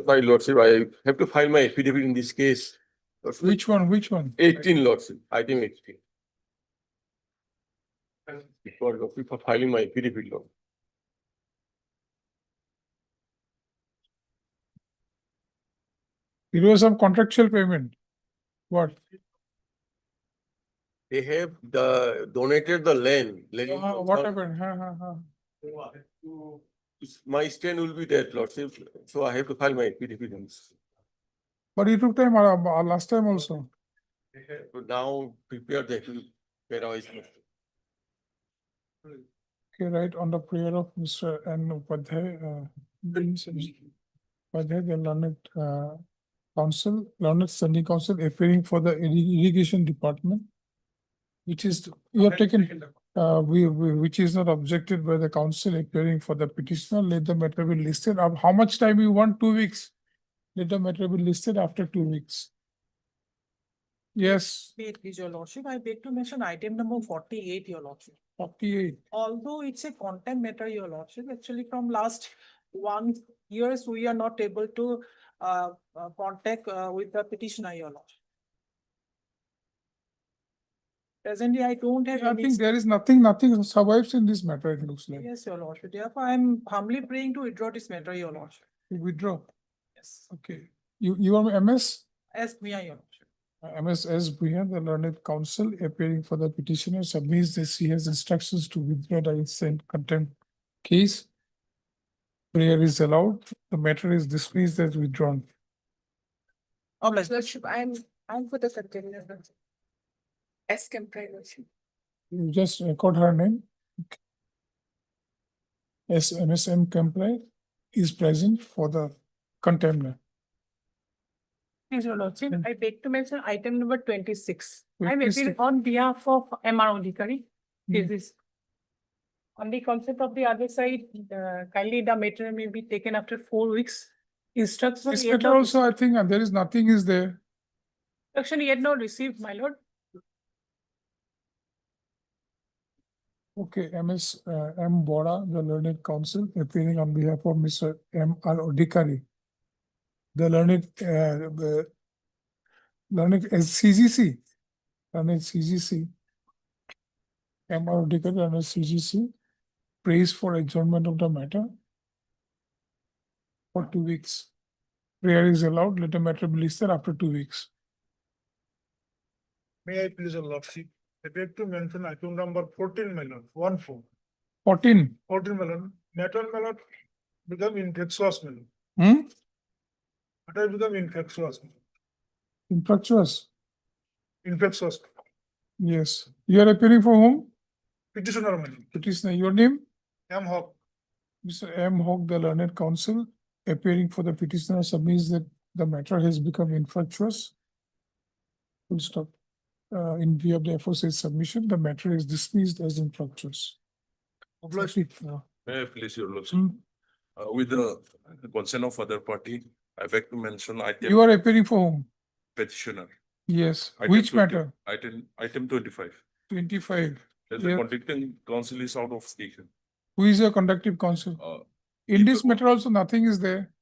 my lordship, I have to file my affidavit in this case. Lordship. Which one? Which one? 18, lordship, item 18. For filing my affidavit, lord. It was some contractual payment. What? They have donated the land. What happened? My stand will be that, lordship. So I have to file my affidavit in this. But it took time last time also. So now prepare the affidavit. Okay, right on the prayer of Mr. N. Upadhyay, Upadhyay, the learned council, learned standing council appearing for the irrigation department, which is you have taken, which is not objected by the council appearing for the petitioner. Let the matter be listed. How much time you want? 2 weeks. Let the matter be listed after 2 weeks. Yes. Wait, please, your lordship, I beg to mention item number 48, your lordship. 48. Although it's a contempt matter, your lordship, actually from last 1 year, we are not able to contact with the petitioner, your lordship. Presently, I don't have I any. think there is nothing survives in this matter, it looks like. Yes, your lordship. Therefore, I am humbly praying to withdraw this matter, your lordship. You withdraw. Yes. Okay. You are MS? As me, your lordship. MSS Bhuyan, the learned counsel appearing for the petitioner, submits that she has instructions to withdraw the instant contempt case. Prayer is allowed. The matter is dismissed as withdrawn. Lordship, I'm for the contempt. S. Kemprai, Lordship. You just record her name. As MSM Kemprai is present for the contempt. Yes, your lordship. I beg to mention item number 26. I'm 26. appealing on behalf of MR Odhikari. Hmm. This on the concept of the other side, kindly the matter may be taken after 4 weeks. Instruction This yet matter not, also, I think there is nothing is there. instruction yet not received, my lord. Okay, MS M. Bora, the learned counsel, appearing on behalf of Mr. M. R. Odhikari. The learned CGC, learned CGC. M. R. Odhikari, learned CGC, prays for adjournment of the matter for 2 weeks. Prayer is allowed. Let the matter be listed after 2 weeks. May I please, your lordship, I beg to mention item number 14, my lord, 14. 14. 14, my lord, maternal, my lord, become infectious, my lord. Hmm? Matter become infectious. Infructuous. Infectious. Yes. You are appearing for whom? Petitioner, my lord. Petitioner. Your name? M. Hawk. Mr. M. Hawk, the learned counsel, appearing for the petitioner, submits that the matter has become infructuous. Full stop. In view of the aforesaid submission, the matter is dismissed as infructuous. Obliged. May I please, your lordship? Hmm. With the consent of other party, I beg to mention item. You are appearing for whom? Petitioner. Yes. Item Which 20 matter? Item 25. 25. As Yeah. the convicting counsel is out of station. Who is your conductive counsel? In this matter also, nothing is there.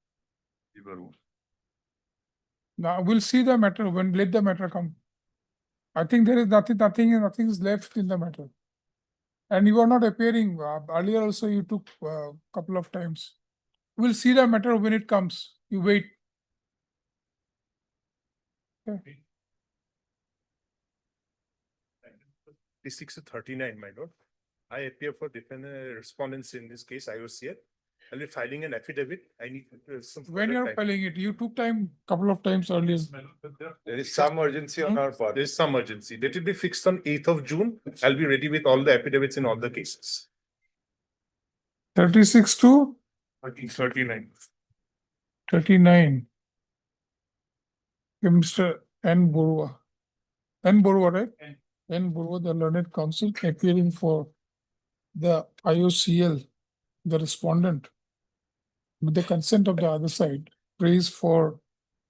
Now we'll see the matter when let the matter come. I think there is nothing is left in the matter. And you are not appearing. Earlier also you took a couple of times. We'll see the matter when it comes. You wait. Okay. 36 to 39, my lord. I appear for defendant respondents in this case. I was here. I'll be filing an affidavit. I need some. When further you are time. filing it, you took time couple of times earlier. There is some urgency on our part. There is some urgency. That will be fixed on 8th of June. I'll be ready with all the affidavits in all the cases. 36 to 39. 39. Okay, Mr. N. Borua. N. Borua, right? N. Borua, the learned counsel, appearing for the IOCL, the respondent, with the consent of the other side, prays for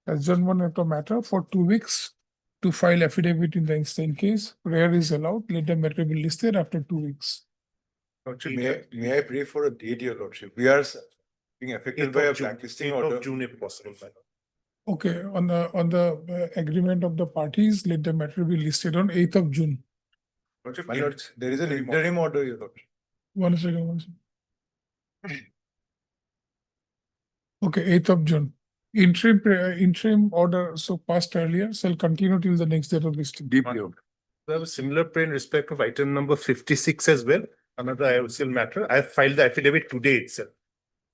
adjournment of the matter for 2 weeks to file affidavit in the instant case. Prayer is allowed. Let the matter be listed after 2 weeks. Lordship, may I pray for a date, your lordship? We are Being 8th affected by a of June, blacklisting 8th order. of June if possible, my lord. Okay, on the agreement of the parties, let the matter be listed on 8th of June. My lord, there is an interim order, your lord. One second, one second. Okay, 8th of June. Interim order so passed earlier shall continue till the next date of listing. DPO. We have a similar play in respect of item number 56 as well, another IOCL matter. I have filed the affidavit today itself.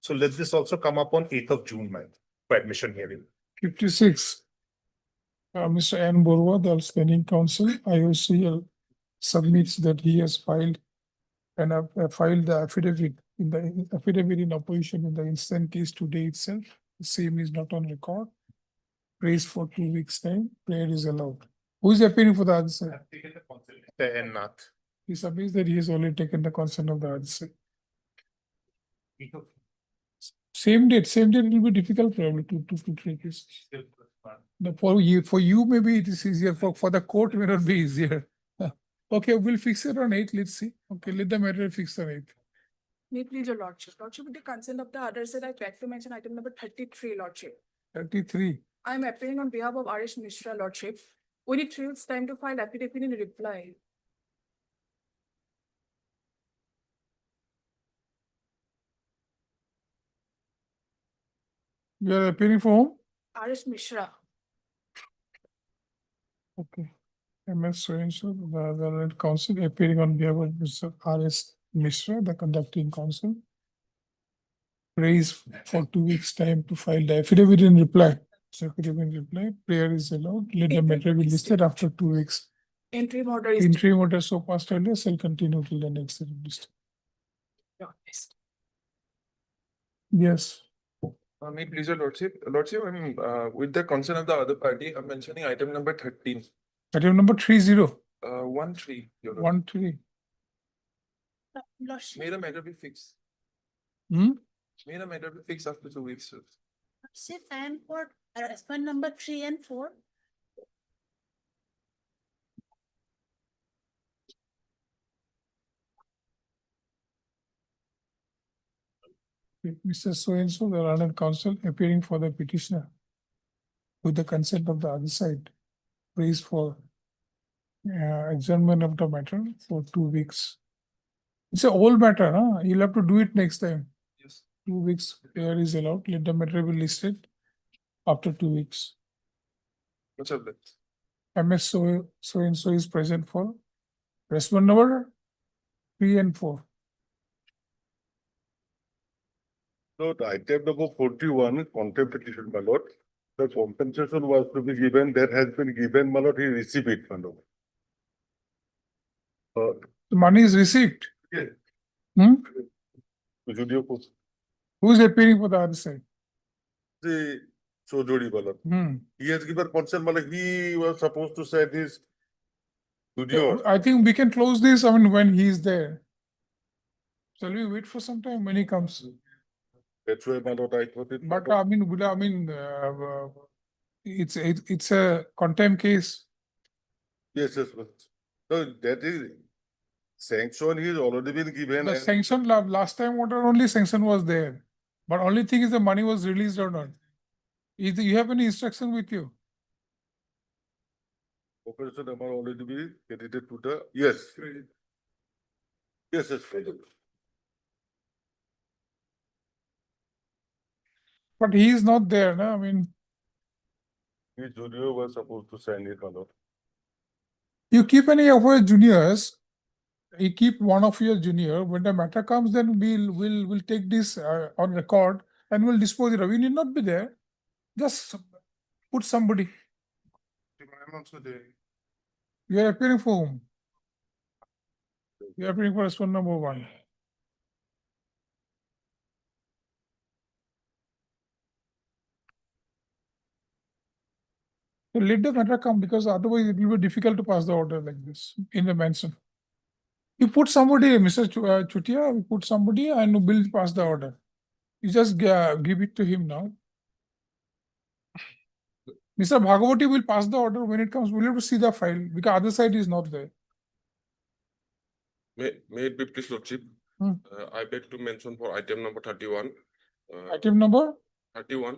So let this also come up on 8th of June, my for admission hearing. 56. Mr. N. Borwa, the outstanding counsel, IOCL submits that he has filed and filed the affidavit in opposition in the instant case today itself. The same is not on record. Praise for 2 weeks' time. Prayer is allowed. Who is appearing for the other side? I've taken the consent. And not. He submits that he has already taken the consent of the other side. Same date it will be difficult probably to treat this. No, for you, maybe it is easier. For the court, may not be easier. Okay, we'll fix it on 8. Let's see. Okay, let the matter fix on 8. May please your lordship. Lordship, with the consent of the other side, I beg to mention item number 33, lordship. 33. I am appearing on behalf of R.S. Mishra, lordship. We need 3 weeks time to file affidavit in reply. You are appearing for whom? R.S. Mishra. Okay. MS so-and-so, the counsel appearing on behalf of Mr. R.S. Mishra, the conducting counsel. Praise for 2 weeks' time to file the affidavit in reply. So affidavit in reply, prayer is allowed. Let the matter be listed after 2 weeks. Interim order is. Interim order so passed earlier shall continue till the next set of list. Yes. May please, your lordship, I mean, with the consent of the other party, I'm mentioning item number 13, Item number 30, 13, your lordship. 13. May the matter be fixed. Hmm? May the matter be fixed after 2 weeks, sir. Shift and for respond number 3 and 4. Mr. So-and-so, the learned counsel appearing for the petitioner with the consent of the other side, prays for adjournment of the matter for 2 weeks. It's an old matter, huh? You'll have to do it next time. Yes. 2 weeks, prayer is allowed. Let the matter be listed after 2 weeks. What's up, that? MS so-and-so is present for respond number 3 and 4. So the item number 41, contempt petition, my lord. The compensation was to be given, that has been given, my lord, he received it, my lord. The money is received. Yes. Hmm? Judicial post, Who is appearing for the other side? the Sojodi, my lord. Hmm. He has given consent, my lord, he was supposed to send his studio. I think we can close this, I mean, when he is there. Shall we wait for some time when he comes? That's why, my lord, I thought it. But it's a contempt case. Yes, yes, but no, that is sanction, he has already been given. The and- sanction last time, whatever only sanction was there. But only thing is the money was released or not. You have any instruction with you? Operation amount already be credited to the, yes. Yes, yes. But he is not there, no? I mean, His junior was supposed to sign it, my lord. you keep any of your juniors, you keep one of your junior, when the matter comes, then we'll take this on record and we'll dispose it of. You need not be there. Just put somebody. I'm also there. You are appearing for whom? You are appearing for respond number 1. So let the matter come because otherwise it will be difficult to pass the order like this in the mansion. You put somebody, Mr. Chutia, you put somebody and we'll pass the order. You just give it to him now. Mr. Bhagavati will pass the order when it comes. We'll have to see the file because other side is not there. May it be please, lordship. Hmm. I beg to mention for item number 31, Item number 31.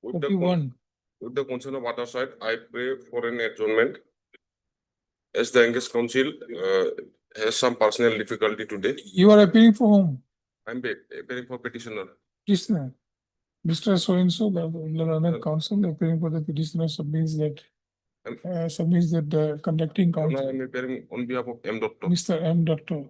With the, 31. with the consent of other side, I pray for an adjournment. As the engaged counsel has some personal difficulty today, You are appearing for whom? I'm appearing for petitioner. Petitioner. Mr. So-and-so, the learned counsel appearing for the petitioner submits that conducting Now counsel, I'm appearing on behalf of M. Doctor. Mr. M. Doctor,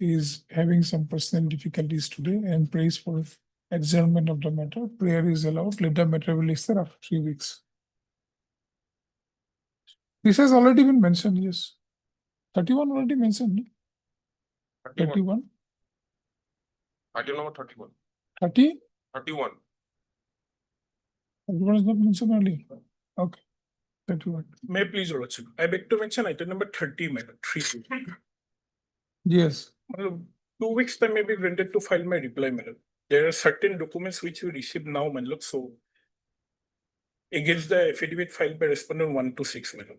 is having some personal difficulties today and prays for adjournment of the matter. Prayer is allowed. Let the matter be listed after 3 weeks. This has already been mentioned, yes. 31 already mentioned. 31, Item number 31. 30, 31. 31 is not mentioned earlier. Okay. 31. May I please, Your Lordship, I beg to mention item number 30, madam, 3. Yes. 2 weeks time may be granted to file my reply, madam. There are certain documents which we receive now, madam, so against the affidavit filed by respondent 1 to 6, madam.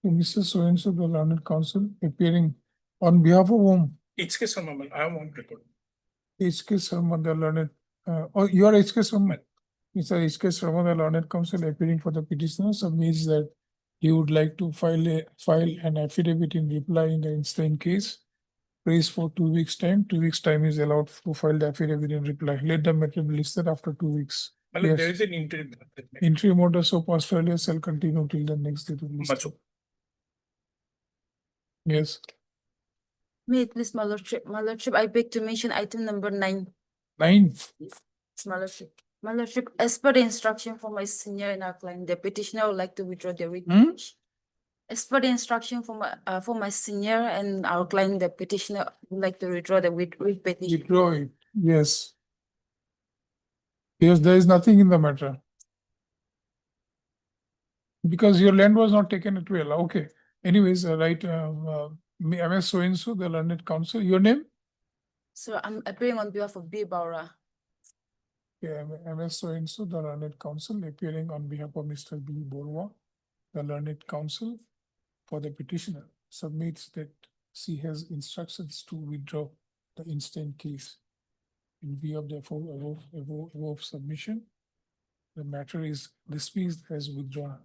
So Mr. So-and-so, the learned counsel appearing on behalf of whom? HK Sharma, madam, I am on record. HK Sharma, the learned, you are HK Sharma. Mr. HK Sharma, the learned counsel appearing for the petitioner submits that he would like to file an affidavit in reply in the instant case. Prays for 2 weeks time. 2 weeks time is allowed to file the affidavit in reply. Let the matter be listed after 2 weeks. Madam, Yes. there is an interim. Interim order so Australia shall continue till the next date of list. Macho. Yes. May it please, my lordship, I beg to mention item number 9. 9. My lordship, as per the instruction from my senior and our client, the petitioner would like to withdraw the writ. As per the instruction from my senior and our client, the petitioner would like to withdraw the writ petition. Withdraw it. Yes. Yes, there is nothing in the matter. Because your land was not taken at will. Okay. Anyways, right, MS so-and-so, the learned counsel. Your name? So I'm appearing on behalf of B. Baura. Yeah, MS so-and-so, the learned counsel appearing on behalf of Mr. B. Borwa, the learned counsel for the petitioner submits that she has instructions to withdraw the instant case. In view of the above submission, the matter is dismissed as withdrawn.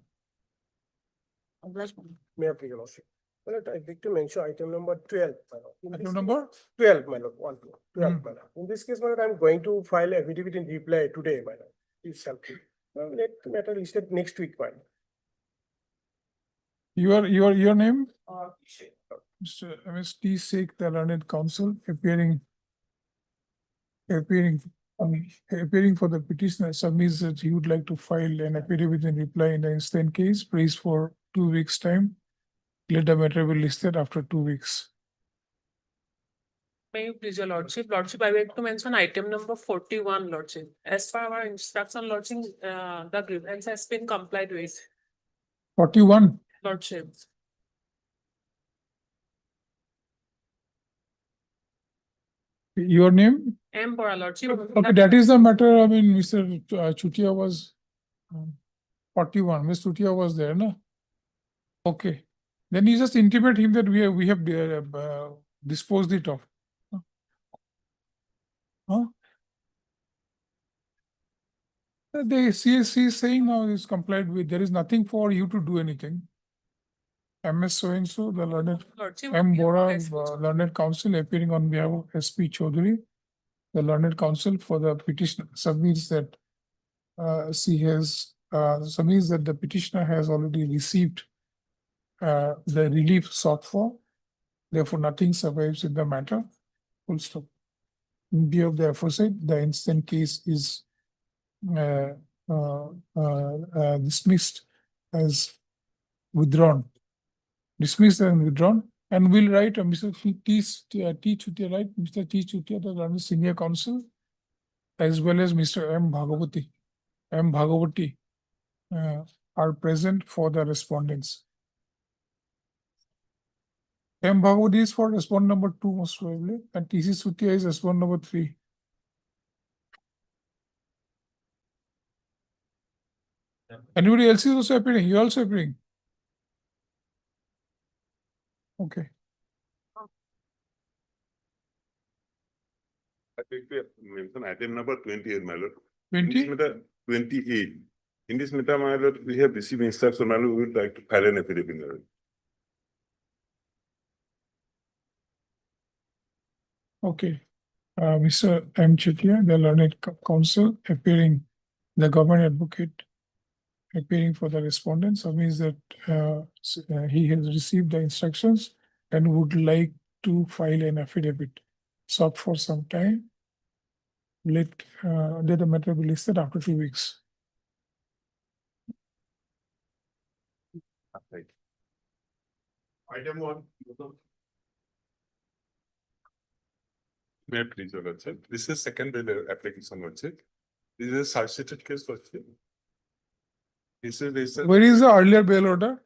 Obliged. May I please, Your Lordship? Well, I beg to mention item number 12. my lord. In Item this number? 12, my lord, 12, Hmm. my lord. In this case, my lord, I'm going to file affidavit in reply today, my lord. Itself. Let the matter listed next week, my lord. Your name? Mr. MST Sheikh, the learned counsel appearing for the petitioner submits that he would like to file an affidavit in reply in the instant case, prays for 2 weeks time. Let the matter be listed after 2 weeks. May you please, your lordship, I beg to mention item number 41, lordship. As per our instruction, lordship, the grievance has been complied with, 41. lordship. Your name? M for a lordship. Okay, that is the matter. I mean, Mr. Chutia was 41. Ms. Chutia was there, no? Okay. Then you just intimate him that we have disposed it of. Huh? She is saying now is complied with. There is nothing for you to do anything. MS so-and-so, the learned Lordship, M. Bora, yes, learned counsel appearing on behalf of SP Chaudhary, the learned counsel for the petitioner submits that submits that the petitioner has already received the relief sought for. Therefore, nothing survives in the matter. Full stop. In view of the aforesaid, the instant case is dismissed as withdrawn. Dismissed and withdrawn. And we'll write Mr. T. Chutia, right? Mr. T. Chutia, the learned senior counsel, as well as Mr. M. Bhagavati are present for the respondents. M. Bhagavati is for respondent number 2 most probably, and TC Chutia is respondent number 3. Anybody else is also appearing? You also appearing? Okay. I think we have mentioned item number 28, my lord. Twenty? 28. In this matter, my lord, we have received instruction, my lord, we would like to file an affidavit. my lord. Okay. Mr. M. Chetia, the learned counsel appearing, the government advocate appearing for the respondent, so means that he has received the instructions and would like to file an affidavit. Sought for some time. Let the matter be listed after 2 weeks. Right. Item 1. May I please, your lordship? This is second bail application, lordship. This is a substituted case, lordship. This is. Where is the earlier bail order?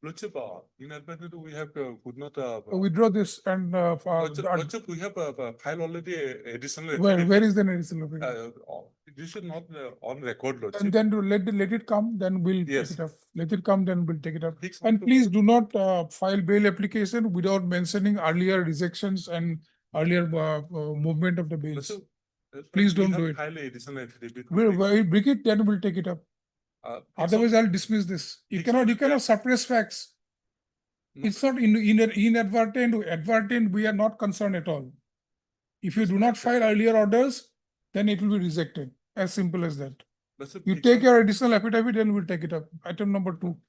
Lordship, inadvertently, we have, could not. Withdraw this and Lordship, we have filed already additional. where is the additional? This is not on record, And lordship. then to let it come, then we'll take Yes. it up. Let it come, then we'll take it up. Fix And not to- please do not file bail application without mentioning earlier rejections and earlier movement of the bails. Lordship, Please we don't have do it. filed additional affidavit. We'll bring it, then we'll take it up. Otherwise, I'll dismiss this. You Fix cannot not- suppress facts. No. It's not inadvertent, advertent, we are not concerned at all. If you do not file earlier orders, then it will be rejected. As simple as that. Lordship, You fix take not- your additional affidavit, then we'll take it up. Item number 2.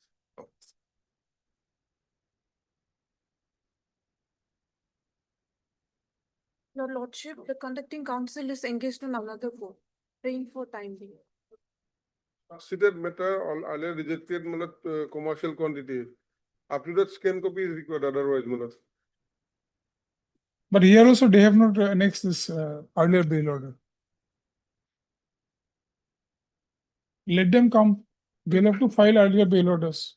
Your lordship, the conducting counsel is engaged in another court, praying for time being. Considered matter all earlier rejected commercial quantity. Up to that scan copy is required otherwise. But here also they have not annexed this earlier bail order. Let them come. They'll have to file earlier bail orders.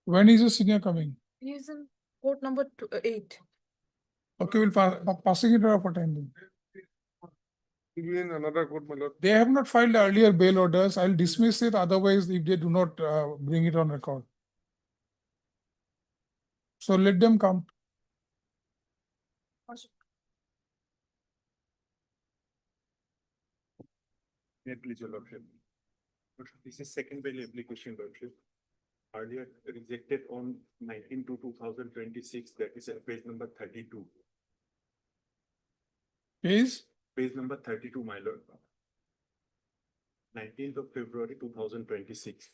When is the senior coming? He is in court number 8. Okay, we'll passing it over for time being. Be in another court, my lord. They have not filed earlier bail orders. I'll dismiss it. Otherwise, if they do not bring it on record. So let them come. May I please, your lordship? Lordship, this is second bail application, lordship. Earlier rejected on 19/2/2026, that is at page number 32. Please. Page number 32, my lord. 19th of February 2026.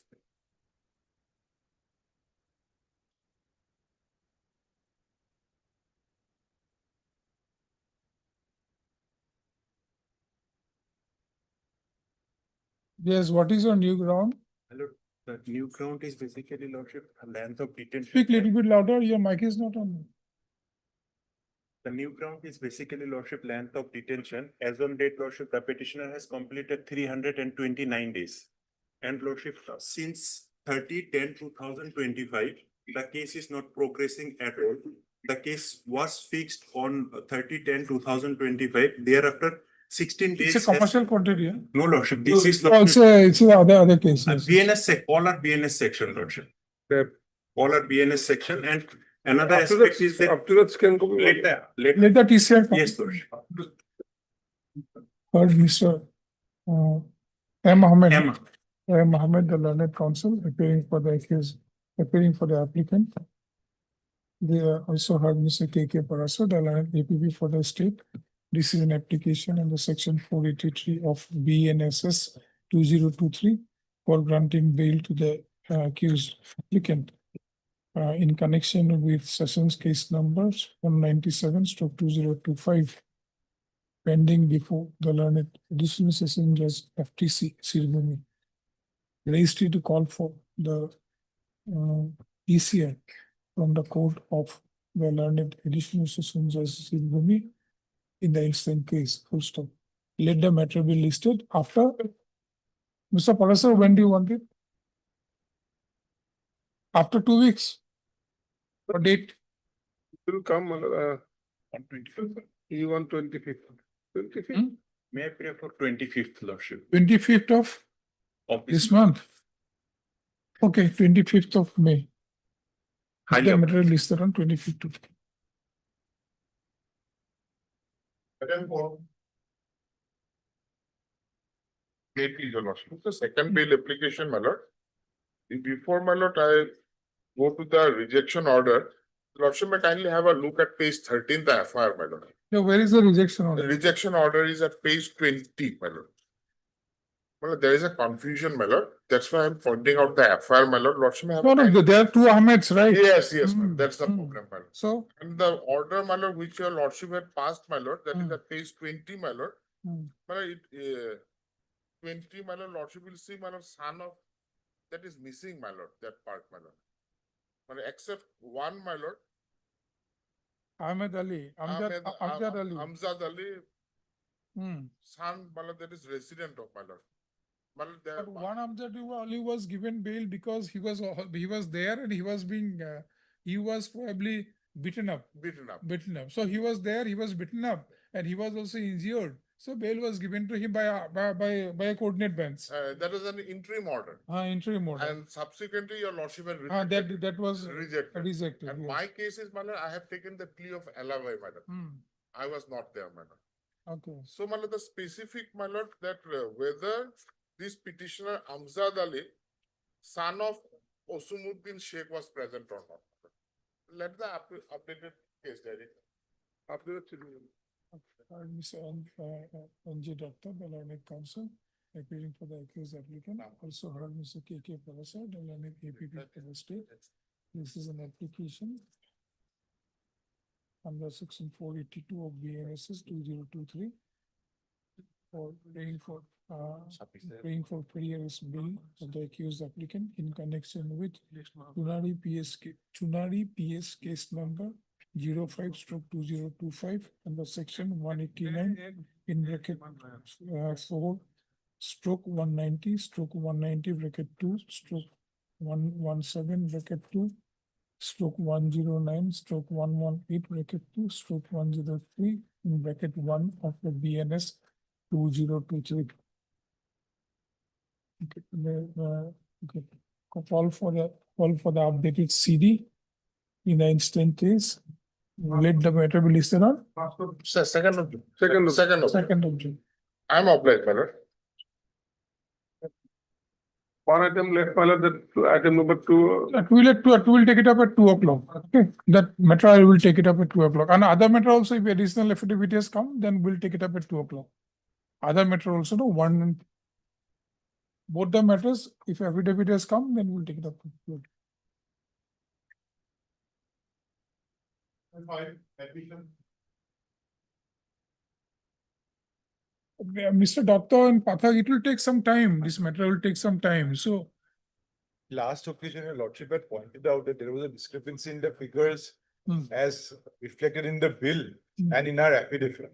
Yes, what is your new ground? My lord, the new ground is basically, lordship, a length of detention. Speak little bit louder. Your mic is not on. The new ground is basically, lordship, length of detention. As on date, lordship, the petitioner has completed 329 days. And lordship, since 30/10/2025, the case is not progressing at all. The case was fixed on 30/10/2025. Thereafter, 16 days. It's a commercial quantity. Yeah? No, lordship, this is. Oh, it's a other cases. All are BNS section, lordship. The- All are BNS section, and another Up to that, aspect is that. up to that scan copy. Later, Let the TCR come. yes, lordship. Heard Mr. M. Mohammed. Emma. M. Mohammed, the learned counsel, appearing for the accused, appearing for the applicant. They also heard Mr. K.K. Parasa, the learned APB for the state. This is an application under section 483 of BNSS 2023 for granting bail to the accused applicant. In connection with sessions case numbers 197/2025 pending before the learned additional session judge FTC ceremony. Raised to call for the ECR from the court of the learned additional session judge ceremony in the instant case, full stop. Let the matter be listed after. Mr. Parasa, when do you want it? After 2 weeks? Or date? Will come, on 25th. E1 25th. 25th. May I pray for 25th, lordship? 25th of this month. Okay, 25th of May. The matter listed on 25th. Second form. KP, your lordship. The second bail application, my lord. Before, my lord, I go to the rejection order. Lordship, may kindly have a look at page 13, the FIR, my lord. Now, where is the rejection The order? rejection order is at page 20, my lord. Well, there is a confusion, my lord. That's why I'm pointing out the FIR, my lord. Lordship, may have. No, no, there are two Ahmeds, right? Yes, yes, my lord. Mm, That's the mm. problem, my lord. So, And the order, my lord, which your lordship had passed, my lord, that is Mm. at page 20, my lord. Mm. My lord, 20, my lord, lordship will see, my lord, son of, that is missing, my lord, that part, my lord. My lord, except one, my lord. Ahmed Ali, Amjad Ali. Amjad Ali, Hmm. son, my lord, that is resident of, my lord. My lord, there. But one Amjad Ali was given bail because he was there and he was being, he was probably beaten up. Beaten up. So he was there, he was beaten up and he was also injured. So bail was given to him by a coordinate bench. That is an interim order. Interim order. And subsequently, your lordship had rejected. That was Rejected. rejected. And yes. my case is, my lord, I have taken the plea of alia, my lord. Hmm. I was not there, my lord. Okay. So, my lord, the specific, my lord, that whether this petitioner Amjad Ali, son of Osumuddin Sheikh, was present or not. Let the updated case diary. Mr. N.J. Doctor, the learned counsel, appearing for the accused applicant. Also heard Mr. K.K. PROCEED, the learned APP for the state. This is an application under section 482 of BNSS 2023 for paying for pre-arrest bill of the accused applicant in connection with Chunari PS case number 05/2025 under section 189 in bracket 4/190/190 bracket 2/117 bracket 2/109/118 bracket 2/103 in bracket 1 of the BNS 2023. Okay, okay. Call for the updated CD in the instant case. Let the matter be listed on Second of June. Second of- second of June. I'm obliged, my lord. One item left, my lord, that item number 2. We'll take it up at 2 o'clock. Okay, that matter I will take it up at 2 o'clock. And other matter also, if additional affidavit has come, then we'll take it up at 2 o'clock. Other matter also, no, both the matters, if affidavit has come, then we'll take it up. at 2 o'clock. Mr. Doctor and Pathak, it will take some time. This matter will take some time. So Last occasion, your lordship had pointed out that there was a discrepancy in the figures Hmm. as reflected in the bill Hmm. and in our affidavit.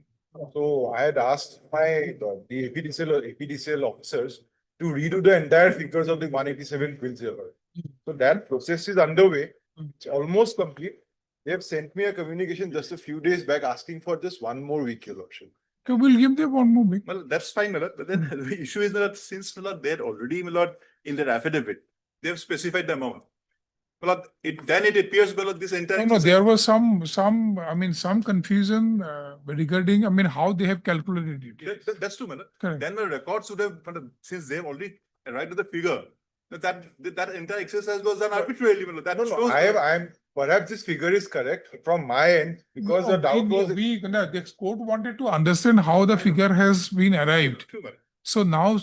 So I had asked the APDCL officers to redo the entire figures of the 187 bills here. So that process is underway. Hmm. It's almost complete. They have sent me a communication just a few days back asking for just one more week, your lordship. okay, we'll give them one more week. Well, that's fine, my lord, but then the issue is that since, my lord, they're already, my lord, in their affidavit, they have specified the amount. My lord, then it appears, my lord, this entire. No, there was some confusion regarding, how they have calculated it. That's true, my lord. Correct. Then the records would have, my lord, since they've already arrived at the figure, that entire exercise was done arbitrarily, my lord. That No, shows. perhaps this figure is correct from my end because the doubt was. The court wanted to understand how the figure has been arrived. True, my lord. So now,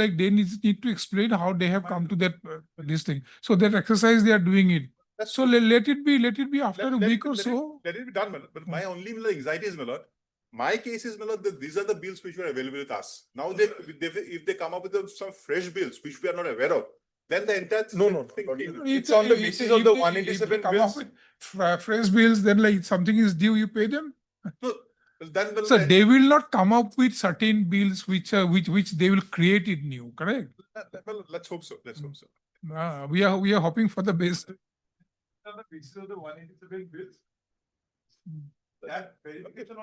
like they need to explain how they have come to that, this thing. So that exercise, they are doing it. That's So let it be after a Let week it- or let it- so. Let it be done, my lord. But my only, my lord, anxiety is, my lord, my case is, my lord, that these are the bills which were available with us. Now if they come up with some fresh bills which we are not aware of, then the entire. No. thing- It's on the basis of the 187 bills. Fresh bills, then like something is due, you pay them. No, then. my lord, So they will not come up with certain bills which they will create it new, correct? Well, let's hope so. Let's hope so. We are hoping for the best.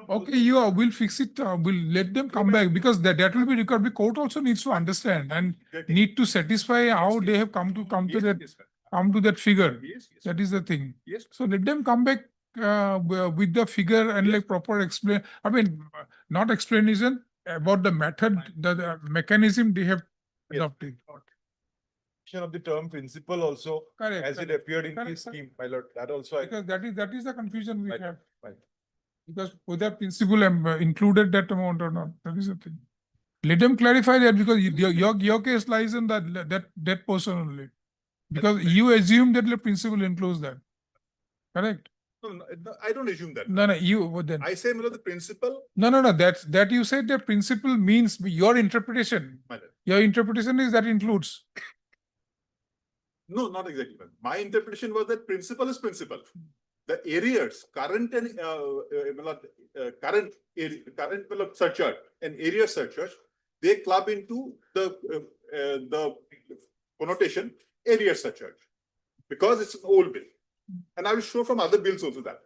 Okay, we'll fix it. We'll let them come back because that will be required. The court also needs to understand and need to satisfy how they have come to Yes, that. yes, sir. come to that figure. Yes, yes. That is the thing. Yes. So let them come back with the figure and like proper explain, I mean, not explanation about the method, the mechanism they have Yes. adopted. Of the term principle also, Correct, as it correct. appeared in Correct, this correct. scheme, my lord, that also I. Because that is the confusion we Right, have. right. Because whether principal included that amount or not, that is the thing. Let them clarify that because your case lies in that portion only. Because you assume that the principal includes that. Correct? No, I don't assume that. No, you then. I say, my lord, the principle, No, that you said the principle means your interpretation. my lord. Your interpretation is that includes. No, not exactly. Ma'am. My interpretation was that principle is principle. The arrears, current and current surcharge and area surcharge, they club into the connotation area surcharge because it's an old bill. And I will show from other bills also that.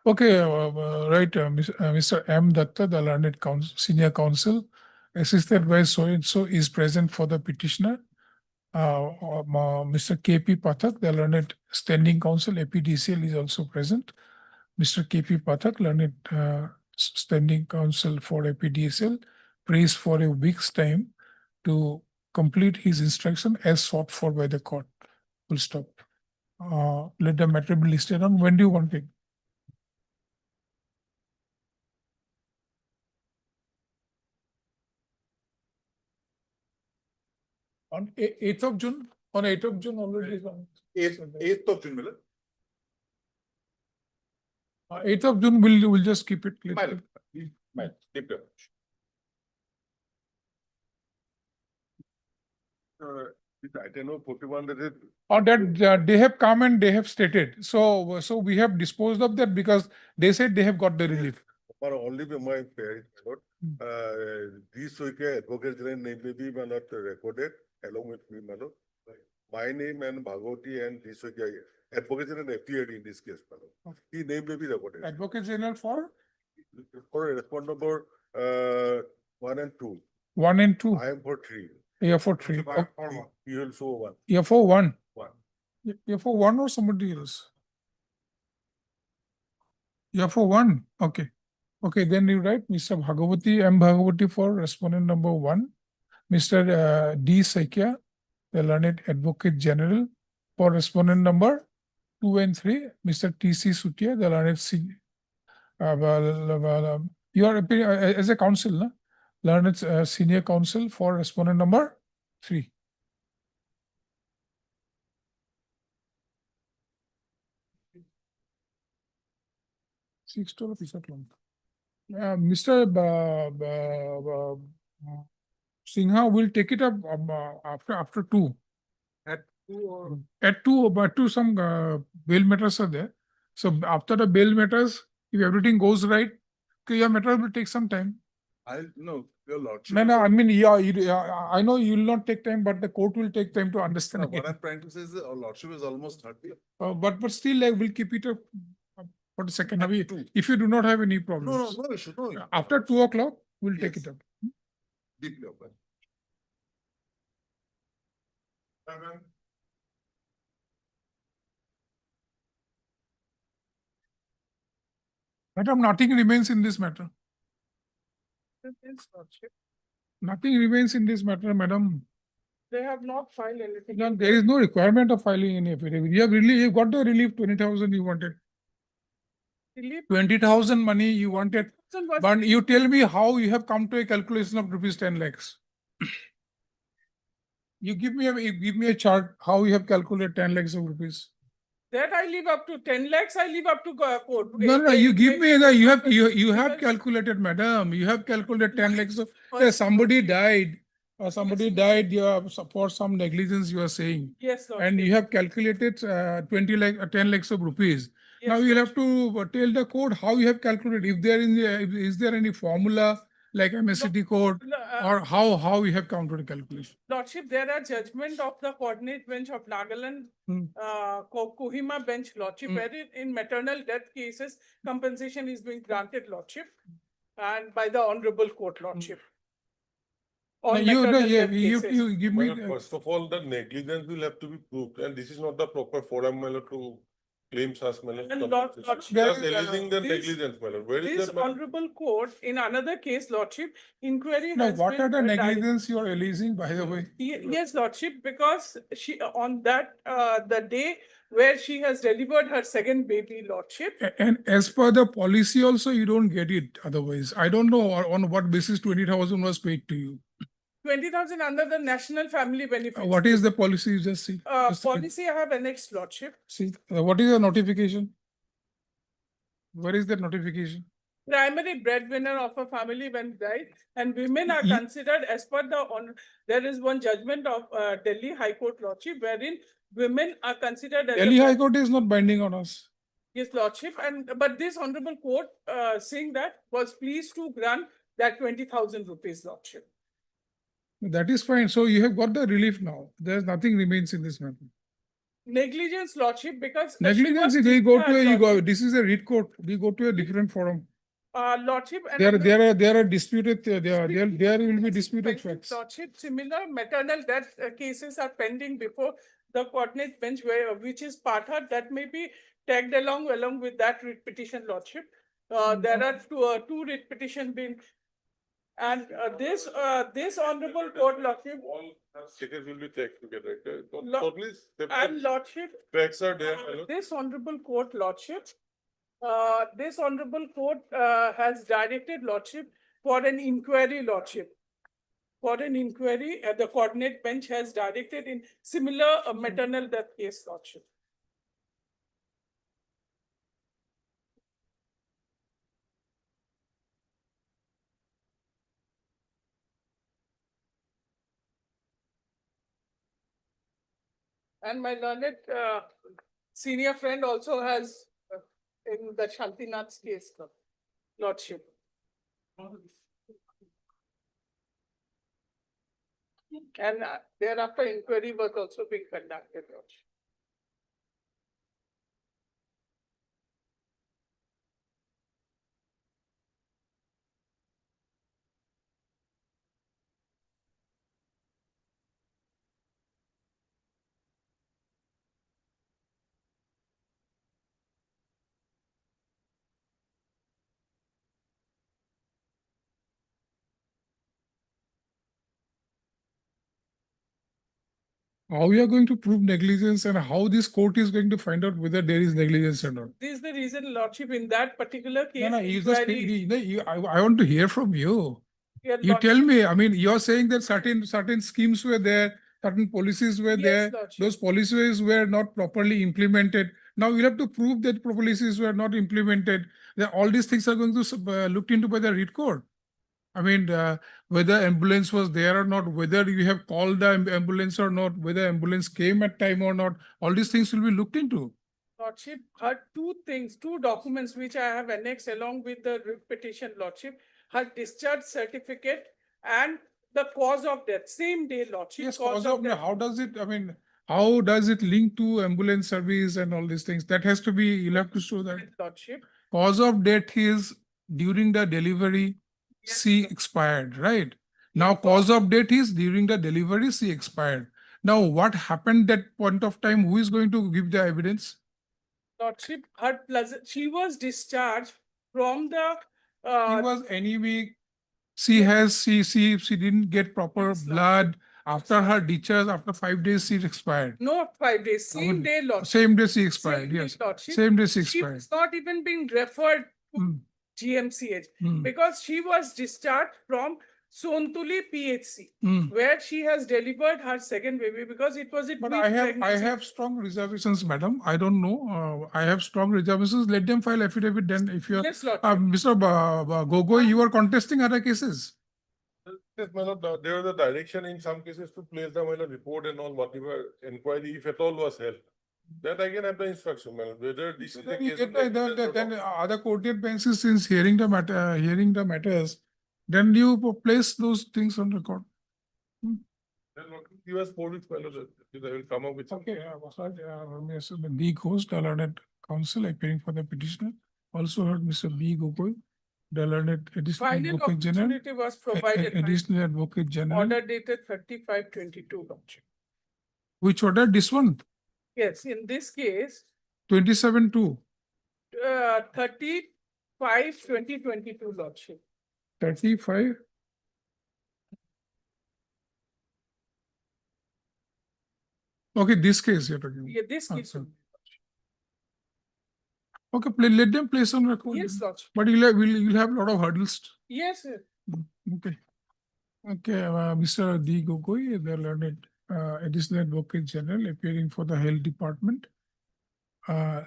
Okay, right, Mr. M. Datta, the learned senior counsel, assisted by so and so is present for the petitioner. Mr. K.P. Pathak, the learned standing counsel, APDCL is also present. Mr. K.P. Pathak, learned standing counsel for APDCL, prays for a week's time to complete his instruction as sought for by the court. Full stop. Let the matter be listed on. When do you want it? On 8th of June? On 8th of June already is on. 8th of June, my lord. 8th of June, we'll just keep it. My lord. Deep down. I know 41 that is. Or that they have come and they have stated. So we have disposed of that because they said they have got the relief. But only by my fair, this week advocate general name may be not recorded along with me, madam. My name and Bhagwati and this week advocate general appeared in this case, madam. His name may be recorded. Advocate General for? For respond number 1 and 2. 1 and 2. I am for 3. Yeah, for 3. You will show 1. Yeah, for 1. 1. Yeah, for 1 or somebody else? Yeah, for 1. Okay. Okay, then you write Mr. Bhagavati, M. Bhagavati for respondent number 1. Mr. D. Saikya, the learned advocate general for respondent number 2 and 3. Mr. T.C. Sutia, the learned you are appearing as a counsel, no? Learned senior counsel for respondent number 3. Mr. Singha will take it up after 2. At 2 or? At 2, but some bail matters are there. So after the bail matters, if everything goes right, your matter will take some time. No, your lordship. No, I mean, I know you will not take time, but the court will take time to understand. No, what I'm trying to say is our lordship is almost 30. But still, like, we'll keep it up for the second. If you do not have any problems. No issue, no issue. After 2 o'clock, we'll take it up. Deeply open. Madam, nothing remains in this matter. Nothing remains in this matter, madam. They have not filed anything. No, there is no requirement of filing any affidavit. You got the relief 20,000 you wanted. Relief 20,000 money you wanted. was- But you tell me how you have come to a calculation of rupees 10 lakhs. You give me a chart how you have calculated 10 lakhs of rupees. That I leave up to 10 lakhs, I leave up to court. No, you give me the you have calculated, madam. You have calculated 10 lakhs of somebody died or somebody died. You have for some negligence you are saying, Yes, Lord. and you have calculated 10 lakhs of rupees. Now you have to tell the code how you have calculated. If there is there any formula like MSCT code or how you have counted the calculation. Lordship, there are judgment of the coordinate bench of Nagaland, Kohima bench, Lordship, where in maternal death cases, compensation is being granted, Lordship, and by the Honorable Court, Lordship. on No, maternal yeah, death you, cases. you give me, First of all, the negligence will have to be proved, and this is not the proper forum, my lord, to claim such, my lord. And Just there is, alleging the this- negligence, my lord. Where is This that, my lord? honorable court, in another case, Lordship, inquiry now has what been. are the di- negligence you are releasing, by the way? Yes, Lordship, because she, on that, the day where she has delivered her second baby, Lordship, And as per the policy also, you don't get it otherwise. I don't know on what basis 20,000 was paid to you. 20,000 under the National Family Benefits. What is the policy you just see? Just Policy I have annexed, Lordship. see, what is the notification? Where is that notification? Primary breadwinner of a family when died, and women are Ye- considered as per there is one judgment of Delhi High Court, Lordship, wherein women are considered as. Delhi High Court is not binding on us. Yes, Lordship, but this honorable court, saying that, was pleased to grant that 20,000 rupees, Lordship. That is fine. So you have got the relief now. There's nothing remains in this matter. Negligence, Lordship, because. she Negligence, was we go to discharged, a, you go, Lordship. this is a read court. We go to a different forum. Lordship. And There are disputed, there will be disputed facts. Lordship, similar maternal death cases are pending before the coordinate bench, which is Patha, that may be tagged along with that writ petition, Lordship. There are two writ petition being, and this honorable court, Lordship, All cases will be taken together, right? and Totally separate Lordship, facts are there, my lord. this honorable court, Lordship, this honorable court has directed, Lordship, for an inquiry, Lordship. For an inquiry, the coordinate bench has directed in similar maternal death case, Lordship. And my learned senior friend also has in the Shantinath's case, Lordship. And thereafter inquiry was also being conducted, Lordship. How you are going to prove negligence and how this court is going to find out whether there is negligence or not? This is the reason, Lordship, in that particular case. No, you just, inquiry- I want to hear from you. Your You tell Lordship- me, I mean, you're saying that certain schemes were there, certain policies were Yes, there. Lordship. Those policies were not properly implemented. Now you have to prove that policies were not implemented. That all these things are going to looked into by the writ court. I mean, whether ambulance was there or not, whether you have called the ambulance or not, whether ambulance came at time or not, all these things will be looked into. Lordship, her two documents which I have annexed along with the writ petition, Lordship, her discharge certificate and the cause of death, same day, Lordship. Yes, cause of death. How does it, I mean, how does it link to ambulance service and all these things? That has to be, you'll have to show that. Lordship. Cause of death is during the delivery, Yes, she sir. expired, right? Now, cause of death is during the delivery, she expired. Now, what happened that point of time? Who is going to give the evidence? Lordship, she was discharged from the. She was anyway, she didn't get proper Yes, Lord. blood. After her discharge, after 5 days, she expired. No, 5 days, same would- day, Lordship. Same day she expired, Same day, yes. Lordship. Same day she She expired. was not even being referred to Mm, GMCH mm, because she was discharged from Sontuli PHC, mm. where she has delivered her second baby because it was a But twin I pregnancy. have strong reservations, madam. I don't know. I have strong reservations. Let them file affidavit then if you're, Yes, Lordship. Mr. Gogoi, you are contesting other cases. Yes, my lord, there was a direction in some cases to place the, my lord, report and all, whatever inquiry, if at all was held. That I can have the instruction, my lord, whether this is the Then you case. get of the, negligence or then not. other courtier benches since hearing the matters, then you place those things on record. Then what will give us 4 weeks, my lord, I will come up with. Okay, B. Ghost, learned counsel appearing for the petitioner. Also heard Mr. B. Gogoi. the learned additional Final advocate general, opportunity was provided by additional advocate general, order dated 35/22, Lordship. which order, this one, Yes, in this case, 27/2, 35/2022, Lordship. 35. Okay, this case you're talking about. Yeah, this case. Okay. Okay, let them place on record. Yes, Lordship. But you'll have a lot of hurdles. Yes, sir. Okay. Okay, Mr. D. Gogoi, the learned additional advocate general appearing for the health department,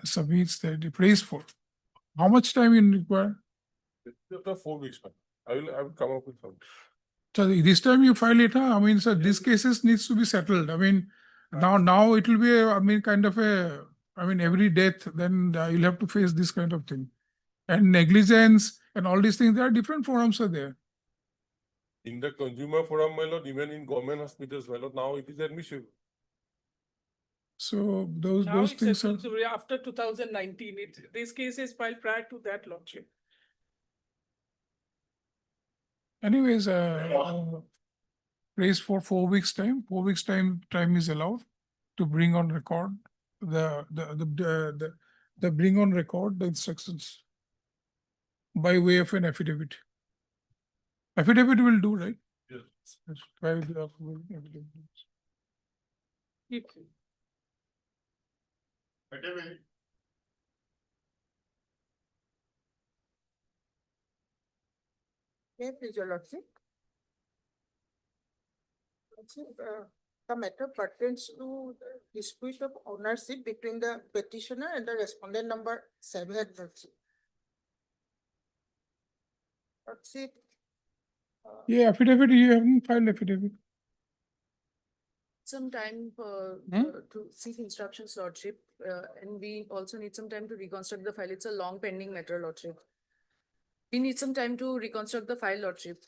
submits that he prays for. How much time you require? After 4 weeks, man. I will come up with something. So this time you file it, huh? I mean, so these cases needs to be settled. I mean, now it will be, kind of every death, then you'll have to face this kind of thing. And negligence and all these things, there are different forums are there. In the consumer forum, my lord, even in government hospitals, my lord, now it is admissible. So Now those it's things are, settled, so after 2019, this case is filed prior to that, Lordship. anyways, prays for 4 weeks time. 4 weeks time is allowed to bring on record the bring on record the instructions by way of an affidavit. Affidavit will do, right? Yes. Yes, by the affidavit. Yes, please, your lordship. Lordship, the matter pertains to the dispute of ownership between the petitioner and the respondent number 7, lordship. Lordship, Yeah, affidavit, you haven't filed affidavit. Some time to seek instructions, Lordship, and we also need some time to reconstruct the file. It's a long pending matter, Lordship. We need some time to reconstruct the file, Lordship.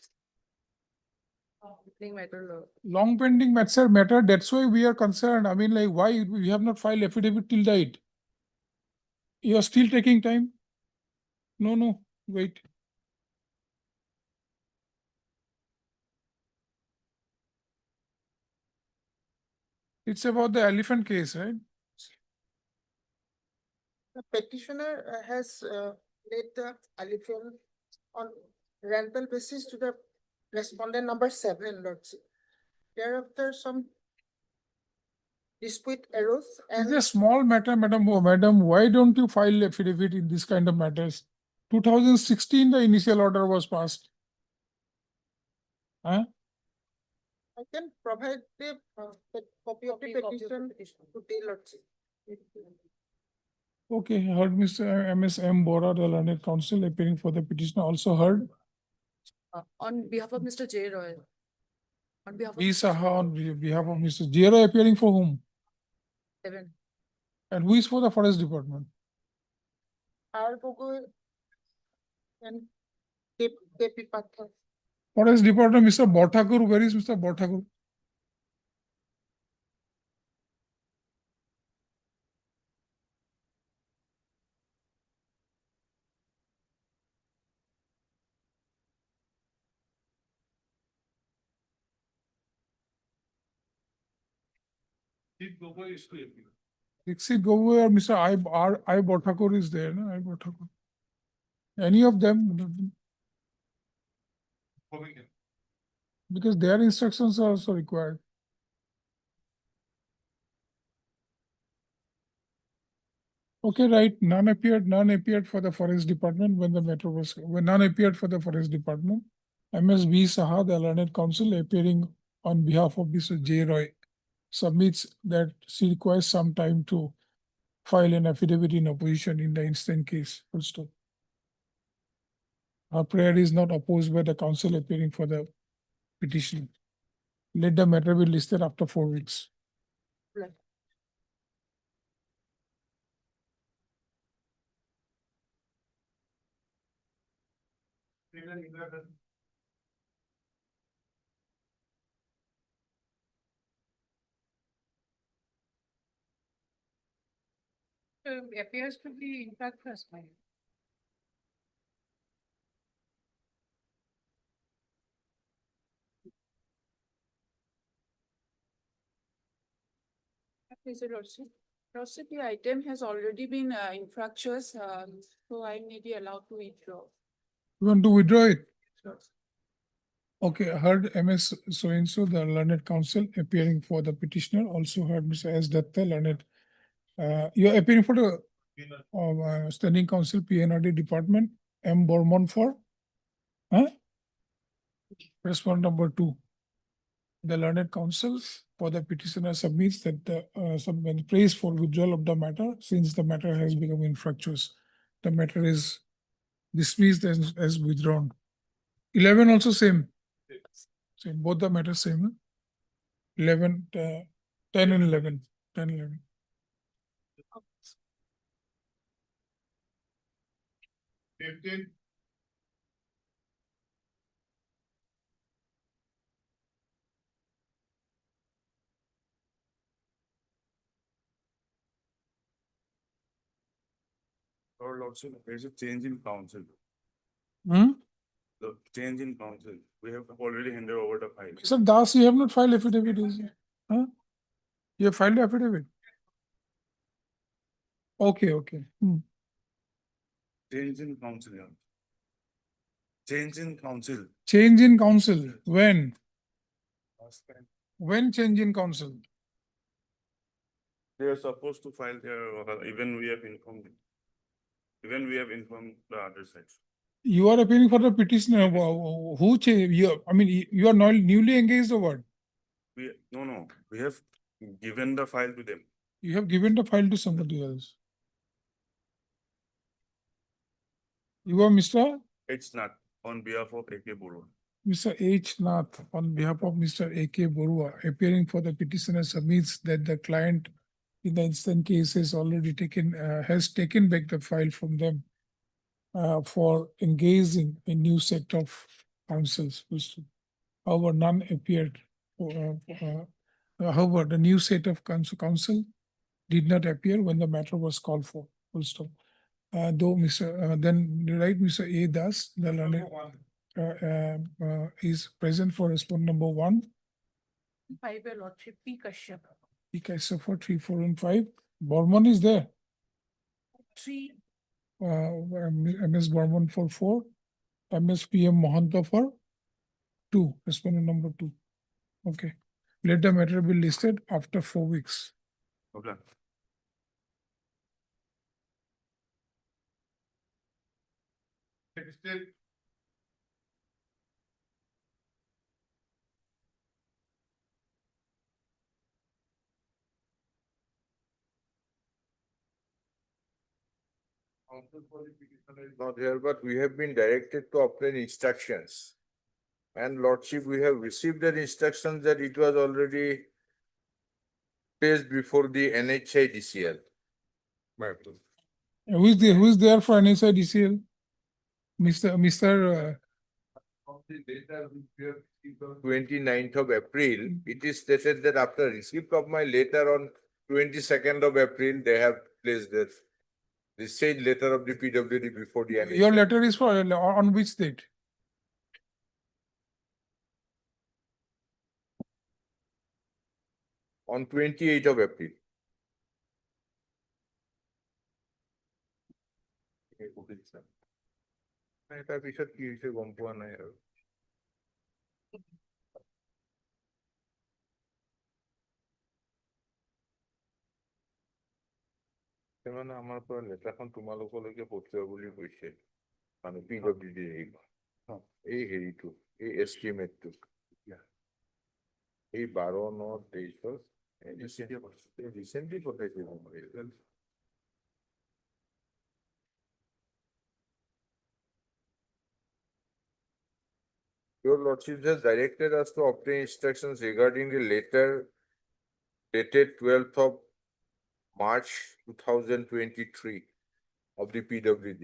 Pending matter, Lord. Long pending matter, that's why we are concerned. I mean, like, why we have not filed affidavit till date? You are still taking time? No, wait. It's about the elephant case, right? the petitioner has laid the allegation on rental basis to the respondent number 7, lordship. Thereafter, some dispute arose It's and a small matter, madam. Oh, madam, why don't you file affidavit in this kind of matters? 2016, the initial order was passed. Huh? I can provide the copy of the petition to the lordship. Okay, heard Mr. M.S.M. Bora, the learned counsel appearing for the petitioner, also heard. On behalf of Mr. J. Roy. On behalf of B. Mr. Saha on behalf of Mr. Jero appearing for whom? 7. And who is for the forest department? R. Gogoi and K.P. Pathak. Forest department, Mr. Bothakur, where is Mr. Bothakur? Dixit Gogoi or Mr. I. Bothakur is there, no? I. Bothakur. Any of them? Because their instructions are also required. Okay, right. None appeared for the forest department when the matter was, when none appeared for the forest department. MSB Saha, the learned counsel appearing on behalf of Mr. J. Roy, submits that she requires some time to file an affidavit in opposition in the instant case. Full stop. Her prayer is not opposed by the counsel appearing for the petition. Let the matter be listed after 4 weeks. Right. Appears to be in fact first. Please, Lordship. Lordship, the item has already been infructuous, so I may be allowed to withdraw. You want to withdraw it? Okay, heard MS so-and-so, the learned counsel appearing for the petitioner, also heard Mr. S. Datta, learned. You are appearing for the standing counsel, PNRD department, M. Bormon for? Huh? Respondent number 2. The learned counsel for the petitioner submits that the praise for withdrawal of the matter since the matter has become infructuous. The matter is dismissed as withdrawn. 11 also same. Same, both the matters same. Huh? 11, 10 and 11. 10, 11. Lord Lordship, there's a change in counsel. Hmm? The change in counsel. We have already handed over the file. Mr. Das, you have not filed affidavit, is it? Huh? You have filed affidavit? Okay, okay. Change in counsel. Yeah. Change in counsel. Change in counsel, when? When change in counsel? They are supposed to file their, even we have informed. Even we have informed the other side. You are appealing for the petitioner, who change, I mean, you are not newly engaged or what? No, we have given the file to them. You have given the file to somebody else. You are Mr. It's not on behalf of AK Buru. Mr. H. Nath, on behalf of Mr. A.K. Borua, appearing for the petitioner, submits that the client in the instant case has already has taken back the file from them for engaging a new set of counsels. However, none appeared. However, the new set of counsel did not appear when the matter was called for. Full stop. Though Mr. Then right, Mr. A. Das, the learned, is present for respondent number 1. 5, Your Lordship, P. Kashyap. P. Kashyap for 3, 4, and 5. Borman is there. 3. MS Borman for 4. MS PM Mohanta for 2. Respondent number 2. Okay. Let the matter be listed after 4 weeks. Okay. Not here, but we have been directed to obtain instructions. And Lordship, we have received an instruction that it was already placed before the NHI DCL. Who is there for NSI DCL? Mr. 29th of April, it is stated that after receipt of my letter on 22nd of April, they have placed the said letter of the PWD before the NHI. Your letter is for on which date? On 28th of April. তাৰপিছত কি হৈছে গম পোৱা নাই আৰু। মানে আমাৰ পৰা লেটাৰখন তোমালোকলৈকে পঠিওৱা বুলি কৈছে মানে PWD এই হেৰিটো এই এষ্টিমেটটো এই 12/9/23 ৰিচেণ্টলি পঠাইছে। Your Lordship has directed us to obtain instructions regarding the letter dated 12th of March 2023 of the PWD,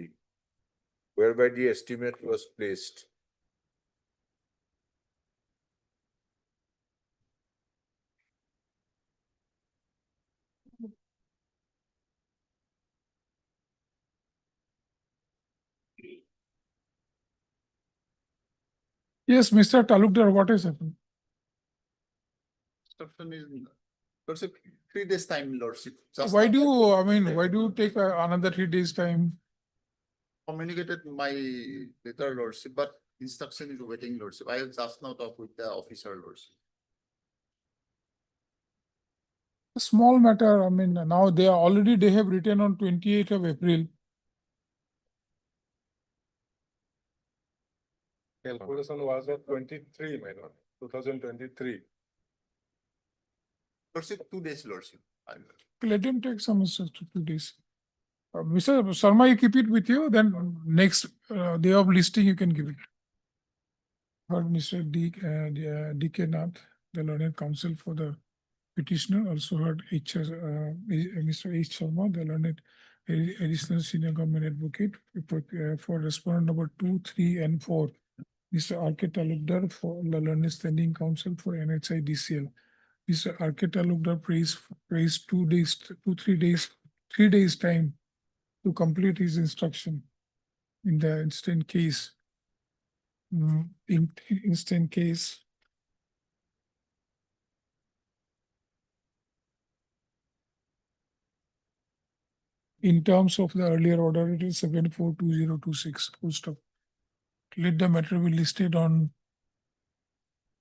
whereby the estimate was placed. Yes, Mr. Talukdar, what has happened? Instruction is, Lordship, 3 days time, Lordship. Just Why now do I you, I mean, why do you take another 3 days time? communicated my letter, Lordship, but instruction is waiting, Lordship. I just now talk with the officer, Lordship. A small matter, I mean, now they are already, they have written on 28th of April. Calculation was at 23, my lord, 2023. Lordship, 2 days, Lordship. Let him take some 2 days. Mr. Sharma, you keep it with you, then next day of listing, you can give it. Heard Mr. D.K. Nath, the learned counsel for the petitioner, also heard Mr. H. Sharma, the learned additional senior government advocate for respondent number 2, 3, and 4. Mr. R.K. Talukdar for the learned standing counsel for NHI DCL. Mr. R.K. Talukdar praised 3 days time to complete his instruction in the instant case. Instant case. In terms of the earlier order, it is 742026, full stop. Let the matter be listed on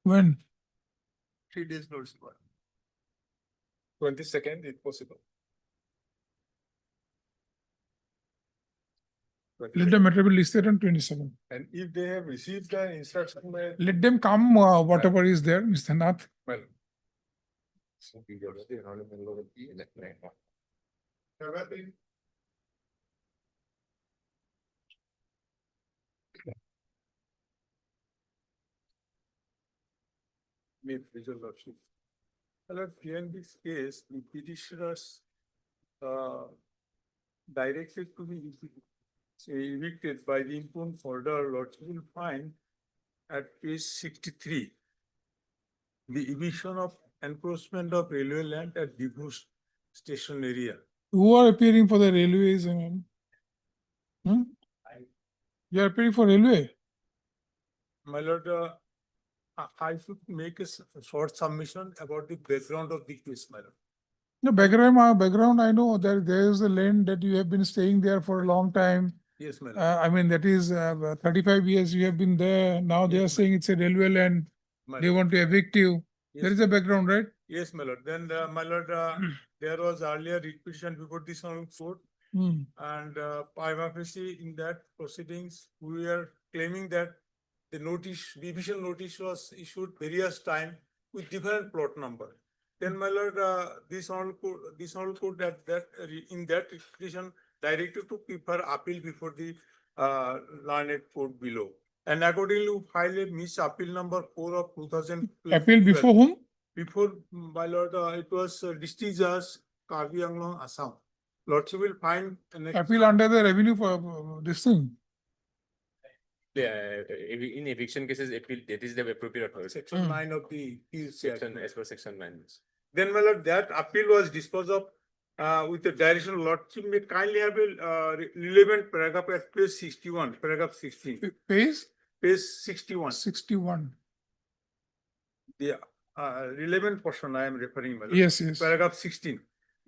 when? 3 days, Lordship. 22nd, if possible. Let the matter be listed on 27. And if they have received the instruction by. Let them come, whatever is there, Mr. Nath. Well. May please, your lordship. Well, here in this case, the petitioners directed to be evicted by the impugned order, lordship will find at page 63. The eviction of encroachment of railway land at divorce station area. Who are appearing for the railways? You are appearing for railway? My lord, I should make a short submission about the background of the case, my lord. No, background, I know that there is a land that you have been staying there for a long time. Yes, my lord. I mean, that is 35 years you have been there. Now they are saying it's a railway land. They want to evict you. There is a background, right? Yes, my lord. Then, my lord, there was earlier petition before this on court. And prima facie in that proceedings, we are claiming that the notice, revision notice was issued various time with different plot number. Then, my lord, this all court in that petition directed to prefer appeal before the learned court below. And accordingly, file a miss appeal number 4 of 2012. Appeal before whom? Before, my lord, it was district judge Karbi Anglong, Assam. Lordship will find an Appeal under the revenue for this thing. In eviction cases, appeal, that is the appropriate authority. Section 9 of the Section, as per section 9. Then, my lord, that appeal was disposed of with the direction of lordship may kindly have a relevant paragraph at page 61, paragraph 16. Page 61. 61. The relevant portion I am referring, my lord. Yes, yes. Paragraph 16.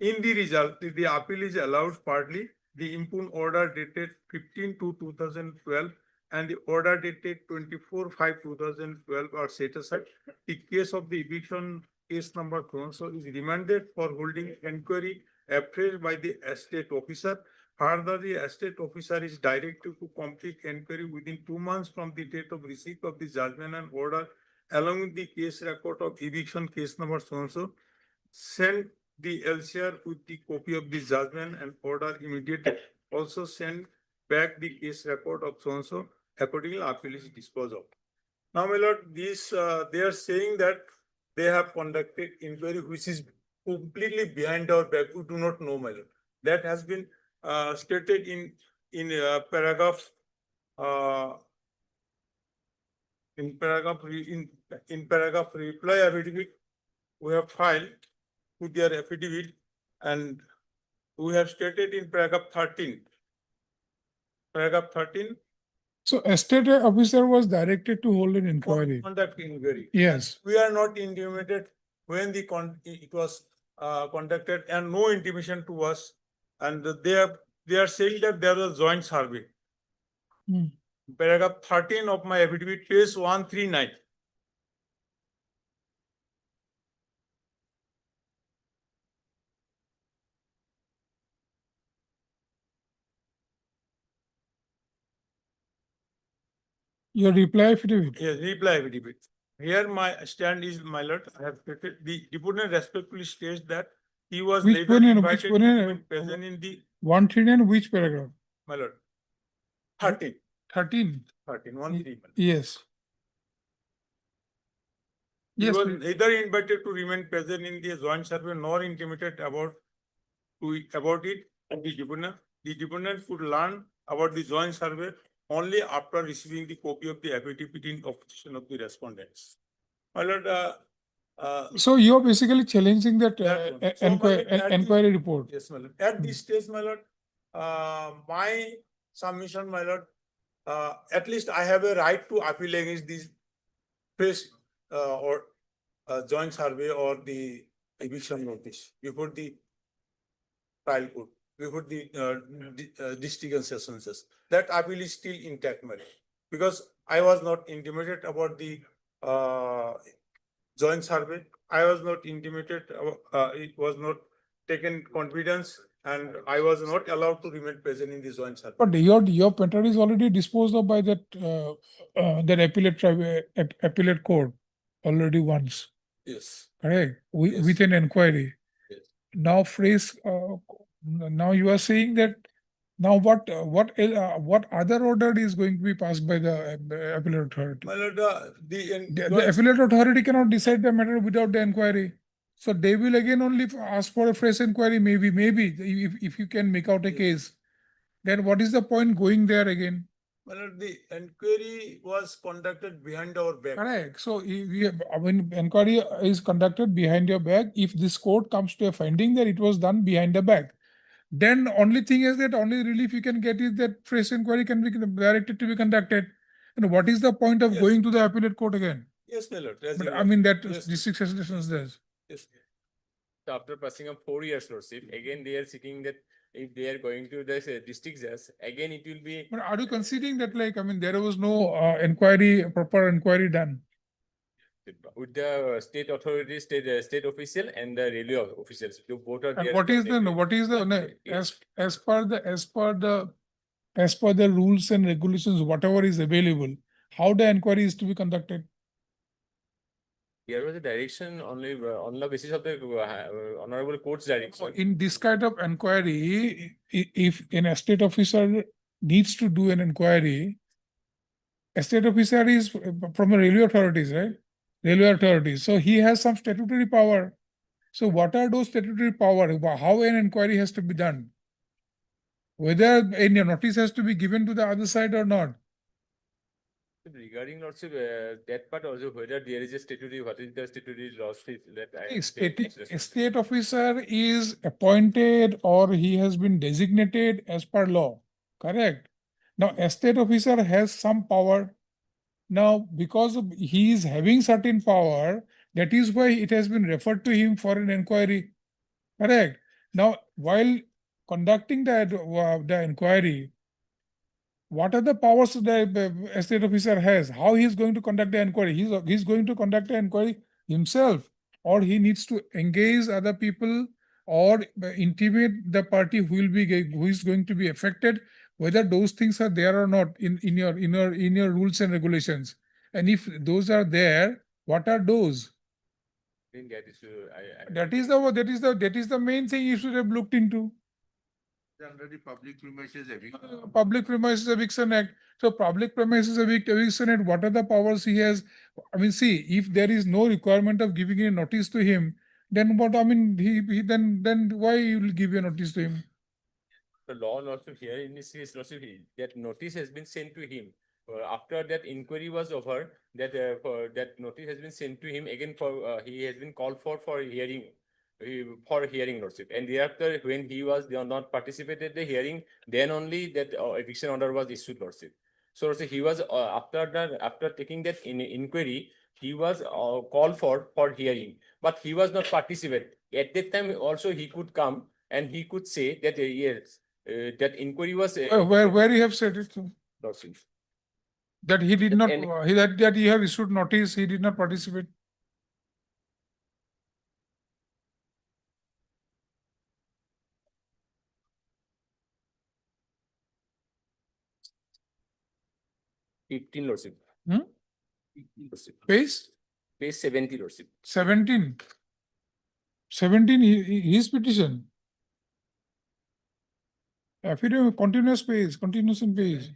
In the result, the appeal is allowed partly. The impugned order dated 15/2/2012 and the order dated 24/5/2012 are set aside. The case of the eviction case number so is remanded for holding inquiry appraised by the estate officer. Further, the estate officer is directed to complete inquiry within 2 months from the date of receipt of the judgment and order, along with the case record of eviction case number so. Send the LCR with the copy of the judgment and order immediately. Also send back the case record of so. Accordingly, appeal is disposed of. Now, my lord, this they are saying that they have conducted inquiry which is completely behind our back. We do not know, my lord. That has been stated in paragraph reply affidavit we have filed with their affidavit, and we have stated in paragraph 13. Paragraph 13. So estate officer was directed to hold an inquiry. Conduct inquiry. Yes. We are not intimated when it was conducted and no intimation to us. And they are saying that there was joint survey. Hmm. Paragraph 13 of my affidavit, page 139. Your reply affidavit. Yes, reply affidavit. Here my stand is, my lord, I have stated, the deponent respectfully states that he was Which later one in- invited which one to in- remain present in the, 139, which paragraph? my lord, 13, 13. 13, 1 3. Yes. He Yes, was please. neither invited to remain present in the joint survey nor intimated about it. And the deponent could learn about the joint survey only after receiving the copy of the affidavit in opposition of the respondents. My lord, So you're basically challenging that that one. So, my lord, at the- enquiry report. yes, my lord. At this stage, my lord, my submission, my lord, at least I have a right to appeal against this fresh or joint survey or the eviction notice before the trial court, before the district and sessions. That appeal is still intact, my lord, because I was not intimated about the joint survey. I was not intimated, it was not taken confidence, and I was not allowed to remain present in the joint survey. But your matter is already disposed of by that that appellate court already once, Yes. correct? Yes. With an inquiry. Yes. Now phrase, now you are saying that now what other order is going to be passed by the appellate authority? My lord, The appellate authority cannot decide the matter without the inquiry. So they will again only ask for a fresh inquiry, maybe, if you can make out a case. Then what is the point going there again? my lord, the inquiry was conducted behind our back. Correct. So when inquiry is conducted behind your back, if this court comes to a finding that it was done behind the back, then only thing is that only relief you can get is that fresh inquiry can be directed to be conducted. And what is the point of Yes. going to the appellate court again? Yes, my lord. as But you I are- mean that yes, district sessions does. yes. So after passing of 4 years, lordship, again they are seeking that if they are going to the district judge, again it will be. But are you conceding that there was no proper inquiry done? With the state authorities, state official and the railway officials, both are And there. what is as per the rules and regulations, whatever is available, how the inquiry is to be conducted? Here was a direction only on the basis of the honorable court's direction. In this kind of inquiry, if an estate officer needs to do an inquiry, estate officer is from the railway authorities, right? Railway authorities. So he has some statutory power. So what are those statutory power? How an inquiry has to be done? Whether any notice has to be given to the other side or not. Regarding lordship, that part also, whether there is a statutory, what is the statutory loss that I. A state officer is appointed or he has been designated as per law, correct? Now, a state officer has some power. Now, because he is having certain power, that is why it has been referred to him for an inquiry, correct? Now, while conducting the inquiry, what are the powers the estate officer has? How he is going to conduct the inquiry? He's going to conduct the inquiry himself, or he needs to engage other people or intimate the party who is going to be affected, whether those things are there or not in your rules and regulations. And if those are there, what are those? That is the main thing you should have looked into. Under the Public Premises Eviction. Public Premises Eviction Act. So Public Premises Eviction Act, what are the powers he has? I mean, see, if there is no requirement of giving a notice to him, then what, I mean, then why you will give a notice to him? The law also here in this case, that notice has been sent to him. After that inquiry was over, that notice has been sent to him again for, he has been called for hearing. For hearing lordship, and thereafter when he was not participated the hearing, then only that eviction order was issued lordship. So lordship, he was after taking that inquiry, he was called for hearing, but he was not participant. At that time also he could come and he could say that yes, that inquiry was. Where you have said it? Lordship. That he did not, And- that you have issued notice, he did not participate. Fifteen Lordship. Hmm? 15 Lordship. Page Page 70 Lordship. 17. 17, his petition. Affidavit, continuous page, continuous in page.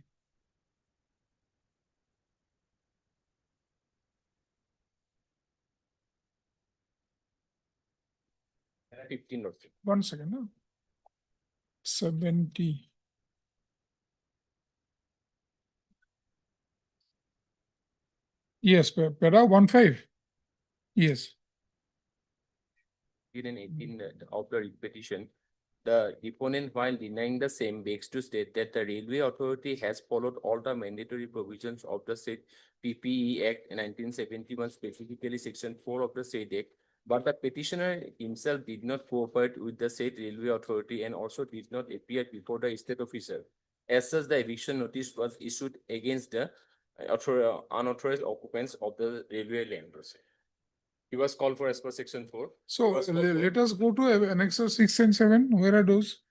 Lordship. 1 second. No? 70. Yes, para 15. Yes. 17 and 18 of the petition, the deponent, while denying the same, begs to state that the Railway Authority has followed all the mandatory provisions of the said PPE Act 1971, specifically Section 4 of the said Act. But the petitioner himself did not cooperate with the said Railway Authority and also did not appear before the state officer. As such, the eviction notice was issued against the unauthorized occupants of the railway land. He was called for as per Section 4. So He was called for- let us go to annexes 6 and 7. Where are those?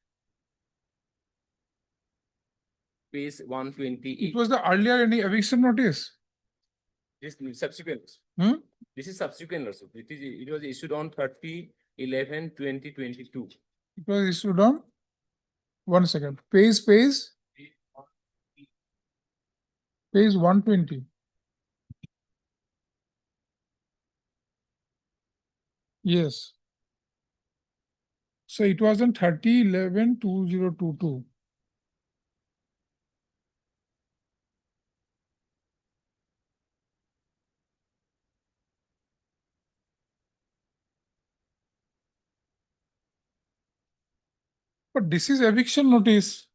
Page 128. It was the earlier any eviction notice. This is subsequent. Hmm? This is subsequent also. It was issued on 30/11/2022. It was issued on 1 second. Page 120. Yes. So it was on 30/11/2022. But this is eviction notice.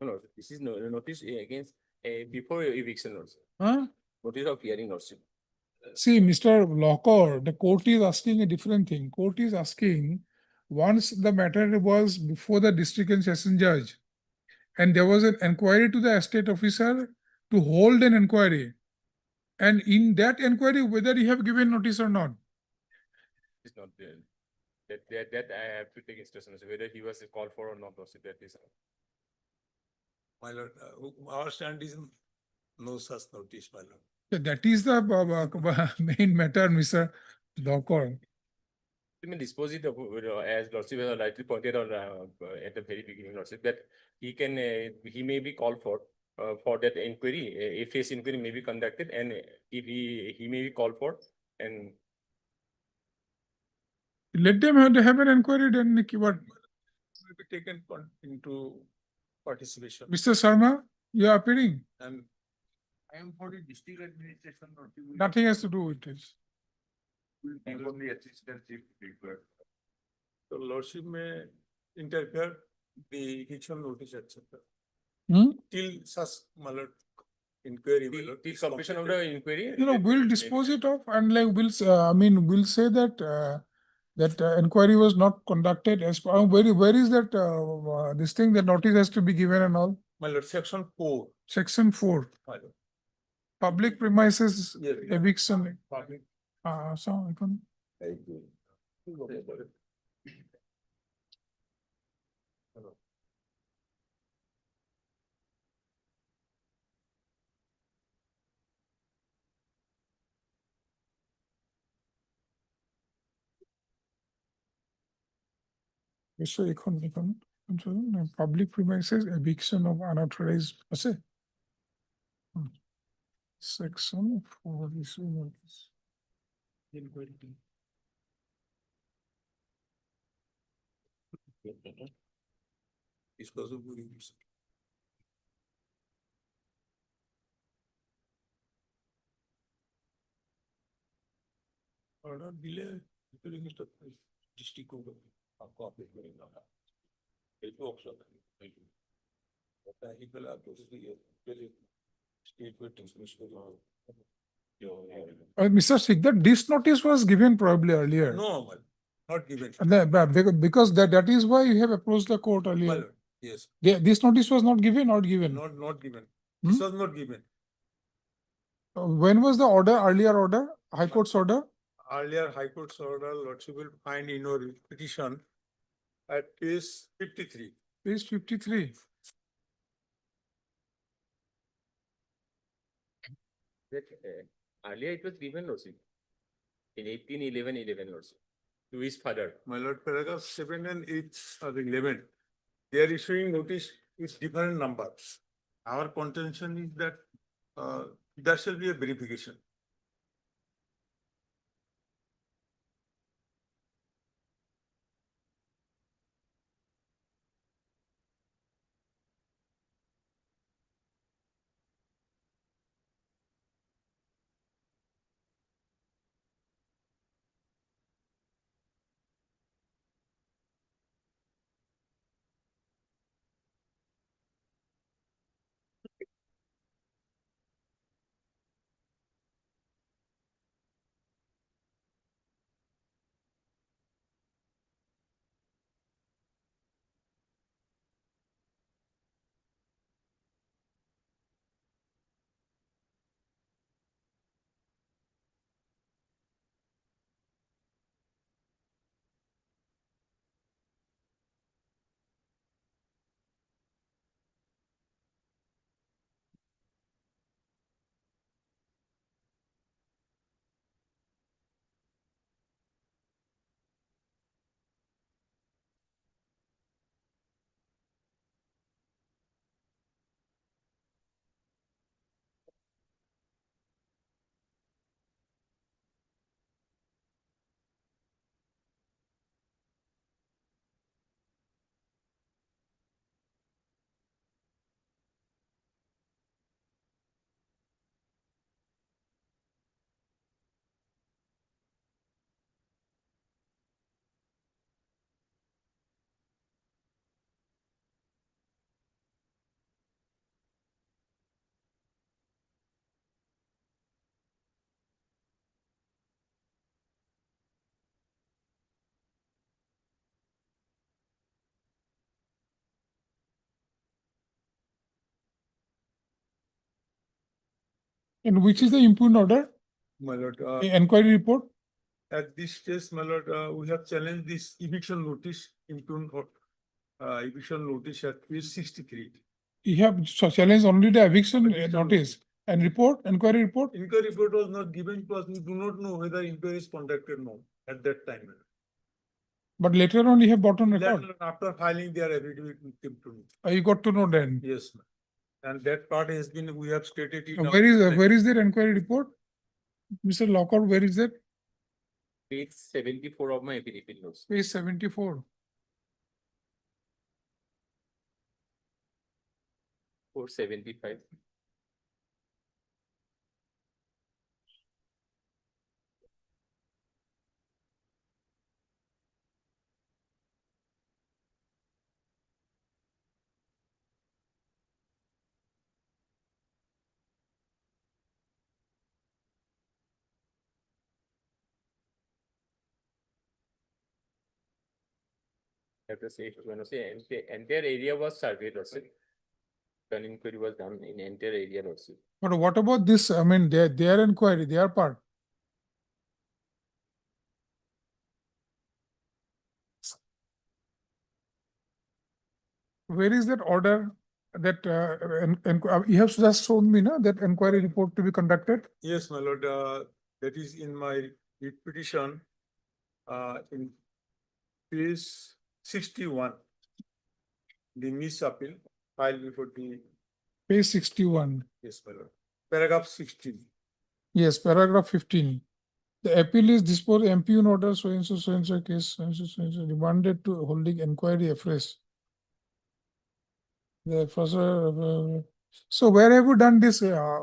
No, this is notice against before eviction also. Huh? Notice of hearing also. See, Mr. Locker, the court is asking a different thing. Court is asking, once the matter was before the district and session judge, and there was an inquiry to the estate officer to hold an inquiry. And in that inquiry, whether you have given notice or not. It's not there. That I have to take instruction, whether he was called for or not also, that is. My lord, our stand is no such notice, my lord. So that is the main matter, Mr. Locker. Let me dispose it of, as Lordship has rightly pointed out at the very beginning, Lordship, that he can, he may be called for that inquiry, a face inquiry may be conducted, and if he may be called for, and Let them have an inquiry, then what? Will be taken into participation. Mr. Sharma, you are appearing. And I am for the district administration. Nothing has to do with this. Only assistant chief required. So lordship may interfere the eviction notice, etc. Hmm? Till such, my lord, inquiry. my lord, the is completion of completed. the inquiry. We'll dispose it of and like we'll, we'll say that inquiry was not conducted as per, where is that, this thing, the notice has to be given and all? My lord, section 4. Section 4, My lord. public premises Yes. eviction. Public. So I can. So public premises eviction of unauthorized আছে? Section 4 issue notice. Dispose of use. Order delay during the district court. State with dismissal. Mr. Sikdar, this notice was given probably earlier. No, my lord, not given. And because that is why you have approached the court My earlier. lord, yes, This notice was not given or given. not given. This Hmm? was not given. When was the order, earlier order, High Court's order? Earlier High Court's order, lordship will find in your petition at page 53. Page 53. That earlier it was given Lordship. In 1811 Lordship. To his father. My lord, paragraph 7 and 8 are relevant. They are issuing notice with different numbers. Our contention is that there shall be a verification. And which is the impugned order? My lord, Inquiry report? at this stage, my lord, we have challenged this eviction notice impugned or eviction notice at page 63. You have challenged only the eviction notice and report, inquiry report? Inquiry report was not given to us. We do not know whether inquiry is conducted or not at that time. But later on you have brought on record. Later, after filing their affidavit, it came to me. You got to know then. Yes, ma'am. And that part has been, we have stated it. Where is their inquiry report? Mr. Lockhart, where is that? Page 74 of my affidavit Lordship. Page 74. 475. Have to say, when I say entire area was surveyed Lordship. An inquiry was done in entire area Lordship. But what about this? I mean, their inquiry, their part. Where is that order that you have just shown me, no, that inquiry report to be conducted? Yes, my lord, that is in my writ petition, in page 61. The miss appeal filed before the, Page 61. yes, my lord, paragraph 16. Yes, paragraph 15. The appeal is disposed impugned order so and so case remanded to holding inquiry afresh. The first, so where have you done this? I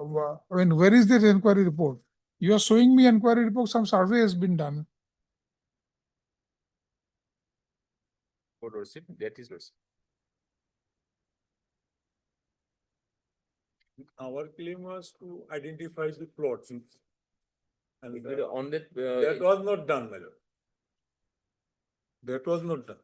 mean, where is this inquiry report? You are showing me inquiry report, some survey has been done. For Lordship, that is Lordship. Our claim was to identify the plots. And On that. that was not done, my lord. That was not done.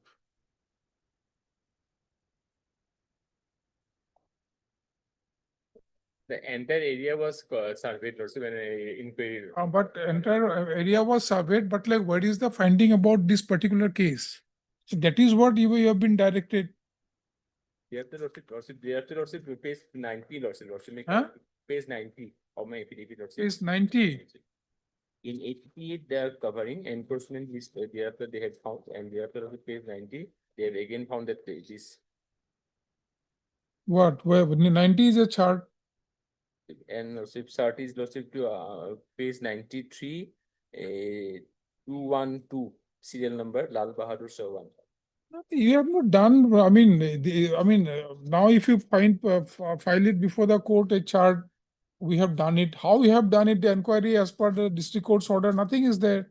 The entire area was surveyed also when inquiry. But entire area was surveyed, but like, what is the finding about this particular case? So that is what you have been directed. They have to also page 90 also, Huh? page 90 of my affidavit also. Page 90. In 88, they are covering enforcement list, thereafter they had found, and thereafter also page 90, they have again found that this. What? Where 90 is a chart. And also chart is also to page 93, 212 serial number Lal Bahadur Sawan. You have not done, I mean, now if you file it before the court, a chart, we have done it. How we have done it, the inquiry as per the district court's order, nothing is there.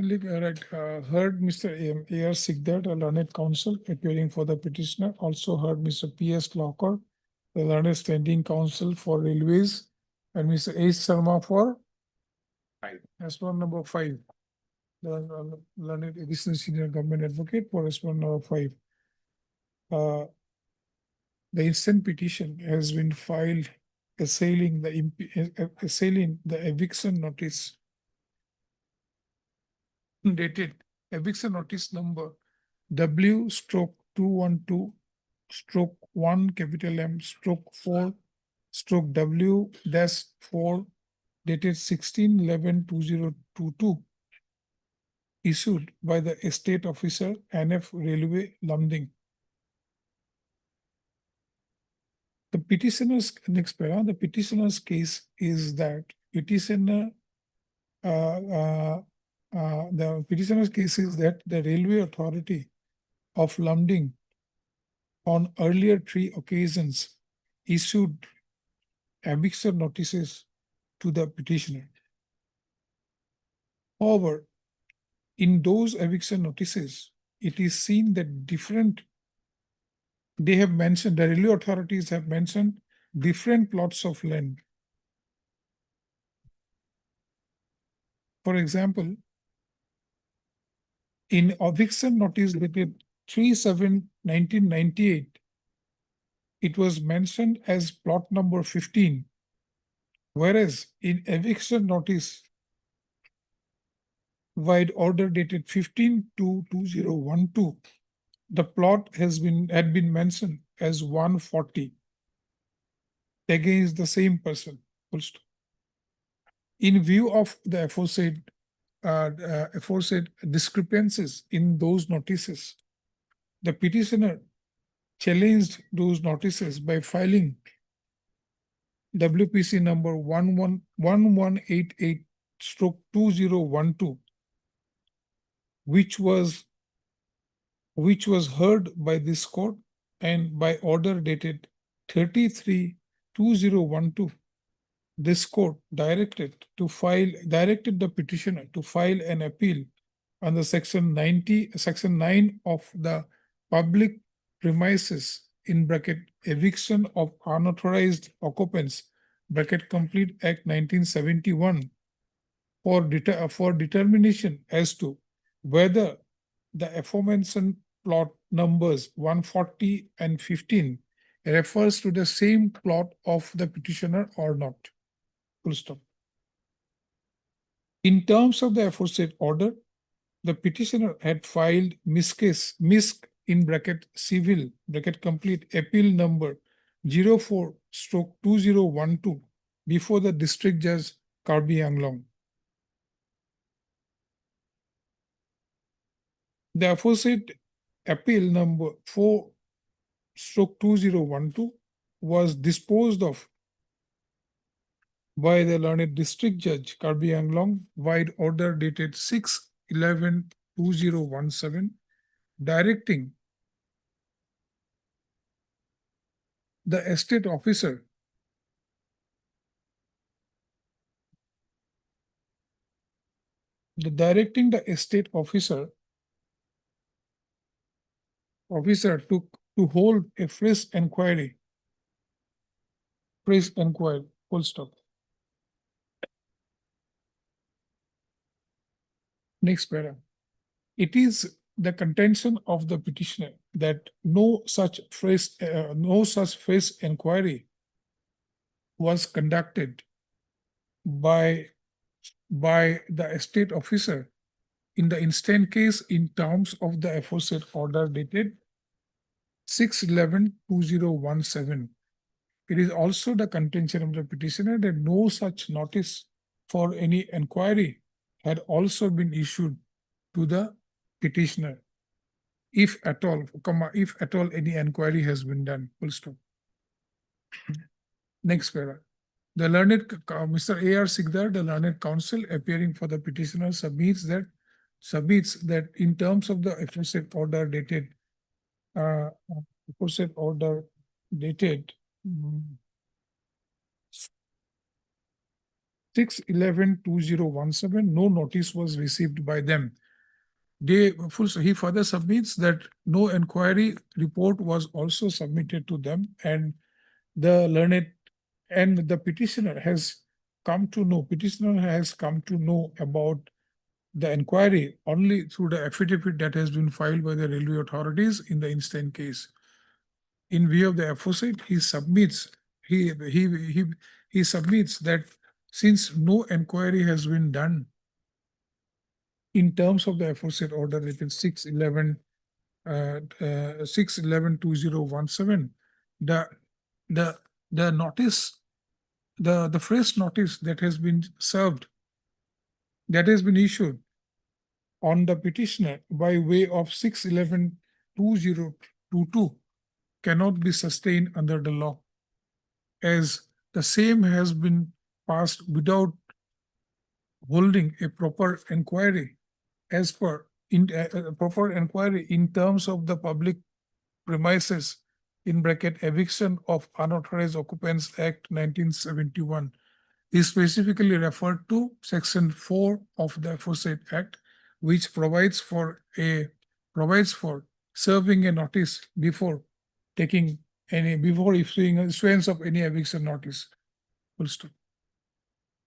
Right, heard Mr. A.R. Sigdat, a learned counsel appearing for the petitioner, also heard Mr. P.S. Locker, the learned standing counsel for railways, and Mr. H. Sharma for 5. Respondent number 5. The learned additional senior government advocate for respondent number 5. The instant petition has been filed assailing the eviction notice dated eviction notice number W/212/1 capital M/4/W-4 dated 16/11/2022 issued by the estate officer NF Railway Lumding. The petitioner's the petitioner's case is that petitioner the petitioner's case is that the Railway Authority of Lumding on earlier 3 occasions issued eviction notices to the petitioner. However, in those eviction notices, it is seen that the railway authorities have mentioned different plots of land. For example, in eviction notice dated 3/7/1998, it was mentioned as plot number 15, whereas in eviction notice wide order dated 15/2/2012, the plot had been mentioned as 140 against the same person. In view of the aforesaid discrepancies in those notices, the petitioner challenged those notices by filing WPC number 1188/2012, which was heard by this court, and by order dated 33/2012. This court directed the petitioner to file an appeal under section 9 of the Public Premises Eviction of Unauthorized Occupants (Complete Act 1971) for determination as to whether the aforementioned plot numbers 140 and 15 refers to the same plot of the petitioner or not. Full stop. In terms of the aforesaid order, the petitioner had filed MISC civil complete appeal number 04/2012 before the district judge Karbi Anglong. The aforesaid appeal number 4/2012 was disposed of by the learned district judge Karbi Anglong wide order dated 6/11/2017, directing the estate officer directing the estate officer to hold a fresh inquiry. Full stop. Next para. It is the contention of the petitioner that no such fresh inquiry was conducted by the estate officer in the instant case in terms of the aforesaid order dated 6/11/2017. It is also the contention of the petitioner that no such notice for any inquiry had also been issued to the petitioner, if at all, any inquiry has been done. Full stop. Next para. The learned Mr. A.R. Sikdar, the learned counsel appearing for the petitioner, submits that in terms of the aforesaid order dated aforesaid order dated 6/11/2017, no notice was received by them. He further submits that no inquiry report was also submitted to them, and the learned and the petitioner has come to know about the inquiry only through the affidavit that has been filed by the railway authorities in the instant case. In view of the aforesaid, he submits that since no inquiry has been done in terms of the aforesaid order dated 6/11/2017, the notice, the fresh notice that has been served, that has been issued on the petitioner by way of 6/11/2022 cannot be sustained under the law, as the same has been passed without holding a proper inquiry as per proper inquiry in terms of the public premises in bracket Eviction of Unauthorized Occupants Act 1971 is specifically referred to Section 4 of the aforesaid Act, which provides for serving a notice before issuing issuance of any eviction notice. Full stop.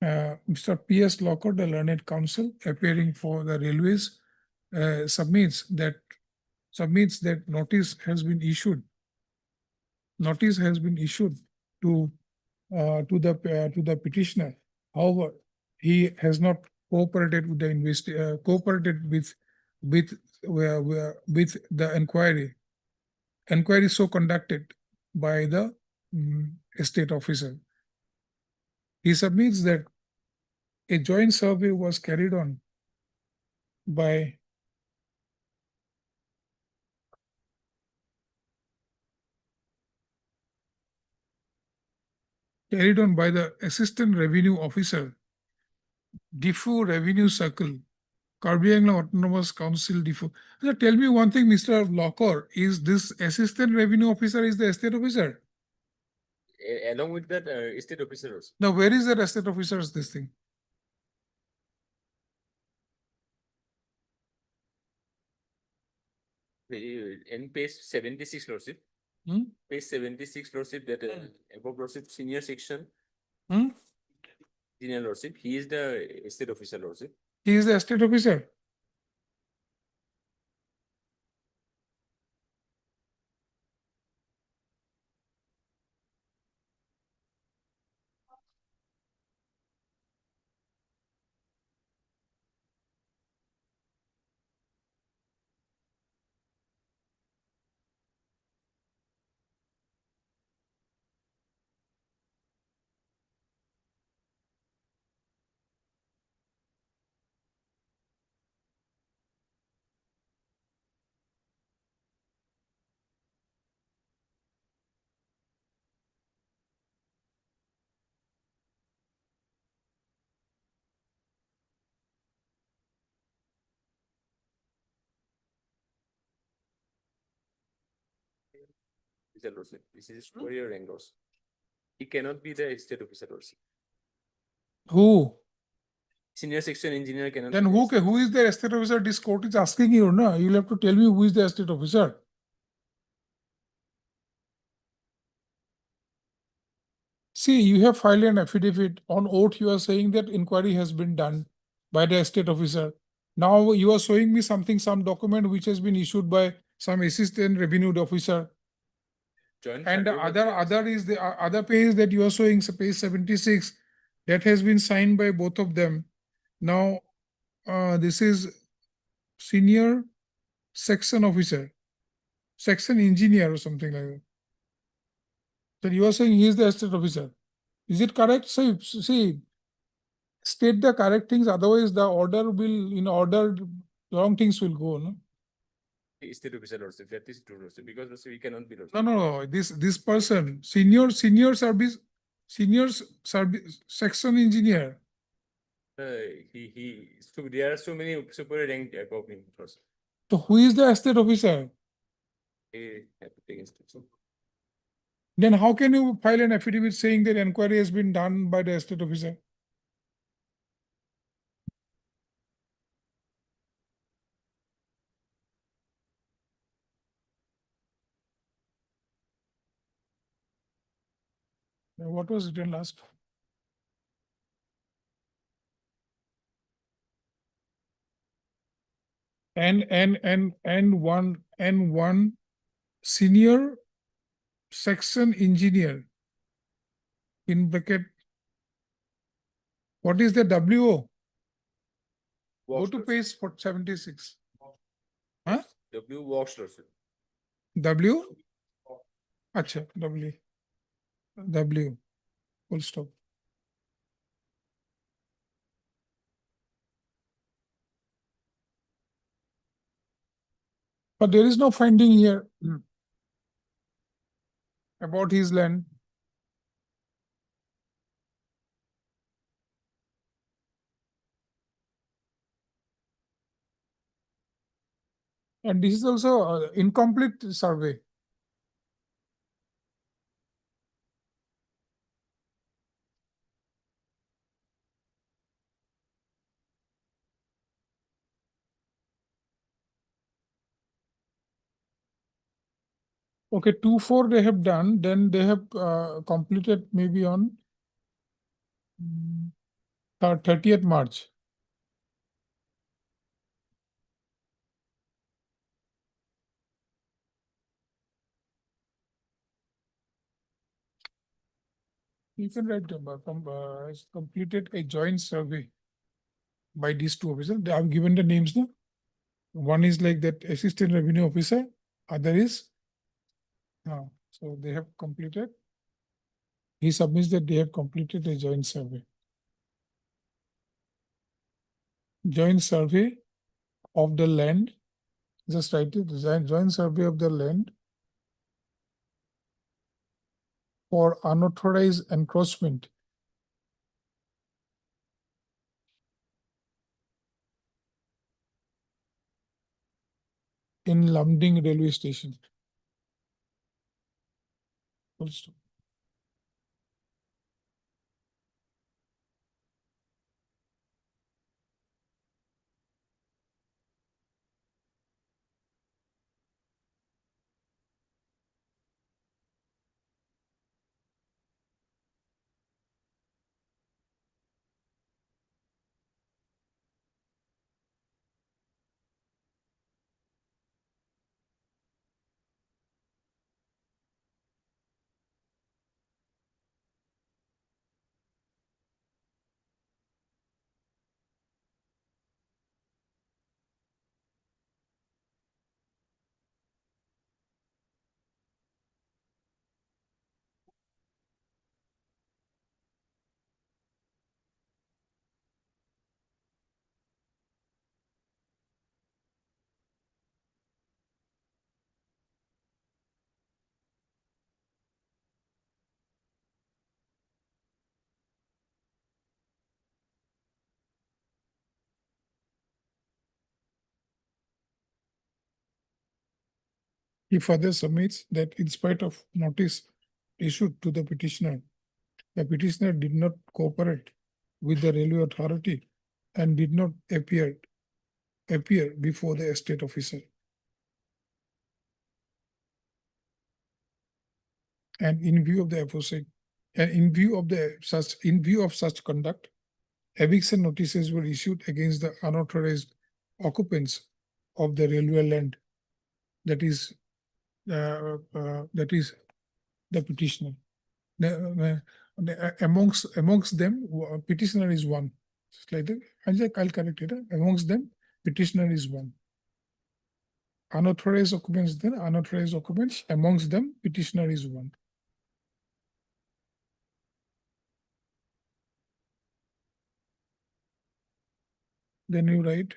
Mr. P.S. Locker, the learned counsel appearing for the railways, submits that notice has been issued. Notice has been issued to the petitioner. However, he has not cooperated with the with the inquiry. Inquiry so conducted by the estate officer. He submits that a joint survey was carried on by the Assistant Revenue Officer, Diffu Revenue Circle, Karbi Anglong Autonomous Council, Diffu. So tell me one thing, Mr. Locker, is this Assistant Revenue Officer is the estate officer? Along with that, estate officer also. Now, where is the estate officer's this thing? In page 76, Lordship. Page 76, Lordship, that above Lordship, senior section. Senior Lordship, he is the estate officer, Lordship. He is the estate officer. Officer lordship. This is superior rank lordship. He cannot be the state officer lordship. Who? Senior section engineer cannot. Then be the who, estate who is the estate officer? This court is asking you, no? You'll have to tell me who is the estate officer. See, you have filed an affidavit on oath. You are saying that inquiry has been done by the estate officer. Now you are showing me something, some document which has been issued by some assistant revenue officer. Joint And the filing of other is the other page that you are showing, so page 76, that has been signed by both of them. Now, this is senior section officer, section engineer or something like that. So you are saying he is the estate officer. Is it correct? See, state the correct things, otherwise the order will, in order, wrong things will go, no? State officer lordship. That is true lordship because lordship he cannot be lordship. No, this person, senior service, senior service section engineer. So there are so many superior rank above him lordship. So who is the estate officer? He have to take instruction. Then how can you file an affidavit saying that inquiry has been done by the estate officer? What was written last? One senior section engineer in bracket. What is the WO? Go to page 76. Huh? W walks lordship. W? Acha, W. W. Full stop. But there is no finding here about his land. And this is also incomplete survey. Okay, 2-4 they have done, then they have completed maybe on 30th March. You can write them, has completed a joint survey by these two officers. They have given the names now. One is like that assistant revenue officer, other is, so they have completed. He submits that they have completed a joint survey. Joint survey of the land, just write it, joint survey of the land for unauthorized encroachment in Lumding railway station. Full stop. He further submits that in spite of notice issued to the petitioner did not cooperate with the railway authority and did not appear before the estate officer. And in view of the aforesaid, and in view of such conduct, eviction notices were issued against the unauthorized occupants of the railway land, that is the petitioner. Amongst them, petitioner is one. Slightly, I'll correct it. Amongst them, petitioner is one. Unauthorized occupants, then unauthorized occupants. Amongst them, petitioner is one. Then you write.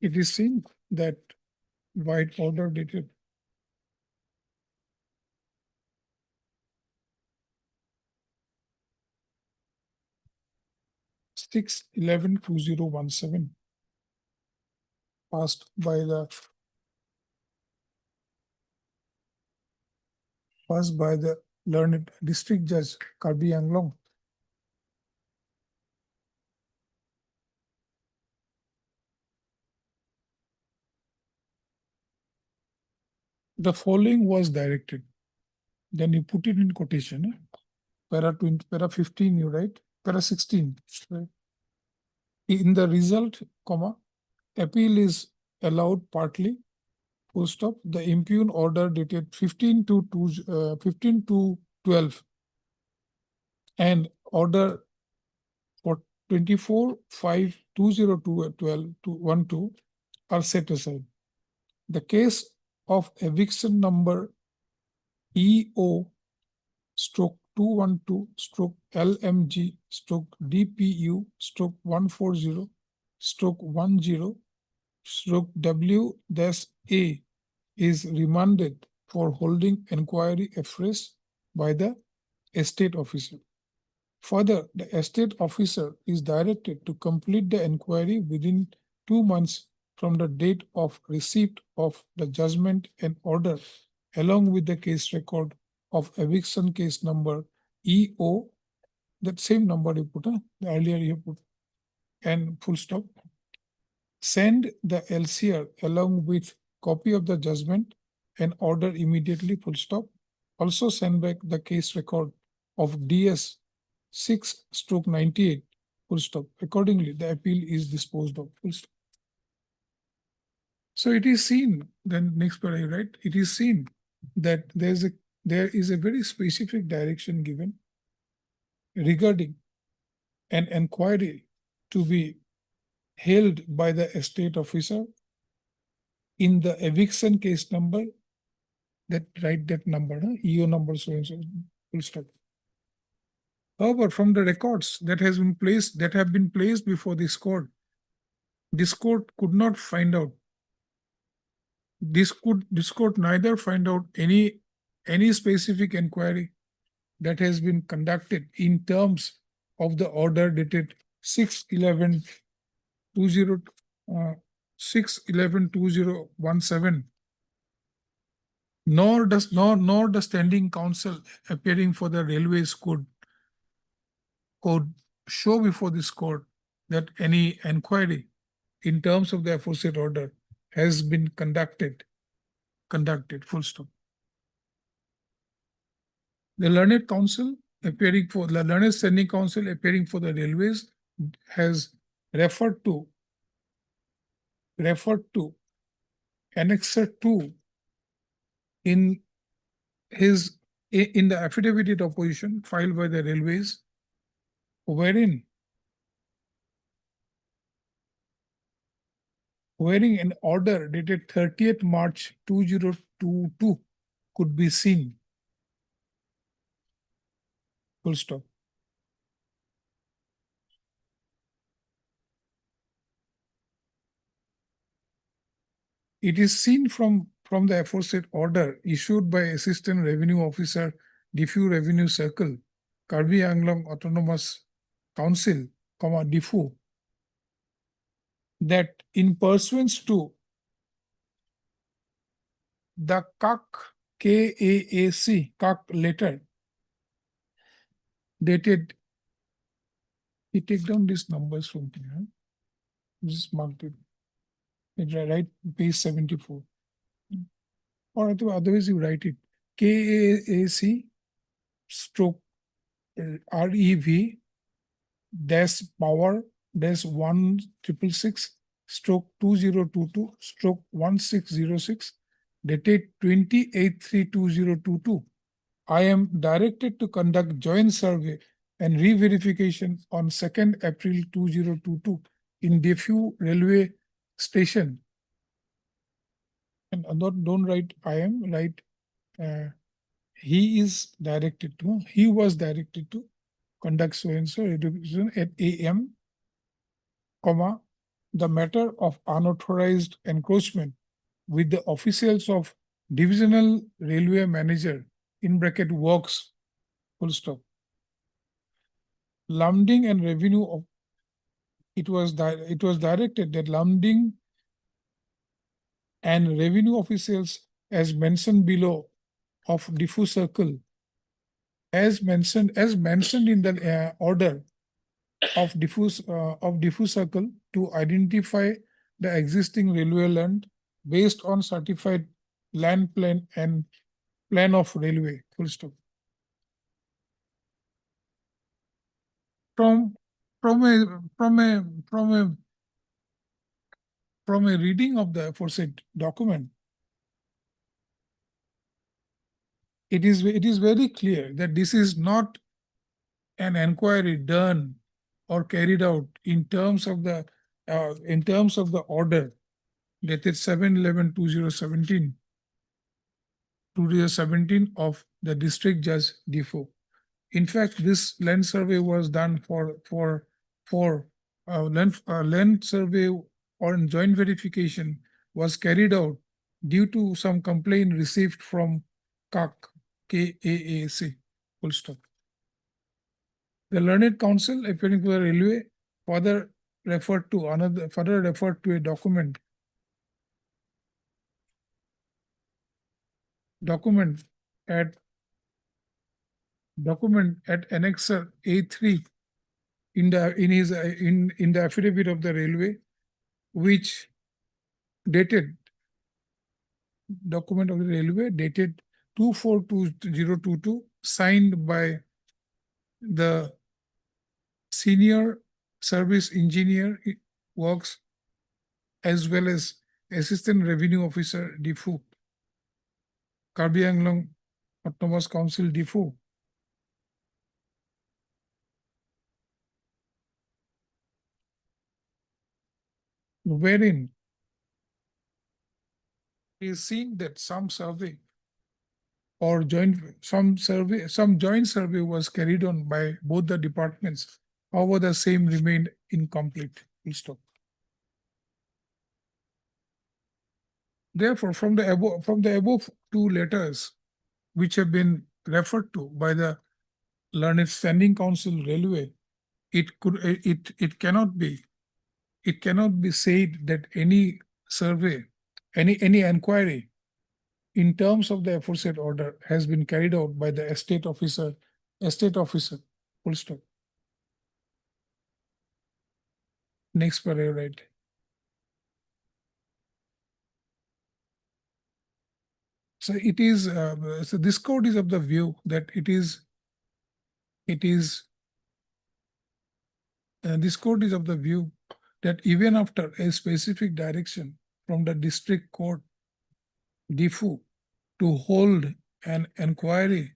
It is seen that white order dated 6/11/2017 passed by the learned district judge Karbi Anglong. The following was directed. Then you put it in quotation. Para 15, you write. Para 16. Right? In the result, comma, appeal is allowed partly. Full stop. The impugn order dated 15/2/12 and order for 24/5/2012 are set aside. The case of eviction number EO/212/LMG/DPU/10/W-A is remanded for holding inquiry afresh by the estate officer. Further, the estate officer is directed to complete the inquiry within 2 months from the date of receipt of the judgment and order, along with the case record of eviction case number EO, that same number you put, the earlier you put, and full stop. Send the LCR along with copy of the judgment and order immediately, full stop. Also send back the case record of DS 6/98, full stop. Accordingly, the appeal is disposed of, full stop. So it is seen, then next paragraph, right? It is seen that there is a very specific direction given regarding an inquiry to be held by the estate officer in the eviction case number, that write that number, EO number so and so, full stop. However, from the records that have been placed before this court could not find out. This court neither find out any specific inquiry that has been conducted in terms of the order dated 6/11/2017, nor the standing counsel appearing for the railways could show before this court that any inquiry in terms of the aforesaid order has been conducted, full stop. The learned standing counsel appearing for the railways has referred to Annexure 2 in the affidavit of opposition filed by the railways, wherein an order dated 30th March 2022 could be seen. Full stop. It is seen from the aforesaid order issued by Assistant Revenue Officer, Diffuse Revenue Circle, Karbi Anglong Autonomous Council, default, that in pursuance to the CAC letter dated, you take down these numbers from here. Just mark it. Right, page 74. Or otherwise you write it. CAC stroke REV dash power dash 1666 stroke 2022 stroke 1606 dated 28/3/2022. I am directed to conduct joint survey and re-verification on 2nd April 2022 in Defu railway station. And don't write I am, write he is directed to, he was directed to conduct so and so education at AM, comma, the matter of unauthorized encroachment with the officials of divisional railway manager in bracket works, full stop. Landing and revenue of it was directed that landing and revenue officials as mentioned below of diffuse circle as mentioned in the order of diffuse circle to identify the existing railway land based on certified land plan and plan of railway, full stop. From a reading of the aforesaid document, it is very clear that this is not an inquiry done or carried out in terms of the order dated 7/11/2017 of the district judge Defoe. In fact, this land survey was done land survey or joint verification was carried out due to some complaint received from KAAC, full stop. The learned counsel appearing for the railway further referred to a document at annexer A3 in the affidavit of the railway, which dated document of the railway dated 2/4/2022, signed by the senior service engineer works as well as assistant revenue officer Defoe, Karbi Anglong Autonomous Council Defoe. Wherein is seen that some joint survey was carried on by both the departments. However, the same remained incomplete. Full stop. Therefore, from the above two letters, which have been referred to by the learned standing council railway, it cannot be said that any survey, any inquiry in terms of the aforesaid order has been carried out by the estate officer, full stop. Next paragraph, right. So it is, so this court is of the view that this court is of the view that even after a specific direction from the district court, Defoe, to hold an inquiry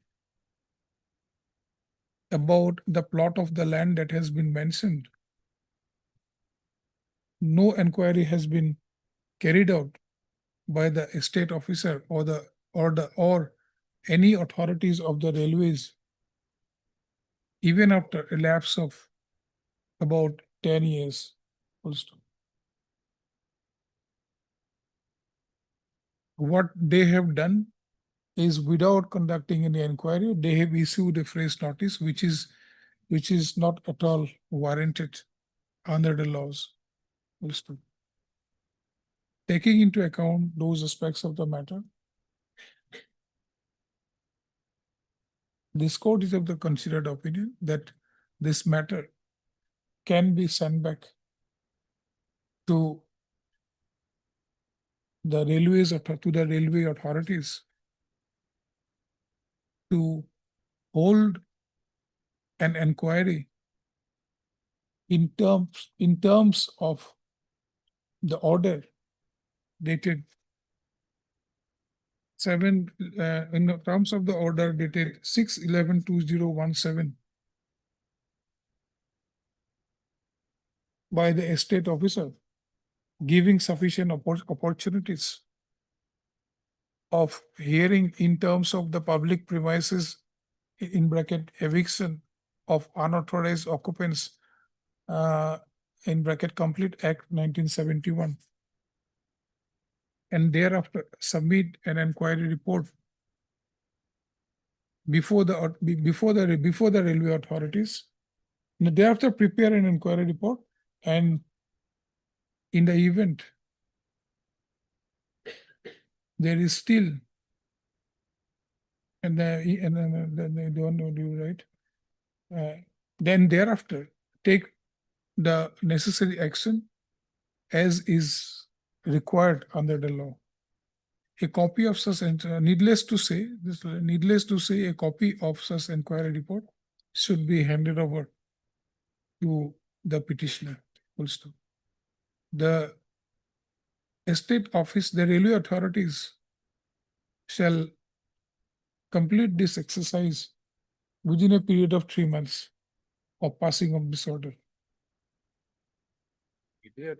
about the plot of the land that has been mentioned, no inquiry has been carried out by the estate officer or any authorities of the railways, even after a lapse of about 10 years. Full stop. What they have done is, without conducting any inquiry, they have issued a fresh notice, which is not at all warranted. under the laws. Full stop. Taking into account those aspects of the matter, this court is of the considered opinion that this matter can be sent back to the railway authorities to hold an inquiry in terms of the order dated in terms of the order dated 6/11/2017 by the estate officer, giving sufficient opportunities of hearing in terms of the public premises in bracket eviction of unauthorized occupants in bracket Complete Act 1971. And thereafter submit an inquiry report before the railway authorities. And thereafter prepare an inquiry report, and in the event there is still then they don't know you right. Then thereafter take the necessary action as is required under the law. A copy of such, needless to say, a copy of such inquiry report should be handed over to the petitioner. Full stop. The estate office, the railway authorities shall complete this exercise within a period of 3 months of passing of this order.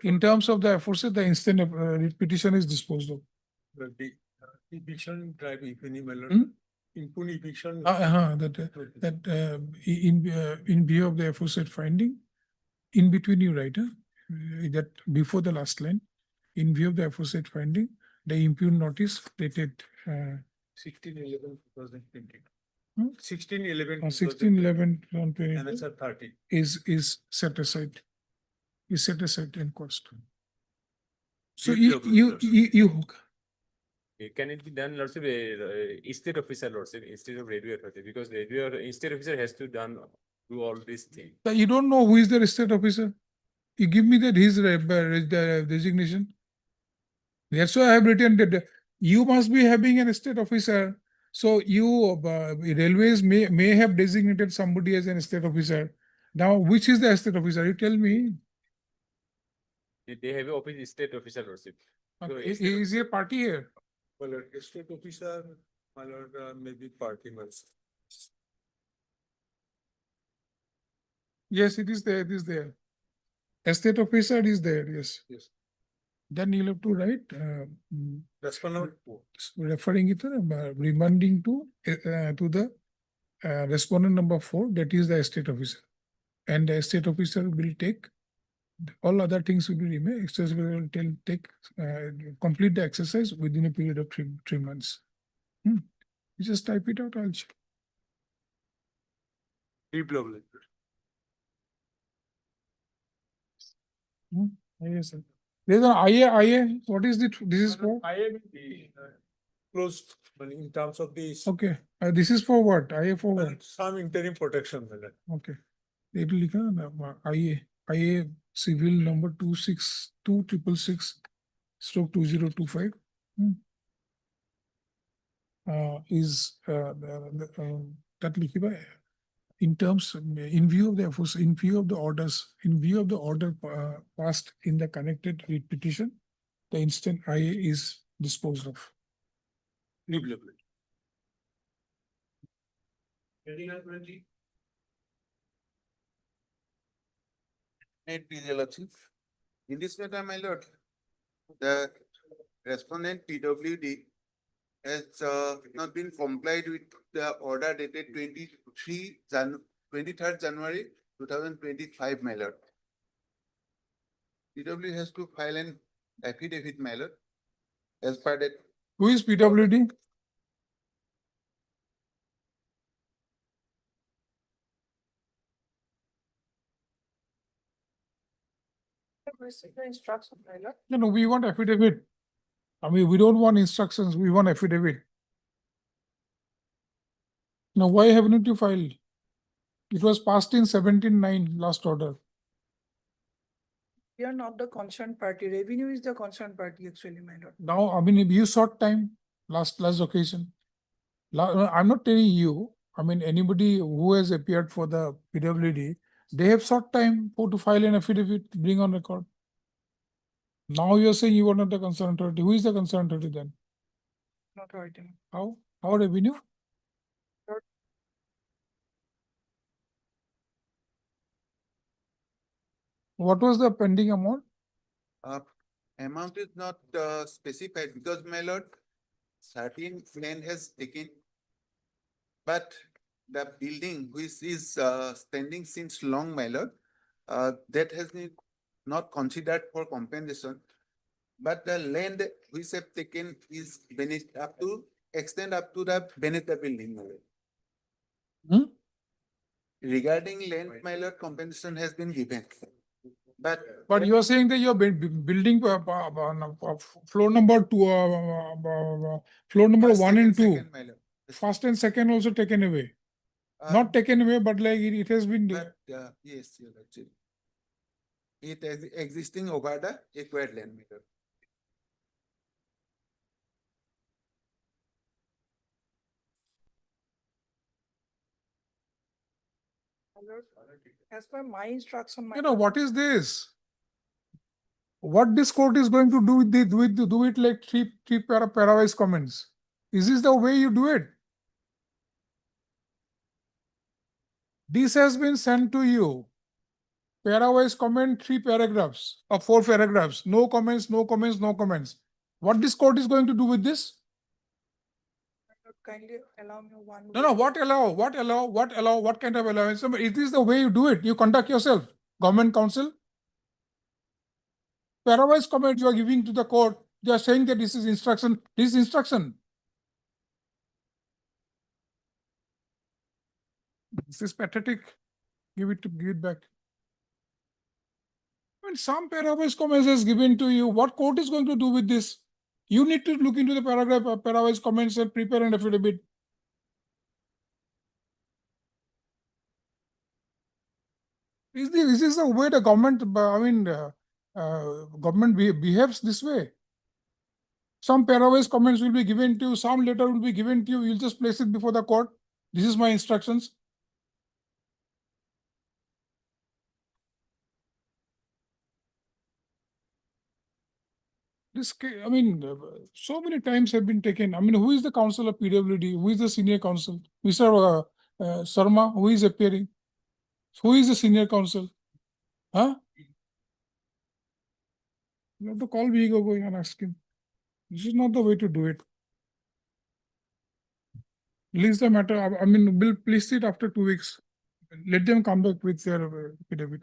In terms of the aforesaid, the instant petition is disposed of. The eviction drive, if any, impune eviction. In view of the aforesaid finding, in between you write that before the last line, in view of the aforesaid finding, the impugn notice dated 16/11/2020. 16/11/2020 is set aside. Is set aside in cost. So you Can it be done, Lordship, estate officer, Lordship, instead of railway authority? Because the estate officer has to do all these things. You don't know who is the estate officer. You give me that his designation. That's why I have written that you must be having an estate officer. So you railways may have designated somebody as an estate officer. Now, which is the estate officer? You tell me. They have an estate officer, Lordship. So Is he a party here? Well, estate officer, my lord, maybe party members. Yes, it is there. It is there. Estate officer is there. Yes. Yes. Then you'll have to write Respondent. referring it remanding to the respondent number 4, that is the estate officer, and the estate officer will take all other things will be remain. Exercise will take complete the exercise within a period of 3 months. You just type it out. I'll check. Yes, sir. There's an IA. What is it? This is for? IA will be closed in terms of this. Okay. This is for what? IA for what? Some interim protection. Okay. It will IA civil number 26266/2025 is that in terms in view of the order passed in the connected writ petition, the instant IA is disposed of. In this matter, my lord, the respondent PWD has not been complied with the order dated 23rd January 2025, my lord. PWD has to file an affidavit, my lord, as per that. Who is PWD? The instruction, my lord. No, we want affidavit. I mean, we don't want instructions, we want affidavit. Now, why haven't you filed? It was passed in 17-9 last order. We are not the concerned party. Revenue is the concerned party actually, my lord. Now, I mean, if you sought time last occasion. I'm not telling you, I mean, anybody who has appeared for the PWD, they have sought time to file an affidavit, bring on record. Now you're saying you are not the concerned authority. Who is the concerned authority then? Not right. How? How revenue? What was the pending amount? Amount is not specified because my lord, certain plan has taken. But the building which is standing since long, my lord, that has been not considered for compensation. But the land which have taken is beneath up to, extend up to the beneath the building, my lord. Regarding land, my lord, compensation has been given. But you are saying that you're building floor number two, floor number First, 1 and 2. second, my lord. First and second also taken away. Not taken away, but like it has been. But yes, you're right. It is existing over the acquired land, my lord. As per my instruction, my You know, what is this? What this court is going to do with the, do it like three parawise comments? Is this the way you do it? This has been sent to you. Parawise comment, 3 paragraphs or 4 paragraphs. No comments, no comments, no comments. What this court is going to do with this? kindly allow me one. No, what allow? What kind of allowance? Is this the way you do it? You conduct yourself, government counsel? Parawise comment you are giving to the court, they are saying that this is instruction, this is instruction. This is pathetic. Give it back. When some parawise comments is given to you, what court is going to do with this? You need to look into the parawise comments and prepare an affidavit. Is this the way the government, government behaves this way? Some parawise comments will be given to you, some letter will be given to you, you'll just place it before the court. This is my instructions. This, I mean, so many times have been taken. I mean, who is the counsel of PWD? Who is the senior counsel? Mr. Sharma, who is appearing? Who is the senior counsel? Huh? You have to call Vigo going and ask him. This is not the way to do it. Release the matter. I mean, we'll place it after 2 weeks. Let them come back with their affidavit.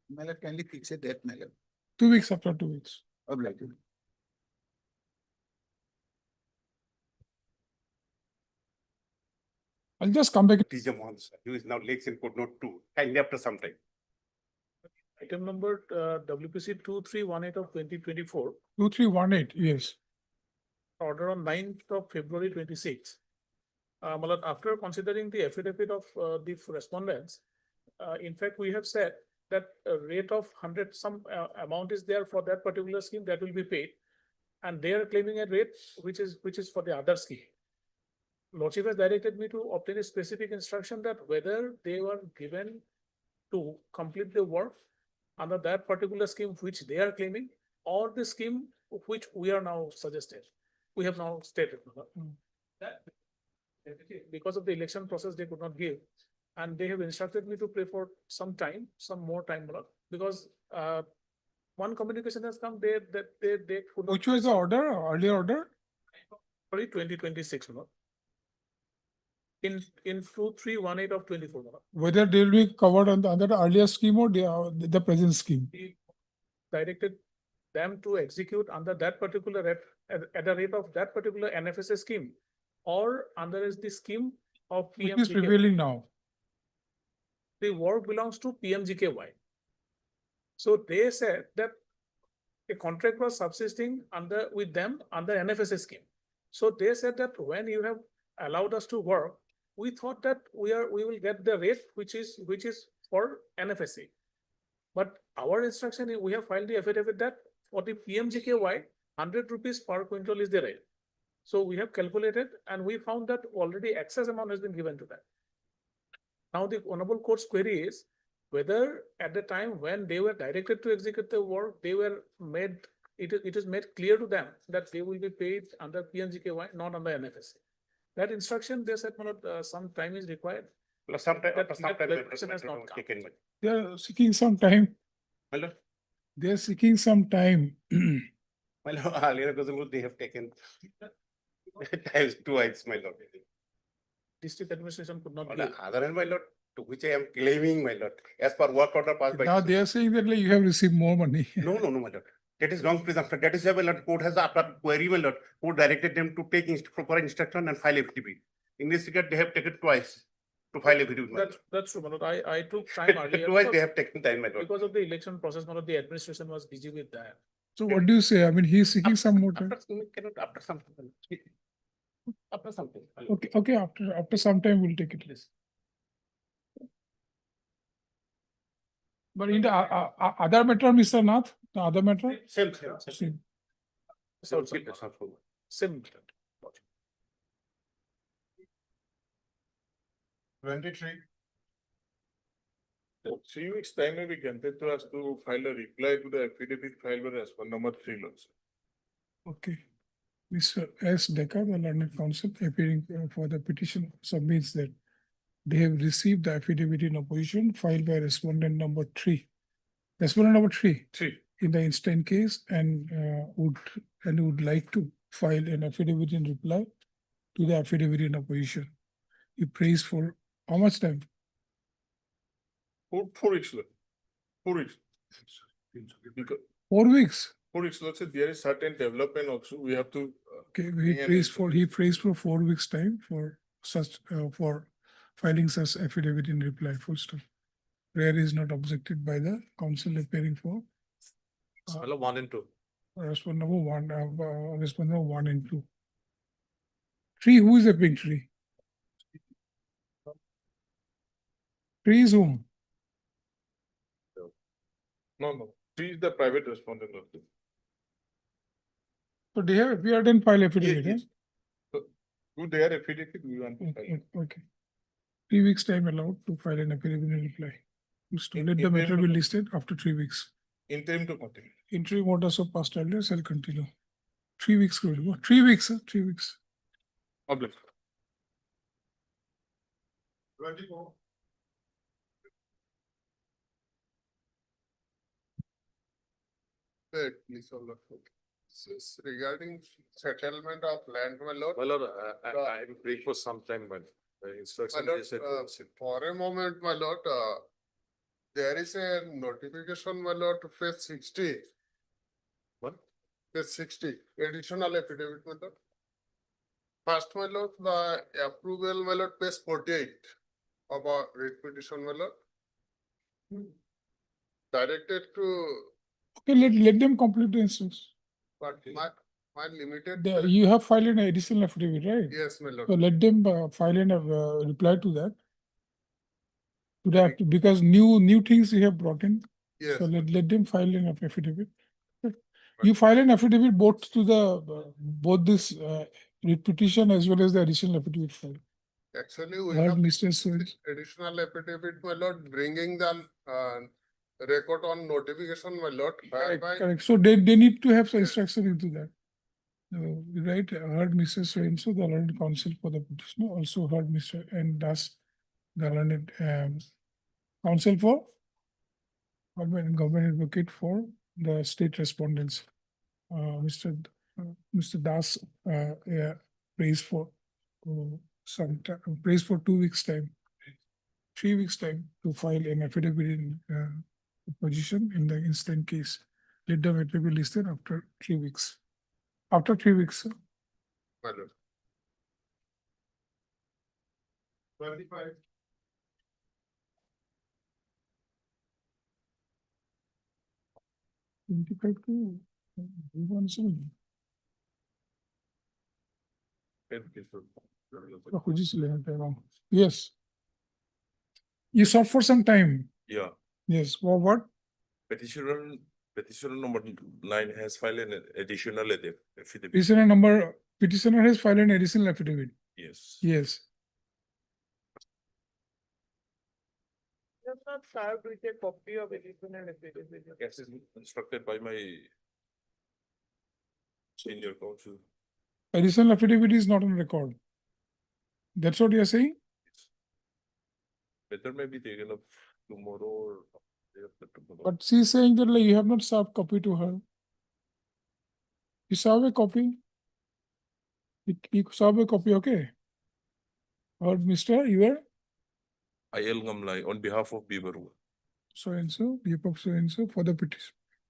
My lord, kindly fix it that, my lord. 2 weeks after 2 weeks. Obliged. I'll just come back. TJ Mohan, who is now Lakes in Court Note 2, kindly after some time. Item number WPC 2318 of 2024. 2318, yes. Order on 9th of February 26. Malad, after considering the affidavit of the respondents, in fact, we have said that a rate of 100 some amount is there for that particular scheme that will be paid, and they are claiming a rate which is for the other scheme. Lordship has directed me to obtain a specific instruction that whether they were given to complete the work under that particular scheme which they are claiming, or the scheme which we are now suggested. We have now stated that because of the election process they could not give, and they have instructed me to pray for some time, some more time, because one communication has come there that they could not. Which was the order, earlier order? Sorry, 2026. In 2318 of 24. Whether they will be covered on the other earlier scheme or the present scheme. He directed them to execute under that particular rate at the rate of that particular NFSA scheme, or under the scheme of PMGKY. Which is prevailing now. The work belongs to PMGKY. So they said that a contract was subsisting with them under NFSA scheme. So they said that when you have allowed us to work, we thought that we will get the rate which is for NFSA. But our instruction, we have filed the affidavit that for the PMGKY, 100 rupees per quintal is the rate. So we have calculated and we found that already excess amount has been given to that. Now the honorable court's query is whether at the time when they were directed to execute the work, they were made, it is made clear to them that they will be paid under PNGKY, not under NFSA. That instruction, they said, some time is required. Sometime, That after some time, clarification has not come. taken, my They are seeking some time. lord. They are seeking some time. My lord, earlier they have taken times twice, my lord. District administration could not On give. the other hand, my lord, to which I am claiming, my lord, as per work order passed by. Now they are saying that like, you have received more money. No, my lord. That is wrong presumption. That is why, my lord, court has after query, my lord, court directed them to take proper instruction and file affidavit. In this regard, they have taken twice to file affidavit, my lord. That's true, Manoj. I took time earlier. Twice because- they have taken time, my lord. Because of the election process, Manoj, the administration was busy with that. So what do you say? I mean, he is seeking some more time. After some time. After something. Okay, after some time we'll take it. But in the other matter, Mr. Nath, the other matter? Same. Same. 23. 3 weeks time may be granted to us to file a reply to the affidavit filed by respondent number 3, Lord. Okay. Mr. S. Decker, the learned counsel appearing for the petition submits that they have received the affidavit in opposition filed by respondent number 3. Respondent number 3. 3. In the instant case and would like to file an affidavit in reply to the affidavit in opposition. He prays for how much time? 4 weeks, Lord. 4 weeks. 4 weeks. 4 weeks, Lord, said there is certain development also. We have to. Okay, he bring an prays for 4 weeks time for such for filing such affidavit in reply. Full stop. Prayer is not objected by the counsel appearing for. 1 and 2. Respondent number 1 and 2. 3, who is appearing 3? 3 is whom? No. 3 is the private respondent also. So they have appeared and file affidavit. Yes. So, to their affidavit, we want to file. Okay. 3 weeks time allowed to file an affidavit in reply. Let the interim matter be to- listed after 3 weeks. Interim to continue. Interim orders of past earlier shall continue. 3 weeks. 3 weeks, sir. 3 weeks. Obliged. 24. Please, hold on. This is regarding settlement of land, my lord. My lord, I am praying for some time, but the My instruction lord, is that. for a moment, my lord, there is a notification, my lord, to page 60. What? Page 60, additional affidavit, my lord. First, my lord, the approval, my lord, page 48 of our writ petition, my lord. Directed to, Okay, let them complete the instance. but my limited. You have filed an additional affidavit, right? Yes, my lord. So let them file in a reply to that. To that, because new things you have brought in. Yes. So let them file an affidavit. You file an affidavit both to the both this writ petition as well as the additional affidavit file. Actually, we Heard have Mr. Soil. additional affidavit, my lord, bringing the record on notification, my lord. whereby- Correct. So they need to have some instruction into that. Right, heard Mr. So the learned counsel for the petitioner, also heard Mr. and thus the learned counsel for government advocate for the state respondents. Mr. Das prays for some time, prays for 2 weeks time, 3 weeks time to file an affidavit in opposition in the instant case. Let the matter be listed after 3 weeks. After 3 weeks, sir. My lord. 25. 25 to 117. Yes. You sought for some time. Yeah, Yes, for what? petitioner number 9 has filed an additional affidavit. Petitioner has filed an additional affidavit. Yes. Yes. You have not served with a copy of additional affidavit. Yes, is instructed by my senior counsel. Additional affidavit is not on record. That's what you are saying? Better may be taken up tomorrow or day after tomorrow. But she is saying that like, you have not served copy to her. You serve a copy? You serve a copy, okay? Or Mr. You are IL Ngamlai on behalf of Bibaru. so and so, for the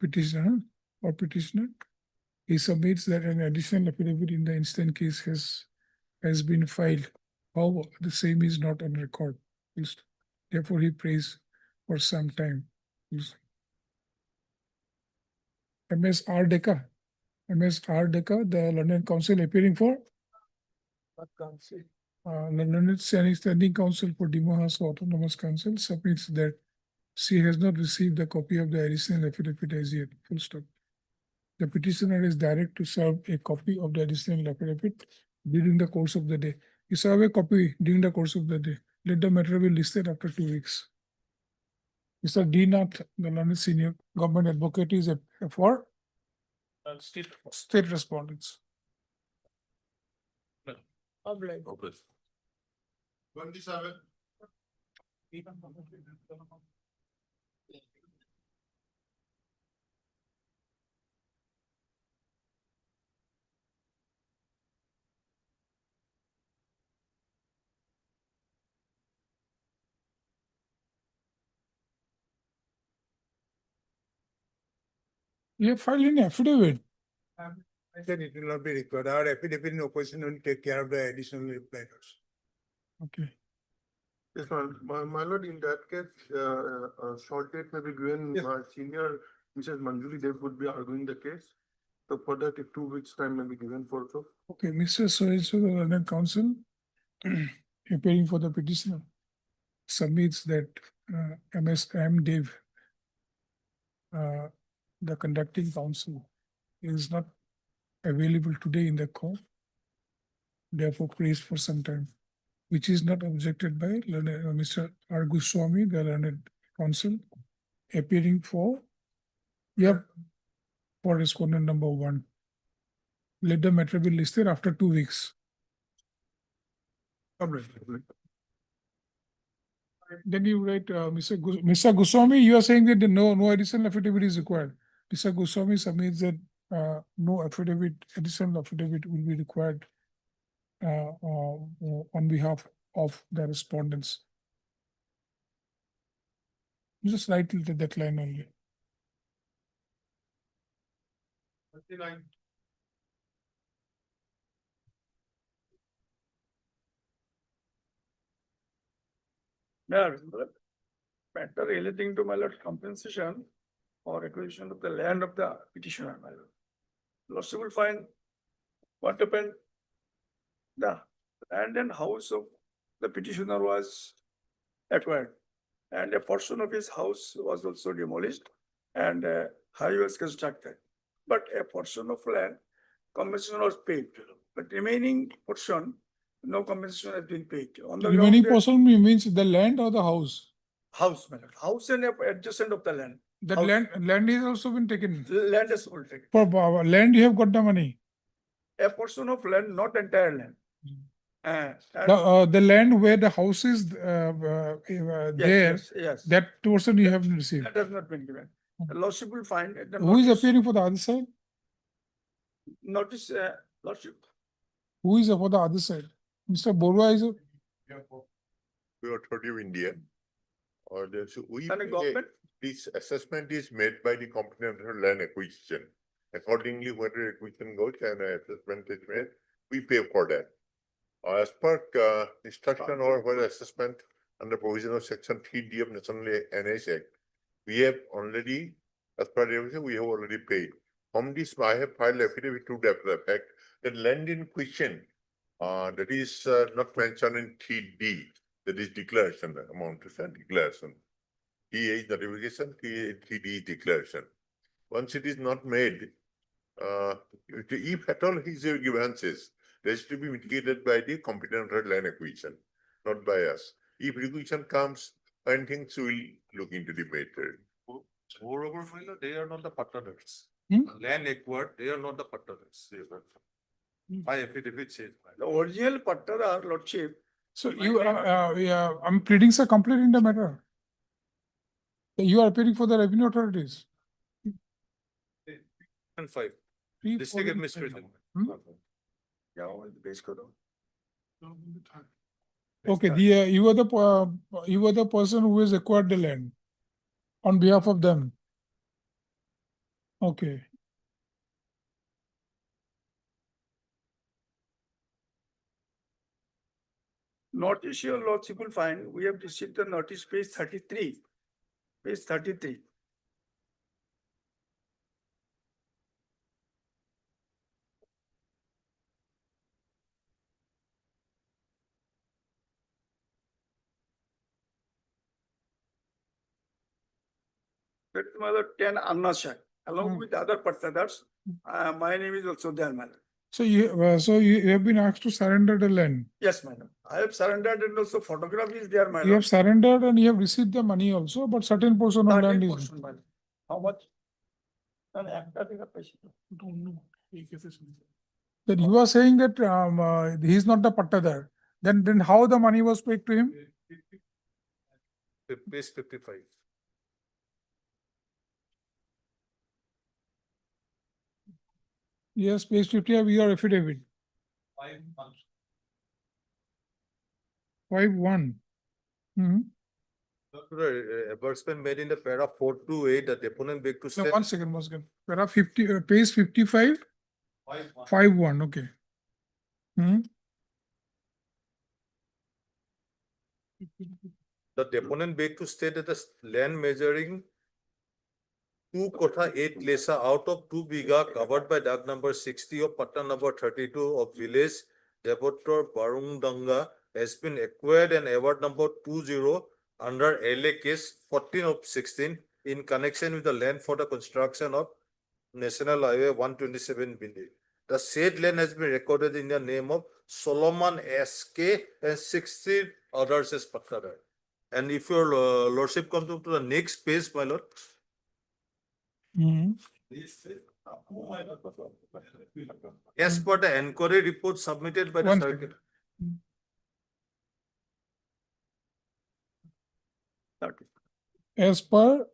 petitioner or petitioner. He submits that an additional affidavit in the instant case has been filed. However, the same is not on record. Therefore, he prays for some time. M.S.R. Deca, the London Council appearing for What council? London Standing Council for Demohas Autonomous Council submits that she has not received a copy of the additional affidavit as yet. Full stop. The petitioner is direct to serve a copy of the additional affidavit during the course of the day. You serve a copy during the course of the day. Let the matter be listed after 2 weeks. Mr. D. Nath, the London Senior Government Advocate, is for state respondents. Obliged. 27. You have filed an affidavit. I said it will not be required. Our affidavit in opposition will take care of the additional matters. Okay. Yes, my lord, in that case, short date may be given, senior Mrs. Manjuli Dev would be arguing the case. So for that, if 2 weeks time may be given for so. Okay, Mr. So-and-so, the London Council, appearing for the petitioner, submits that M.S.M. Dev, the conducting counsel, is not available today in the court. Therefore, prays for some time, which is not objected by Mr. R. Goswami, the learned counsel, appearing for, for respondent number 1. Let the matter be listed after 2 weeks. Then you write, Mr. Goswami, you are saying that no additional affidavit is required. Mr. Goswami submits that no additional affidavit will be required on behalf of the respondents. Just write that line only. 29. Matter relating to my lord compensation or acquisition of the land of the petitioner, my lord. Lordship will find what happened. The land and house of the petitioner was acquired, and a portion of his house was also demolished, and a highway was constructed. But a portion of land, compensation was paid, but remaining portion, no compensation has been paid. On the Remaining ground that- portion means the land or the house? House, my lord. House and adjacent of the land. That House. land is also been taken. Land is all taken. For land, you have got the money. A portion of land, not entire land. And- The land where the house is there, yes. that portion you haven't received. That has not been given. The lordship will find. The Who is notice- appearing for the other side? Notice, lordship. Who is for the other side? Mr. Borua is. We are authority of India. Or so we And the government? this assessment is made by the competent land acquisition. Accordingly, whether acquisition goes and assessment is made, we pay for that. As per instruction or whether assessment under provision of section 3D of National NH Act, we have already as per the we have already paid. From this, I have filed affidavit to the effect that land in question, that is not mentioned in 3D, that is declaration, amount is a declaration. T is notification, 3D is declaration. Once it is not made, if at all his grievances, there is to be mitigated by the competent land acquisition, not by us. If requisition comes, and things will look into the matter. Moreover, my lord, they are not the partners. Hmm? Land acquired, they are not the partners. My affidavit says. The original pattara, lordship. So you, yeah, I'm pleading a complaint in the matter. You are appearing for the revenue authorities. And 5, 3, 4, district and administration. 5. Yeah, all the base code. Okay, you are the person who has acquired the land on behalf of them. Okay. Not issue lordship will find, we have received the notice page 33. Page 33. That is my lord 10 Anna Shah, along with other partners. My name is also there, my lord. So you have been asked to surrender the land. Yes, madam. I have surrendered and also photograph is there, my You have lord. surrendered and you have received the money also, but certain portion of land is. 13%, my lord. How much? Don't know. Then you are saying that he is not the pattadar. Then how the money was paid to him? Page 55. Yes, page 50 of your affidavit. 5-1. Advertisement made in the para 428, the deponent beg to No, state. one second. Para 50, page 55. 5-1, okay. The deponent beg to state that the land measuring 2 kotha 8 lesa out of 2 biga covered by Dag number 60 of Patta number 32 of village Devotor Barungdanga has been acquired and award number 20 under LA case 14 of 16 in connection with the land for the construction of National Highway 127 Bindi. The said land has been recorded in the name of Solomon SK and 60 others as Pattadar. And if your lordship comes to the next page, my lord. As per the inquiry report submitted by the One circuit. As per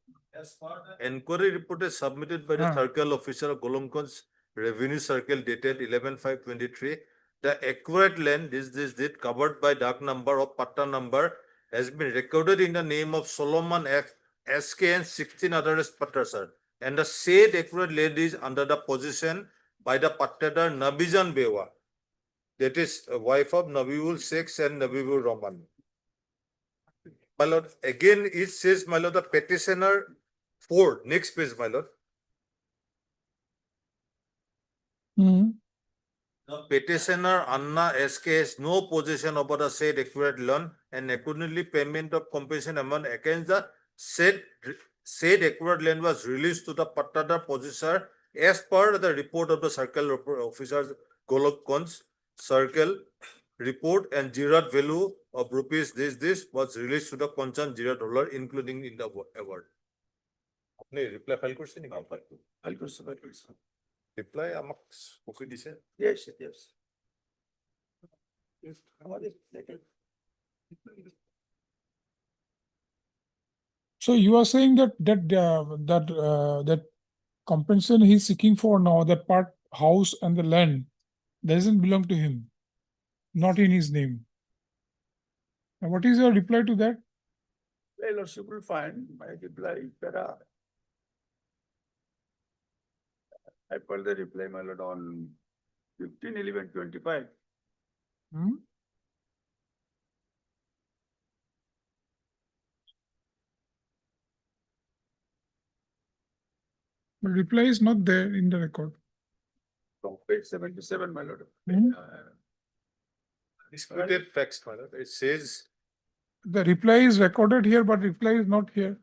Inquiry report is submitted by the circle officer of Golomkon's Revenue Circle dated 11/5/23. The acquired land this date covered by dark number of patta number has been recorded in the name of Solomon SK and 16 others patta, sir. And the said acquired land is under the possession by the pattadar Nabijan Bewa. That is a wife of Nabiul Sheikh and Nabiul Rahman. My lord, again it says, my lord, the petitioner 4, next page, my lord. The petitioner Anna SK has no possession over the said acquired land and accordingly payment of compensation amount against the said acquired land was released to the pattadar possessor as per the report of the circle officers Golokkon's circle report, and Jirat value of rupees this was released to the concerned $0 including in the award. Apne reply file korche ni? File korche. Reply amak copy dise? Yes. so you are saying that compensation he's seeking for now, that part house and the land doesn't belong to him, not in his name. And what is your reply to that? Lordship will find my reply. I put the reply, my lord, on 15/11/25. But reply is not there in the record. From page 77, my lord. Hmm? Disputed facts, my lord. It says The reply is recorded here, but reply is not here.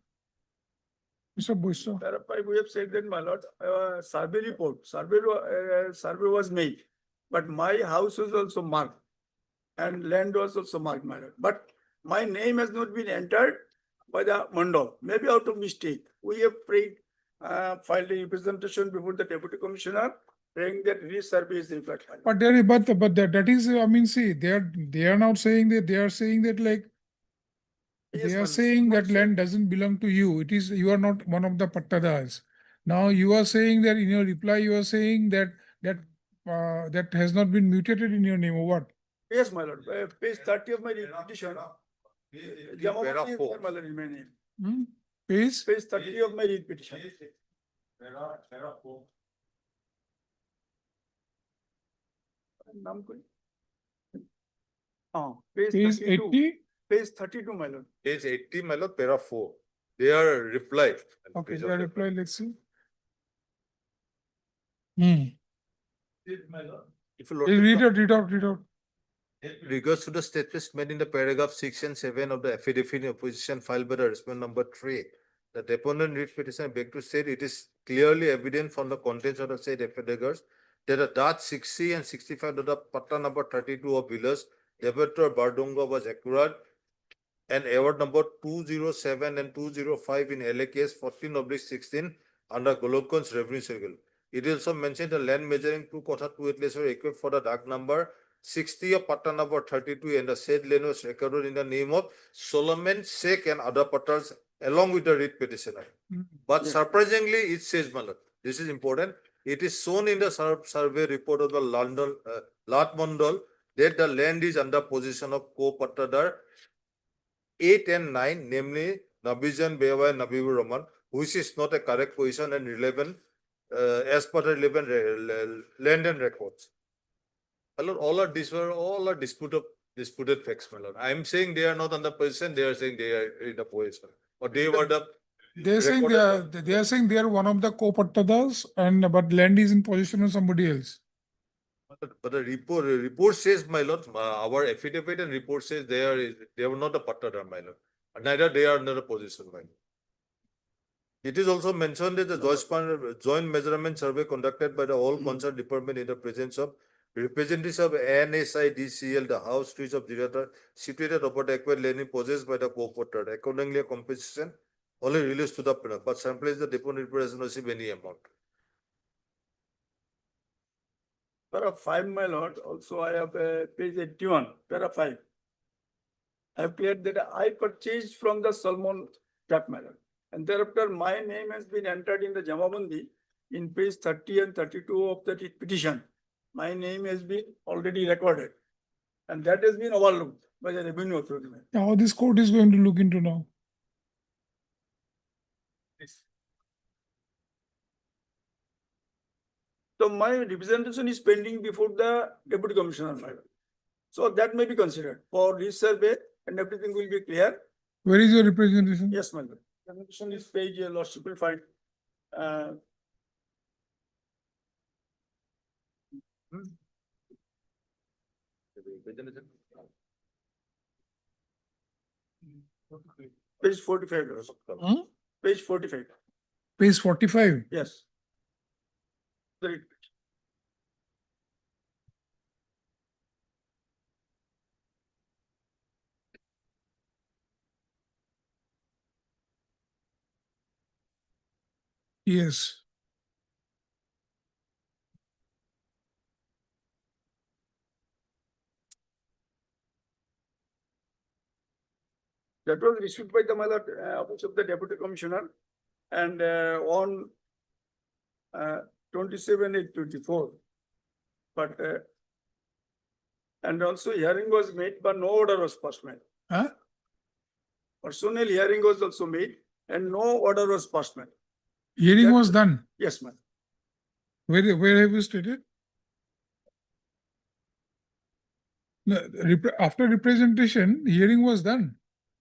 Mr. Bushra. Thereby, we have said that, my lord, survey report, survey was made, but my house was also marked and land was also marked, my lord. But my name has not been entered by the mandal, maybe out of mistake. We have filed a representation before the deputy commissioner, saying that resurvey is reflected. But that is, I mean, see, they are not saying that, they are saying that like, Yes, they my are lord. saying that land doesn't belong to you. It is, you are not one of the pattadas. Now you are saying that in your reply, you are saying that that has not been mutated in your name or what? Yes, my lord, page 30 of my petition. para Jamamati is four. there, my lord, in my name. Hmm? Page? Page 30 of my petition. नाम कोई? page Page 32. 80? Page 32, my lord. Page 80, my lord, para 4. They are reply. Okay, Page the of the- reply, let's see. Hmm. If you look Read out. regards to the statements made in the paragraph 6 and 7 of the affidavit in opposition filed by the respondent number 3, the deponent writ petition beg to state it is clearly evident from the contents of the said affidavits that the Dart 60 and 65 of the Patta number 32 of Villas, Debator Bardunga was accurate, and award number 207 and 205 in LAKS 14/16 under Golokhan's revenue circle. It is also mentioned the land measuring 2 less were equipped for the dark number 60 of Patta number 32 and the said land was recorded in the name of Solomon Sheikh and other patters along with the writ petitioner. But surprisingly, it says, my lord, this is important. It is shown in the survey report of the London Lat Mandal that the land is under possession of co-pattadar 8 and 9, namely Nabijan Bewa and Nabibur Rahman, which is not a correct position and relevant as per the relevant land and records. My lord, all are disputed facts, my lord. I am saying they are not under possession, they are saying they are in the possession. Or they were the They are saying they are saying they are one of the co-pattadas but land is in possession of somebody else. But the report says, my lord, our affidavit and report says they are not a pattada, my lord. Neither they are under a position, my lord. It is also mentioned that the joint measurement survey conducted by the all concerned department in the presence of representatives of NSIDCL, the house trees of Dirata, situated over the acquired land possessed by the co-patter. Accordingly, a compensation only released to the product, but someplace the deponent does not receive any amount. Para 5, my lord, also I have page 81, para 5. I have cleared that I purchased from the Salmon Trap, my lord. And thereafter, my name has been entered in the Jamabandi in page 30 and 32 of the petition. My name has been already recorded. And that has been overlooked by the revenue authority. How this court is going to look into now? So my representation is pending before the deputy commissioner, my lord. So that may be considered for resurvey and everything will be clear. Where is your representation? Yes, my lord. Representation is page, lordship will find. Page 45. Huh? Page 45. Page 45. Yes. Very- Yes. That was issued by the office of the deputy commissioner and on 27/8/24. But and also hearing was made, but no order was passed, made. Huh? Personal hearing was also made and no order was passed, made. Hearing was done. Yes, ma'am. Where have you stated? No, after representation, hearing was done.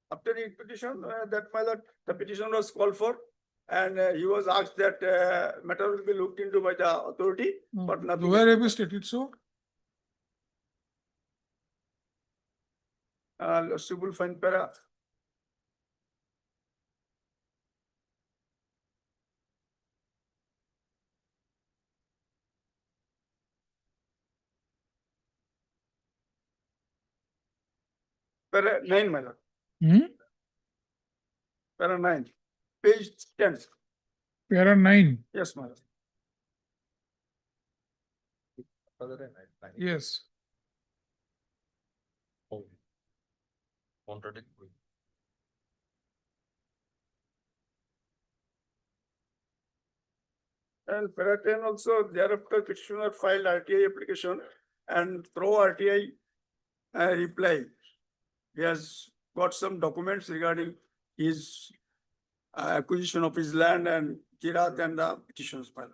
After the petition, that my lord, the petition was called for And he was asked that matter will be looked into by the authority, but nothing. Where has have been you done. stated so? Lordship will find para. Para 9, my lord. Para 9, page 10. Para 9. Yes, my lord. Yes. And para 10 also, thereafter petitioner filed RTI application and through RTI reply. He has got some documents regarding his acquisition of his land and Kirat and the petitions filed.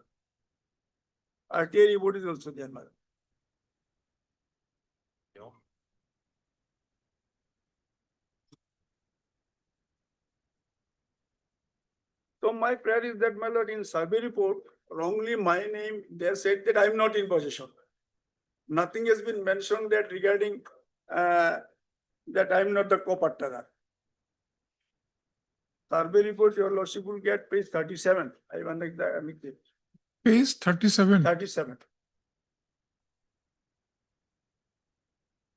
RTI report is also there, madam. So my prayer is that, my lord, in survey report, wrongly my name, they said that I am not in possession. Nothing has been mentioned that regarding that I am not the co-partner. Survey report, your lordship will get page 37. I want like that. Page 37. 37.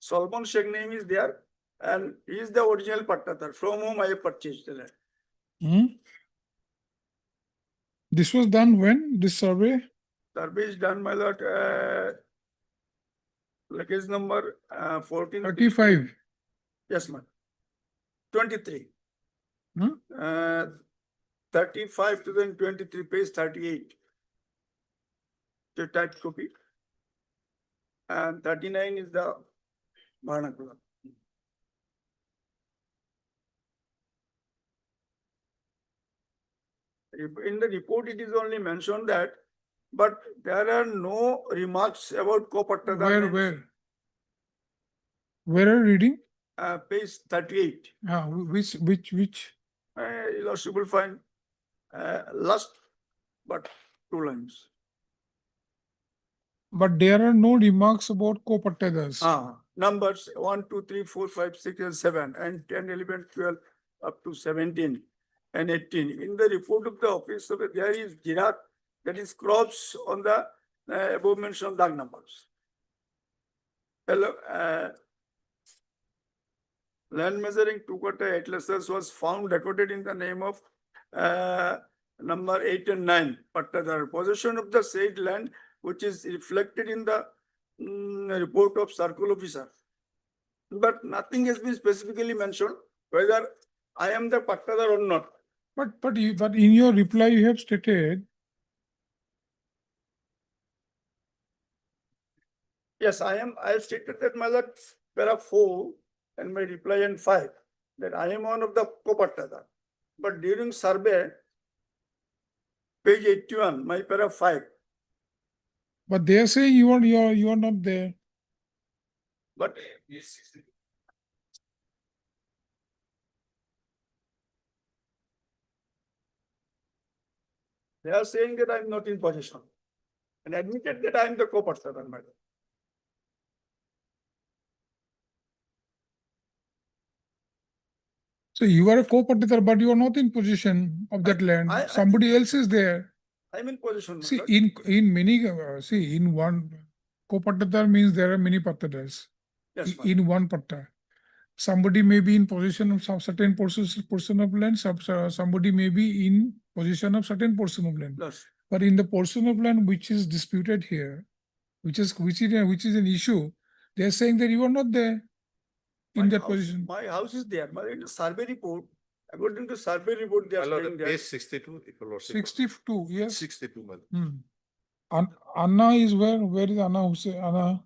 Solomon Sheikh name is there and he is the original partner from whom I have purchased the land. This was done when, this survey? Survey is done, my lord, case number 14. 35. Yes, ma'am. 23. Hmm? 35 2023, page 38. The typed copy. And 39 is the vernacular. In the report, it is only mentioned that, but there are no remarks about co-partner. Where? Where are you reading? Page 38. Which? Your lordship will find last, but 2 lines. But there are no remarks about co-partners. Numbers 1, 2, 3, 4, 5, 6, and 7, and 10, 11, 12, up to 17 and 18. In the report of the office, there is Girat, that is crops on the above mentioned dark numbers. Hello, land measuring 2 quarter 8 lessons was found recorded in the name of number 8 and 9. But the possession of the said land, which is reflected in the report of circle officer. But nothing has been specifically mentioned whether I am the partner or not. But in your reply you have stated. Yes, I am. I have stated that, my lord, para 4 and my reply in 5 that I am one of the co-partner. But during survey, page 81, my para 5. But they are saying you are not there. But they are saying that I am not in possession and admitted that I am the co-partner, madam. So you are a co-partner, but you are not in possession of that land. Somebody else is there. I am in possession. See, in many, in one co-partner means there are many partners. Yes, in one partner. Somebody may be in possession of some certain portion of land, somebody may be in possession of certain portion of land. Yes. But in the portion of land which is disputed here, which is an issue, they are saying that you are not there in that position. My house is there. But in the survey report, according to survey report, they are saying that. Page 62. 62, yes. 62, madam. Anna is where? Where is Anna Hussain? Anna?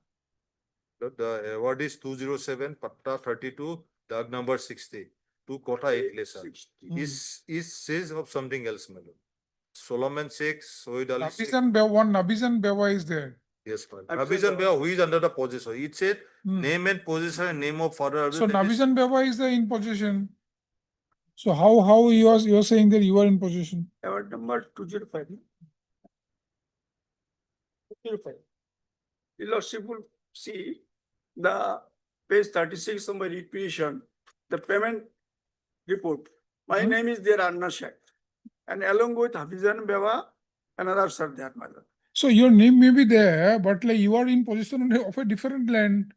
The award is 207, Patta 32, Dag number 60. 2 quota 8 lesser. Is says of something else, madam. Solomon Sheikh, Soid Ali Sheikh. Nabizan Bewa is there. Yes, madam. Nabizan Bewa, who is under the possessor? It said name and possessor and name of father. So Nabizan Bewa is in possession. So how you are saying that you are in possession? Award number 205. 205. Your lordship will see the page 36 of my petition, the payment report. My name is there, Anna Sheikh. And along with Hafizan Beva, another sir there, my lord. So your name may be there, but like you are in possession of a different land,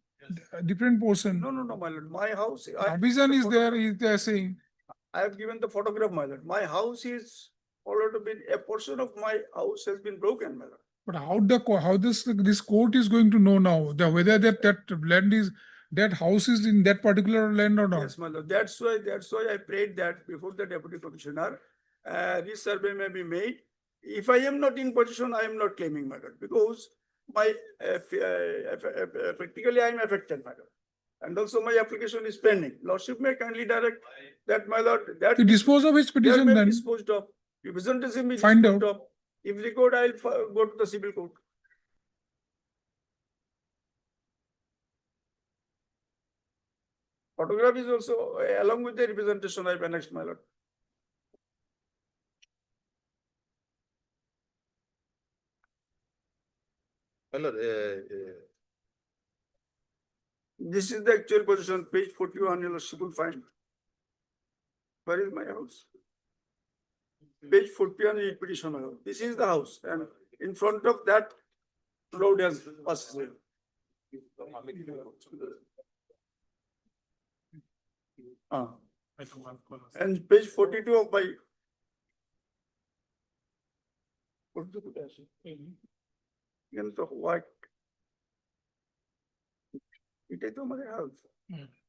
a different portion. No, my lord. My house. Abhijan is there, is there saying. I have given the photograph, my lord. My house is already been, a portion of my house has been broken, my lord. But how this court is going to know now whether that land is, that house is in that particular land or not? Yes, my lord. That's why I prayed that before the deputy commissioner, this survey may be made. If I am not in possession, I am not claiming, my lord, because my practically I am affected, my lord. And also my application is pending. Lordship may kindly direct that, my lord, that To dispose of his petition may be then. disposed of. Representation is Find disposed out. of. If required, I'll go to the civil court. Photograph is also along with the representation I've annexed, my lord. My lord, This is the actual position, page 41, your lordship will find. Where is my house? Page 41 is petition, my lord. This is the house, and in front of that road has passed. And page 42 of my. কিন্তু white. এটাই তো আমাদের house.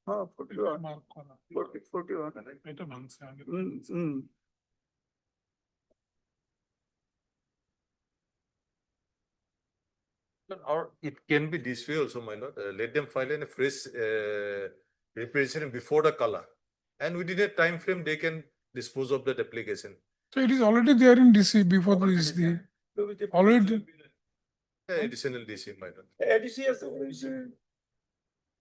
হ্যাঁ, 41. 41. এটা ভাঙছে আগে। or it can be this way also, my lord. Let them file in a fresh representation before the color. And within a time frame, they can dispose of that application. So it is already there in DC before this, already. Additional DC, my lord.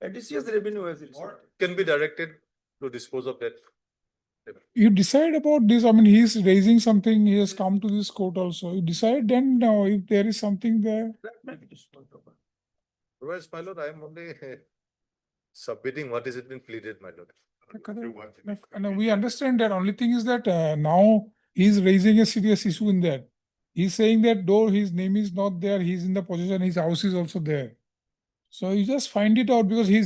ADCS revenue has it. Can be directed to dispose of that. You decide about this. I mean, he is raising something. He has come to this court also. You decide then now if there is something there. Otherwise, my lord, I am only submitting what is it been pleaded, my lord. No, we understand that. Only thing is that now he is raising a serious issue in that. He's saying that though his name is not there, he's in the possession, his house is also there. So you just find it out because he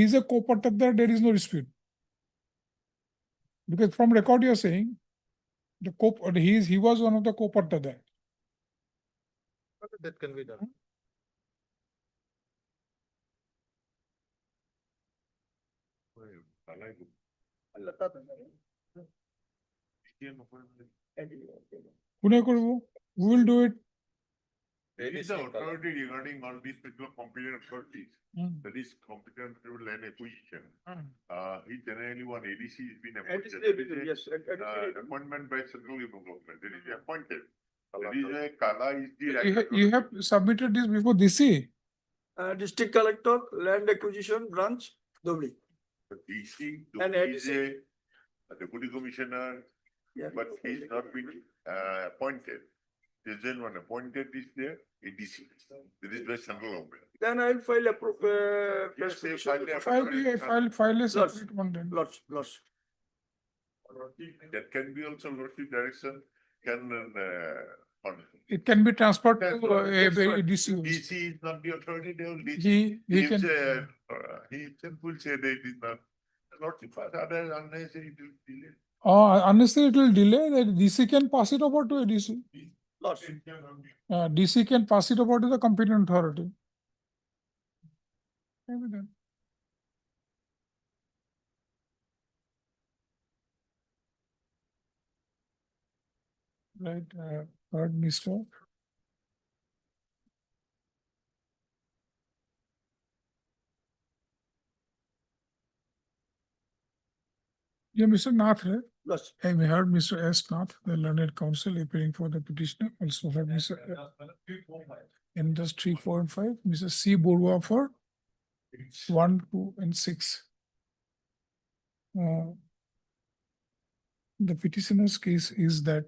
is a co-partner there, there is no dispute. Because from record you're saying he was one of the co-partner there. That can be done. We will do it. There is the authority regarding all these particular competent authorities. That is competent to land acquisition. He generally one ADC has been appointed. Yes. Appointment by central government. That is appointed. That is a Kala is the. You have submitted this before DC. District Collector, Land Acquisition Branch, Dhubri. DC And is a deputy commissioner, Yeah. but he is not been appointed. The then one appointed is there, ADC. That is by central government. Then I'll file a Yes, they File a separate one then. Lots. That can be also lordship direction, can It can be transferred to DC. DC is not the authority, they will DC. He can. He will say that it is not. Lordship, other unnecessary delay. Honestly, it will delay. That DC can pass it over to ADC. Lots. DC can pass it over to the competent authority. Right, heard Mr. Yeah, Mr. Nath, right? Lots. I heard Mr. S. Nath, the learned counsel appearing for the petitioner. Also heard Mr. Industry 4 and 5, Mr. C. Burwa for 1, 2, and 6. the petitioner's case is that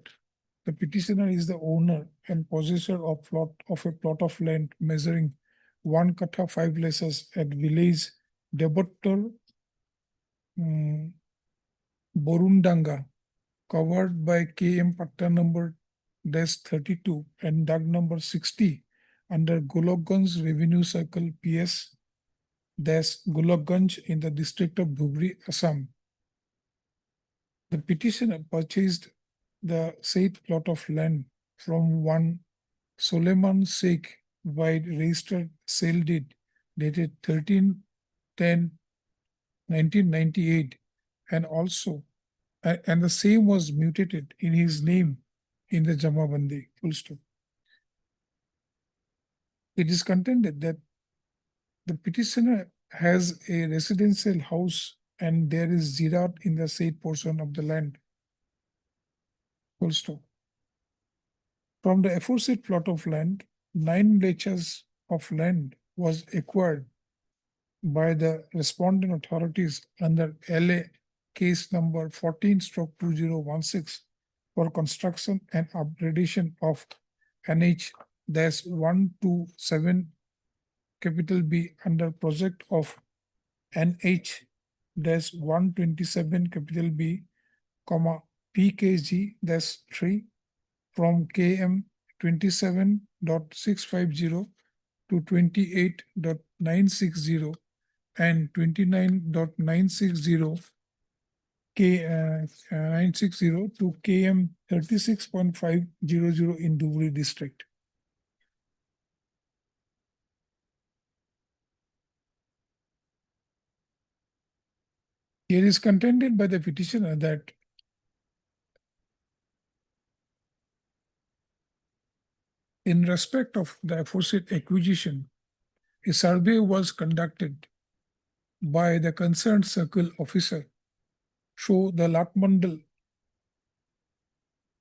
the petitioner is the owner and possessor of a plot of land measuring 1 katha 5 lesses at village Debattor, Borundanga, covered by KM Patta number -32 and DAG number 60 under Golokganj Revenue Circle PS Golokganj in the district of Dhubri, Assam. The petitioner purchased the said plot of land from one Suleiman Sheikh by registered sale deed dated 13/10/1998 and also and the same was mutated in his name in the Jamabandi. Full stop. It is contended that the petitioner has a residential house and there is ziraat in the said portion of the land. Full stop. From the aforesaid plot of land, 9 acres of land was acquired by the respondent authorities under LA case number 14/2016 for construction and upgradation of NH-127 capital B under project of NH-127 capital B, PKG-3 from KM 27.650 to 28.960 and 29.960 960 to KM 36.500 in Dhubri district. Here is contended by the petitioner that in respect of the aforesaid acquisition, a survey was conducted by the concerned circle officer show the lot bundle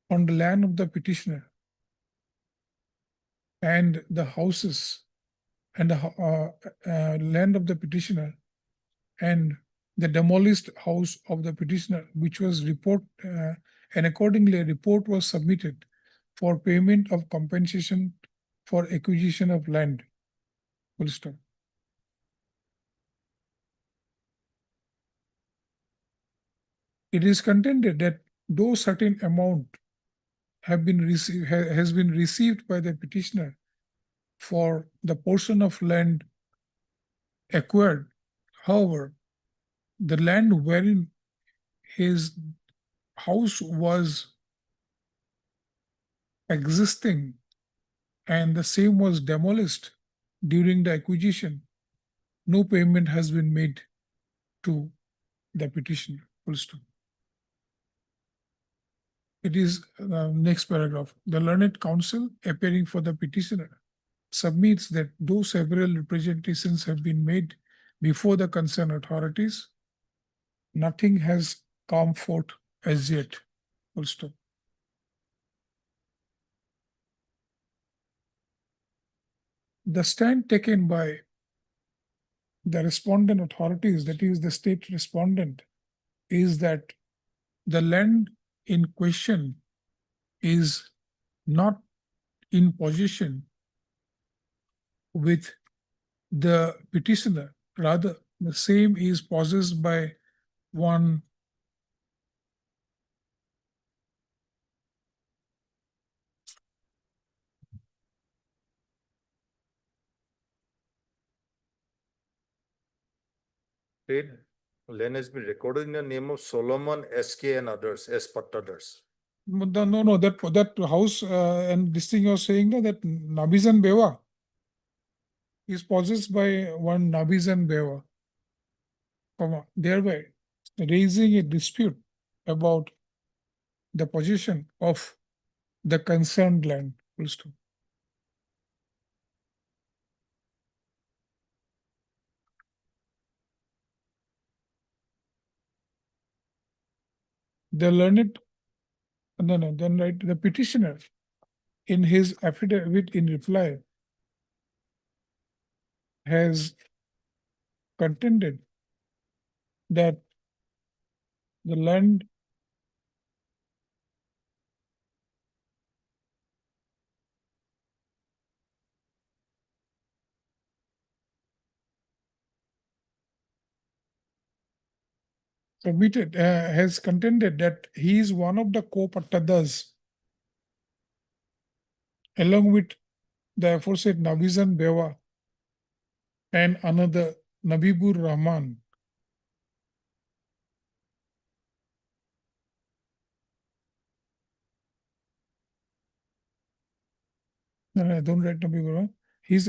on the land of the petitioner and the houses and the land of the petitioner and the demolished house of the petitioner, which was and accordingly a report was submitted for payment of compensation for acquisition of land. Full stop. It is contended that though certain amount has been received by the petitioner for the portion of land acquired, however, the land wherein his house was existing and the same was demolished during the acquisition, no payment has been made to the petitioner. Full stop. It is next paragraph. The learned counsel appearing for the petitioner submits that though several representations have been made before the concerned authorities, nothing has come forth as yet. Full stop. The stand taken by the respondent authorities, that is the state respondent, is that the land in question is not in possession with the petitioner. Rather, the same is possessed by one Land has been recorded in the name of Solomon SK and others, S. Pattadars. No, that house and this thing you're saying that Nabizan Beva is possessed by one Nabizan Beva, thereby raising a dispute about the possession of the concerned land. Full stop. The learned, then right, the petitioner in his affidavit in reply has contended that the land submitted, has contended that he is one of the co-pattadas along with the aforesaid Nabizan Bewa and another Nabibur Rahman. No, I don't write Nabibur Rahman. He's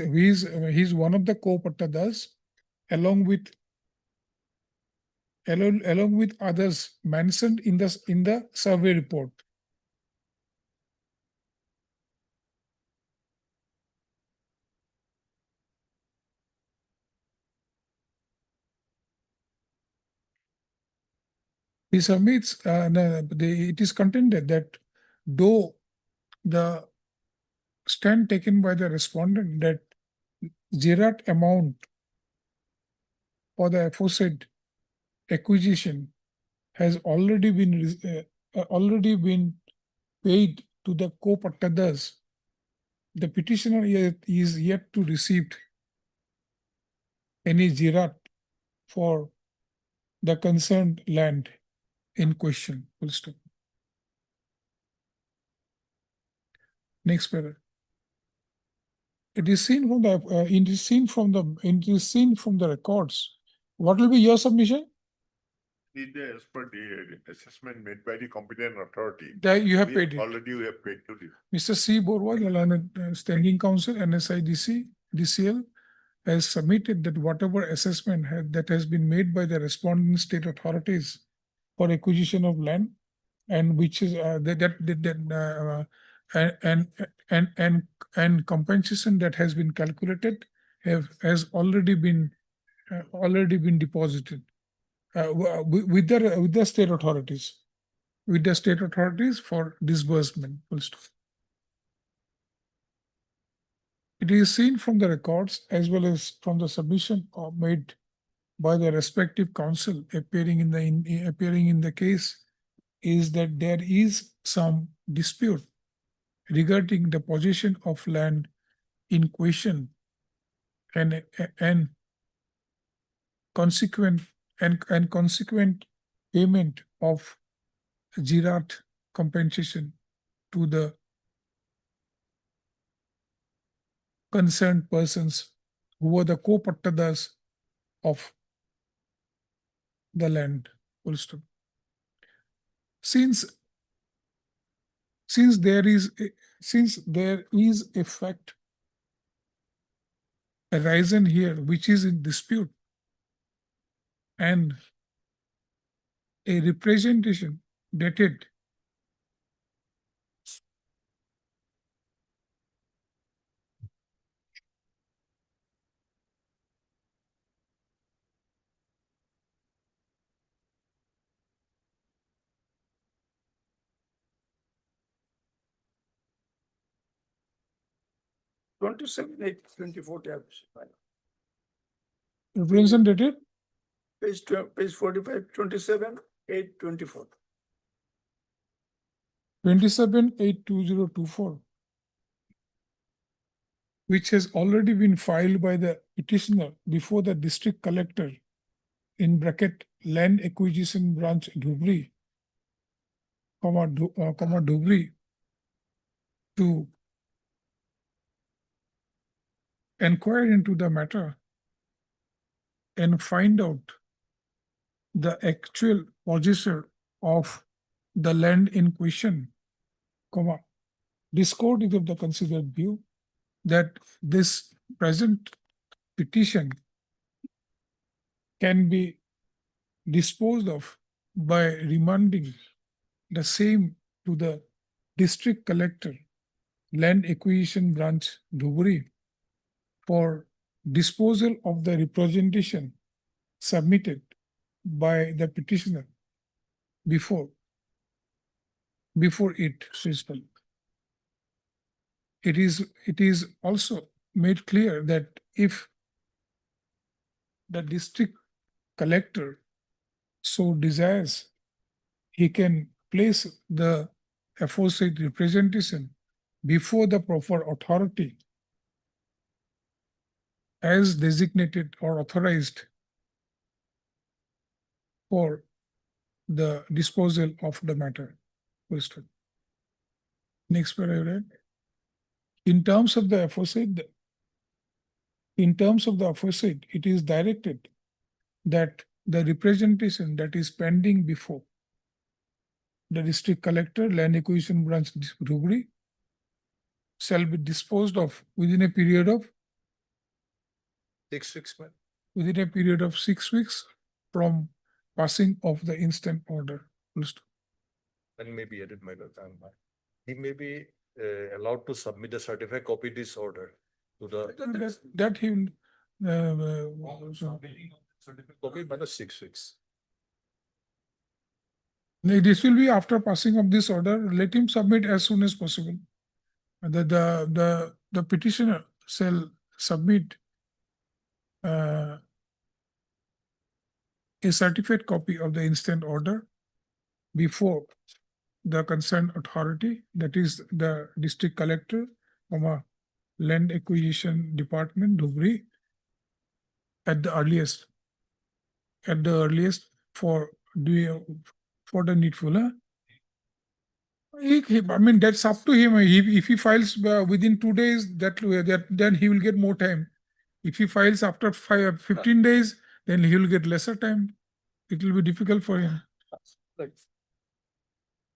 one of the co-pattadas along with others mentioned in the survey report. He submits, it is contended that though the stand taken by the respondent that Zerat amount for the aforesaid acquisition has already been paid to the co-pattadas, the petitioner is yet to receive any Zerat for the concerned land in question. Full stop. Next paragraph. It is seen from the records. What will be your submission? As per the assessment made by the competent authority. That you have paid it. Already we have paid to this. Mr. C. Borwa, the learned standing counsel, DCL, has submitted that whatever assessment that has been made by the respondent state authorities for acquisition of land, and which is and compensation that has been calculated has already been deposited with the state authorities for disbursement. Full stop. It is seen from the records as well as from the submission made by the respective counsel appearing in the case is that there is some dispute regarding the possession of land in question and consequent payment of Zerat compensation to the concerned persons who were the co-pattadas of the land. Full stop. Since there is a fact arisen here which is in dispute and a representation dated 27/8/24 tabs. representation dated Page 45, 27/8/24. 27/8/2024, which has already been filed by the petitioner before the district collector in bracket land acquisition branch Dhubri, Dhubri to inquire into the matter and find out the actual possessor of the land in question, this court is of the considered view that this present petition can be disposed of by remanding the same to the district collector, land acquisition branch Dhubri, for disposal of the representation submitted by the petitioner before it is filed. It is also made clear that if the district collector so desires, he can place the aforesaid representation before the proper authority as designated or authorized for the disposal of the matter. Full stop. Next paragraph. In terms of the aforesaid, it is directed that the representation that is pending before the district collector, land acquisition branch, Dhubri, shall be disposed of within a period of 6 weeks, man. within a period of 6 weeks from passing of the instant order. Full stop. And maybe added, my lord. He may be allowed to submit a certified copy this order to the. That he will, Copy minus 6 weeks. this will be after passing of this order. Let him submit as soon as possible. The petitioner shall submit a certified copy of the instant order before the concerned authority, that is the district collector, land acquisition department, Dhubri, at the earliest for the needful. I mean, that's up to him. If he files within 2 days, then he will get more time. If he files after 15 days, then he will get lesser time. It will be difficult for him.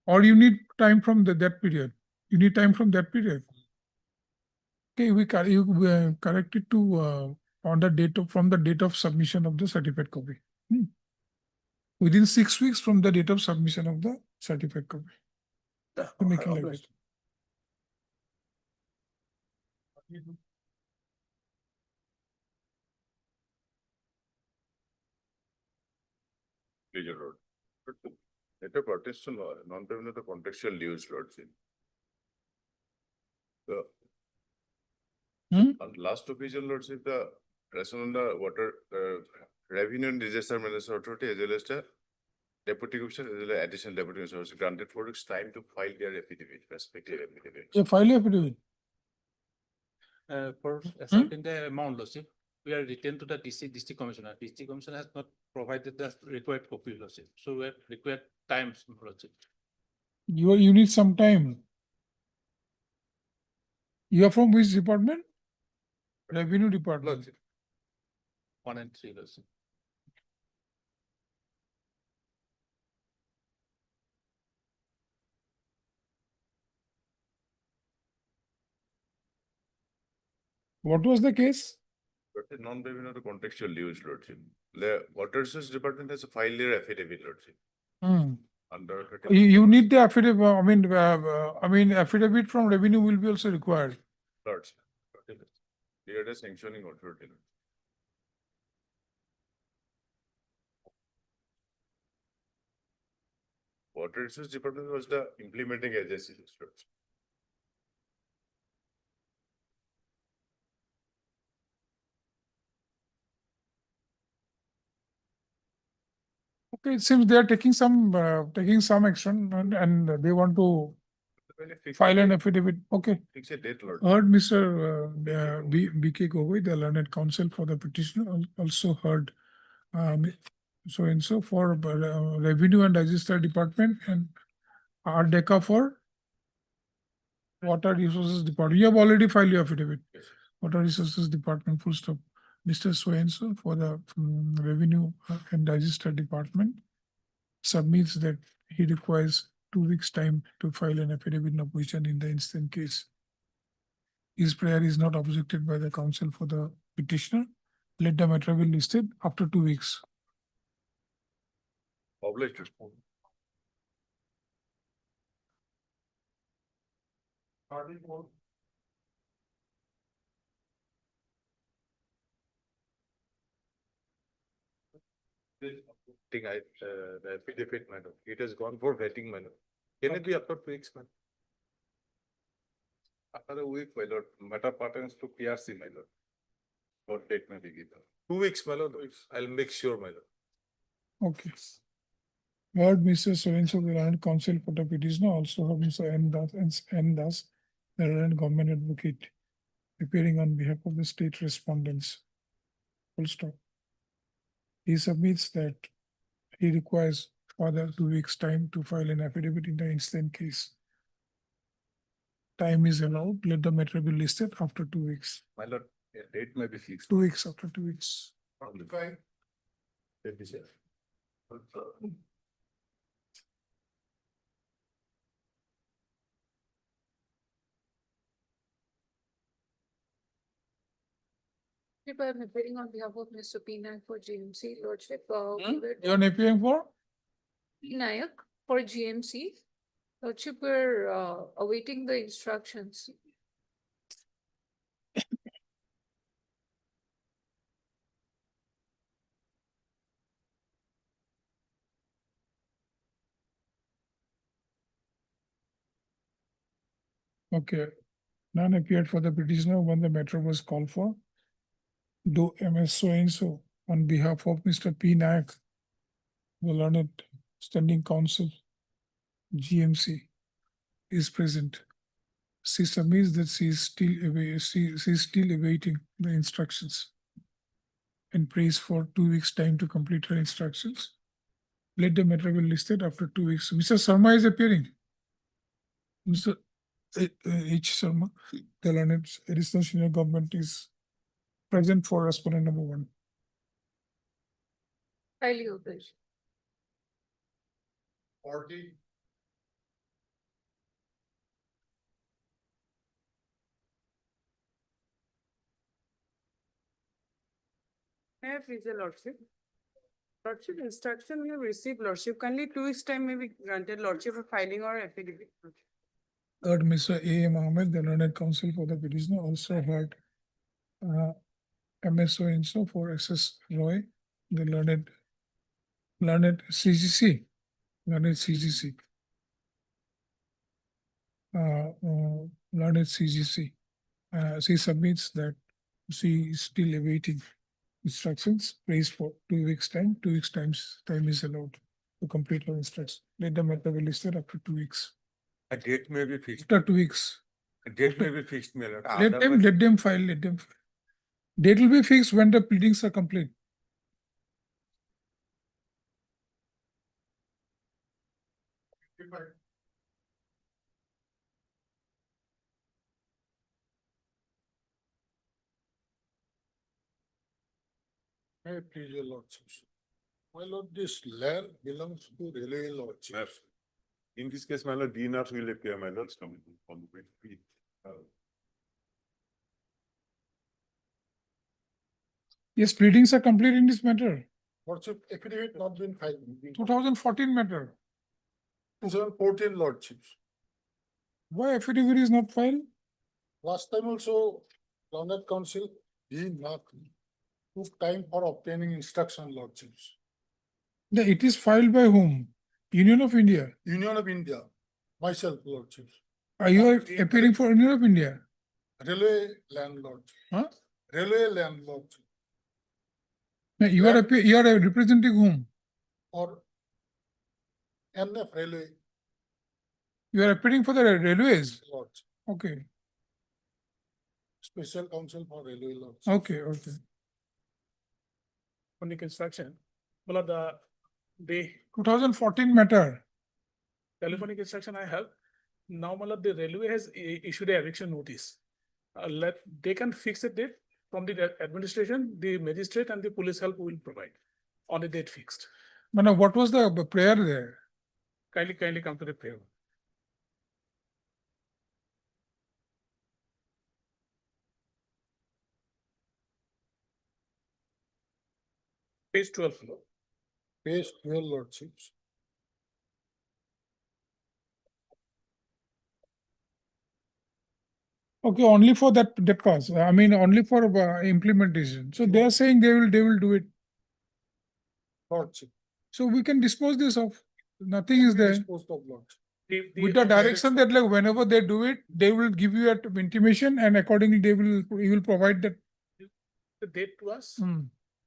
Or you need time from that period. You need time from that period. Okay, you correct it to on the date from the date of submission of the certified copy. Within 6 weeks from the date of submission of the certified copy. To make it like that. Please, your lord. Let a protestation non-payment of the contextual dues, lordship. The on last occasion, lordship, the resolution on the water revenue and disaster management authority as well as the deputy commissioner as well as additional deputy commissioner was granted 4 weeks time to file their affidavit, respective affidavit. Yeah, file affidavit. For ascertain the amount, lordship, we are returned to the district commissioner. District commissioner has not provided the required copy, lordship. So we have required time, lordship. You need some time. You are from which department? Revenue department. 1 and 3, lordship. What was the case? But the non-payment of the contextual dues, lordship. The water resource department has a filed their affidavit, lordship. Under You need the affidavit. I mean, affidavit from revenue will be also required. lordship. They are the sanctioning authority. Water resource department was the implementing agency, lordship. Okay, it seems they are taking some action and they want to file an affidavit. Okay. Fix a date, lord. Heard Mr. B.K. Gogoi, the learned counsel for the petitioner, also heard so and so for revenue and register department and RDECA for water resources department. You have already filed your affidavit. Water resources department, full stop. Mr. So and so for the revenue and register department submits that he requires 2 weeks time to file an affidavit in opposition in the instant case. His prayer is not objected by the counsel for the petitioner. Let the matter be listed after 2 weeks. Published response. The affidavit, madam. It has gone for vetting, madam. Can it be after 2 weeks, madam? After a week, my lord, matter pertains to PRC, my lord. What date may be given? 2 weeks, my lord. I'll make sure, my lord. Okay. Heard Mr. So-and-so, the land counsel for the petitioner, also heard Mr. N. Das, the land government advocate, appearing on behalf of the state respondents. Full stop. He submits that he requires further 2 weeks' time to file an affidavit in the incident case. Time is allowed, let the matter be listed after 2 weeks. My lord, a date may be fixed. 2 weeks, after 2 weeks. If I'm appearing on behalf of Mr. P. Nayak for GMC, Lordship, You're appearing for? P. Nayak for GMC. Lordship, we're awaiting the instructions. Okay. None appeared for the petitioner when the matter was called for. Do MS so and so on behalf of Mr. P. Nayak, the learned standing counsel, GMC, is present. She submits that she is still awaiting the instructions and prays for 2 weeks' time to complete her instructions. Let the matter be listed after 2 weeks. Mr. Sharma is appearing. Mr. H. Sharma, the learned additional senior government, is present for respondent number 1. Highly obliged. 40. May I please, your Lordship? Lordship, instruction we have received, Lordship. Kindly 2 weeks' time may be granted, Lordship, for filing our affidavit. Third, Mr. A. Mohammed, the learned counsel for the petitioner, also heard MS so and so for SS Roy, the learned CGC. Learned CGC. Learned CGC. She submits that she is still awaiting instructions, prays for 2 weeks' time. 2 weeks' time is allowed to complete her instructions. Let the matter be listed after 2 weeks. A date may be fixed. After 2 weeks. A date may be fixed, my lord. Let them file, let them file. Date will be fixed when the pleadings are complete. May I please, your lordships? My lord, this land belongs to railway lordship. In this case, my lord, DNRs will appear, my lords, coming on the way. Yes, pleadings are complete in this matter. Lordship, affidavit not been filed. 2014 matter. 2014 lordships. Why affidavit is not filed? Last time also, learned council did not took time for obtaining instruction lordships. It is filed by whom? Union of India. Union of India, myself lordships. Are you appearing for Union of India? Railway landlord. Huh? Railway landlord. No, you are representing whom? Or NF railway You are appearing for the railways. lords. Okay, Special counsel for railway lords. okay. On the construction, well, the 2014 matter. telephonic instruction I have. Now, Malad, the railway has issued a eviction notice. They can fix a date from the administration, the magistrate and the police help will provide on a date fixed. Now, what was the prayer there? Kindly come to the prayer. Page 12. Page 12 lordships. Okay, only for that cause. I mean, only for implementation. So they are saying they will do it. Lordship. So we can dispose this of. Nothing is there. Disposed of lords. With the direction that like whenever they do it, they will give you an intimation and accordingly you will provide that. The date to us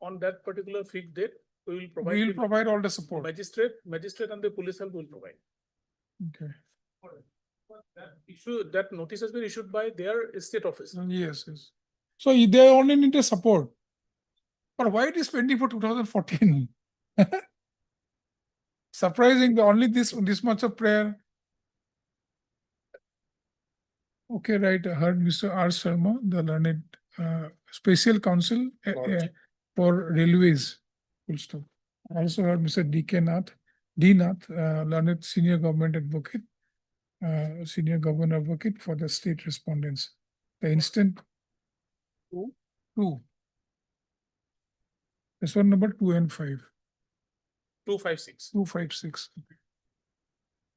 on that particular fixed date, we will We will provide all the support. Magistrate and the police help will provide. Okay. That notice has been issued by their state office. Yes. So they only need the support. But why it is pending for 2014? Surprising, only this much of prayer. Okay, right, I heard Mr. R. Sharma, the learned special counsel for railways. Full stop. I also heard Mr. D. Nath, learned senior government advocate, senior government advocate for the state respondents. The instant two. This one number 2 and 5. 256. 256. Okay.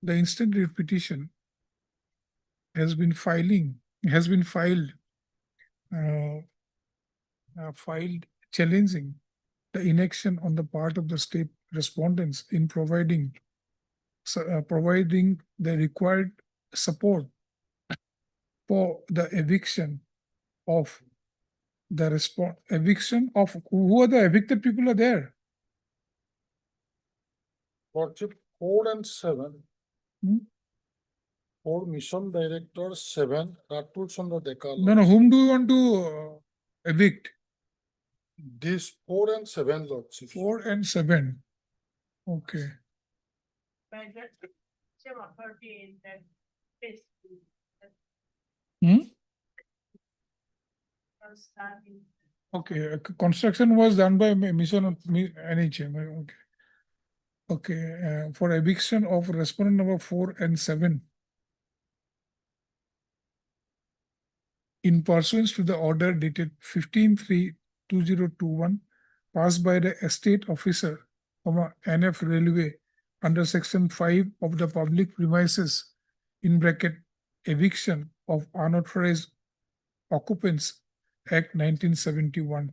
The instant repetition has been filed challenging the inaction on the part of the state respondents in providing the required support for the eviction of who are the evicted people are there. Lordship 4 and 7. 4 mission director 7 Ratul Chandra Dekal. No, whom do you want to evict? This 4 and 7 Lordship. 4 and 7. Okay. Okay, construction was done by mission of NHM. Okay. Okay, for eviction of respondent number 4 and 7. In pursuance to the order dated 15/3/2021 passed by the estate officer of NF Railway under section 5 of the public premises in bracket eviction of unauthorized occupants Act 1971.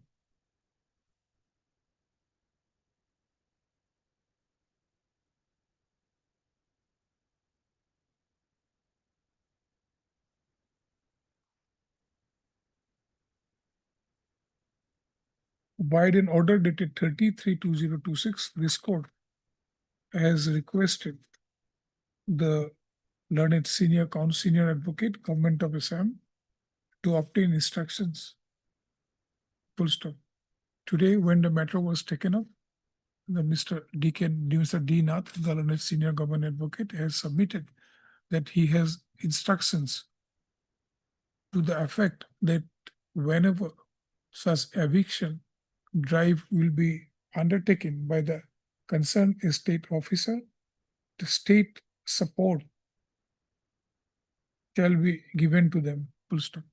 By an order dated 30/3/2026, this court has requested the learned senior advocate, government of Assam, to obtain instructions. Full stop. Today, when the matter was taken up, Mr. D. Nath, the learned senior government advocate, has submitted that he has instructions to the effect that whenever such eviction drive will be undertaken by the concerned estate officer, the state support shall be given to them. Full stop.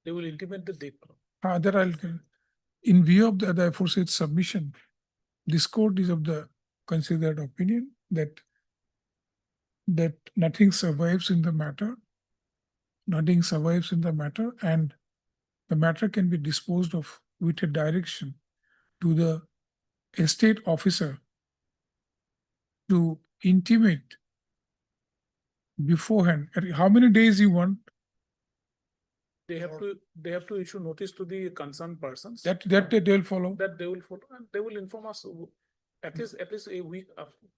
They will intimate the date. In view of the aforesaid submission, this court is of the considered opinion that nothing survives in the matter. Nothing survives in the matter, and the matter can be disposed of with a direction to the estate officer to intimate beforehand. How many days you want? They have to issue notice to the concerned persons. That they will follow. That they will follow, and they will inform us at least a week after.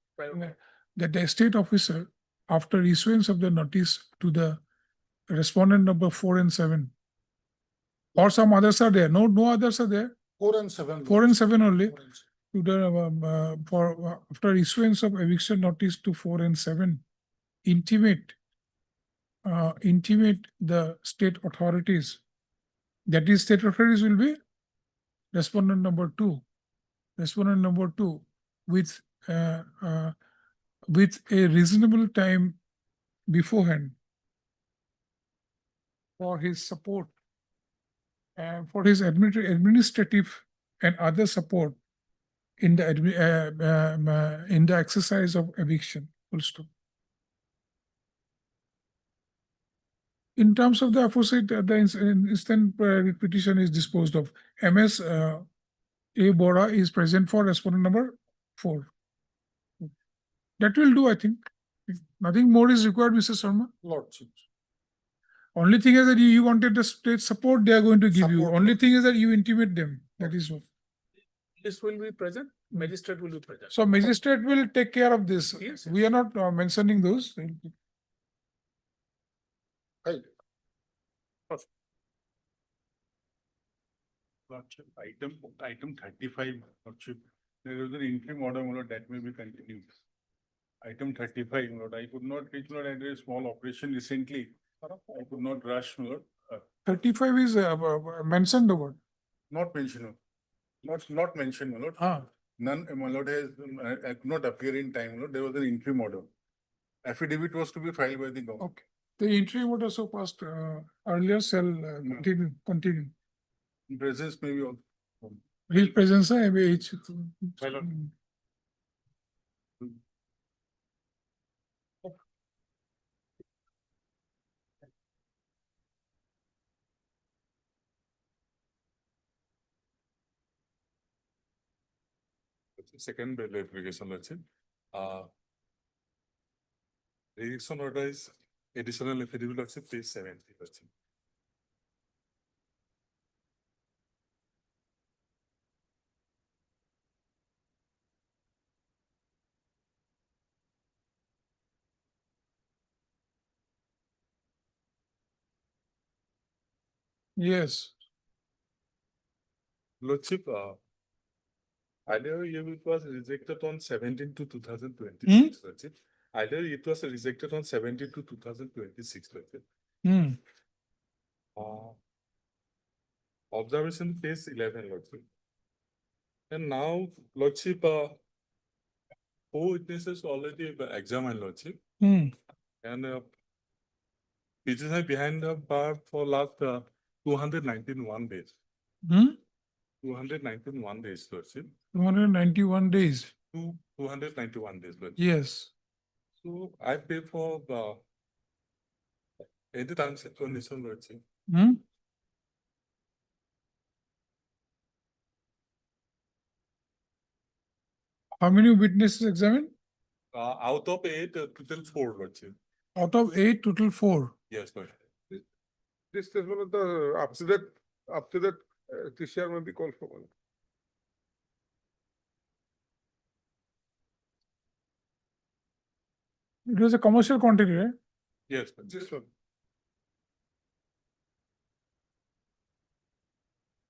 That the estate officer, after issuance of the notice to the respondent number 4 and 7, or some others are there. No others are there. 4 and 7. 4 and 7 only. To the after issuance of eviction notice to 4 and 7, intimate the state authorities. That is, state authorities will be respondent number 2. Respondent number 2 with a reasonable time beforehand for his support and for his administrative and other support in the exercise of eviction. Full stop. In terms of the aforesaid, the instant petition is disposed of. MS A. Bora is present for respondent number 4. That will do, I think. Nothing more is required, Mr. Sharma. Lordship. Only thing is that you wanted the state support, they are going to give you. Only thing is that you intimate them. That is what. This will be present, magistrate will be present. So magistrate will take care of this. Yes. We are not mentioning those. Lordship, item 35, Lordship, there is an interim order, my lord, that may be continued. Item 35, my lord, I could not reach, my lord, I did a small operation recently. I could not rush, my lord. 35 is mentioned the word. Not mentioned, not mentioned, my lord. None, my lord, I could not appear in time, my lord. There was an interim order. Affidavit was to be filed by the government. Okay. The interim order so passed earlier shall continue. Presence may be also. His presence each. My lord. Second bill application, Lordship. Irrigation order is additional affidavit, Lordship, page 70, Lordship. Yes. Lordship, earlier it was rejected on 17 to 2026, Lordship. Earlier it was rejected on 17 to 2026, Lordship. Observation page 11, Lordship. And now, Lordship, 4 witnesses already examined, Lordship. And petitioner behind the bar for last 291 days. 291 days, Lordship. 291 days. 291 days, Lordship. Yes. So I pay for any time condition, Lordship. How many witnesses examined? Out of 8, total 4, Lordship. Out of 8, total 4. Yes, Lord. This is one of the, after that, TCR may be called for one. It was a commercial quantity, right? Yes, This one.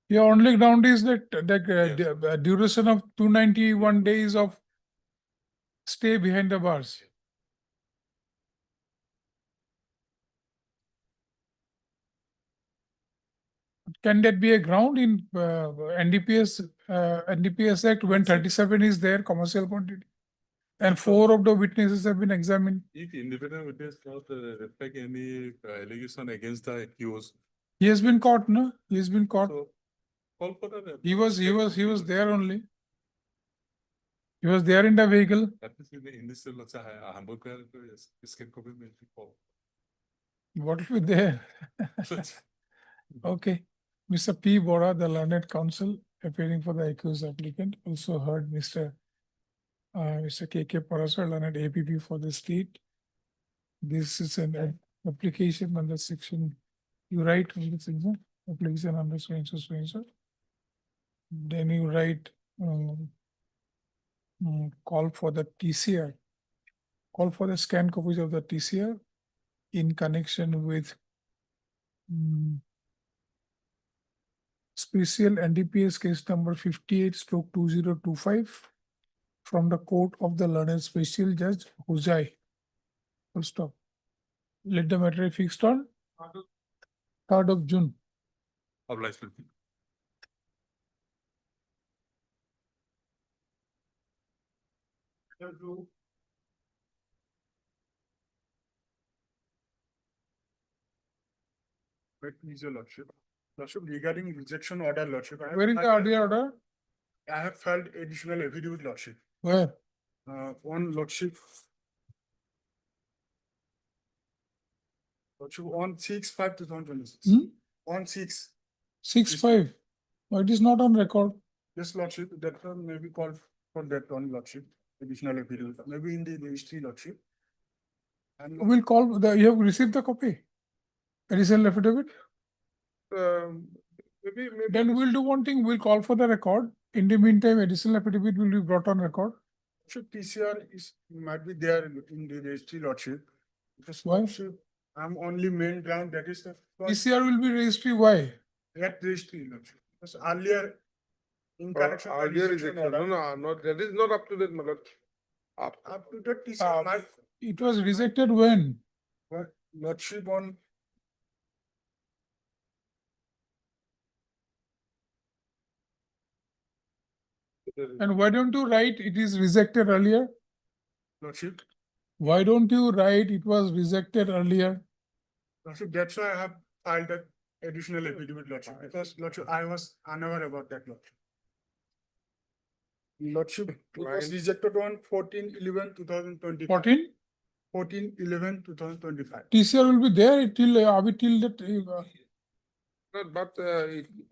Your only ground is that the duration of 291 days of stay behind the bars. Can that be a ground in NDPS Act when 37 is there, commercial quantity? And 4 of the witnesses have been examined. If independent witness not reflect any allegation against the accused. He has been caught, no? He has been caught. So, call for the. He was there only. He was there in the vehicle. That is in this Hamburg, What will be there? Okay. Mr. P. Bora, the learned counsel appearing for the accused applicant, also heard Mr. K.K. Parasar, learned APP for the state. This is an application under section, you write on this exam, application under so. Then you write call for the TCR, call for the scanned copies of the TCR in connection with special NDPS case number 58/2025 from the court of the learned special judge Huzai. Full stop. Let the matter be fixed on 3rd of June. Obliged. Your Lordship. Lordship, regarding rejection order, Lordship. Where is the earlier order? I have filed additional affidavit, Lordship. Where? On Lordship. Lordship, on 6/5/2026. On 6. 6/5. No, it is not on record. Yes, Lordship, that one may be called for that one, Lordship. Additional affidavit, maybe in the registry, Lordship. And We'll call you have received the copy. Additional affidavit. maybe. Then we'll do one thing, we'll call for the record. In the meantime, additional affidavit will be brought on record. Should TCR might be there in the registry, Lordship. Because Why? Lordship, I'm only main ground, that is the. TCR will be registry, why? That registry, Lordship. was earlier in connection with Earlier rejection rejection, order. no, that is not up to date, my lord. Up to the TCR mark, It was rejected when? but lordship on And why don't you write it is rejected earlier? lordship. Why don't you write it was rejected earlier? Lordship, that's why I have filed that additional affidavit, lordship, because lordship, I was unaware about that, lordship. Lordship, it was Client- rejected on 14/11/2020. 14? 14/11/2025. TCR will be there till, till that. But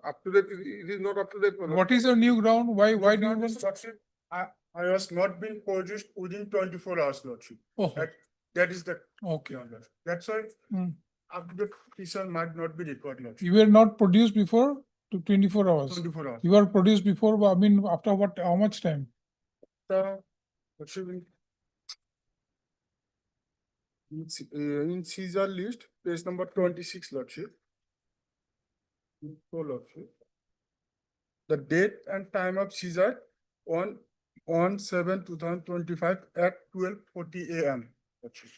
up to date, it is not up to date, my lord. What is your new ground? Why do you want? Lordship, I was not been produced within 24 hours, lordship. Oh, That is the, okay. that's why Hmm. up to the TCR might not be required, lordship. You were not produced before to 24 hours. 24 hours. You were produced before, I mean, after what, how much time? The, lordship, in Caesar list, page number 26, lordship. So, lordship. The date and time of Caesar on 7/2025 at 12:40 AM. lordship.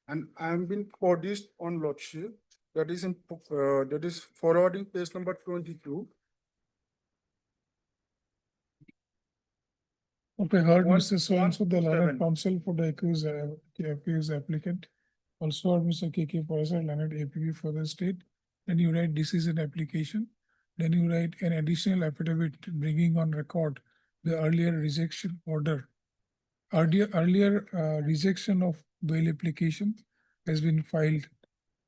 And I am being produced on lordship, that is in, that is forwarding page number 22. Okay, heard One- Mr. So-and-so, the learned 127. counsel for the accused applicant. Also heard Mr. K.K. Poisson, learned APB for the state. Then you write this is an application. Then you write an additional affidavit bringing on record the earlier rejection order. Earlier rejection of bail application has been filed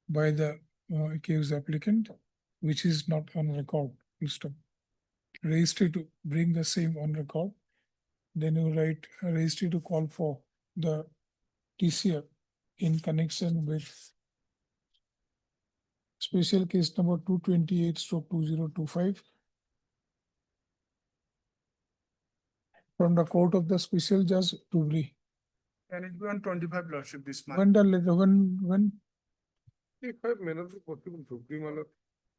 by the accused applicant, which is not on record. Full stop. Registry to bring the same on record. Then you write a registry to call for the TCR in connection with special case number 228/2025 from the court of the special judge Tugri. And it be on 25 lordship this month. When the letter, when? If I may not be possible, to be, my lord.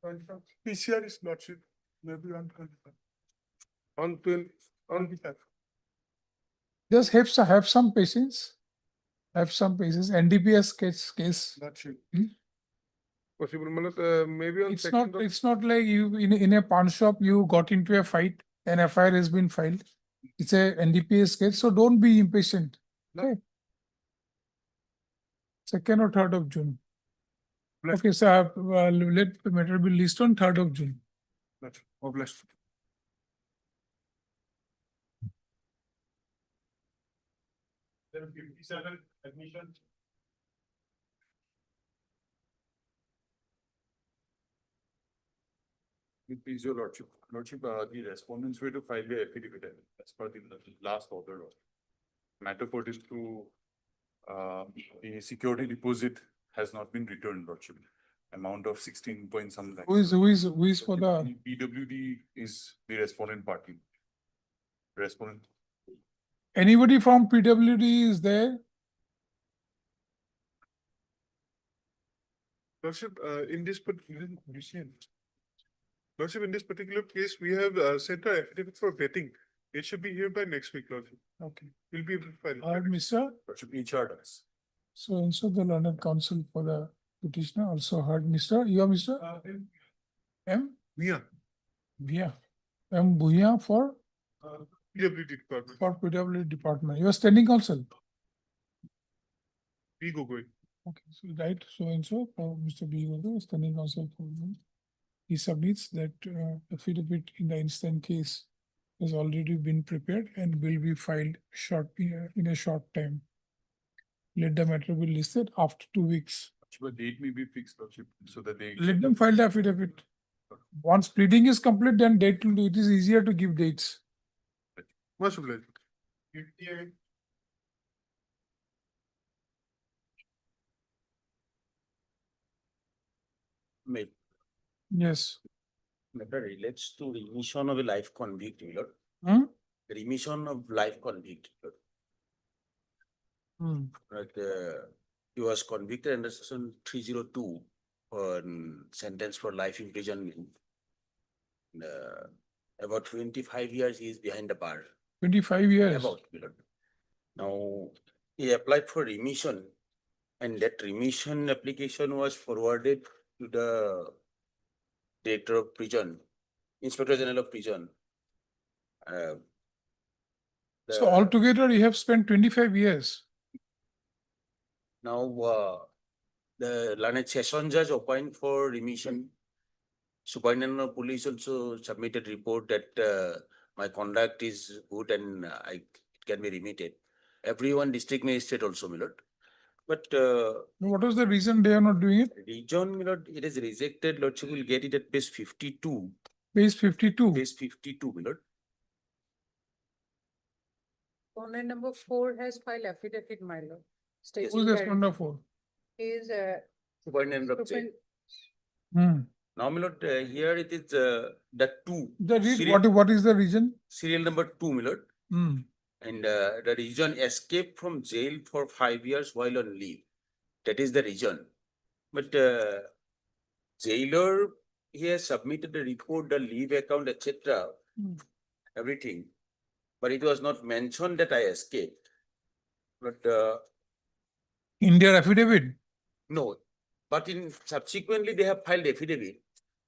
25. PCR is lordship, maybe on 25. On 12, on 25. Just have some patience. Have some patience. NDPS case. Lordship. possible, my lord, maybe on It's second. not, it's not like you in a pawn shop, you got into a fight, an FIR has been filed. It's a NDPS case, so don't be impatient. No. Okay. 2nd or 3rd of June. Bless. Okay, so let the matter be listed on 3rd of June. Lordship. Oh, bless. Then 57 admission. With please your lordship, the respondents were to file their affidavit as per the last order. Matter pertains to the security deposit has not been returned, lordship. Amount of 16 point some lakhs. Who is for the, PWD is the respondent party. Respondent. anybody from PWD is there? Lordship, in this particular, Lordship, in this particular case, we have sent our affidavit for vetting. It should be here by next week, Lordship. Okay. We'll be able to file. Heard Mr. Lordship, HR does. So also the learned counsel for the petitioner also heard Mr. You are Mr. M. Yeah. Bhuya. M. Bhuya for PWD department. PWD department. You are standing counsel. We go going. Okay, so right, so and so, Mr. B. Gogo, standing counsel for him. He submits that affidavit in the instant case has already been prepared and will be filed in a short time. Let the matter be listed after 2 weeks. But date may be fixed, lordship, so that they. Let them file the affidavit. Once pleading is complete, then date will do. It is easier to give dates. Much obliged. Yes. Matter relates to remission of a life convict, my lord. Hmm? Remission of life convict. my lord. Right, he was convicted under section 302 on sentence for life imprisonment. About 25 years he is behind the bar. 25 years. About, my lord. Now, he applied for remission, and that remission application was forwarded to the Director of Prison, Inspector General of Prison. So The- altogether, you have spent 25 years. Now, the learned session judge appoint for remission. Superintendent of Police also submitted report that my conduct is good and it can be remitted. Everyone, district magistrate also, my lord. But What was the reason they are not doing it? region, my lord, it is rejected. Lordship will get it at page 52. Page 52. Page 52, my lord. Respondent number 4 has filed affidavit, my lord. stating Who's the that respondent for? he is Superintendent of jail. superin- Hmm. Now, my lord, here it is the 2. The read, Serial- what is the reason? Serial number 2, my lord. Hmm. And the region escaped from jail for 5 years while on leave. That is the reason. But jailer, he has submitted the report, the leave account, etc. Hmm. Everything. But it was not mentioned that I escaped. But In their affidavit. no. But in subsequently they have filed affidavit.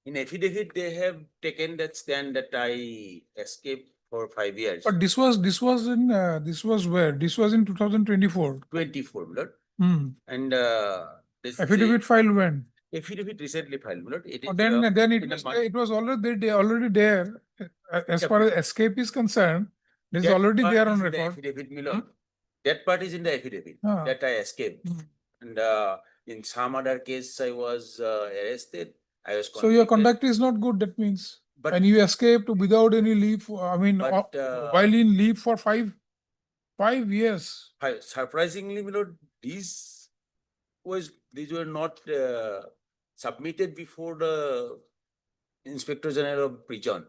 In affidavit, they have taken that stand that I escaped for 5 years. But this was in this was where? This was in 2024. 24, my lord. Hmm. And this Affidavit filed when? affidavit recently filed, my lord. It is, Then in a month. it was already there. As Yeah, far as escape is concerned, it is That already part there is on in the record. affidavit, my lord. That part is in the affidavit Ah. that I escaped. Hmm. And in some other case, I was arrested. I was So your convicted. conduct is not good, that means. But- And you escaped without any leave, But, while in leave for five years. Surprisingly, my lord, these were not submitted before the Inspector General of Prison.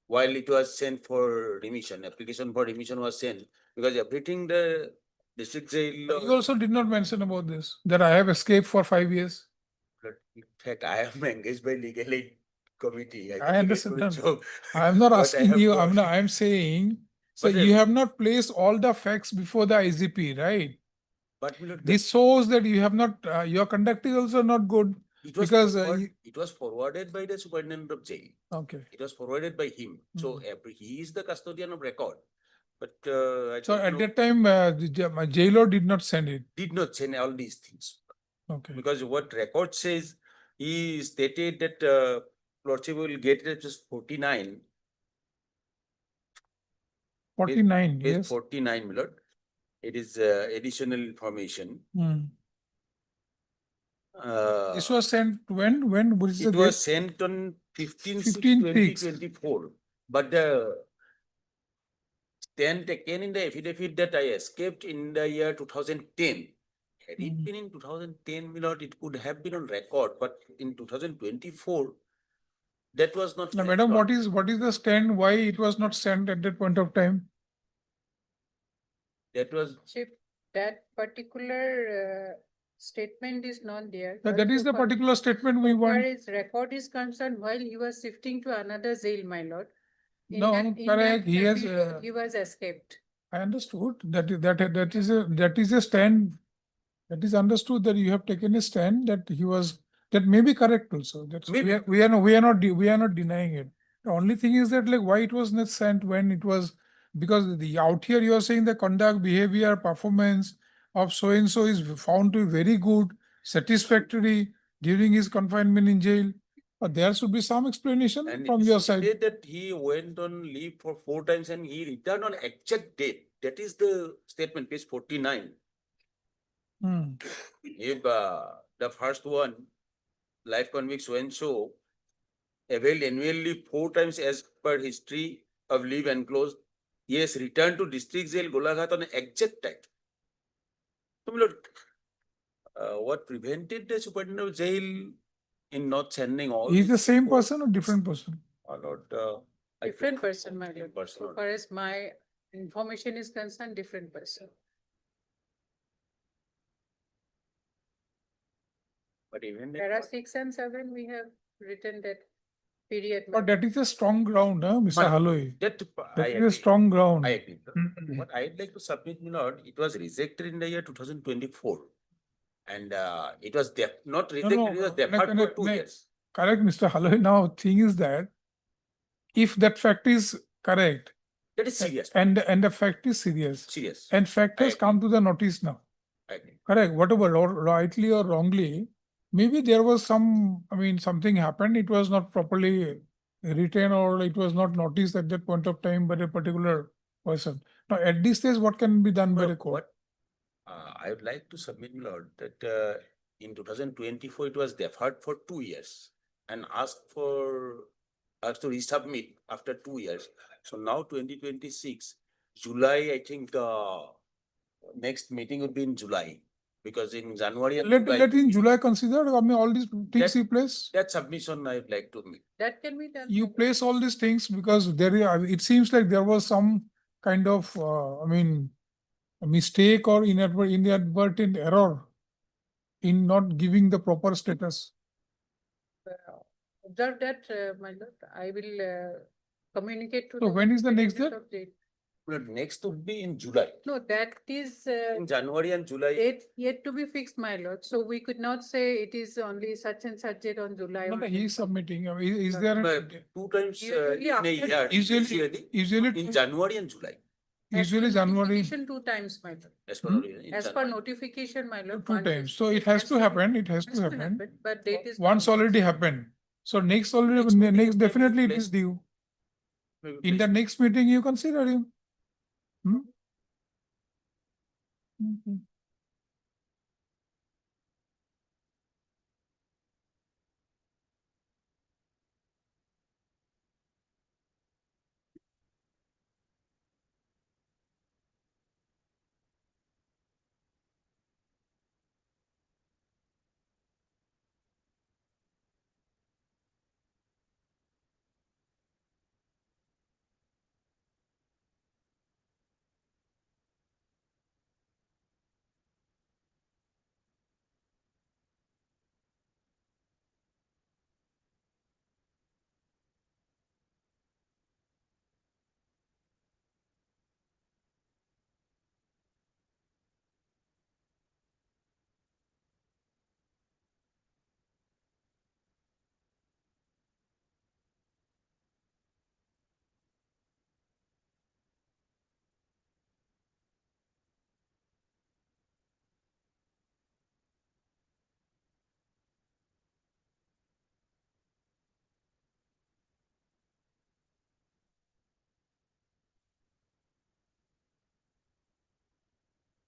While it was sent for remission, application for remission was sent because everything the district jail. You also did not mention about this, that I have escaped for 5 years. In fact, I am engaged by legal aid committee. I understand that. So, I am not but I asking have you, got- I am saying, so But, you have not placed all the facts before the IGP, right? But my lord, This shows that you have not, your conduct is also not good. it was because, it was forwarded by the superintendent of jail. Okay. It was forwarded by him. So he is the custodian of record. But I So don't at know, that time, my jailer did not send it. did not send all these things. Okay. Because what record says, he stated that Lordship will get it at just 49. 49, Page yes. 49, my lord. It is additional information. Hmm. Uh, This was sent when? What is the It date? was sent on 15/6/2024, but the stand taken in the affidavit that I escaped in the year 2010. Had it been in 2010, my lord, it could have been on record, but in 2024, that was not. Now, madam, mentioned. what is the stand? Why it was not sent at that point of time? That was Chief, that particular statement is not there. That is the particular statement we Where want. his record is concerned, while he was shifting to another jail, my lord. in No, that- in correct. that He has, period, He was escaped. I understood that is a stand. That is understood that you have taken a stand that he was, that may be correct also. That's, Maybe. we are not denying it. The only thing is that like why it was not sent when it was, because the out here you are saying the conduct, behavior, performance of so and so is found to be very good, satisfactory during his confinement in jail. But there should be some explanation And from it your is side. stated that he went on leave for 4 times and he returned on exact date. That is the statement, page 49. Hmm. If the first one, life convict so and so, availed annual leave 4 times as per history of leave enclosed, he has returned to district jail Golaghat on exact time. So, my lord, what prevented the superintendent of jail in not sending all? He's the these same reports? person or different person? Or not, Different person, my lord. person. So far as my information is concerned, different person. But even Para 6 and 7, we have written that period. But that is a strong ground, Mr. But Haloi. That, That I is a agree. strong ground. I agree. Mm. What I'd like to submit, my lord, it was rejected in the year 2024. And it was not rejected, it was deferred for 2 years. Correct, Mr. Haloi. Now, thing is that if that fact is correct, That is serious. and the fact is serious, Serious. and fact has come to the notice now. I agree. Correct, whatever, or rightly or wrongly, maybe there was some, I mean, something happened, it was not properly written or it was not noticed at that point of time by a particular person. Now, at this stage, what can be done by the court? I would like to submit, my lord, that in 2024, it was deferred for 2 years and asked to resubmit after 2 years. So now 2026, July, I think next meeting would be in July. Because in January and July, Let in July consider, I mean, all these things you place. that submission I would like to make. That can be done. You place all these things because it seems like there was some kind of, I mean, a mistake or inadvertent error in not giving the proper status. Observe that, my lord. I will communicate to. So when is the next date? date? But next would be in July. No, that is In January and July. date yet to be fixed, my lord. So we could not say it is only such and such date on July. No, only. he is submitting. I mean, is there? But 2 times Usually in a after- year. Usually, In January and July. usually As per January, notification 2 times, my lord. As per, in As per January. notification, my lord. 2 once times. is- So it has to happen. It has has to happen. But date is. Once not- already happened. So next already, Next meeting next will be definitely it is placed. due. Maybe In the please. next meeting, you consider him. Hmm? Mhm.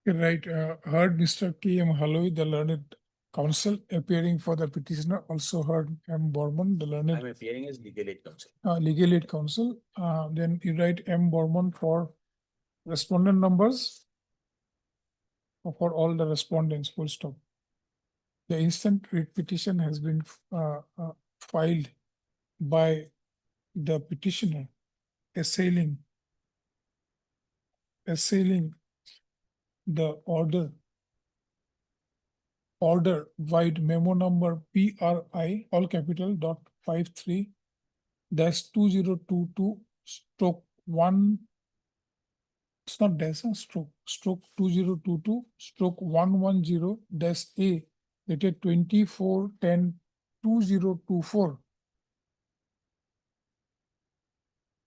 Right, heard Mr. K.M. Haloi, the learned counsel appearing for the petitioner, also heard M. Borman, the I'm learned appearing as legal aid counsel. legal aid counsel. Then you write M. Borman for respondent numbers for all the respondents, full stop. The instant writ petition has been filed by the petitioner assailing the order wide memo number PRI all capital dot 53 dash 2022 stroke 1. It's not dash, stroke 2022 stroke 110 dash A dated 24/10/2024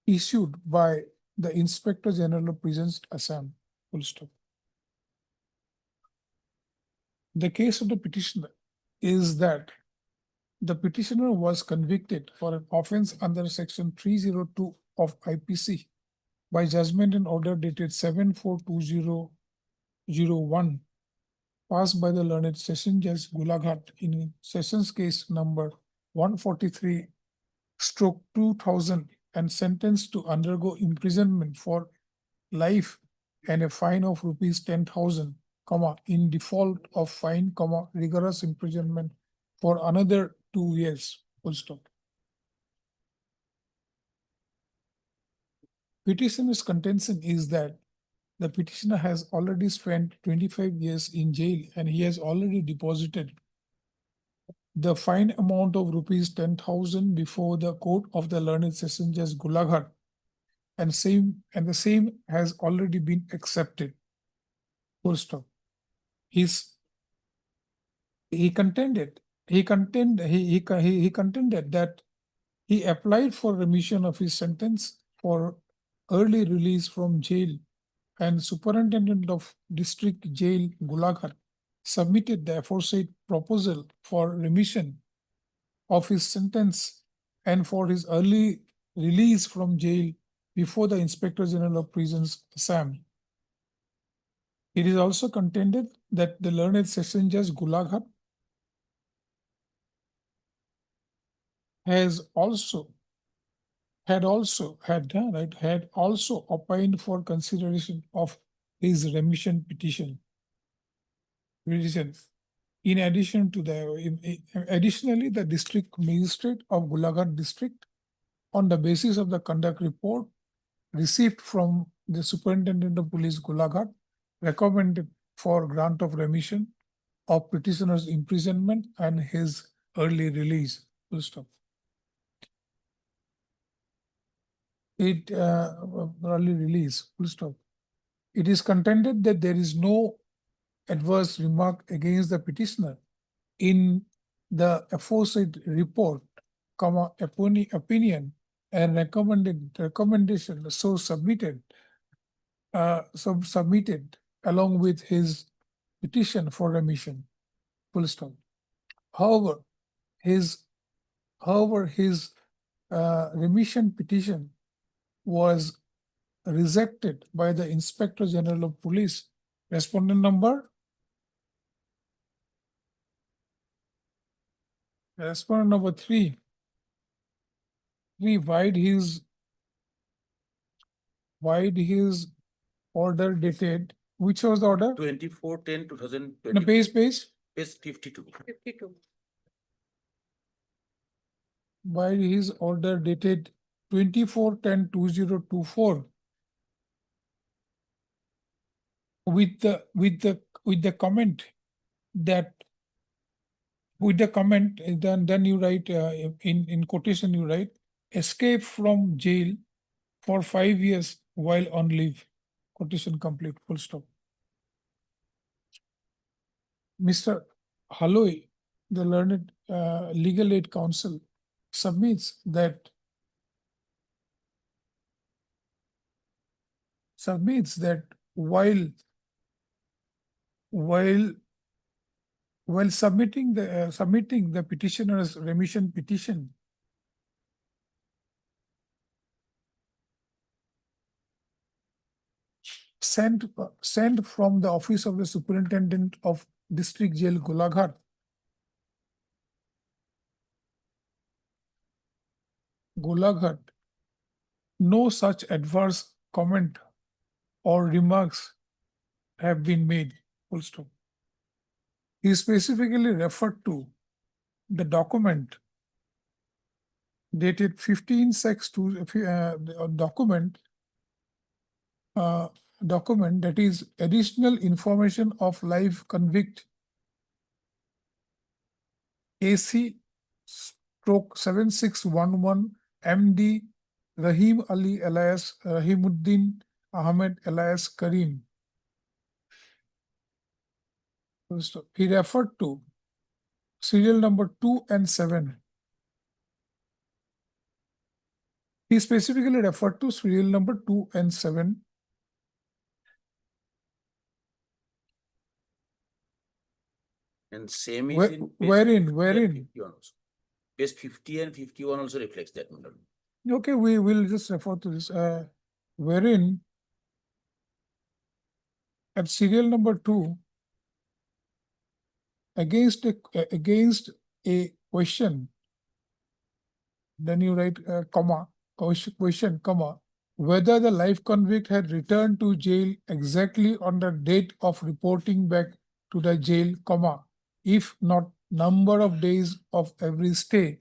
issued by the Inspector General of Prisons, Assam. Full stop. The case of the petitioner is that the petitioner was convicted for an offense under section 302 of IPC by judgment and order dated 7/4/2001 passed by the learned Session Judge Gulaghat in Sessions case number 143 stroke 2000 and sentenced to undergo imprisonment for life and a fine of rupees 10,000, in default of fine, rigorous imprisonment for another 2 years. Full stop. Petitioner's contention is that the petitioner has already spent 25 years in jail and he has already deposited the fine amount of rupees 10,000 before the court of the learned session judge Golaghat, and the same has already been accepted. Full stop. He contended that he applied for remission of his sentence for early release from jail, and Superintendent of District Jail Golaghat submitted the aforesaid proposal for remission of his sentence and for his early release from jail before the Inspector General of Prisons, Assam. It is also contended that the learned session judge Golaghat had also opined for consideration of his remission petition. In addition to additionally, the district magistrate of Golaghat district, on the basis of the conduct report received from the Superintendent of Police Golaghat, recommended for grant of remission of petitioner's imprisonment and his early release. Full stop. Early release. Full stop. It is contended that there is no adverse remark against the petitioner in the aforesaid report, opinion and recommendation so submitted along with his petition for remission. Full stop. However, his remission petition was rejected by the Inspector General of Police. Respondent number? Respondent number 3. Wide his order dated. Which was the order? 24/10/2020. No, page. Page 52. 52. By his order dated 24/10/2024 with the comment that then you write in quotation you write escape from jail for 5 years while on leave. Quotation complete. Full stop. Mr. Haloi, the learned legal aid counsel, submits that while submitting the petitioner's remission petition, sent from the office of the Superintendent of District Jail Golaghat, no such adverse comment or remarks have been made. Full stop. He specifically referred to the document dated 15/6 document that is additional information of live convict AC/7611 MD Rahim Ali alias Rahimuddin Ahmed alias Karim. He referred to serial number 2 and 7. He specifically referred to serial number 2 and 7. And same is in page Wherein? 50 and 51 also. Page 50 and 51 also reflects that. Okay, we will just refer to this. Wherein at serial number 2, against a question, then you write question, whether the life convict had returned to jail exactly on the date of reporting back to the jail, if not number of days of every stay,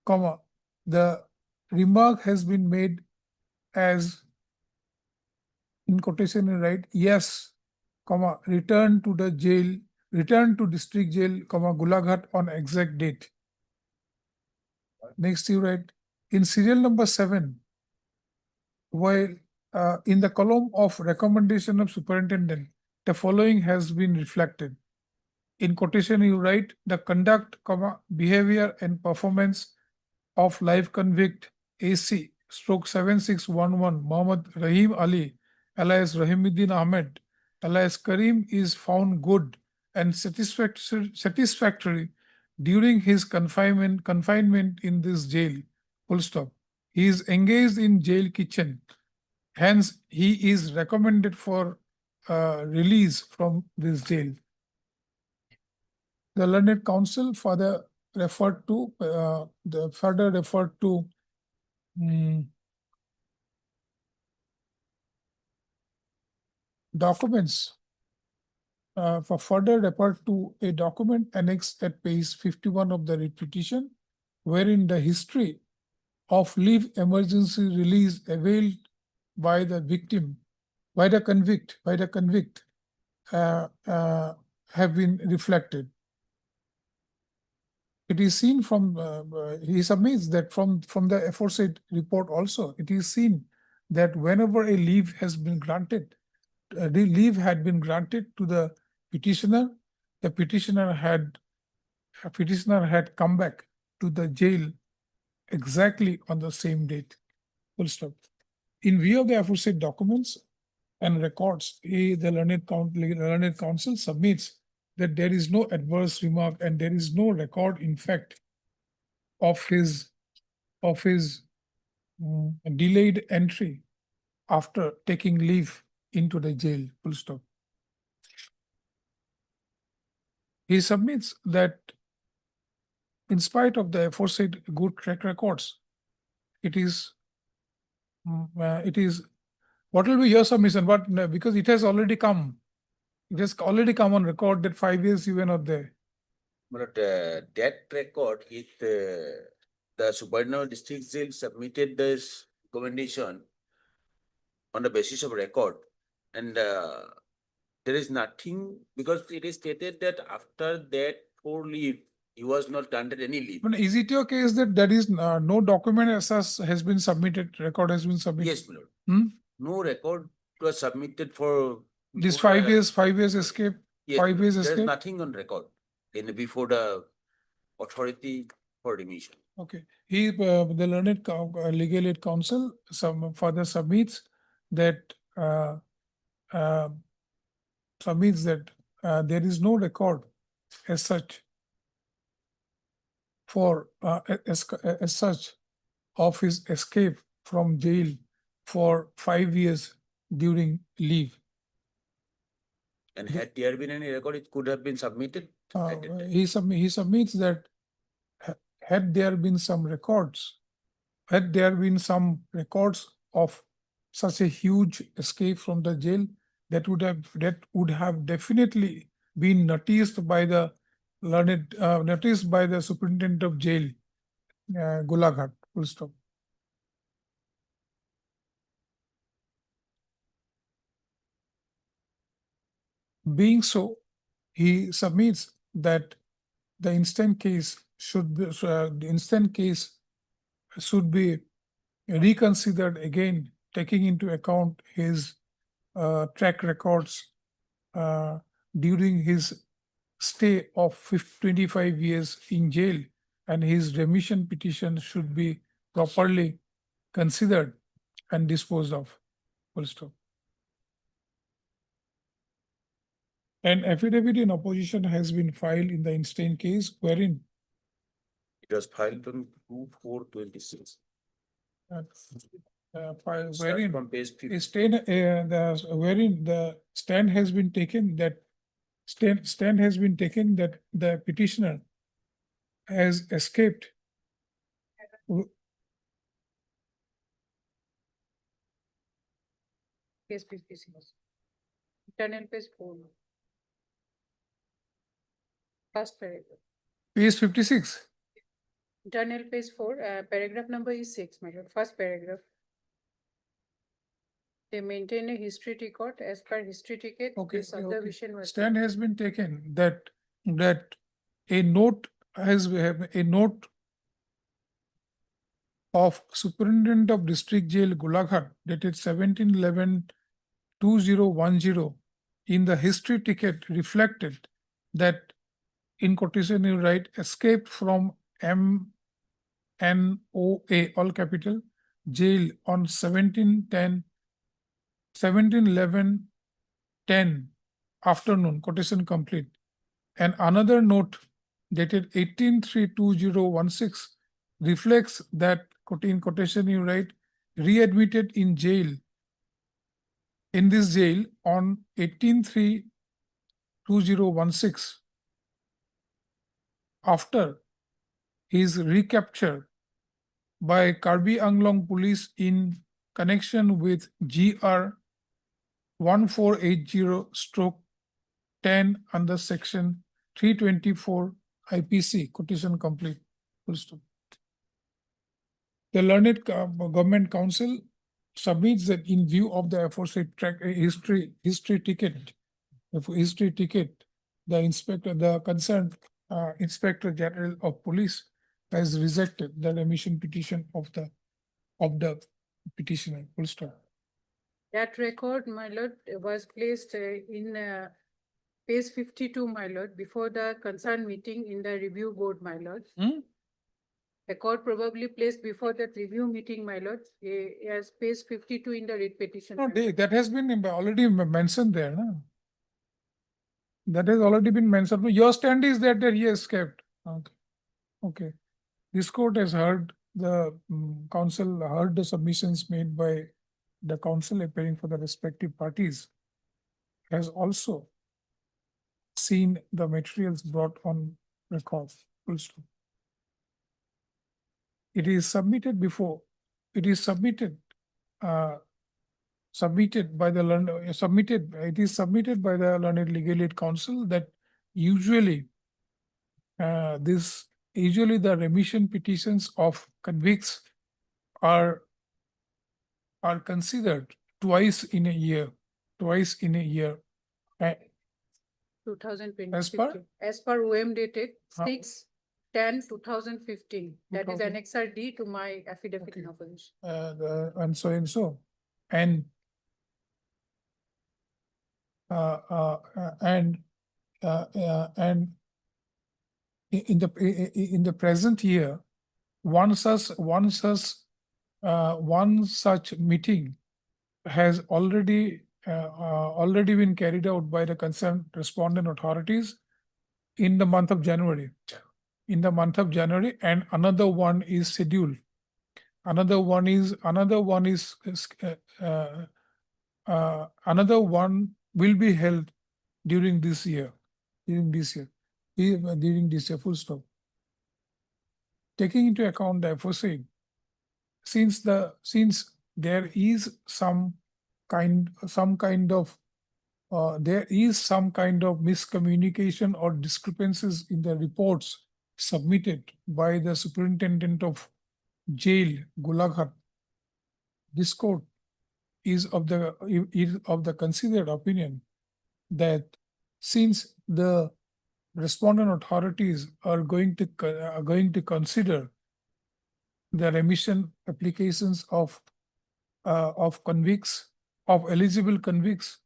the remark has been made as, in quotation, right? Yes, return to the jail returned to district jail, Golaghat on exact date. Next you write, in serial number 7, while in the column of recommendation of superintendent, the following has been reflected. In quotation, you write the conduct, behavior and performance of live convict AC stroke 7611 Mohammad Rahim Ali alias Rahimuddin Ahmed alias Karim is found good and satisfactory during his confinement in this jail. Full stop. He is engaged in jail kitchen. Hence, he is recommended for release from this jail. The learned counsel further referred to documents for further referred to a document annexed at page 51 of the writ petition, wherein the history of leave emergency release availed by the victim, by the convict, have been reflected. It is seen from, he submits that from the aforesaid report also, it is seen that whenever a leave has been granted, the leave had been granted to the petitioner, the petitioner had come back to the jail exactly on the same date. Full stop. In view of the aforesaid documents and records, the learned counsel submits that there is no adverse remark and there is no record, in fact, of his delayed entry after taking leave into the jail. Full stop. He submits that in spite of the aforesaid good track records, it is what will be your submission? But because it has already come. It has already come on record that 5 years you were not there. But that record, the Subordinate District Jail submitted this recommendation on the basis of record, and there is nothing, because it is stated that after that for leave, he was not granted any leave. But is it your case that there is no document as such has been submitted, record has been submitted? Yes, my lord. No record was submitted for This 5 years escape, yes, 5 years there's escape? nothing on record before the authority for remission. Okay. The learned legal aid counsel further submits that there is no record as such for as such of his escape from jail for 5 years during leave. And had there been any record, it could have been submitted. He submits that had there been some records of such a huge escape from the jail, that would have definitely been noticed by the superintendent of jail, Golaghat. Full stop. Being so, he submits that the instant case should be reconsidered again, taking into account his track records during his stay of 25 years in jail, and his remission petition should be properly considered and disposed of. Full stop. An affidavit in opposition has been filed in the instant case, wherein It was filed on 2/4/26. wherein From page 50. wherein the stand has been taken that the petitioner has escaped Page 56. Internal page 4. First paragraph. page 56. Internal page 4, paragraph number is 6, my lord. First paragraph. They maintain a history record as per history ticket. Okay, This okay. observation was. Stand has been taken that a note a note of Superintendent of District Jail Golaghat dated 17/11/2010 in the history ticket reflected that in quotation you write escaped from MNOA all capital jail on 17/11/10 afternoon, quotation complete. And another note dated 18/3/2016 reflects that in quotation you write readmitted in this jail on 18/3/2016 after his recapture by Karbi Anglong police in connection with GR 1480/10 under section 324 IPC, quotation complete. Full stop. The learned government council submits that in view of the aforesaid history ticket, the concerned Inspector General of Police has rejected the remission petition of the petitioner. Full stop. That record, my lord, was placed in page 52, my lord, before the concerned meeting in the review board, my lord. Record probably placed before that review meeting, my lord, as page 52 in the writ petition. No, that has been already mentioned there. No? That has already been mentioned. Your stand is that he escaped. Okay. Okay. This court has heard the council, heard the submissions made by the council appearing for the respective parties, has also seen the materials brought on record. Full stop. It is submitted before, it is submitted by the learned legal aid council that usually the remission petitions of convicts are considered twice in a year. 2020. As per? As per OM dated 6/10/2015. That is 2000. Annexer D to my affidavit in opposition. And so and so. And in the present year, one such meeting has already been carried out by the concerned respondent authorities in the month of January. And another one is scheduled. Another one will be held during this year. Full stop. Taking into account the aforesaid, since there is some kind of miscommunication or discrepancies in the reports submitted by the superintendent of jail Golaghat. This court is of the considered opinion that since the respondent authorities are going to consider the remission applications of convicts, of eligible convicts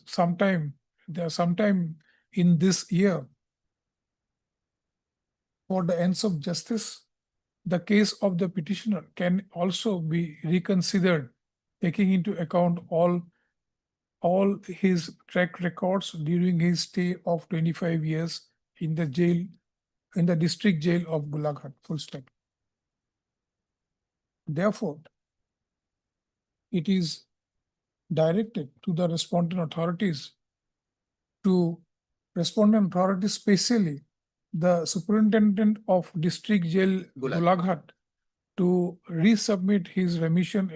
sometime in this year, for the ends of justice, the case of the petitioner can also be reconsidered, taking into account all his track records during his stay of 25 years in the jail, in the district jail of Golaghat. Full stop. Therefore, it is directed to the respondent authorities, especially the superintendent of district jail Golaghat, to resubmit his remission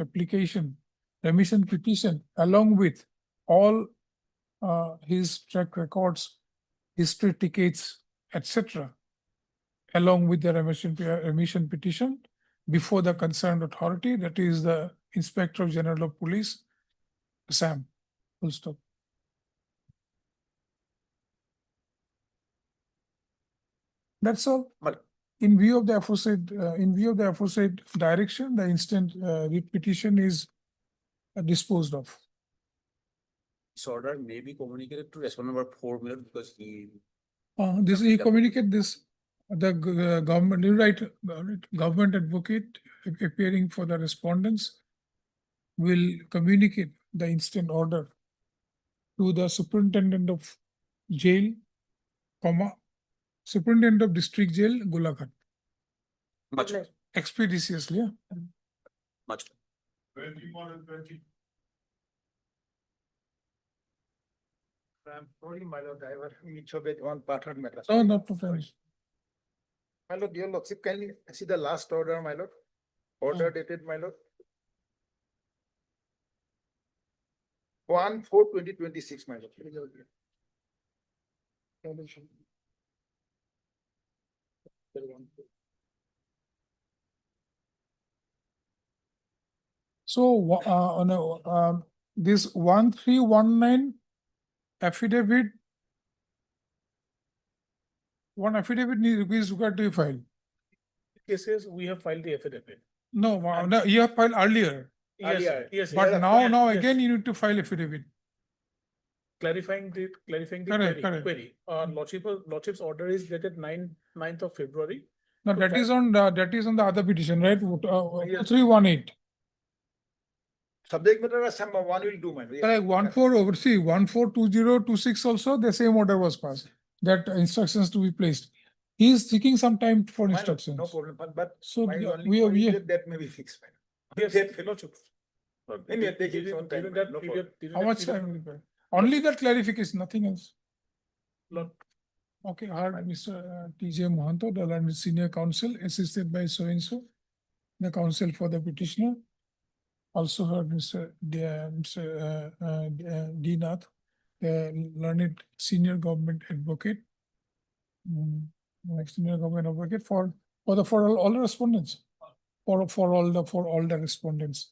petition along with all his track records, history tickets, etc., along with the remission petition before the concerned authority, that is the Inspector General of Police, Sam. Full stop. That's all. In view of the aforesaid, direction, the instant writ petition is disposed of. This order may be communicated to respondent number 4 because he. This he communicate this, the government, you write, government advocate appearing for the respondents will communicate the instant order to the superintendent of jail, superintendent of district jail, Golaghat. Much better. Expeditiously, yeah. Much better. 21 and 20. I'm sorry, my lord, I was each of it one part of matter. No, not to finish. My lord, dear lordship, can you see the last order, my lord? Order dated, my lord. 1/4/2026, my lord. So, this 1319 affidavit, one affidavit is required to be filed. Cases, we have filed the affidavit. No, no, you have filed earlier, Yes, yes. but yes. now Yes. again you need to file affidavit. Clarifying the Correct, correct. query. Lordship's order is dated 9th of February. No, To that is on the other petition, right? Yes. 318. Subject matter was some one will do, my lord. Correct, 142026 also, the same order was passed, that instructions to be placed. He is seeking some time for My lord, instructions. no problem, but So my only we point is are, that that may be fixed, my lord. Yes, Lordship. Anyway, take its own time, During that no period. during how that much period- time will be? Only that clarification, nothing else. Lord, Okay, heard Mr. T.J. Mohanto, the learned senior counsel, assisted by so-and-so, the counsel for the petitioner. Also heard Mr. D. Nath, the learned senior government advocate. Senior government advocate for all the respondents, for all the respondents.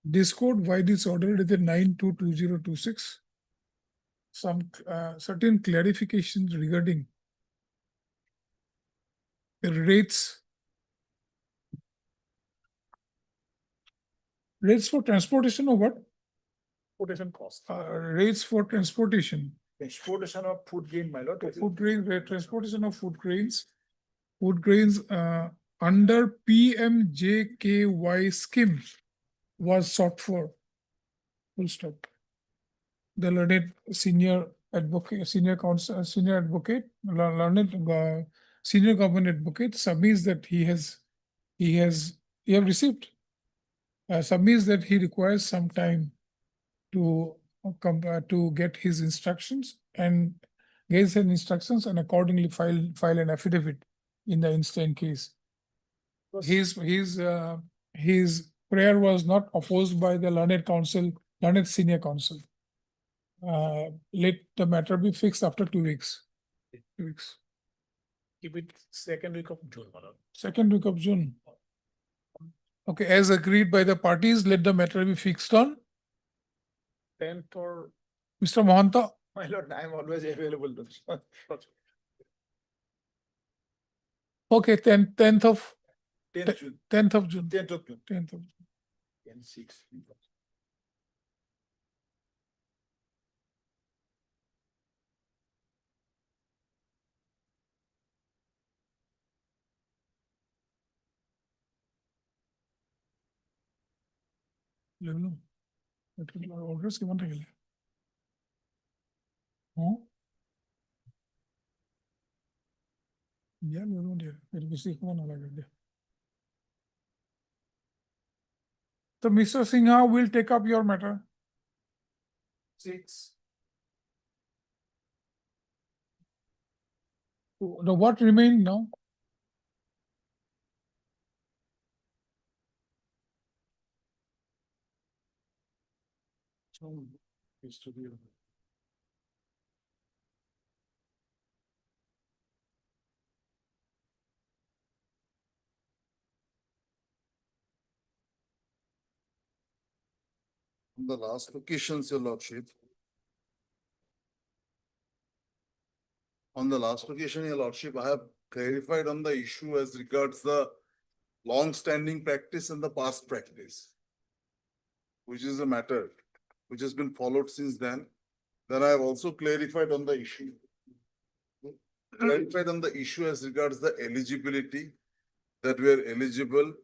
This code, why this order dated 9/2/2026? Some certain clarifications regarding the rates for transportation or what? Quotation cost. Rates for transportation. Transportation of food grain, my lord. Food grain, transportation of food grains under PMJKY scheme was sought for. Full stop. The learned senior advocate, senior counsel, senior advocate, learned senior government advocate submits that he have received. Submits that he requires some time to get his instructions and gets his instructions and accordingly file an affidavit in the instant case. His prayer was not opposed by the learned senior counsel. Let the matter be fixed after 2 weeks. 2 weeks. Keep it second week of June, my lord. Second week of June. Okay, as agreed by the parties, let the matter be fixed on 10th or. Mr. Mohanta. My lord, I am always available. Okay, 10th of 10th June. 10th of June. 10th of June. 10th of June. 10/6. Orders কিমান থাকিলে? Yeah, so Mr. Singha will take up your matter. 6. Now what remained now? On the last occasions, your lordship. On the last occasion, your lordship, I have clarified on the issue as regards the long-standing practice and the past practice, which is a matter which has been followed since then. Then I have also clarified on the issue. Clarified on the issue as regards the eligibility, that we are eligible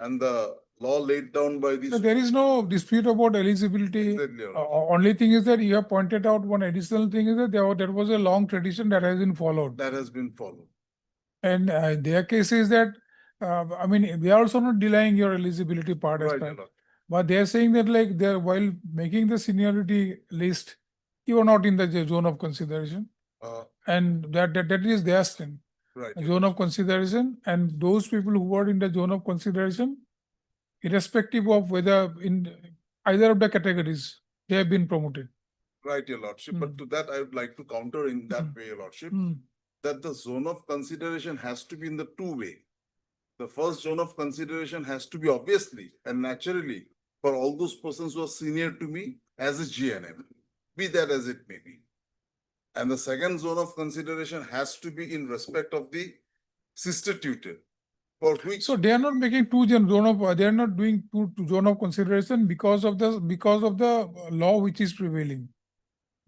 and the law laid down by So the. there is no dispute about eligibility. Exactly, Your Only thing is that you have pointed out one additional thing is that there was a long tradition that has been followed. That has been followed. And their case is that, I mean, we are also not denying your eligibility part as Right, well. Your Lord. But they are saying that like they're while making the seniority list, you are not in the zone of consideration. And that is their stand. Right. A zone of consideration, and those people who are in the zone of consideration, irrespective of whether in either of the categories, they have been promoted. Right, Your Lordship. But to that, I would like to counter in that way, Your Lordship, that the zone of consideration has to be in the two-way. The first zone of consideration has to be obviously and naturally for all those persons who are senior to me as a GNM, be that as it may be. And the second zone of consideration has to be in respect of the sister tutor, for which. So they are not making they are not doing two zone of consideration because of the law which is prevailing.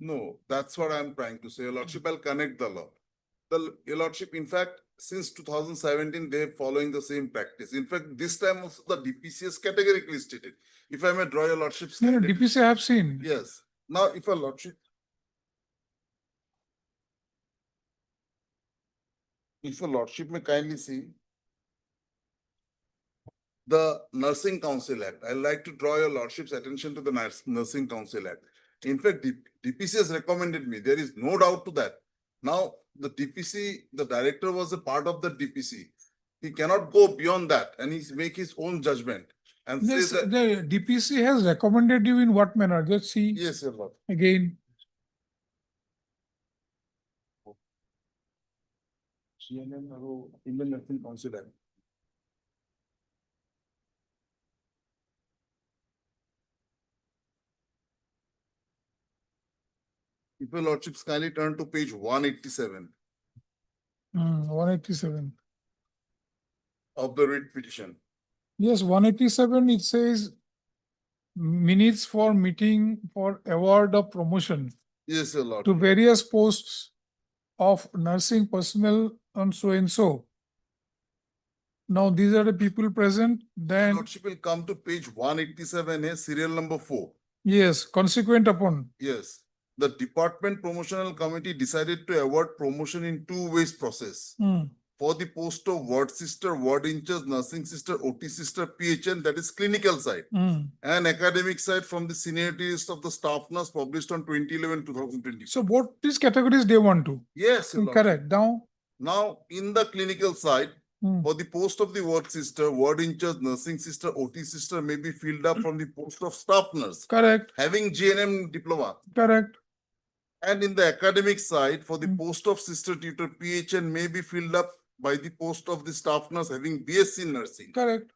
No, that's what I'm trying to say, Your Lordship. I'll connect the law. Your Lordship, in fact, since 2017, they're following the same practice. In fact, this time also the DPCS categorically stated. If I may draw Your Lordship's. No, DPC I have seen. Yes. Now, if Your Lordship. If Your Lordship may kindly see. The Nursing Council Act. I'd like to draw Your Lordship's attention to the Nursing Council Act. In fact, DPC has recommended me. There is no doubt to that. Now, the DPC, the director was a part of the DPC. He cannot go beyond that and make his own judgment and say Yes, that. the DPC has recommended you in what manner? Just see. Yes, Your Lord. Again. Indian Nursing Council Act. If Your Lordships kindly turn to page 187 187. of the writ petition. Yes, 187, it says minutes for meeting for award of promotion Yes, Your Lord. to various posts of nursing personnel and so. Now, these are the people present, then, Lordship will come to page 187A, serial number 4. yes, consequent upon. Yes. The Department Promotional Committee decided to award promotion in two ways process. For the post of ward sister, ward in charge, nursing sister, OT sister, PHN, that is clinical side. And academic side from the seniority list of the staff nurse published on 2011-2020. So both these categories they want to. Yes, Your Correct. Now, in the clinical side, for the post of the ward sister, ward in charge, nursing sister, OT sister may be filled up from the post of staff nurse. Correct. Having GNM diploma. Correct. And in the academic side, for the post of sister tutor, PHN may be filled up by the post of the staff nurse having BSc nursing. Correct.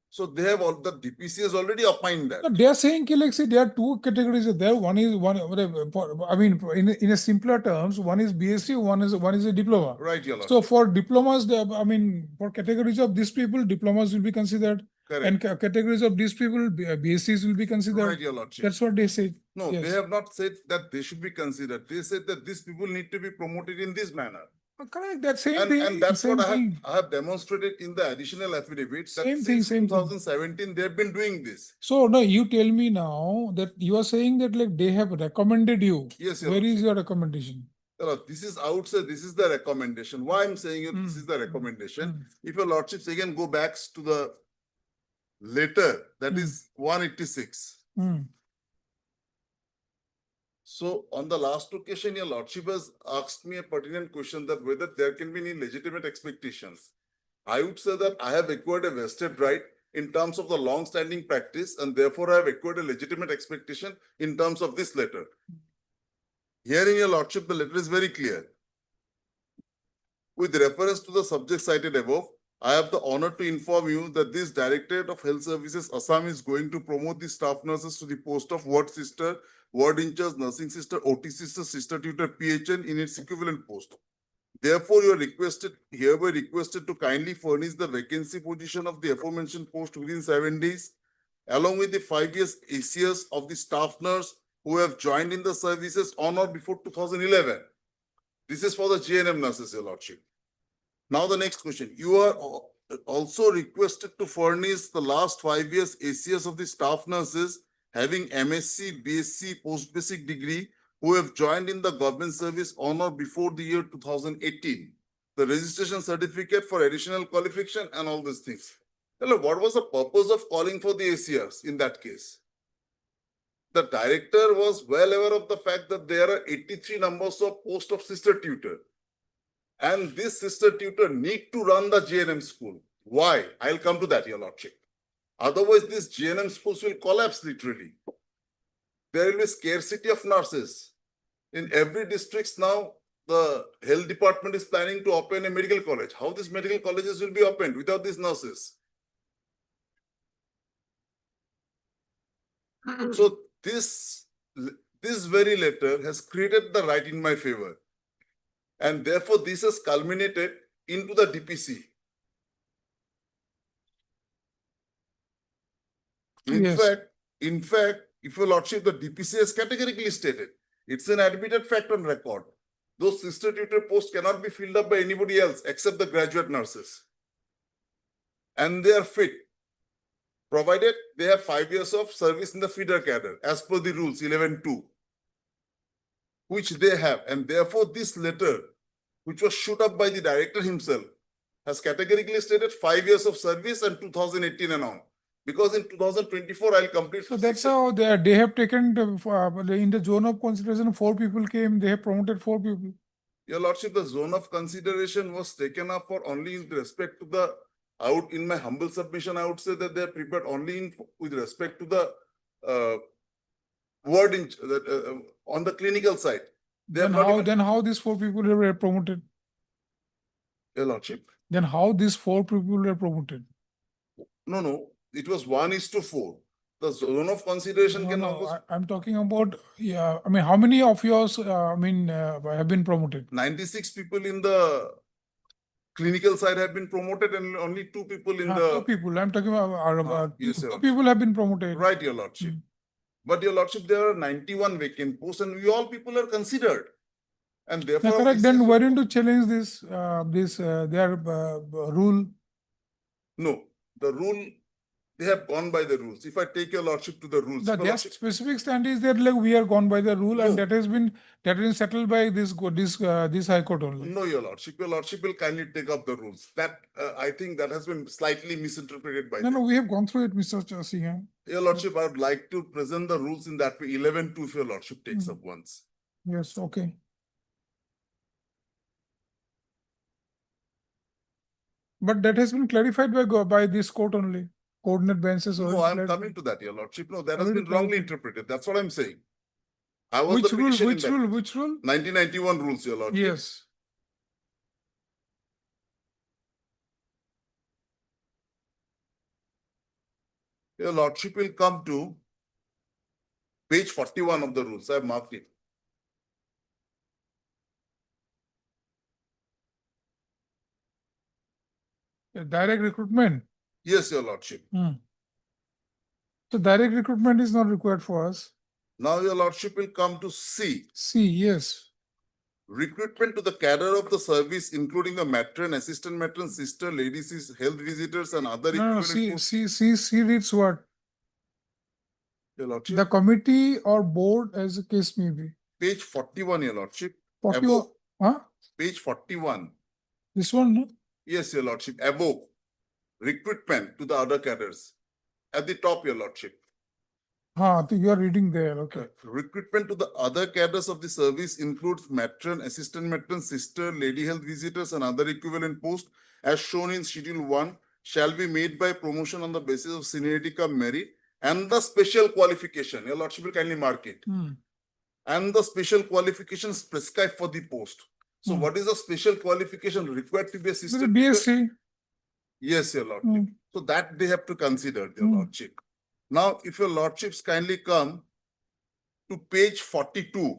So they have all, the DPC has already opined that. No, they are saying, like, see, there are two categories there. One is I mean, in a simpler terms, one is BSc, one is a diploma. Right, Your Lord. So for diplomas, I mean, for categories of these people, diplomas will be considered. Correct. And categories of these people, BScs will be considered. Right, Your Lordship. That's what they say. No, Yes. they have not said that they should be considered. They said that these people need to be promoted in this manner. Correct, that same thing. And that's same what thing. I have demonstrated in the additional affidavit. Same thing, same thing. 2017, they have been doing this. So now you tell me now that you are saying that like they have recommended you. Yes, Your Where Lordship. is your recommendation? This is outside, this is the recommendation. Why I'm saying it, this is the recommendation. If Your Lordships again go back to the letter, that is 186. So on the last occasion, your lordship has asked me a pertinent question that whether there can be any legitimate expectations. I would say that I have acquired a vested right in terms of the long-standing practice, and therefore I have acquired a legitimate expectation in terms of this letter. Here in your lordship, the letter is very clear. With reference to the subject cited above, I have the honor to inform you that this Directorate of Health Services Assam is going to promote the staff nurses to the post of ward sister, ward in charge, nursing sister, OT sister, sister tutor, PHN in its equivalent post. Therefore, you are hereby requested to kindly furnish the vacancy position of the aforementioned post within 7 days, along with the 5 years ACS of the staff nurse who have joined in the services on or before 2011. This is for the JNM nurses, your lordship. Now the next question. You are also requested to furnish the last 5 years ACS of the staff nurses having MSc, BSc, post-basic degree who have joined in the government service on or before the year 2018. The registration certificate for additional qualification and all these things. Hello, what was the purpose of calling for the ACRs in that case? The director was well aware of the fact that there are 83 numbers of post of sister tutor. And this sister tutor need to run the JNM school. Why? I'll come to that, your lordship. Otherwise, these JNM schools will collapse literally. There will be scarcity of nurses. In every district now, the health department is planning to open a medical college. How these medical colleges will be opened without these nurses? So this very letter has created the right in my favor. And therefore, this has culminated into the DPC. In fact, if your lordship, the DPC has categorically stated, it's an admitted fact on record. Those sister tutor posts cannot be filled up by anybody else except the graduate nurses. And they are fit, provided they have 5 years of service in the feeder cadre, as per the rules 11.2, which they have. And therefore, this letter, which was shoot up by the director himself, has categorically stated 5 years of service and 2018 and on. Because in 2024, I'll complete. So that's how they have taken, in the zone of consideration, 4 people came, they have promoted 4 people. Your lordship, the zone of consideration was taken up for only with respect to the, in my humble submission, I would say that they are prepared only with respect to the word on the clinical side. Then how these 4 people were promoted? Your lordship. Then how these 4 people were promoted? No. It was 1:4. The zone of consideration I'm talking about, I mean, how many of yours, have been promoted? 96 people in the clinical side have been promoted and only 2 people in the... 2 people, I'm talking about, yes, 2 people have been promoted. Right, your lordship. But your lordship, there are 91 vacant posts and all people are considered. And therefore... correct, then why don't you challenge their rule? No, the rule, they have gone by the rules. If I take your lordship to the rules. Their specific stand is that like we are gone by the rule, and that has been settled by this High Court only. No, your lordship will kindly take up the rules. That I think that has been slightly misinterpreted by them. No, we have gone through it, Mr. Singh. Your lordship, I would like to present the rules in that way. 11.2 if your lordship takes up once. Yes, okay. But that has been clarified by this court only. Coordinate benches. No, I'm coming to that, your lordship. No, that has been wrongly interpreted. That's what I'm saying. I was Which rule? Which rule? 1991 rules, your lordship. Yes. Your lordship will come to page 41 of the rules. I have marked it. Direct recruitment. Yes, your lordship. So direct recruitment is not required for us. Now your lordship will come to C. C, yes. Recruitment to the cadre of the service, including the matron, assistant matron, sister, ladies, health visitors, and other C reads what? Your lordship. The committee or board, as the case may be. Page 41, your lordship. 41. Page 41. This one, no? Yes, your lordship. Above. Recruitment to the other cadres. At the top, your lordship. You are reading there, okay. Recruitment to the other cadres of the service includes matron, assistant matron, sister, lady health visitors, and other equivalent posts as shown in Schedule 1 shall be made by promotion on the basis of seniority cum merit and the special qualification. Your Lordship will kindly mark it. And the special qualifications prescribed for the post. So what is the special qualification required to be assistant? BSc. Yes, Your Lordship. So that they have to consider, Your Lordship. Now, if Your Lordships kindly come to page 42.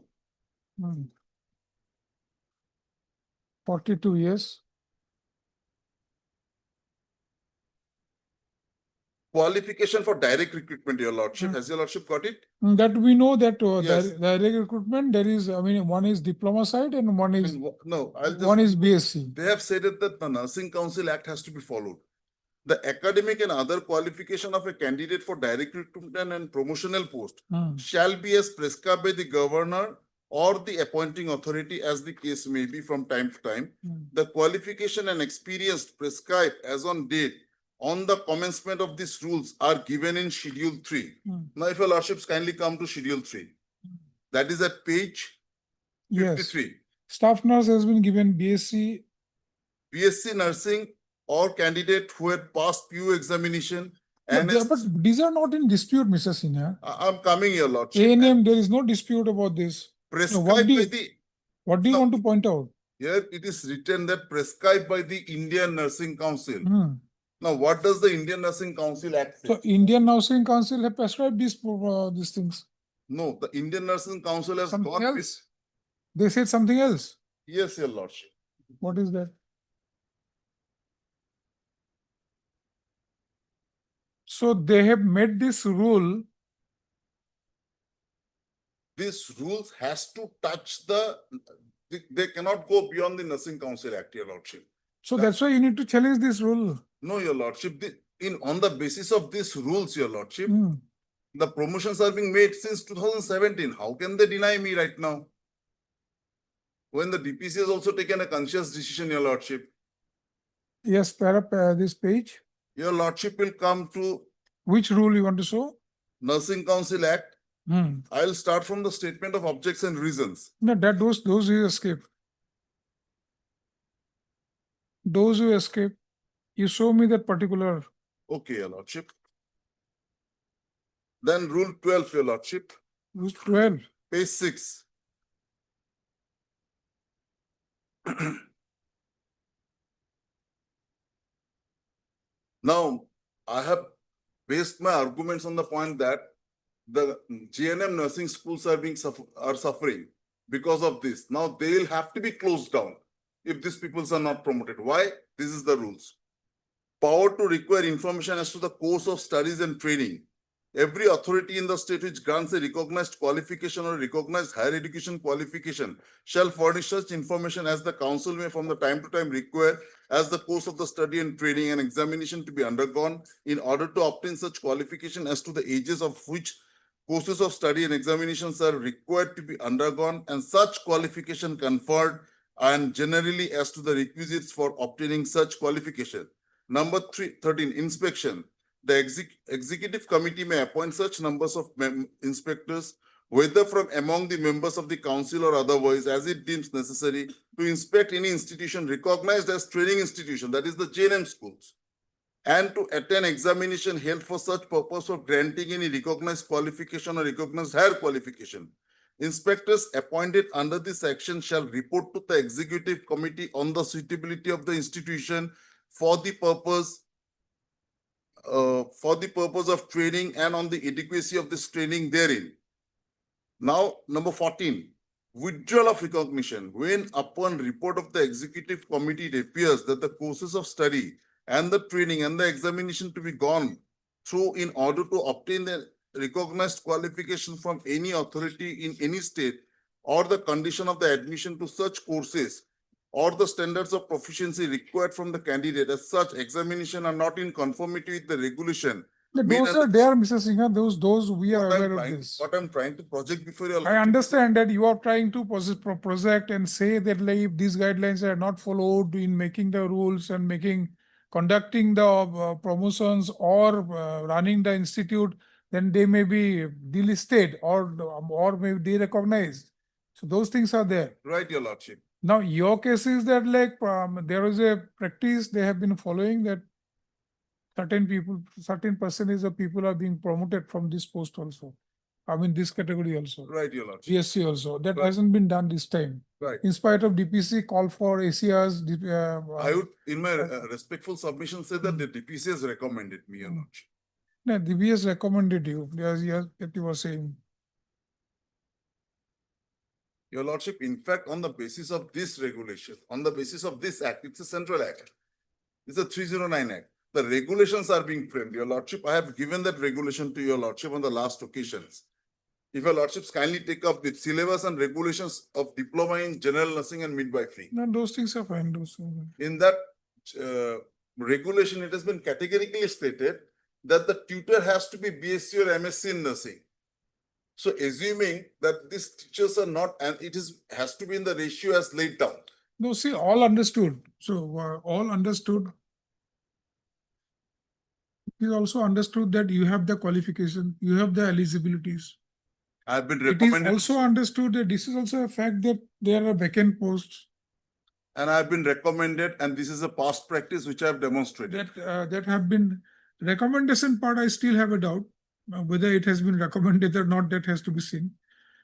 42 years. Qualification for direct recruitment, Your Lordship. Has Your Lordship got it? That we know that Yes. direct recruitment, there is, one is diploma side and one is, No, I'll just. one is BSc. They have said that the Nursing Council Act has to be followed. The academic and other qualification of a candidate for direct recruitment and promotional post shall be as prescribed by the governor or the appointing authority as the case may be from time to time. The qualification and experience prescribed as on date on the commencement of these rules are given in Schedule 3. Now, if Your Lordships kindly come to Schedule 3, that is at page 53. Yes. Staff nurse has been given BSc. BSc nursing or candidate who had passed PU examination. But these are not in dispute, Mr. Sinha. I'm coming, Your Lordship. A&M, there is no dispute about this. Prescribed What do by you, the, what do you want to point out? here it is written that prescribed by the Indian Nursing Council. Now, what does the Indian Nursing Council Act say? So Indian Nursing Council have prescribed these things. No, the Indian Nursing Council has Something got else? this. They said something else. Yes, Your Lordship. What is that? So they have made this rule. These rules has to touch they cannot go beyond the Nursing Council Act, Your Lordship. So that's why you need to challenge this rule. No, Your Lordship. On the basis of these rules, Your Lordship, the promotions are being made since 2017. How can they deny me right now? When the DPC has also taken a conscious decision, Your Lordship. Yes, this page. Your Lordship will come to Which rule you want to show? Nursing Council Act. I'll start from the statement of objects and reasons. No, those you escape. Those you escape. You show me that particular. Okay, Your Lordship. Then Rule 12, Your Lordship. Rule 12. Page 6. Now, I have based my arguments on the point that the GNM nursing schools are suffering because of this. Now they will have to be closed down if these people are not promoted. Why? This is the rules. Power to require information as to the course of studies and training. Every authority in the state which grants a recognized qualification or recognized higher education qualification shall furnish such information as the council may from the time to time require as the course of the study and training and examination to be undergone in order to obtain such qualification as to the ages of which courses of study and examinations are required to be undergone and such qualification conferred and generally as to the requisites for obtaining such qualification. Number 13, inspection. The executive committee may appoint such numbers of inspectors, whether from among the members of the council or otherwise, as it deems necessary, to inspect any institution recognized as training institution, that is the JNM schools, and to attend examination held for such purpose of granting any recognized qualification or recognized higher qualification. Inspectors appointed under this section shall report to the executive committee on the suitability of the institution for the purpose of training and on the adequacy of this training therein. Now, number 14, withdrawal of recognition. When upon report of the executive committee it appears that the courses of study and the training and the examination to be gone through in order to obtain the recognized qualification from any authority in any state or the condition of the admission to such courses or the standards of proficiency required from the candidate as such examination are not in conformity with the regulation. Those are there, Mr. Singha. Those we are aware of this. What I'm trying to project before you. I understand that you are trying to project and say that like if these guidelines are not followed in making the rules and conducting the promotions or running the institute, then they may be delisted or maybe de-recognized. So those things are there. Right, your lordship. Now, your case is that like, there is a practice they have been following that certain people, certain percentage of people are being promoted from this post also. I mean, this category also. Right, your lordship. GSC also. That Right. hasn't been done this time. Right. In spite of DPC call for ACRs. I would, in my respectful submission, say that the DPC has recommended me, your lordship. No, DPS recommended you, as you were saying. Your lordship, in fact, on the basis of this regulation, on the basis of this act, it's a central act. It's a 309 act. The regulations are being framed. Your lordship, I have given that regulation to your lordship on the last occasions. If your lordships kindly take up the syllabus and regulations of diploma in general nursing and midwifery. No, those things are fine. Those things. In that regulation, it has been categorically stated that the tutor has to be BSc or MSc in nursing. So assuming that these teachers are not, and it has to be in the ratio as laid down. No, see, all understood. So all understood. It is also understood that you have the qualification, you have the eligibilities. I've been It is recommended. also understood that this is also a fact that there are vacant posts. And I've been recommended, and this is a past practice which I have demonstrated. That have been recommendation part, I still have a doubt. Whether it has been recommended or not, that has to be seen.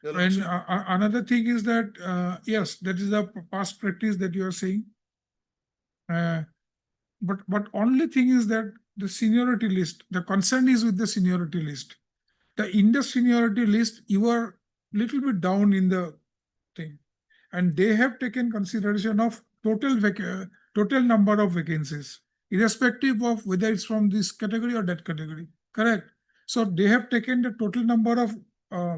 Your And lordship, another thing is that, yes, that is the past practice that you are saying. But only thing is that the seniority list, the concern is with the seniority list. In the seniority list, you are little bit down in the thing. And they have taken consideration of total number of vacancies, irrespective of whether it's from this category or that category. Correct? So they have taken the total number of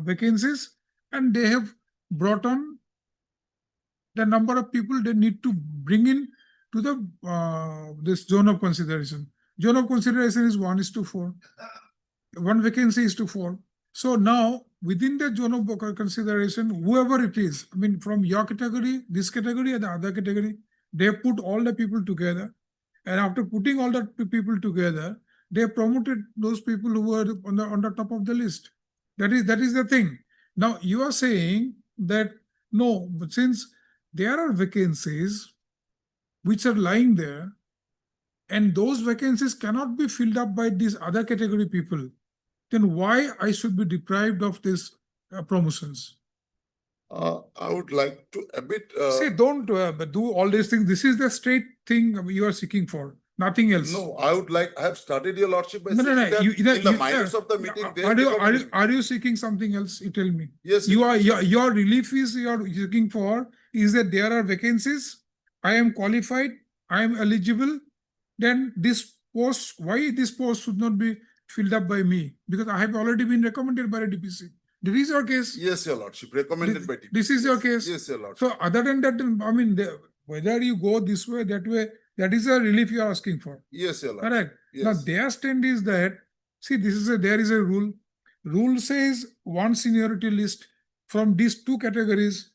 vacancies and they have brought on the number of people they need to bring in to the this zone of consideration. Zone of consideration is 1:4. One vacancy is to 4. So now within the zone of consideration, whoever it is, I mean, from your category, this category, and the other category, they put all the people together. And after putting all the people together, they promoted those people who were on the top of the list. That is the thing. Now you are saying that no, but since there are vacancies which are lying there, and those vacancies cannot be filled up by these other category people, then why I should be deprived of these promotions? I would like to a bit. See, don't do all these things. This is the straight thing you are seeking for, nothing else. No, I have started your lordship by No, saying that in the minutes of the meeting. they have recommended- Are you seeking something else? You tell me. Yes. Your relief is you are seeking for is that there are vacancies. I am qualified. I am eligible. Then this post, why this post should not be filled up by me? Because I have already been recommended by a DPC. This is your case. Yes, your lordship, recommended by DPC. This is your case. Yes, your lordship. So other than that, I mean, whether you go this way, that way, that is a relief you are asking for. Yes, your lordship. Correct. Yes. Now their stand is that, see, there is a rule. Rule says one seniority list from these two categories.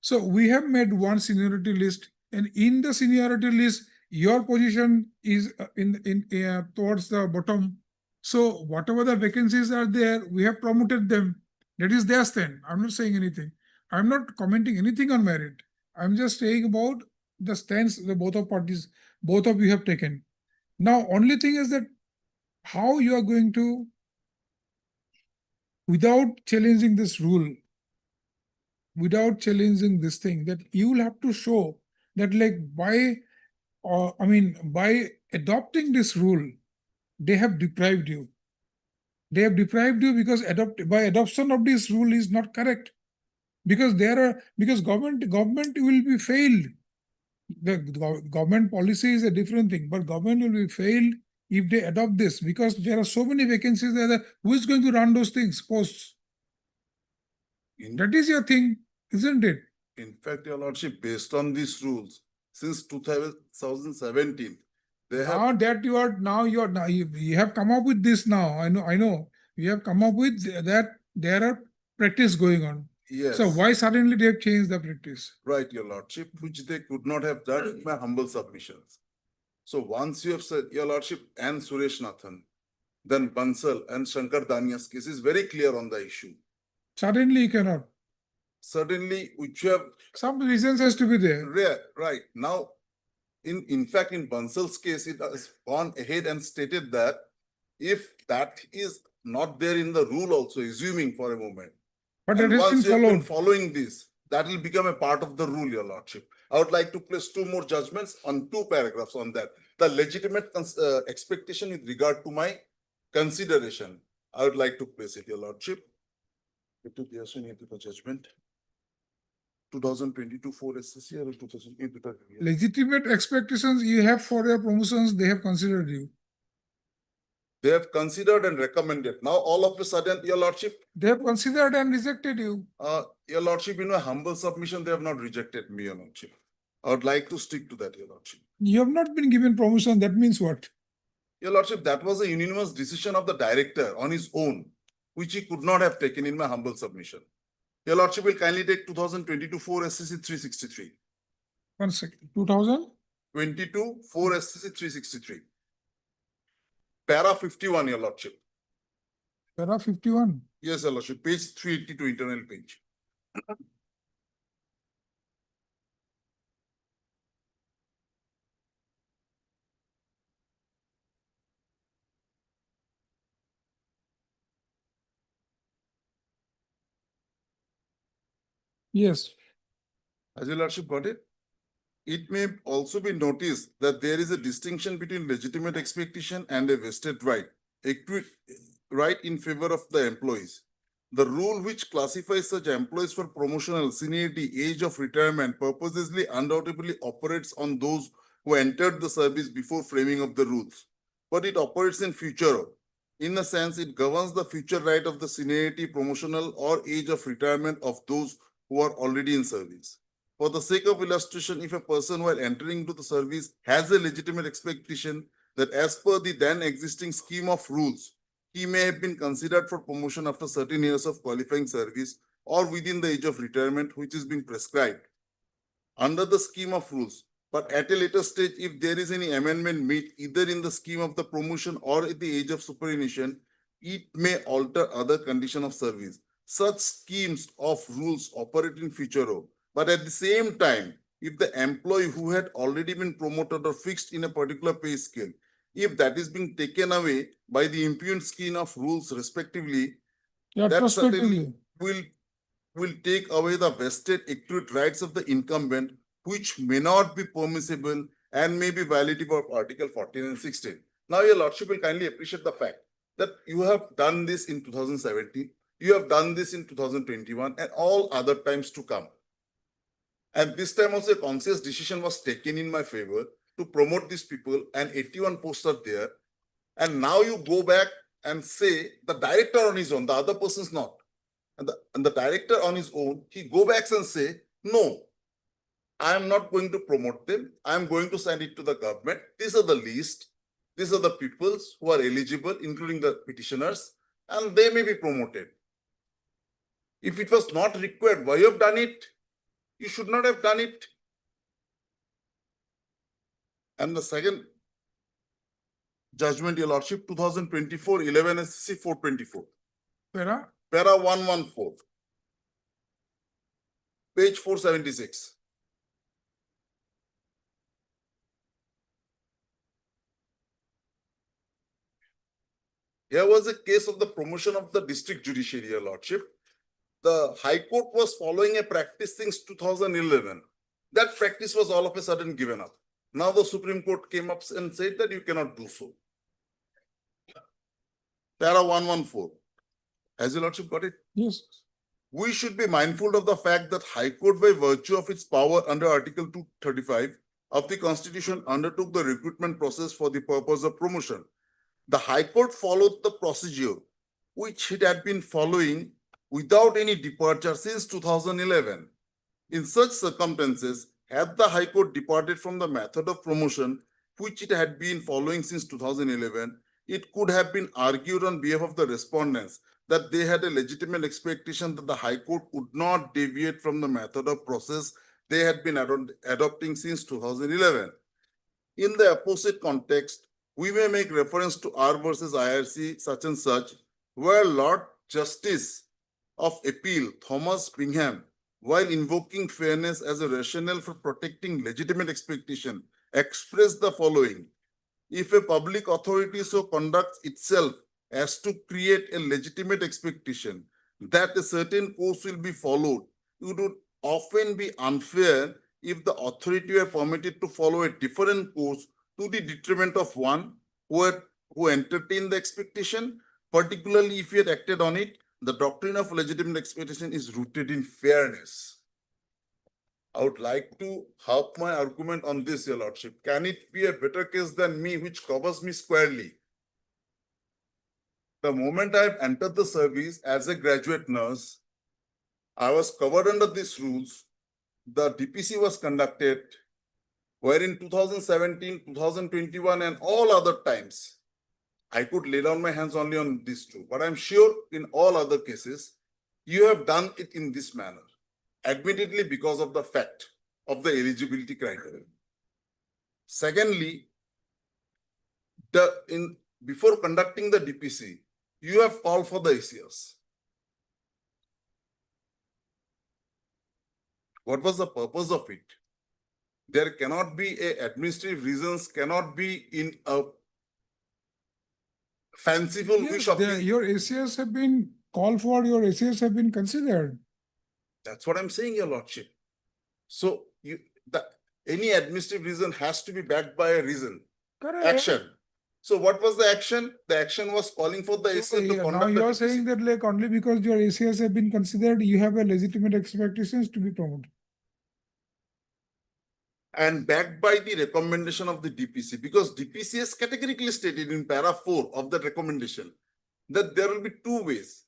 So we have made one seniority list, and in the seniority list, your position is towards the bottom. So whatever the vacancies are there, we have promoted them. That is their stand. I'm not saying anything. I'm not commenting anything on merit. I'm just saying about the stance the both of you have taken. Now, only thing is that how you are going to, without challenging this rule, without challenging this thing, that you will have to show that like by adopting this rule, they have deprived you. They have deprived you because by adoption of this rule is not correct. Because government will be failed. The government policy is a different thing, but government will be failed if they adopt this, because there are so many vacancies there. Who is going to run those things, posts? That is your thing, isn't it? In fact, your lordship, based on these rules, since 2017, they have. You have come up with this now. I know. You have come up with that there are practice going on. Yes. So why suddenly they have changed the practice? Right, your lordship, which they could not have done in my humble submissions. So once you have said, your lordship and Suresh Nathan, then Bansal and Shankar Daniya's case is very clear on the issue. Certainly you cannot. Certainly, which have Some reasons has to be there. right now, in fact, in Bansal's case, it has gone ahead and stated that if that is not there in the rule also, assuming for a moment. But it And has been once you have been followed. following this, that will become a part of the rule, your lordship. I would like to place two more judgments on two paragraphs on that. The legitimate expectation with regard to my consideration. I would like to place it, your lordship. It took the judgment. 2022 4 SCC or 2000. Legitimate expectations you have for your promotions, they have considered you. They have considered and recommended. Now, all of a sudden, your lordship, They have considered and rejected you. your lordship, in a humble submission, they have not rejected me, your lordship. I would like to stick to that, your lordship. You have not been given promotion. That means what? Your lordship, that was a unanimous decision of the director on his own, which he could not have taken in my humble submission. Your lordship will kindly take 2022 4 SCC 363. 1 second. 2000? 22 4 SCC 363. Para 51, your lordship. Para 51. Yes, your lordship, page 382, internal page. Yes. Has your lordship got it? It may also be noticed that there is a distinction between legitimate expectation and a vested right, right in favor of the employees. The rule which classifies such employees for promotional, seniority, age of retirement purposely undoubtedly operates on those who entered the service before framing of the rules, but it operates in future. In a sense, it governs the future right of the seniority, promotional, or age of retirement of those who are already in service. For the sake of illustration, if a person while entering into the service has a legitimate expectation that as per the then existing scheme of rules, he may have been considered for promotion after certain years of qualifying service or within the age of retirement, which is being prescribed under the scheme of rules. But at a later stage, if there is any amendment made either in the scheme of the promotion or at the age of superannuation, it may alter other condition of service. Such schemes of rules operate in future. But at the same time, if the employee who had already been promoted or fixed in a particular pay scale, if that is being taken away by the impugned scheme of rules respectively, that certainly will take away the vested accrued rights of the incumbent, which may not be permissible and may be violative of Article 14 and 16. Now, your lordship will kindly appreciate the fact that you have done this in 2017, you have done this in 2021 and all other times to come. And this time also a conscious decision was taken in my favor to promote these people, and 81 posts are there. And now you go back and say the director on his own, the other person's not. And the director on his own, he go back and say, no, I am not going to promote them. I am going to send it to the government. These are the list. These are the peoples who are eligible, including the petitioners, and they may be promoted. If it was not required, why you have done it? You should not have done it. And the second judgment, your lordship, 2024 11 SCC 424. Para 114. Page 476. Here was a case of the promotion of the district judiciary, your lordship. The High Court was following a practice since 2011. That practice was all of a sudden given up. Now the Supreme Court came up and said that you cannot do so. Para 114. Has your lordship got it? Yes. We should be mindful of the fact that High Court, by virtue of its power under Article 235 of the Constitution, undertook the recruitment process for the purpose of promotion. The High Court followed the procedure which it had been following without any departure since 2011. In such circumstances, had the High Court departed from the method of promotion which it had been following since 2011, it could have been argued on behalf of the respondents that they had a legitimate expectation that the High Court would not deviate from the method of process they had been adopting since 2011. In the opposite context, we may make reference to R versus IRC such and such, where Lord Justice of Appeal Thomas Bingham, while invoking fairness as a rationale for protecting legitimate expectation, expressed the following: if a public authority so conducts itself as to create a legitimate expectation that a certain course will be followed, it would often be unfair if the authority were permitted to follow a different course to the detriment of one who entertained the expectation, particularly if he had acted on it. The doctrine of legitimate expectation is rooted in fairness. I would like to help my argument on this, Your Lordship. Can it be a better case than me, which covers me squarely? The moment I have entered the service as a graduate nurse, I was covered under these rules. The DPC was conducted, wherein 2017, 2021, and all other times, I could lay down my hands only on these two. But I'm sure in all other cases, you have done it in this manner, admittedly because of the fact of the eligibility criteria. Secondly, before conducting the DPC, you have called for the ACS. What was the purpose of it? There cannot be administrative reasons, cannot be in a fanciful wish of your ACS have been called for, your ACS have been considered. That's what I'm saying, Your Lordship. So any administrative reason has to be backed by a reason. Correct. Action. So what was the action? The action was calling for the ACS to conduct. Now you the are DPC. saying that like only because your ACS have been considered, you have a legitimate expectations to be promoted. And backed by the recommendation of the DPC, because DPC has categorically stated in para 4 of the recommendation that there will be two ways.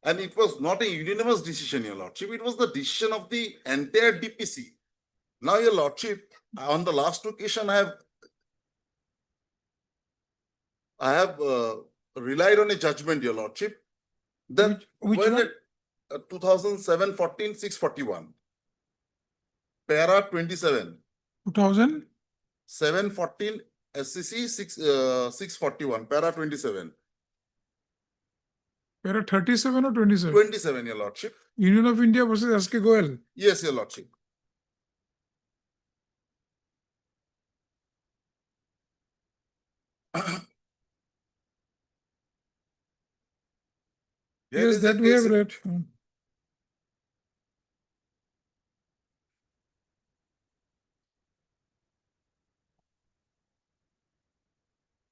And it was not a unanimous decision, Your Lordship. It was the decision of the entire DPC. Now, Your Lordship, on the last occasion, I have relied on a judgment, Your Lordship, that Which when one? 2007-14-641, para 27. 2000? 714 SCC 641, para 27. Para 37 or 27? 27, Your Lordship. Union of India versus SK Goel. Yes, Your Lordship. There Yes, is a that we have case- read.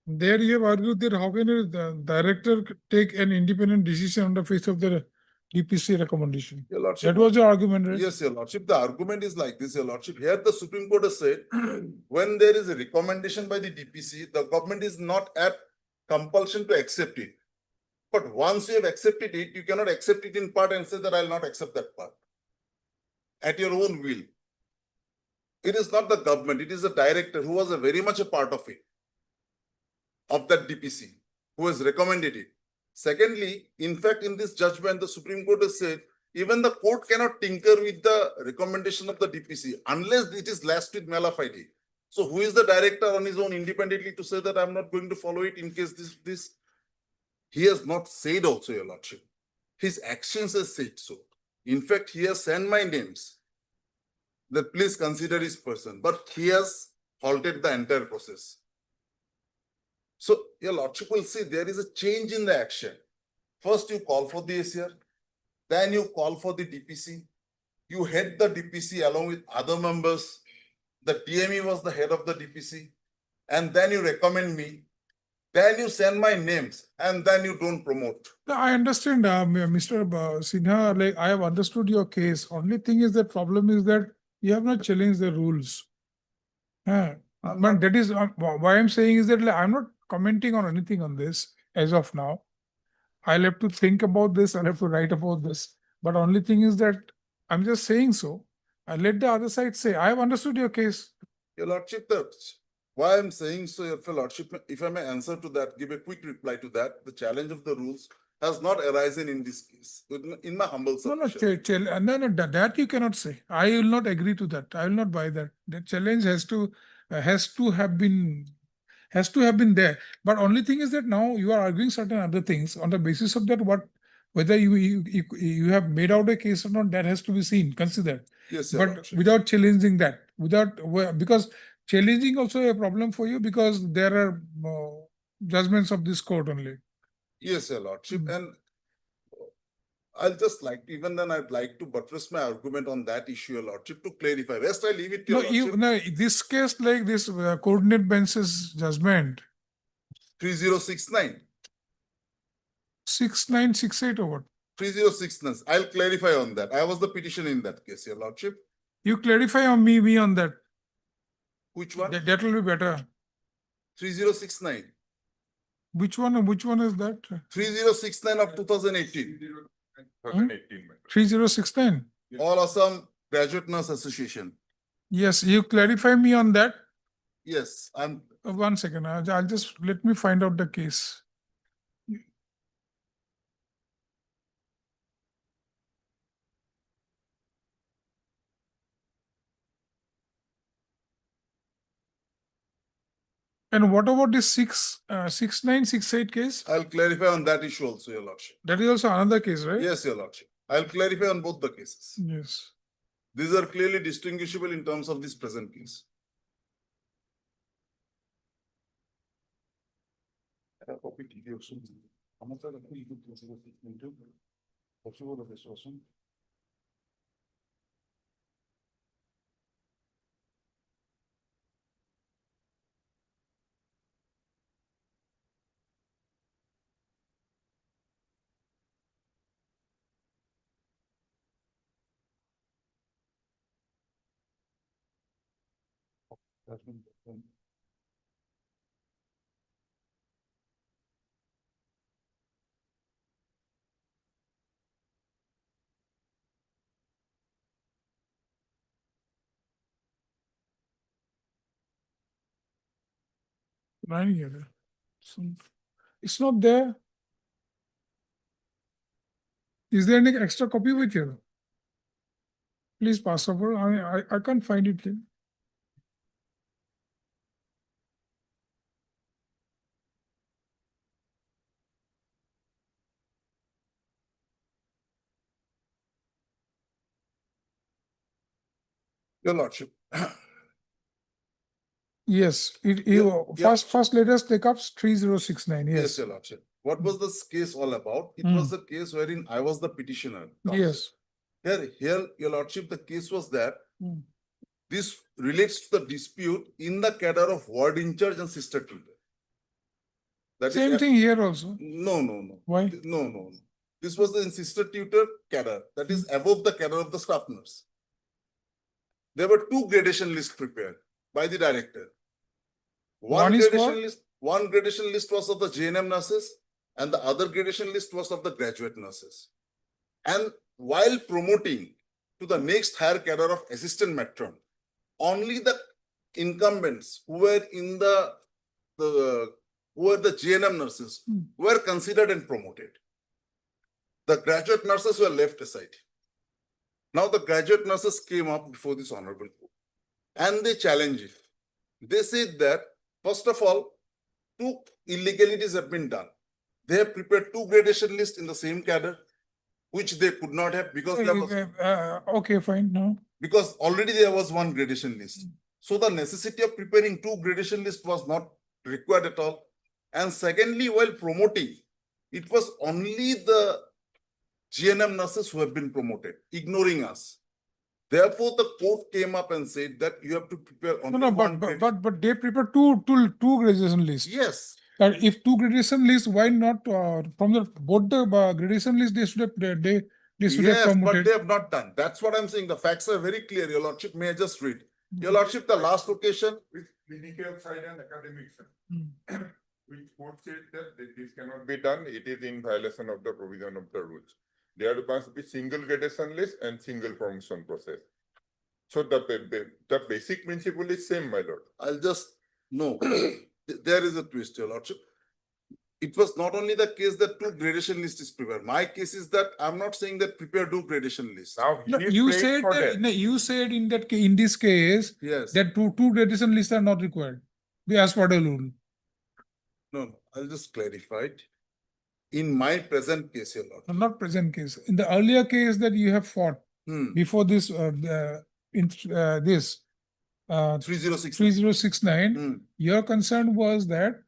There you have argued that how can the director take an independent decision on the face of the DPC recommendation? Your Lordship. That was your argument, right? Yes, Your Lordship. The argument is like this, Your Lordship. Here the Supreme Court has said, when there is a recommendation by the DPC, the government is not at compulsion to accept it. But once you have accepted it, you cannot accept it in part and say that I will not accept that part. At your own will. It is not the government, it is the director who was very much a part of it, of that DPC, who has recommended it. Secondly, in fact, in this judgment, the Supreme Court has said, even the court cannot tinker with the recommendation of the DPC unless it is laced with mala fide. So who is the director on his own independently to say that I'm not going to follow it in case this? He has not said also, Your Lordship. His actions have said so. In fact, he has sent my names that please consider his person, but he has halted the entire process. So, Your Lordship will see there is a change in the action. First, you call for the ACR, then you call for the DPC. You head the DPC along with other members. The DME was the head of the DPC. And then you recommend me. Then you send my names and then you don't promote. No, I understand, Mr. Sinha, like I have understood your case. Only thing is the problem is that you have not challenged the rules. But that is why I'm saying is that like, I'm not commenting on anything on this as of now. I'll have to think about this. I'll have to write about this. But only thing is that I'm just saying so. I'll let the other side say, I have understood your case. Your Lordship, why I'm saying so, Your Lordship, if I may answer to that, give a quick reply to that. The challenge of the rules has not arisen in this case, in my humble submission. No, that you cannot say. I will not agree to that. I will not buy that. The challenge has to have been has to have been there. But only thing is that now you are arguing certain other things on the basis of that whether you have made out a case or not, that has to be seen, considered. Yes, Your But Lordship. without challenging that, because challenging also a problem for you because there are judgments of this court only. Yes, Your Lordship, Hmm. and I'll just like, even then I'd like to buttress my argument on that issue, Your Lordship, to clarify. Rest I leave it to No, Your Lordship. no, this case like this coordinate bench's judgment, 3069. 6968 or what? 3069. I'll clarify on that. I was the petitioner in that case, Your Lordship. You clarify on me on that. Which one? That will be better. 3069. Which one is that? 3069 of 2018. 2018. 3069. All Assam Graduate Nurse Association. Yes, you clarify me on that. Yes, I'm. 1 second. I'll just let me find out the case. And what about this 6968 case? I'll clarify on that issue also, Your Lordship. That is also another case, right? Yes, Your Lordship. I'll clarify on both the cases. Yes. These are clearly distinguishable in terms of this present case. Right here. It's not there. Is there any extra copy with you? Please pass over. I can't find it here. Your Lordship. Yes, Yeah. first let us take up 3069. Yes, Yes. Your Lordship. What was this case all about? It Hmm. was a case wherein I was the petitioner. Yes. Here, Your Lordship, the case was that Hmm. this relates to the dispute in the cadre of ward in charge and sister tutor. That is Same thing here also. No. Why? No. This was the sister tutor cadre, that is above the cadre of the staff nurse. There were two gradation lists prepared by the director. One is One gradation list was of the JNM nurses and the other gradation list was of the graduate nurses. And while promoting to the next higher cadre of assistant matron, only the incumbents who were in who were the JNM nurses were considered and promoted. The graduate nurses were left aside. Now the graduate nurses came up before this honorable court and they challenged it. They said that, first of all, two illegalities have been done. They have prepared two gradation lists in the same cadre, which they could not have because there was, Okay, fine. No. because already there was one gradation list. So the necessity of preparing two gradation lists was not required at all. And secondly, while promoting, it was only the GNM nurses who have been promoted, ignoring us. Therefore, the court came up and said that you have to prepare only No, one. but they prepare two gradation lists. Yes. And if two gradation lists, why not from both the gradation lists they should have they should have Yes, but promoted. they have not done. That's what I'm saying. The facts are very clear. Your Lordship, may I just read? Your Lordship, the last occasion. With clinical side and academic side. Which court said that this cannot be done, it is in violation of the provision of the rules. There must be single gradation list and single promotion process. So the basic principle is same, my lord. I'll just, no, there is a twist, Your Lordship. It was not only the case that two gradation list is prepared. My case is that I'm not saying that prepare two gradation lists. Now, No, you said that, no, you said in this case Yes. that two gradation lists are not required. As per the rule. No, I'll just clarify it. In my present case, Your Lordship. Not present case. In the earlier case that you have fought before this, this 3069. 3069, your concern was that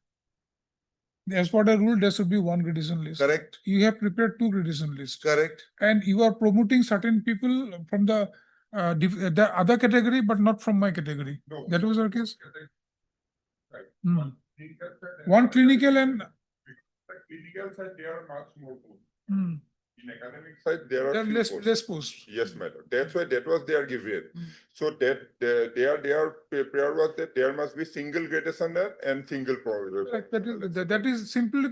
as per the rule, there should be one gradation list. Correct, You have prepared two gradation lists. correct. And you are promoting certain people from the other category, but not from my category. No. That was our case? Right. Hmm. One clinical and Clinical side, there are much more posts. hmm, In academic side, there there are are few less posts. posts. Yes, madam. That's why that was their given. So that their prayer was that there must be single gradation and single provision. Correct. That is simply,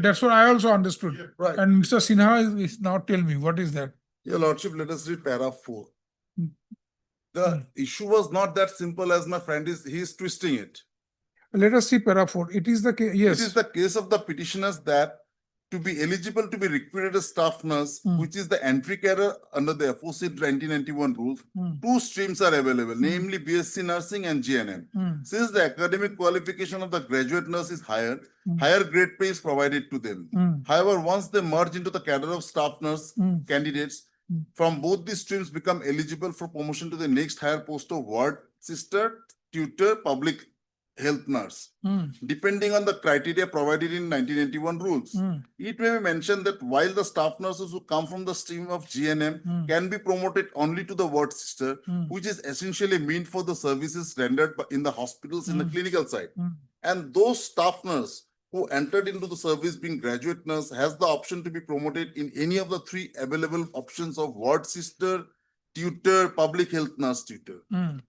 that's what I also understood. Right. And Mr. Sinha is now tell me, what is that? Your Lordship, let us read para 4. Hmm. The issue was not that simple as my friend he is twisting it. Let us see para 4. It is the case, yes. It is the case of the petitioners that to be eligible to be recruited as staff nurse, which is the entry cadre under the aforesaid 1991 rules, two streams are available, namely BSc nursing and GNM. Since the academic qualification of the graduate nurse is higher, higher grade pay is provided to them. However, once they merge into the cadre of staff nurse candidates, from both these streams become eligible for promotion to the next higher post of ward sister, tutor, public health nurse, depending on the criteria provided in 1981 rules. It may be mentioned that while the staff nurses who come from the stream of GNM can be promoted only to the ward sister, which is essentially meant for the services rendered in the hospitals in the clinical side. And those staff nurse who entered into the service being graduate nurse has the option to be promoted in any of the three available options of ward sister, tutor, public health nurse tutor.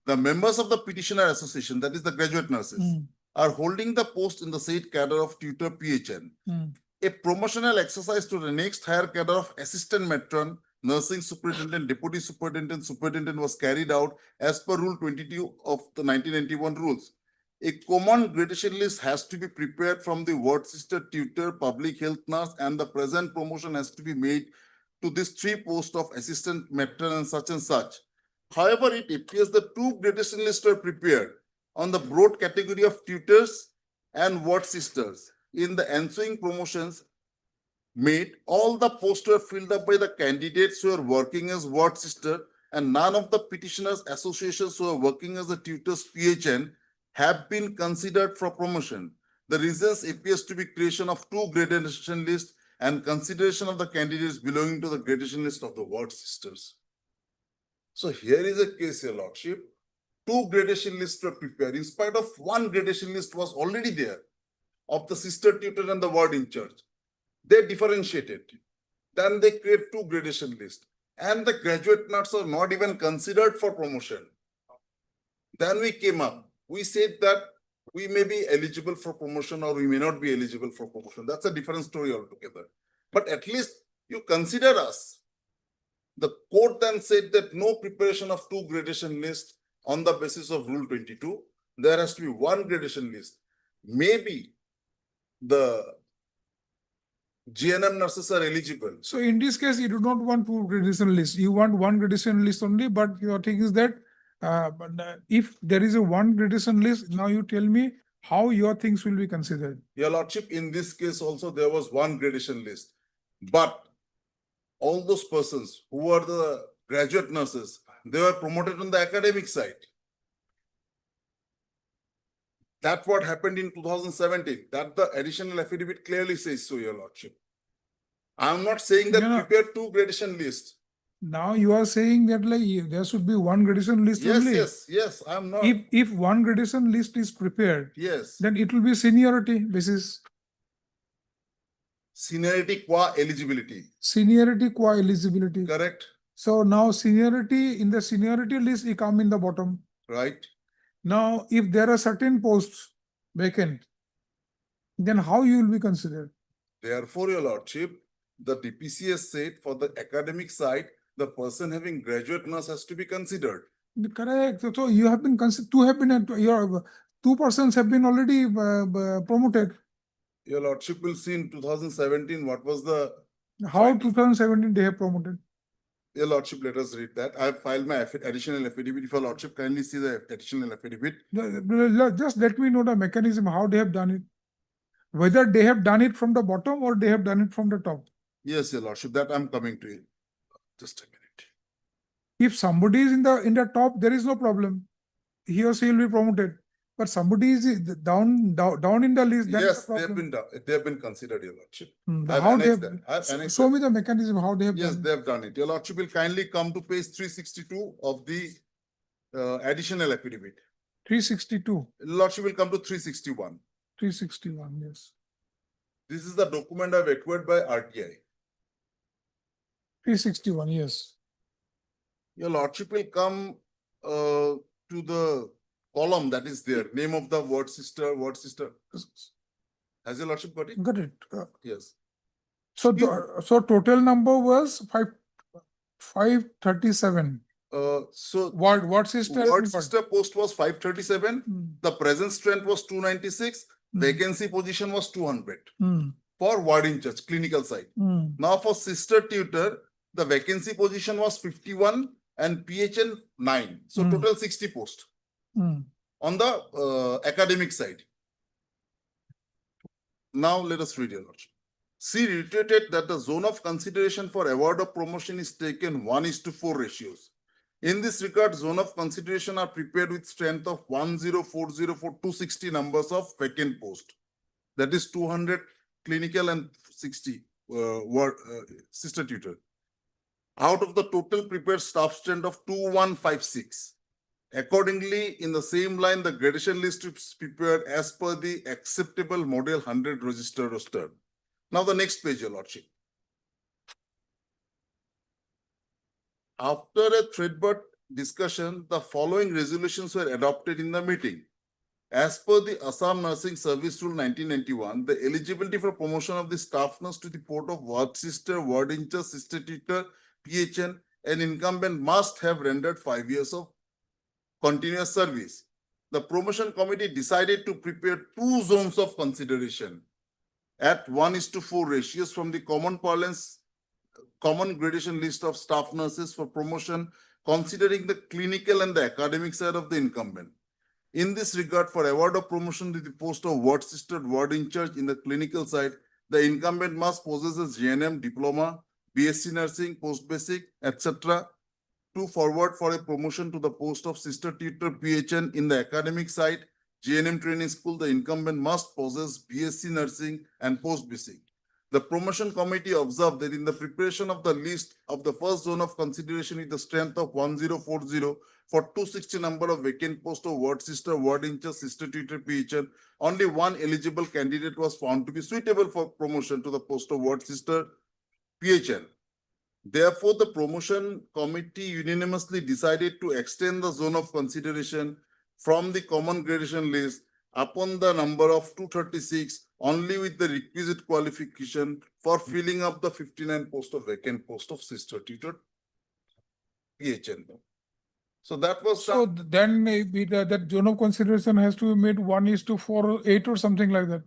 The members of the petitioner association, that is the graduate nurses, are holding the post in the said cadre of tutor PHN. A promotional exercise to the next higher cadre of assistant matron, nursing superintendent, deputy superintendent was carried out as per Rule 22 of the 1991 rules. A common gradation list has to be prepared from the ward sister, tutor, public health nurse, and the present promotion has to be made to these three posts of assistant matron and such. However, it appears the two gradation lists were prepared on the broad category of tutors and ward sisters. In the ensuing promotions made, all the posts were filled up by the candidates who are working as ward sister, and none of the petitioners associations who are working as the tutors PHN have been considered for promotion. The reasons appears to be creation of two gradation lists and consideration of the candidates belonging to the gradation list of the ward sisters. So here is a case, Your Lordship. Two gradation lists were prepared in spite of one gradation list was already there of the sister tutor and the ward in charge. They differentiated. Then they create two gradation lists. And the graduate nurses are not even considered for promotion. Then we came up. We said that we may be eligible for promotion or we may not be eligible for promotion. That's a different story altogether. But at least you consider us. The court then said that no preparation of two gradation lists on the basis of Rule 22. There has to be one gradation list. Maybe the GNM nurses are eligible. So in this case, you do not want two gradation lists. You want one gradation list only, but your thing is that if there is a one gradation list, now you tell me how your things will be considered. Your Lordship, in this case also there was one gradation list. But all those persons who are the graduate nurses, they were promoted on the academic side. That's what happened in 2017. That the additional affidavit clearly says so, Your Lordship. I'm not saying that prepare two gradation lists. Now you are saying that like there should be one gradation list only. Yes, I'm not. If one gradation list is prepared, yes, then it will be seniority basis. Seniority qua eligibility. Seniority qua eligibility. Correct. So now seniority, in the seniority list, you come in the bottom. Right. Now, if there are certain posts vacant, then how you will be considered? Therefore, Your Lordship, the DPC has said for the academic side, the person having graduate nurse has to be considered. Correct. So you have been your two persons have been already promoted. Your Lordship will see in 2017 what was the. How 2017 they have promoted? Your Lordship, let us read that. I have filed my additional affidavit. If Your Lordship kindly see the additional affidavit. Just let me know the mechanism, how they have done it. whether they have done it from the bottom or they have done it from the top. Yes, your lordship, that I'm coming to you. Just a minute. If somebody is in the top, there is no problem. He or she will be promoted. But somebody is down in the list, then Yes, the problem. they have been considered, your lordship. How they annexed have, them. I've annexed show them. me the mechanism, how they have Yes, done. they have done it. Your lordship will kindly come to page 362 of the additional affidavit. 362, Lordship will come to 361. 361, yes. This is the document I've acquired by RTI. 361, yes. Your lordship will come to the column that is there, name of the ward sister. Has your lordship got it? Got it. Yes. So, so total number was 537. So Ward sister. ward sister post was 537. The present strength was 296. Vacancy position was 200 for ward in charge, clinical side. Now for sister tutor, the vacancy position was 51 and PHN 9. So total 60 posts on the academic side. Now let us read your lordship. She reiterated that the zone of consideration for award of promotion is taken 1:4 ratios. In this regard, zone of consideration are prepared with strength of 1040 for 260 numbers of vacant post. That is 200 clinical and 60 sister tutor. Out of the total prepared staff strength of 2156. Accordingly, in the same line, the gradation list is prepared as per the acceptable model 100 register roster. Now the next page, your lordship. After a threadbare discussion, the following resolutions were adopted in the meeting. As per the Assam Nursing Service Rule 1991, the eligibility for promotion of the staff nurse to the port of ward sister, ward in charge, sister tutor, PHN, an incumbent must have rendered 5 years of continuous service. The promotion committee decided to prepare 2 zones of consideration at 1:4 ratios from the common parlance, common gradation list of staff nurses for promotion, considering the clinical and the academic side of the incumbent. In this regard, for award of promotion to the post of ward sister, ward in charge in the clinical side, the incumbent must possess a GNM diploma, BSc nursing, post basic, etc. To forward for a promotion to the post of sister tutor PHN in the academic side, GNM training school, the incumbent must possess BSc nursing and post basic. The promotion committee observed that in the preparation of the list of the first zone of consideration with the strength of 1040 for 260 number of vacant post of ward sister, ward in charge, sister tutor PHN, only one eligible candidate was found to be suitable for promotion to the post of ward sister PHN. Therefore, the promotion committee unanimously decided to extend the zone of consideration from the common gradation list upon the number of 236 only with the requisite qualification for filling up the 59 post of vacant post of sister tutor PHN. So that was So then maybe that zone of consideration has to be made 1:4 or something like that.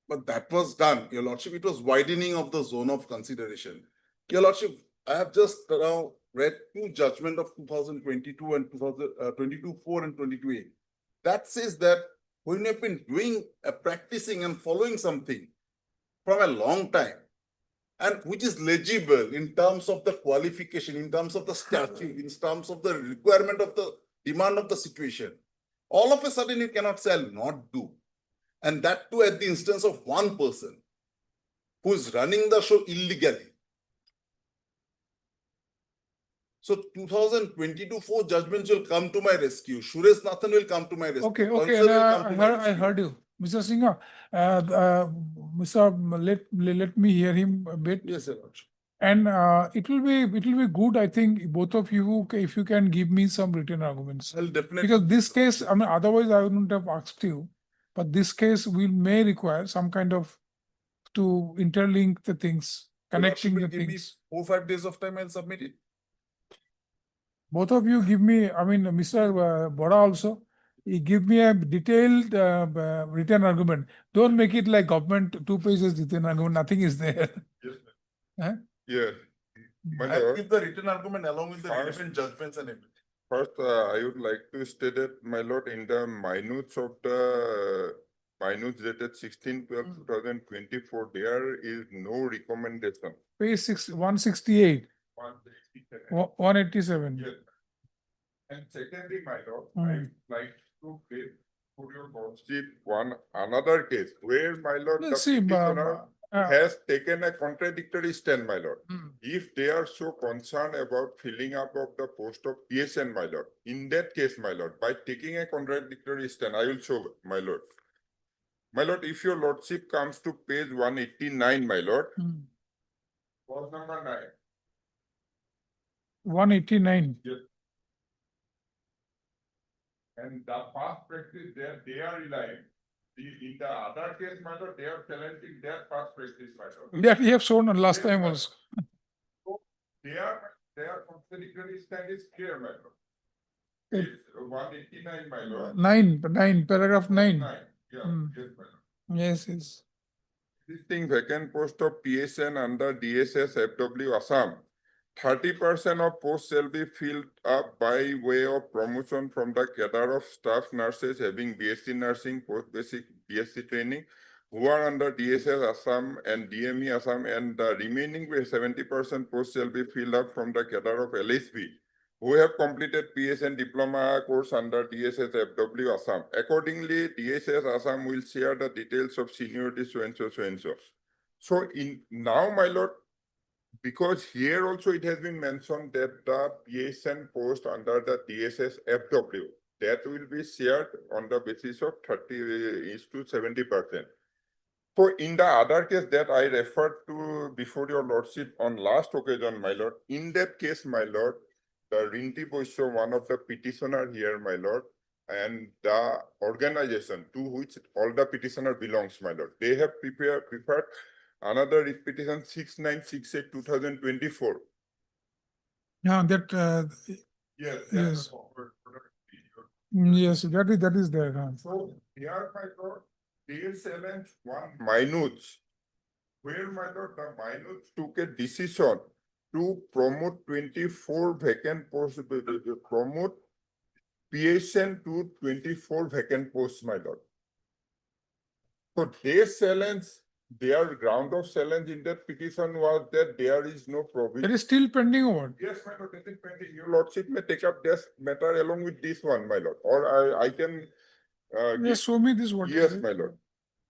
But that was done, your lordship. It was widening of the zone of consideration. Your lordship, I have just now read 2 judgment of 2022 and 2022-4 and 22-8. That says that when you've been doing practicing and following something from a long time, and which is legible in terms of the qualification, in terms of the statute, in terms of the requirement of the demand of the situation, all of a sudden you cannot say, I'll not do. And that too at the instance of one person who is running the show illegally. So 2022-4 judgments will come to my rescue. Suresh Nathan will come to my rescue. Okay, Kansal will come to my I rescue. heard you. Mr. Singha, let me hear him a bit. Yes, sir. And it will be good, I think, both of you, if you can give me some written arguments. I'll definitely. Because this case, I mean, otherwise I wouldn't have asked you. But this case may require some kind of to interlink the things, connecting the Give me things. 4 or 5 days of time, I'll submit it. Both of you give me, I mean, Mr. Bora also, he give me a detailed written argument. Don't make it like government 2 pages written argument, nothing is there. Yes, Huh? Yeah. I'll give the written argument along with the First- relevant judgments and everything. First, I would like to state that, my lord, in the minutes of the minutes dated 16/12/2024, there is no recommendation. Page 168, 167. 187. Yes. And secondly, my lord, Hmm. I'd like to get for your lordship another case where my lord, the Let's see, petitioner has taken a contradictory stand, my lord. Hmm. If they are so concerned about filling up of the post of PSN, my lord, in that case, my lord, by taking a contradictory stand, I will show, my lord. My lord, if your lordship comes to page 189, my lord, Hmm. clause number 9. 189. Yes. And the past practice there, they are relying. In the other case, my lord, they are challenging their past practice, my lord. That we have shown last Yes, time my also. So their contradictory stand is clear, my lord. It- It's 189, my lord. 9, paragraph 9. Yeah, Hmm. yes, my lord. Yes, yes. Existing vacant post of PSN under DSS FW Assam. 30% of posts shall be filled up by way of promotion from the cadre of staff nurses having BSc nursing, post basic BSc training, who are under DSS Assam and DME Assam, and the remaining 70% posts shall be filled up from the cadre of LSB, who have completed PSN diploma course under DSS FW Assam. Accordingly, DSS Assam will share the details of seniority so and so, so and so. So in now, my lord, because here also it has been mentioned that the PSN post under the DSS FW, that will be shared on the basis of 30:70%. So in the other case that I referred to before your lordship on last occasion, my lord, in that case, my lord, the Rinti Boisho, one of the petitioner here, my lord, and the organization to which all the petitioner belongs, my lord, they have prepared another writ petition 6968/2024. Yeah, that, Yes. yes. Yes, that is there. So here, my lord, they challenge one minutes, where my lord, the minutes took a decision to promote 24 vacant posts, promote PSN to 24 vacant posts, my lord. So they challenge, their ground of challenge in that petition was that there is no provision. It is still pending or what? Yes, my lord, that is pending. Your lordship may take up this matter along with this one, my lord, or I can. Just show me this what. Yes, my lord.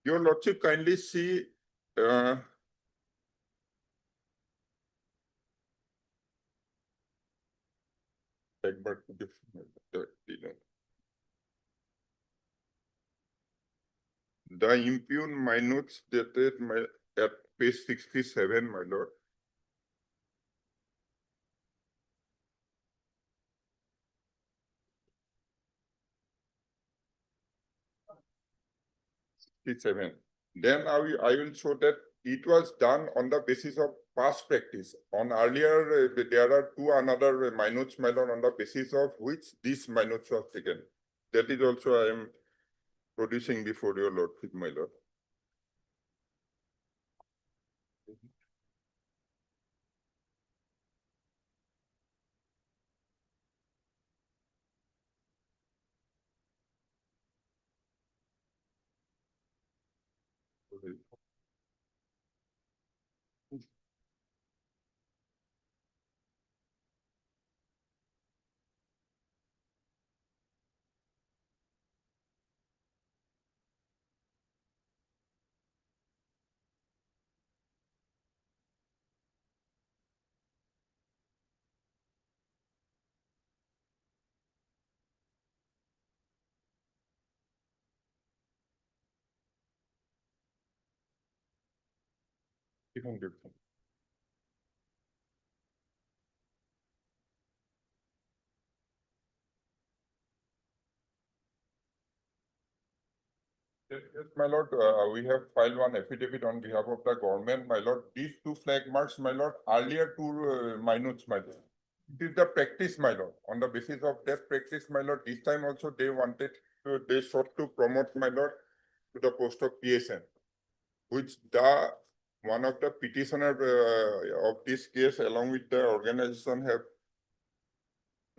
Your lordship kindly see. Take back to this. The impugned minutes dated at page 67, my lord. Then I will show that it was done on the basis of past practice. On earlier, there are two another minutes, my lord, on the basis of which this minutes was taken. That is also I am producing before your lordship, my lord. Yes, my lord, we have filed one affidavit on behalf of the government, my lord. These two flag marks, my lord, earlier two minutes, my lord. It is the practice, my lord. On the basis of that practice, my lord, this time also they wanted to, they sought to promote, my lord, to the post of PSN, which the one of the petitioner of this case, along with the organization, have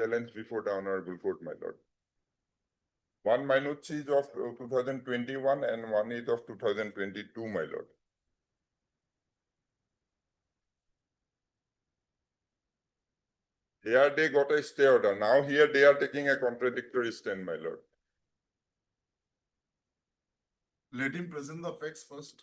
challenged before the honorable court, my lord. One minute is of 2021 and one is of 2022, my lord. Here they got a stay order. Now here they are taking a contradictory stand, my lord. Let him present the facts first.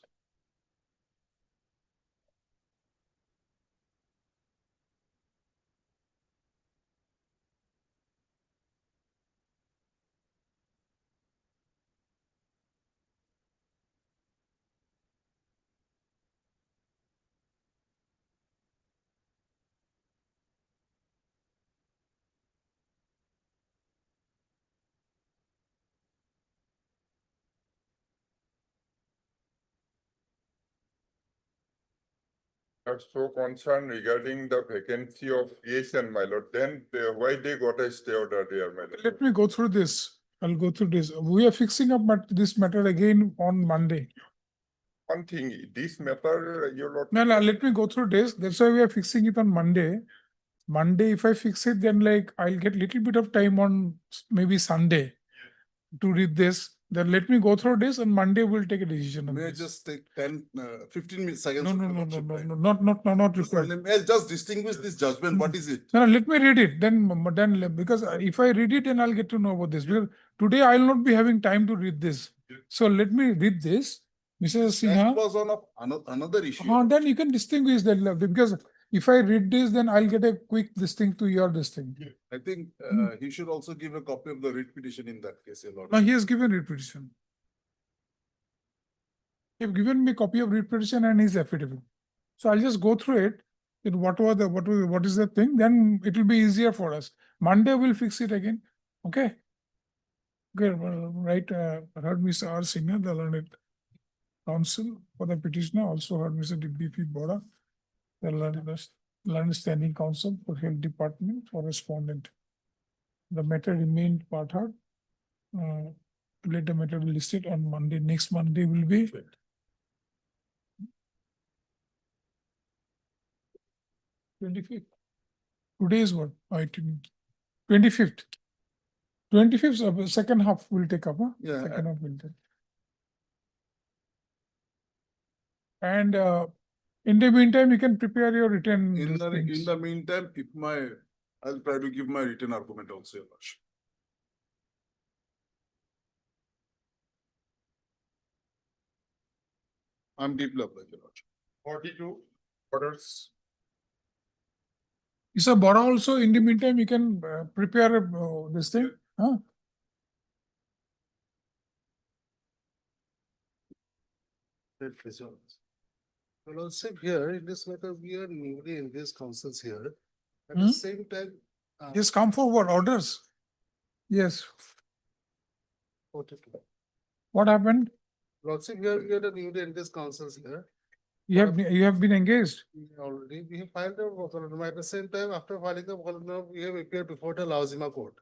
Are so concerned regarding the vacancy of PSN, my lord, then why they got a stay order there, my lord? Let me go through this. I'll go through this. We are fixing up this matter again on Monday. One thing, this matter, your lord. No, let me go through this. That's why we are fixing it on Monday. Monday, if I fix it, then like I'll get little bit of time on maybe Sunday to read this. Then let me go through this and Monday we'll take a decision on May I this. just take 15 seconds? No, of no, your no, no, lordship no, time? no, not required. May I just distinguish this judgment? What is it? No, let me read it. Then because if I read it, then I'll get to know about this. Because today I'll not be having time to read this. So let me read this. Mrs. That Sinha. was on another issue. Then you can distinguish that because if I read this, then I'll get a quick distinct to your distinct. I think he should also give a copy of the writ petition in that case, your lord. Now he has given writ petition. He have given me a copy of writ petition and his affidavit. So I'll just go through it. What is the thing? Then it will be easier for us. Monday we'll fix it again. Okay. Okay, right. Heard Mr. R. Sinha, the learned counsel for the petitioner. Also heard Mr. DBP Bora, the learned standing counsel for health department for respondent. The matter remained part heard. Later matter will list it on Monday. Next Monday will be 25th. Today is what? 25th. 25th, second half will take up. Huh? Yeah, Second half will take. And in the meantime, you can prepare your written. In the meantime, I'll try to give my written argument also, your lordship. I'm deeply obliged, your lordship. 42 orders. Mr. Bora also, in the meantime, you can prepare this thing. Huh? Well, also here in this matter, we are newly in these councils here. At the same time. Yes, come forward, orders. Yes. What happened? Lordship, here we are the newly in these councils here. You have been engaged. Already, we have filed a memorandum. At the same time, after filing the memorandum, we have appeared before the Lauzima court.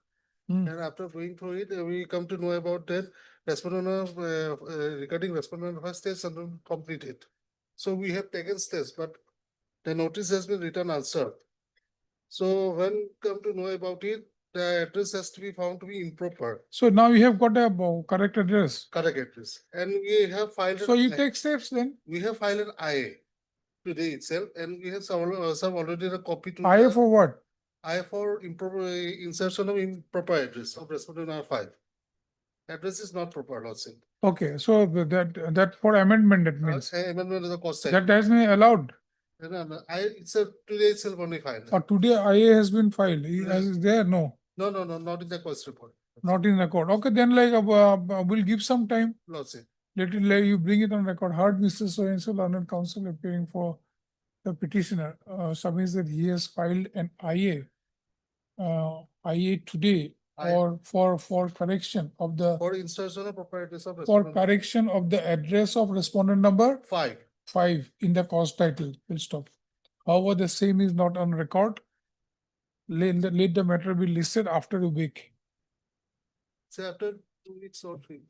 And after going through it, we come to know about that respondent regarding respondent first stage and completed. So we have taken steps, but the notice has been written answered. So when come to know about it, the address has to be found to be improper. So now you have got a correct address. Correct address. And we have filed. So you take steps then. We have filed an IA today itself, and we have some already a copy to. IA for what? IA for improper insertion of improper address of respondent R5. Address is not proper, Lordship. Okay, so that for amendment, that means. Amendment is a cost. That has been allowed. No, today itself only filed. Or today IA has been filed. Is there? No. No, not in the cost report. Not in record. Okay, then like we'll give some time. Lordship. Let it like you bring it on record. Heard Mr. So-and-so learned counsel appearing for the petitioner submits that he has filed an IA today or for correction of the for insertion of proper address of for correction of the address of respondent number 5 in the cause title. We'll stop. However, the same is not on record. Let the matter be listed after a week. Say after 2 weeks or 3.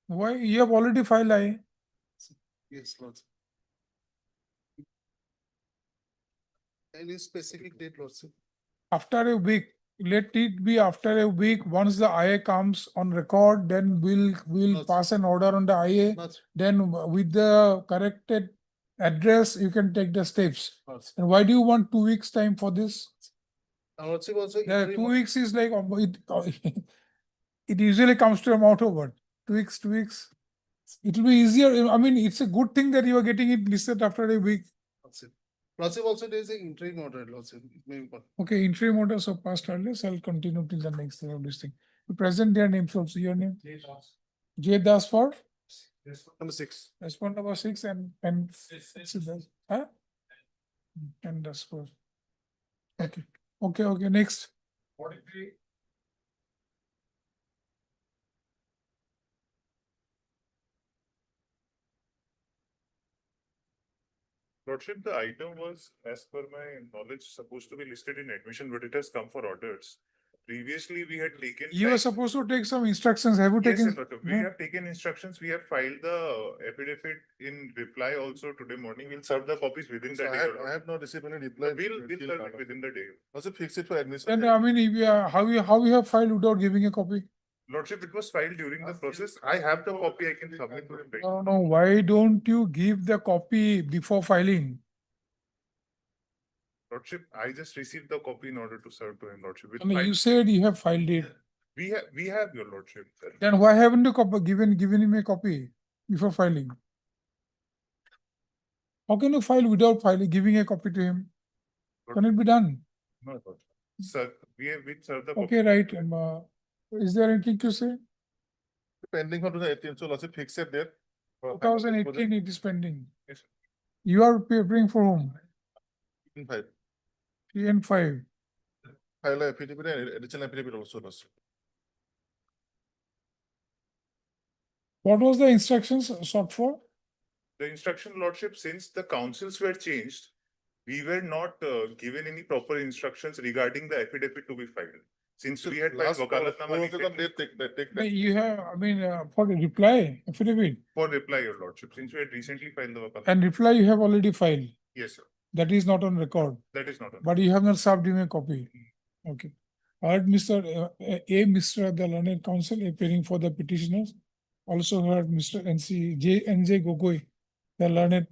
Why? You have already filed IA. Yes, Lordship. Any specific date, Lordship? After a week, let it be after a week, once the IA comes on record, then we'll pass an order on the IA. Then with the corrected address, you can take the steps. And why do you want 2 weeks time for this? Also, Yeah, 2 weeks is like, it usually comes to amount of what? 2 weeks, 2 weeks. It will be easier. I mean, it's a good thing that you are getting it listed after a week. Plus, also there is an interim order, also. Okay, interim order so passed earlier, so I'll continue till the next thing of this thing. You present their names also, your name? J Das for? Number 6. Respond number 6 and huh? And that's for. Okay, next. Lordship, the item was, as per my knowledge, supposed to be listed in admission, but it has come for orders. Previously, we had taken. You were supposed to take some instructions. Have you Yes, taken? sir, we have taken instructions. We have filed the affidavit in reply also today morning. We'll serve the copies within the day. I have not received any reply. We'll serve it within the day. Also fix it for admission. And I mean, if you are, how you have filed without giving a copy? Lordship, it was filed during the process. I have the copy. I can submit to him. No. Why don't you give the copy before filing? Lordship, I just received the copy in order to serve to him, Lordship. I mean, you said you have filed it. We have your Lordship. Then why haven't you given him a copy before filing? How can you file without giving a copy to him? Can it be done? No, Lordship. Sir, we served the Okay, right. Is there anything to say? Pending for 2018, so Lordship fix it there. 2018 it is pending. Yes, sir. You are preparing for whom? 5. 3 and 5. File affidavit and additional affidavit also, Lordship. What was the instructions sought for? The instruction, Lordship, since the councils were changed, we were not given any proper instructions regarding the affidavit to be filed. Since we had filed wakalatnama recently You have, for the reply affidavit for reply, your Lordship, since we had recently filed the wakalatnama. and reply you have already filed. Yes, sir. That is not on record. That is not. But you have not served him a copy. Okay. Heard Mr. Mr. the learned counsel appearing for the petitioners. Also heard Mr. NJ Gogoi, the learned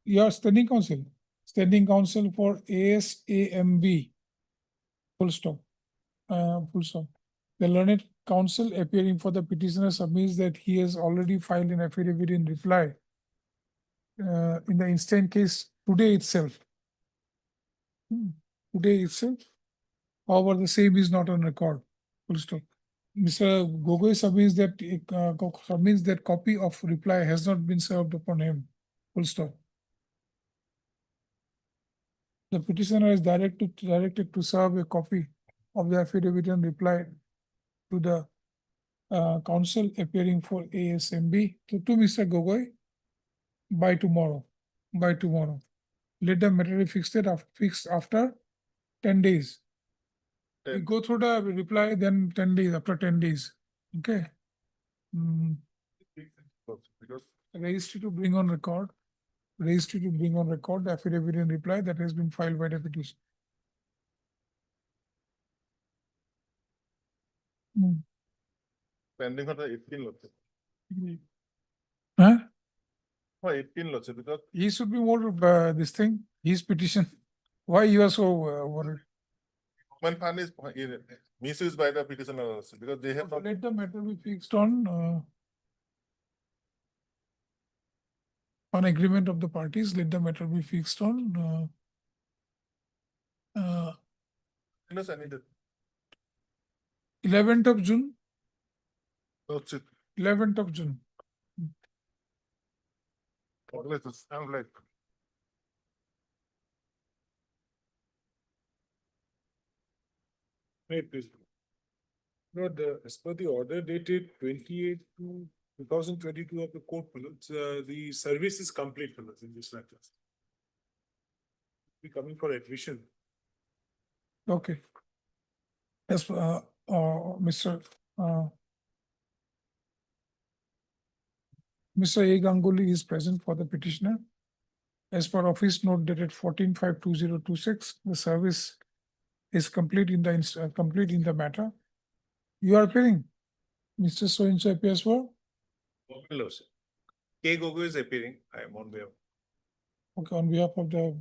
your standing counsel. Standing counsel for ASAMB. Full stop. The learned counsel appearing for the petitioner submits that he has already filed an affidavit in reply in the instant case today itself. However, the same is not on record. Full stop. Mr. Gogoi submits that copy of reply has not been served upon him. Full stop. The petitioner is directed to serve a copy of the affidavit and reply to the counsel appearing for ASMB to Mr. Gogoi by tomorrow. Let the matter be fixed after 10 days. We go through the reply, then 10 days, after 10 days. Okay. Registry to bring on record the affidavit in reply that has been filed by the petition. Pending for the 18 Lordship. Huh? For 18 Lordship, because He should be more this thing, his petition. Why you are so worried? human fund is misused by the petitioner also, because they have not. Let the matter be fixed on agreement of the parties. Let the matter be fixed on Yes, I need it. 11th of June. Lordship. 11th of June. I'm like. No, as per the order dated 28/2/2022 of the court, the service is complete in this matter. Be coming for admission. Okay. Yes, Mr. A. Ganguly is present for the petitioner. As per office note dated 14/5/2026, the service is complete in the matter. You are appearing. Mr. So-and-so appears for, Hello, sir. K. Gogo is appearing. I am on behalf. okay, on behalf of the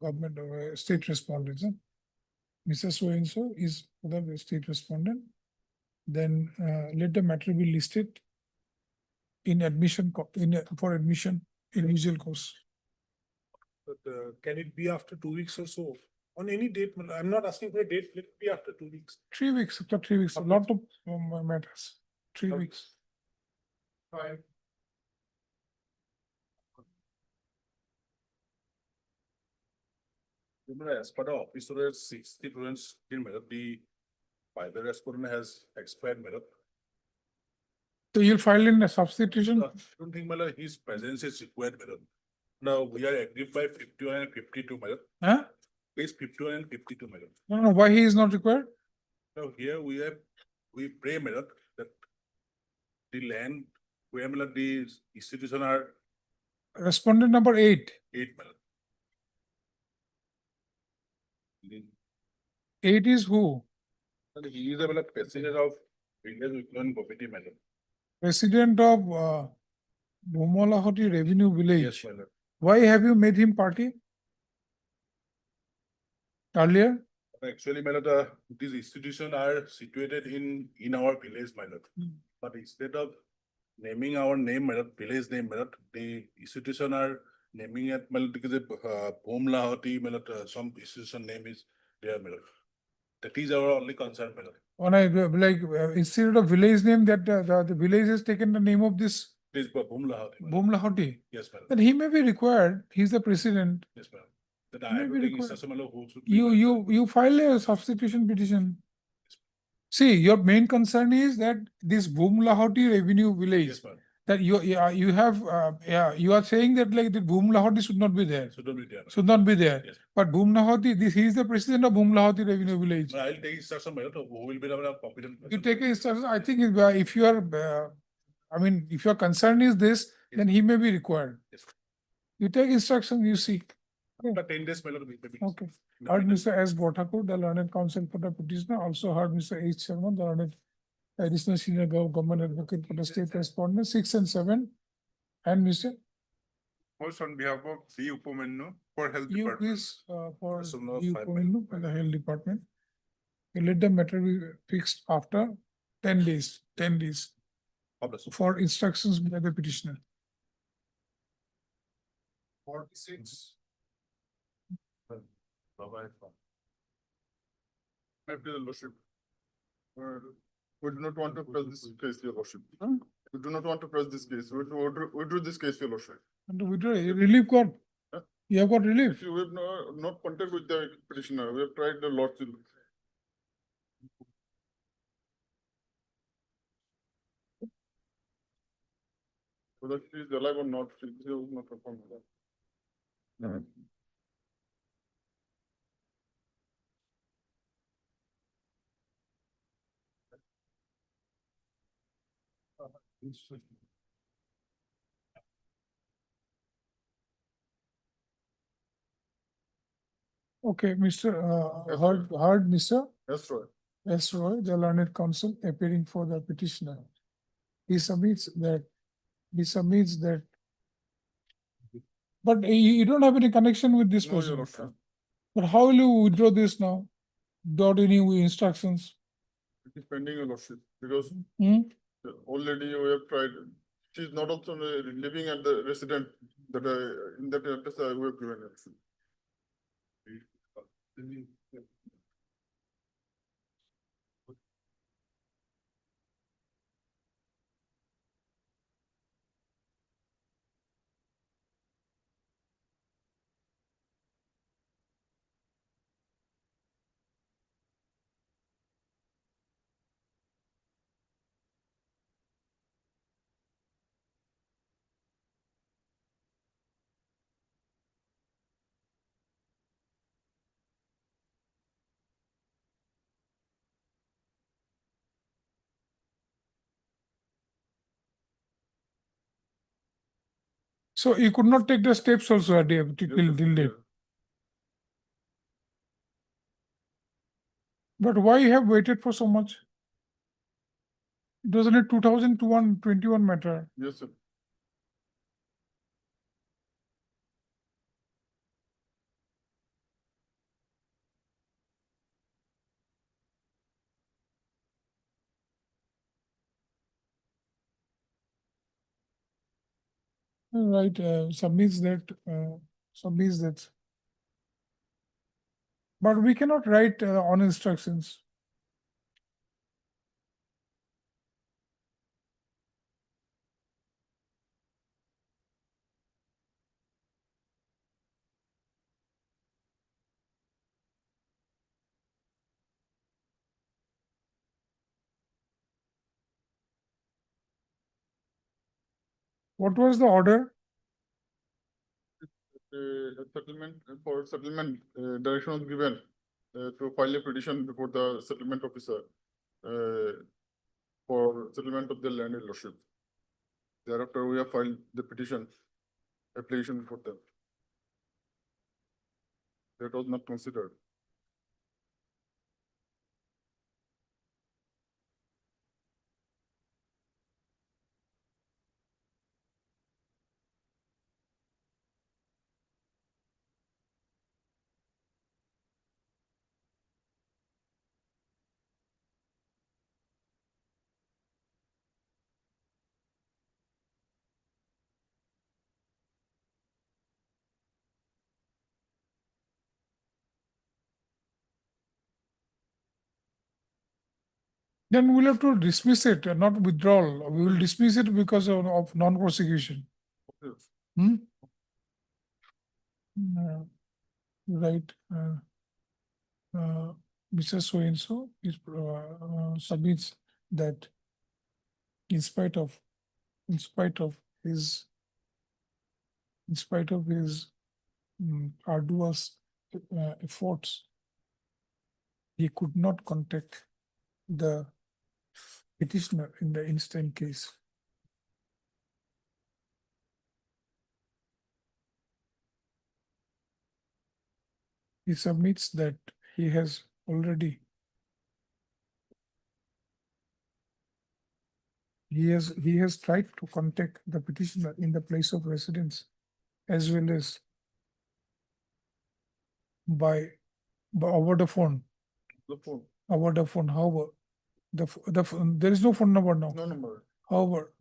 government, state respondent, huh? Mr. So-and-so is the state respondent. Then let the matter be listed in admission, for admission in usual course. But can it be after 2 weeks or so? On any date, I'm not asking for a date, let it be after 2 weeks. 3 weeks, after 3 weeks, a lot of matters, 3 weeks. Fine. As per the officer, 60 students in method, by the respondent has expired method. So you'll file in a substitution? I don't think Mala, his presence is required method. Now we are agreed by 51 and 52 method. Huh? Page 51 and 52 method. No, why he is not required? Now here we pray method that the land where method the institution are Respondent number 8. 8 method. 8 is who? And he is a president of Village Vigilant Committee method. President of Bhumalahoti Revenue Village. Yes, method. Why have you made him party? Earlier? Actually, method, these institutions are situated in our village method. But instead of naming our name method, village name method, the institution are naming it method because Bhumalahoti method, some institution name is their method. That is our only concern method. When I instead of village name, that the village has taken the name of this This is Bhumalahoti. Bhumalahoti. Yes, madam. Then he may be required. He's the president. Yes, madam. That I don't think it's who should be. You file a substitution petition. See, your main concern is that this Bhumalahoti Revenue Village. Yes, madam. That you have you are saying that like the Bhumalahoti should not be there. Should not be there. Should not be there. Yes. But Bhumalahoti, he is the president of Bhumalahoti Revenue Village. I'll take instruction method who will be the competent. You take a instruction. I think if you are, if your concern is this, then he may be required. Yes. You take instruction, you see. After 10 days, method will be. Okay. Heard Mr. S. Bhotakur, the learned counsel for the petitioner. Also heard Mr. H. Sharma, the learned additional senior government advocate for the state respondent, 6 and 7. And Mr. Also on behalf of the Upamennu for Health You Department. please for So no you five Kovindu for the health department. You let the matter be fixed after 10 days, 10 days for instructions by the petitioner. 46. After the lordship. We do not want to press this case, your lordship. We do not want to press this case. We withdraw this case, your lordship. And withdraw, relief got. You have got relief. If you have not contact with the petitioner, we have tried the lordship. Whether she is alive or not, she is not confirmed. Okay, Mr. Heard Mr. Yes, Roy. S. Roy, the learned counsel appearing for the petitioner. He submits that. But you don't have any connection with this No, your person. lordship. But how will you withdraw this now? Without any instructions? It is pending, your lordship, because Hmm? the old lady we have tried, she is not also living at the resident that in that address we have given her. So you could not take the steps also at the till date. But why you have waited for so much? Doesn't it 2021 matter? Yes, sir. Right, submits that, submits that. But we cannot write on instructions. What was the order? Settlement, for settlement, direction was given to file a petition before the settlement officer for settlement of the land in lordship. Thereafter, we have filed the petition application for them. That was not considered. Then we'll have to dismiss it, not withdrawal. We will dismiss it because of non-prosecution. Yes. Hmm? Right. Mr. So-and-so is submits that in spite of his arduous efforts, he could not contact the petitioner in the instant case. He submits that he has already he has tried to contact the petitioner in the place of residence as well as by over the phone. The phone, Over the phone, however, there is no phone number now. no number. However,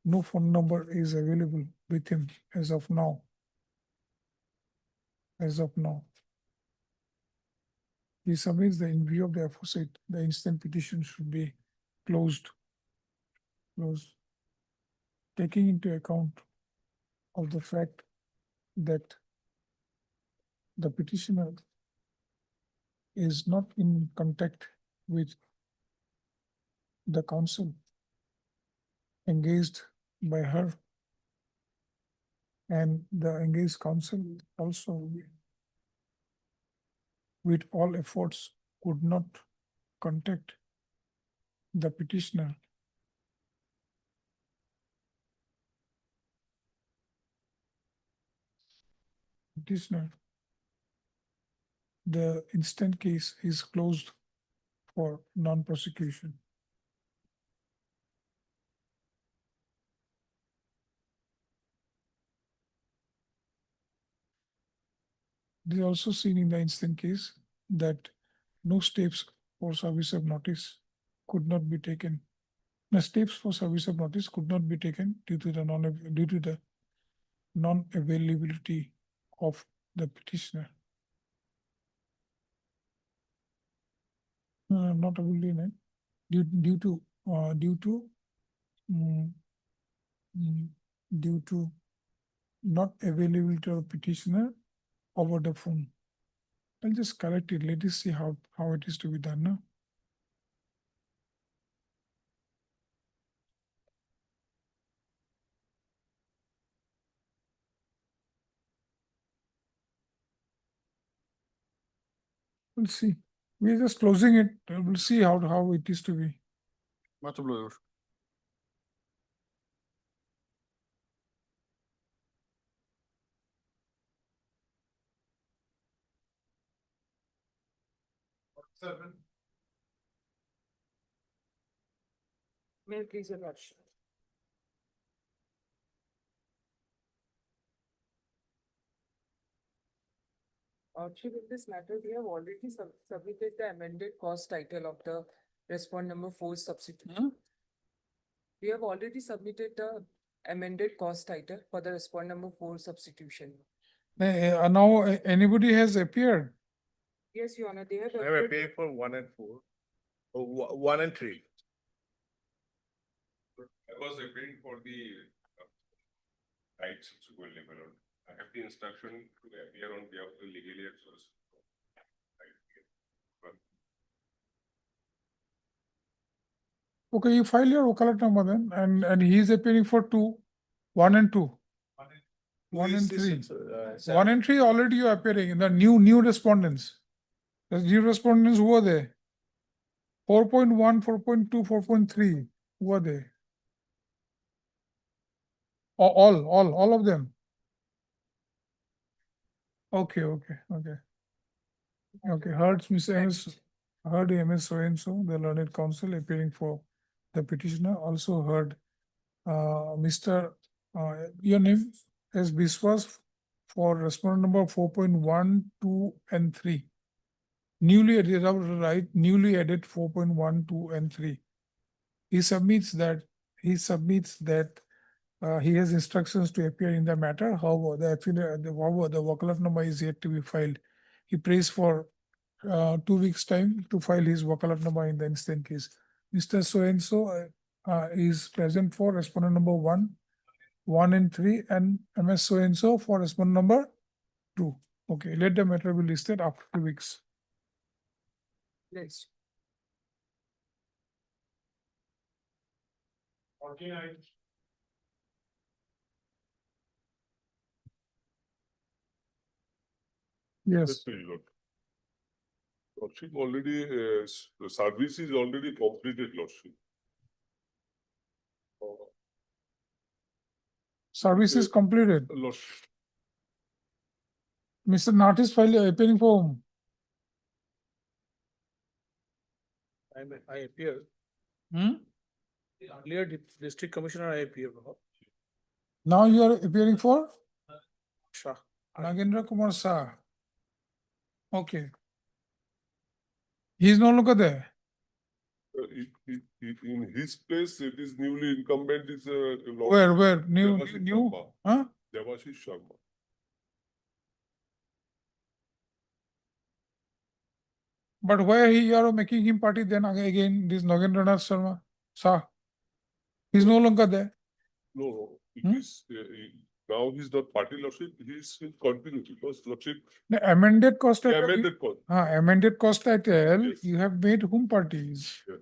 no phone number is available with him as of now. As of now. He submits that in view of the aforesaid, the instant petition should be closed. Taking into account of the fact that the petitioner is not in contact with the counsel engaged by her, and the engaged counsel also with all efforts could not contact the petitioner. The instant case is closed for non-prosecution. It is also seen in the instant case that no steps for service of notice could not be taken. The steps for service of notice could not be taken due to the non-availability of the petitioner. Not availability, due to not availability of petitioner over the phone. I'll just correct it. Let us see how it is to be done now. We'll see. We're just closing it. We'll see how it is to be. Much obliged. May I please your lordship? Lordship, in this matter, we have already submitted the amended cause title of the respond number 4 substitution. We have already submitted the amended cause title for the respond number 4 substitution. Now anybody has appeared? Yes, Your Honor, they have. I have appeared- appeared for 1 and 4. Oh, 1 and 3. I was appearing for the rights subsequent level. I have the instruction to appear on behalf of the legally at source. Okay, you file your wakalat number then, and he is appearing for 2, 1 and 2. 1 and 3. 1 and 3 already you are appearing in the new respondents. The new respondents, who are they? 4.1, 4.2, 4.3, who are they? All of them. Okay. Heard MS so and so, the learned counsel appearing for the petitioner, also heard Mr. Your name as Biswas for respondent number 4.1, 2, and 3. Newly added, right? Newly added 4.1, 2, and 3. He submits that he has instructions to appear in the matter. However, the wakalat number is yet to be filed. He prays for 2 weeks' time to file his wakalat number in the instant case. Mr. So and so is present for respondent number 1, 1 and 3, and MS so and so for respondent number 2. Okay, let the matter be listed after 2 weeks. Next. Yes. Lordship already, the service is already completed, Lordship. Service is completed. Lordship, Mr. Nat is appearing for whom? I appear, earlier district commissioner I appear. Now you are appearing for Shah. Nagendra Kumar Shah. Okay. He is no longer there. in his place, it is newly incumbent is Where? New? Sharma. Huh? Devashish Sharma. But why you are making him party then again, this Nagendranath Sharma Shah? He's no longer there. No, it is, now he's not party Lordship, he is in continuity because Lordship. The amended cost title. Amended cost. Amended cost title, Yes. you have made whom parties? Yes.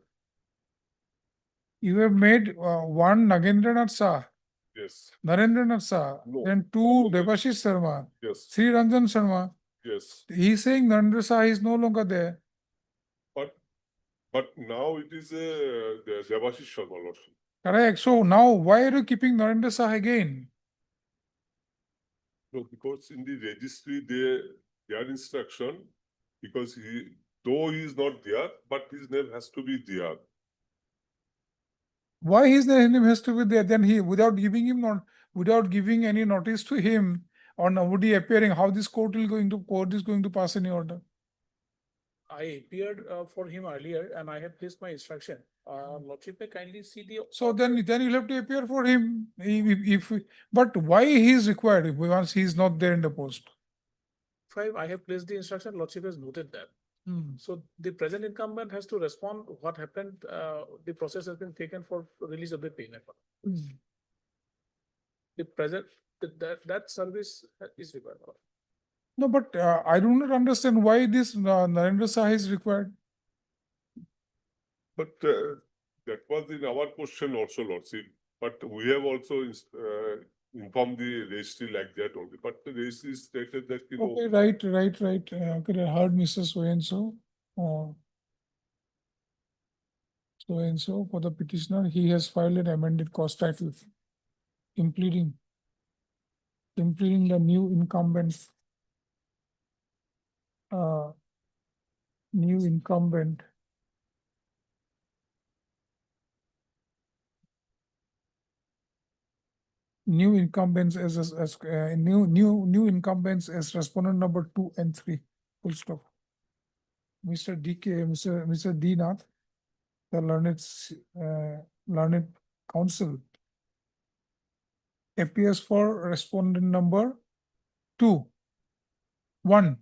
You have made one Nagendranath Shah, Yes, Narendranath Shah, No. then 2 Devashish Sharma, yes, 3 Ranjan Sharma. yes, He is saying Narendra Shah is no longer there. but now it is the Devashish Sharma Lordship. Correct. So now why are you keeping Narendra Shah again? No, because in the registry, their instruction, because though he is not there, but his name has to be there. Why his name has to be there? Then he, without giving any notice to him, or nobody appearing, how this court is going to pass any order? I appeared for him earlier and I had placed my instruction. Lordship may kindly see the. So then you'll have to appear for him. But why he is required once he is not there in the post? 5, I have placed the instruction, Lordship has noted that. So the present incumbent has to respond what happened, the process has been taken for release of the pay. The present, that service is required. No, but I do not understand why this Narendra Shah is required. But that was in our question also, Lordship. But we have also informed the registry like that only. But the registry stated that, Okay, right. Okay, I heard Mr. So-and-so. So-and-so for the petitioner, he has filed an amended cost title, impleading the new incumbent, New incumbent. New incumbents new incumbents as respondent number 2 and 3. Full stop. Mr. Mr. D. Nath, the learned counsel, appears for respondent number 2. 1.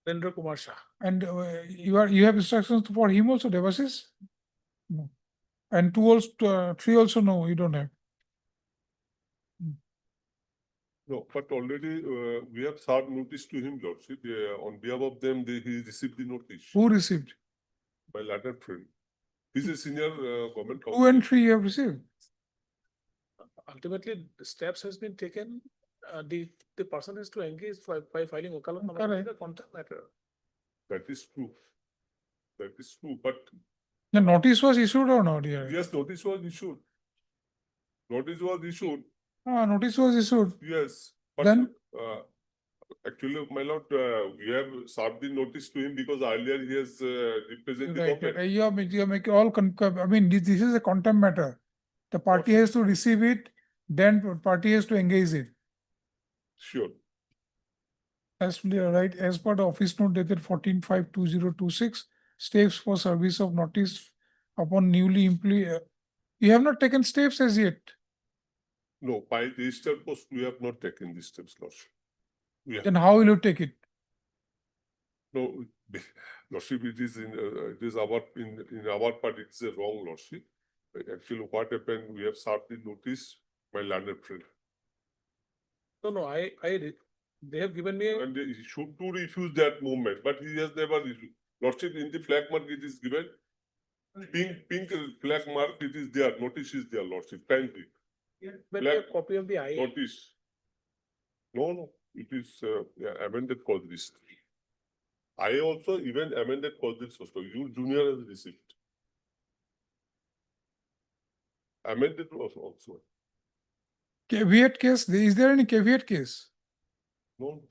Narendra Kumar Shah. And you have instructions for him also, Devasis? No. And 2 also, 3 also, no, you don't have. No, but already we have served notice to him, Lordship. On behalf of them, he received the notice. Who received? My latter friend. He's a senior government. 2 and 3 you have received. Ultimately, the steps has been taken. The person has to engage by filing wakalat Correct. the contempt matter. That is true. That is true. But The notice was issued or not here? yes, notice was issued. Notice was issued. Notice was issued. Yes. But Then? actually, my lord, we have served the notice to him because earlier he has represented the Right, government. right. You make all I mean, this is a contempt matter. The party has to receive it, then party has to engage it. Sure. As right, as per the office note dated 14/5/2026, steps for service of notice upon newly employed. You have not taken steps as yet. No, by registered post, we have not taken these steps, Lordship. Then how will you take it? No, Lordship, it is in our part, it's a wrong, Lordship. Actually, what happened, we have served the notice, my learned friend. No, they have given me. And he should to refuse that movement, but he has never refused. Lordship, in the flag mark, it is given. Pink flag mark, it is there, notice is there, Lordship, kindly. But a copy of the IA. Notice. No, it is amended cause list. I also even amended cause list also. You junior has received. Amended also. Caveat case, is there any caveat case? No.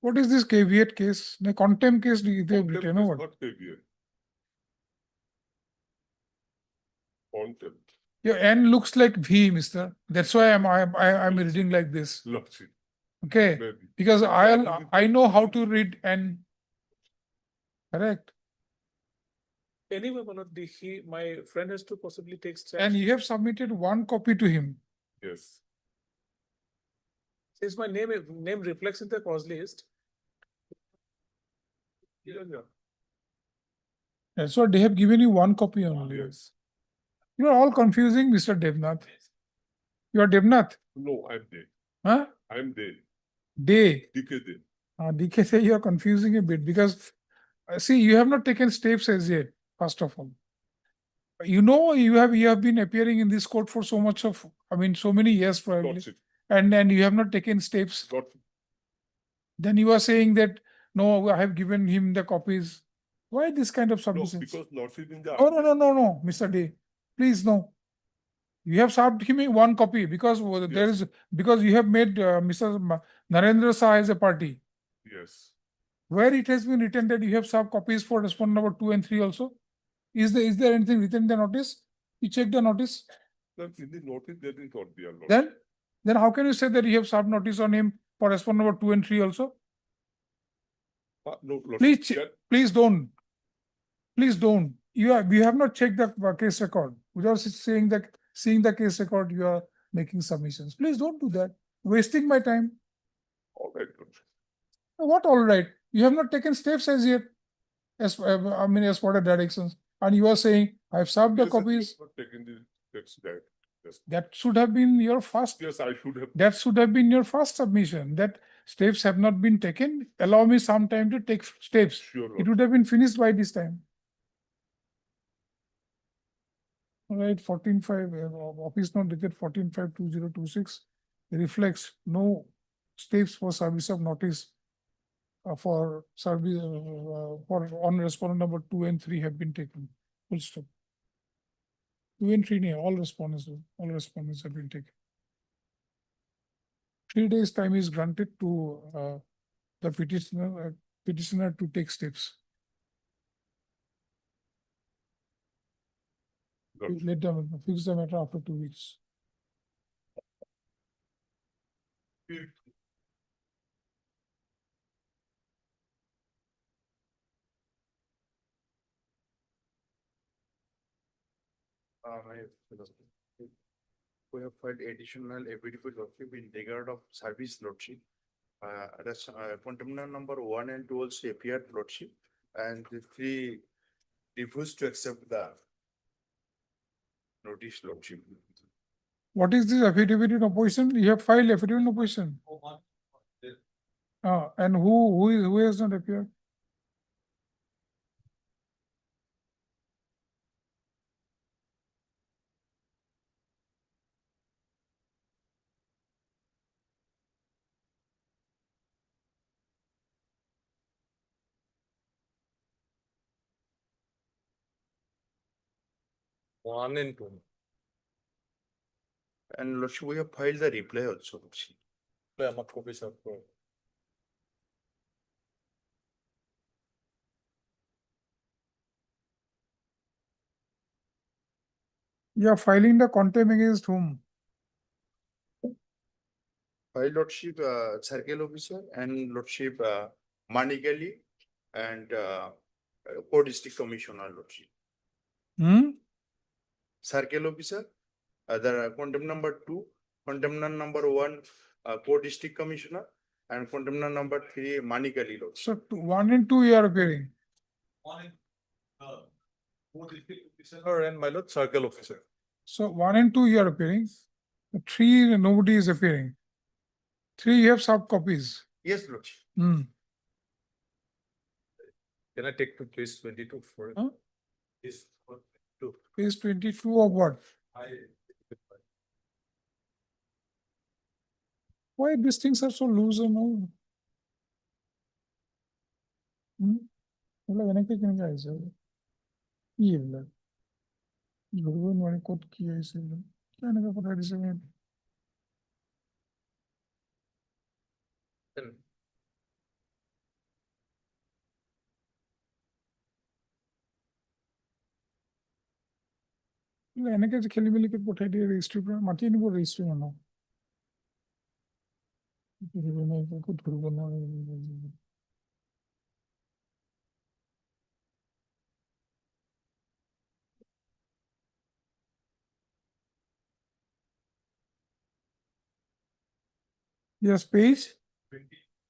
What is this caveat case? The contempt case they have Contempt written is over. not caveat. Contempt. Your N looks like V, mister. That's why I'm reading like this. Lordship. Okay, Maybe. because I know how to read N. Correct. Anyway, my friend has to possibly take steps. And you have submitted 1 copy to him. Yes. Since my name reflects in the cause list. Yeah. That's what they have given you 1 copy only. Yes. You are all confusing, Mr. Devnath. You are Devnath? No, I'm there. Huh? I'm there. Day. DK. DK say you are confusing a bit because see, you have not taken steps as yet, first of all. You know, you have been appearing in this court for so many years probably. And you have not taken steps. Then you are saying that, no, I have given him the copies. Why this kind of No, submissions? because Lordship in the No, Mr. Day. Please, no. You have served him 1 copy because because you have made Mr. Narendra Shah as a party. Yes. Where it has been written that you have served copies for respondent number 2 and 3 also? Is there anything written in the notice? You check the notice? In the notice, there is not there. Then how can you say that you have served notice on him for respondent number 2 and 3 also? No, Please don't. Please don't. You have not checked the case record. Without seeing the case record, you are making submissions. Please don't do that. Wasting my time. All right. What all right? You have not taken steps as yet, as per the directions. And you are saying, I have served the copies. Not taken the steps there. Yes. That should have been your first. Yes, I should have. That should have been your first submission. That steps have not been taken. Allow me some time to take steps. Sure. It would have been finished by this time. All right, 14/5, office note dated 14/5/2026 reflects no steps for service of notice for service for on respondent number 2 and 3 have been taken. Full stop. 2 and 3, all respondents have been taken. 3 days time is granted to the petitioner to take steps. Let them fix the matter after 2 weeks. We have filed additional affidavit lordship in regard of service lordship. That's contempt number 1 and 2 also appeared lordship, and the 3 refused to accept the notice lordship. What is this affidavit in opposition? You have filed affidavit in opposition. And who has not appeared? One and two. And lordship, we have filed the reply also. lordship. আমার copy serve করো। You are filing the contempt against whom? File lordship, circle officer and lordship, Manikali and Port District Commissioner lordship. Circle officer, the contempt number 2, contempt number 1, Port District Commissioner, and contempt number 3, Manikali lordship. So 1 and 2 you are appearing. And my lord, circle officer. So 1 and 2 you are appearing. 3 nobody is appearing. 3 you have sub copies. Yes, lordship. Hmm. Can I take to page 22 for it? Huh? Is 2. Page 22 of what? Why these things are so loose and all? এনেকে কেনেকে আহিছে কি এইবিলাক ধৰিব নোৱাৰি ক'ত কি আহিছে কেনেকে পঠাই দিছে এনেকে যে খেলি মেলি কৰি পঠাই দিয়ে ৰেজিষ্ট্ৰিৰ পৰা মাতি আনিব ৰেজিষ্ট্ৰি মানুহ ধৰিব নোৱাৰি ক'ত ধৰিব নোৱাৰি Yes, page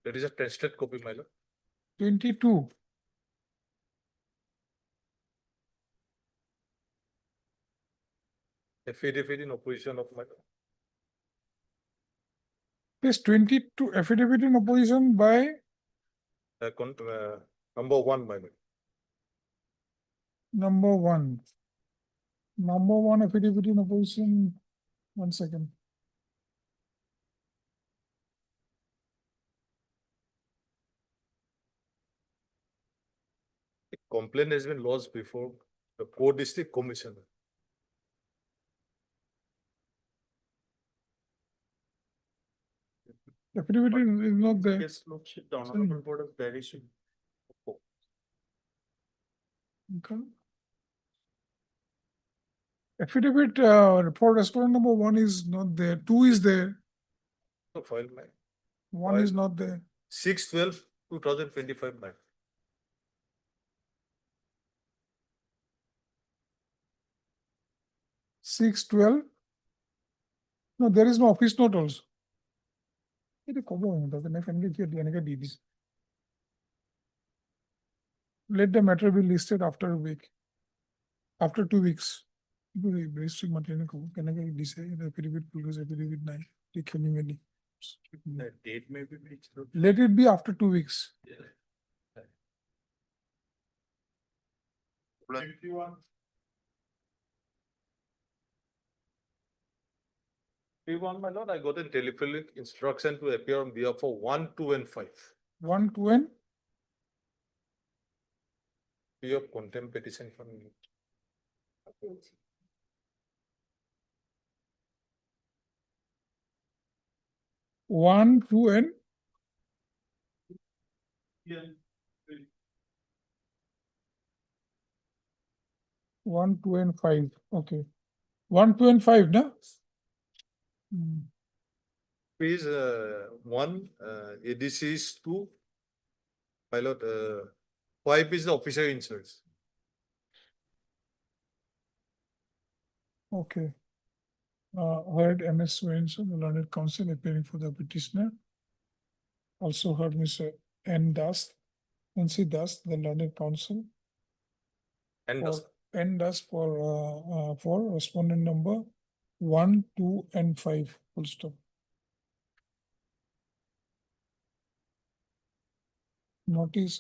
There is a tested copy, my lord. 22. Affidavit in opposition of my lord. Page 22, affidavit in opposition by Number 1, my lord. number 1. Number 1 affidavit in opposition. 1 second. The complaint has been lodged before the Port District Commissioner. Affidavit is not there. Yes, lordship, the honorable board of direction. Okay. Affidavit for respondent number 1 is not there. 2 is there. So file my 1 is not there. 6/12/2025, my. Six 12. No, there is no office note also. Let the matter be listed after a week. After 2 weeks. The date may be fixed. Let it be after 2 weeks. P1, my lord, I got a telephonic instruction to appear on behalf of 1, 2, and 5. 1, 2, and Fee of contempt petition from me. one, 2, and 1, 2, and 5. Okay. 1, 2, and 5, no? Hmm. Is one, ADC is two. Pilot, 5 is the officer in search. Okay. Heard MS Swenson, the learned counsel appearing for the petitioner. Also heard Mr. N.C. Das, the learned counsel. And For N. Das for respondent number 1, 2, and 5. Full stop. Notice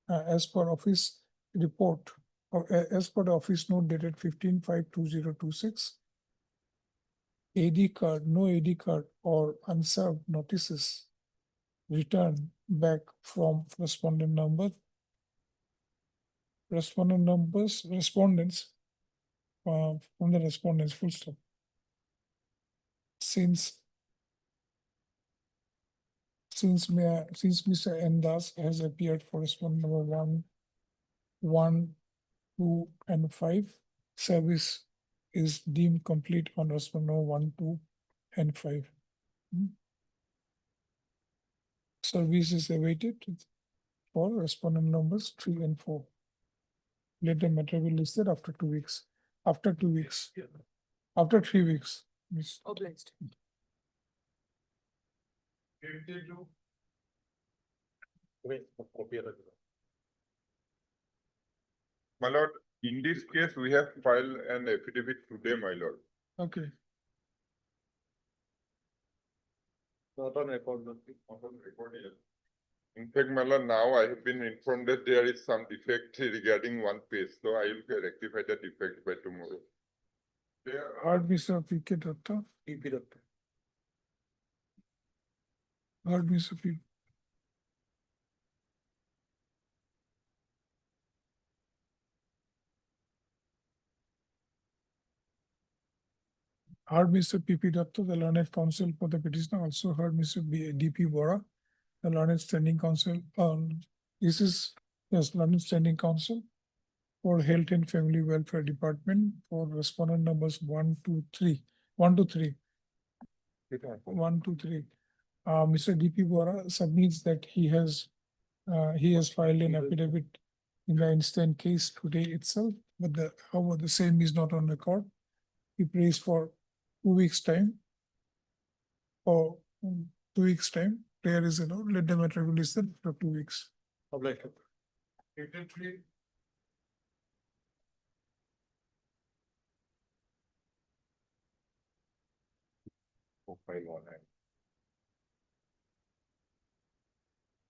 as per office report or as per the office note dated 15/5/2026. AD card, no AD card or unserved notices returned back from respondents from the respondents, full stop. Since Mr. N. Das has appeared for respondent number 1, 2, and 5, service is deemed complete on respondent number 1, 2, and 5. Service is awaited for respondent numbers 3 and 4. Let the matter be listed after 2 weeks. After 2 weeks. After 3 weeks. Yes. Obliged. My lord, in this case, we have filed an affidavit today, my lord. Okay. Not on record. Not on record yet. In fact, my lord, now I have been informed that there is some defect regarding one page, so I will rectify the defect by tomorrow. Heard Mr. P.K. Datta. PP Datta. Heard Mr. P. Heard Mr. P.P. Datta, the learned counsel for the petitioner. Also heard Mr. D.P. Bora, the learned standing counsel. This is, yes, learned standing counsel for Health and Family Welfare Department for respondent numbers 1, 2, 3. 1, 2, 3. 1, 2, 3. Mr. D.P. Bora submits that he has filed an affidavit in the instant case today itself, but however, the same is not on record. He prays for 2 weeks' time. For 2 weeks' time, prayer is allowed. Let the matter be listed for 2 weeks. Public.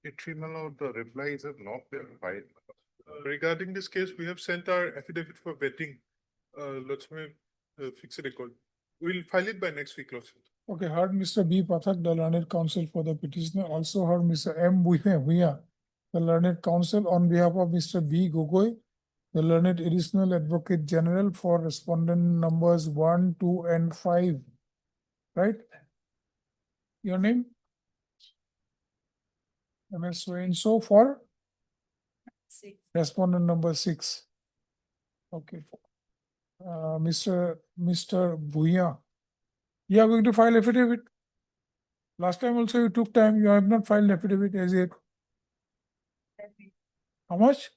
The replies have not been filed. Regarding this case, we have sent our affidavit for vetting. Let's fix a record. We'll file it by next week, Lord. Okay, heard Mr. B. Pathak, the learned counsel for the petitioner. Also heard Mr. M. Bhuya, the learned counsel on behalf of Mr. B. Gogoi, the learned additional advocate general for respondent numbers 1, 2, and 5. Right? Your name? MS so for? Respondent number 6. Okay. Mr. Bhuya. You are going to file affidavit. Last time also you took time. You have not filed affidavit as yet. How much?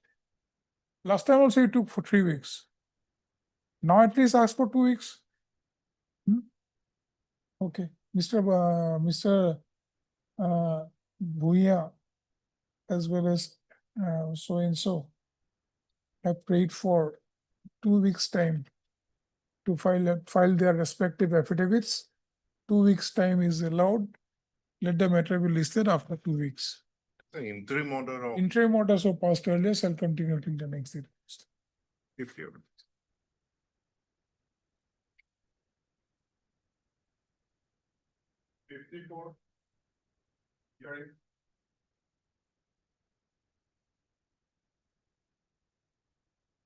Last time also you took for 3 weeks. Now at least ask for 2 weeks. Okay. Mr. Bhuya as well as so and so have prayed for 2 weeks time to file their respective affidavits. 2 weeks time is allowed. Let the matter be listed after 2 weeks. The interim order of. Interim orders so passed earlier shall continue till the next day. If you. 54.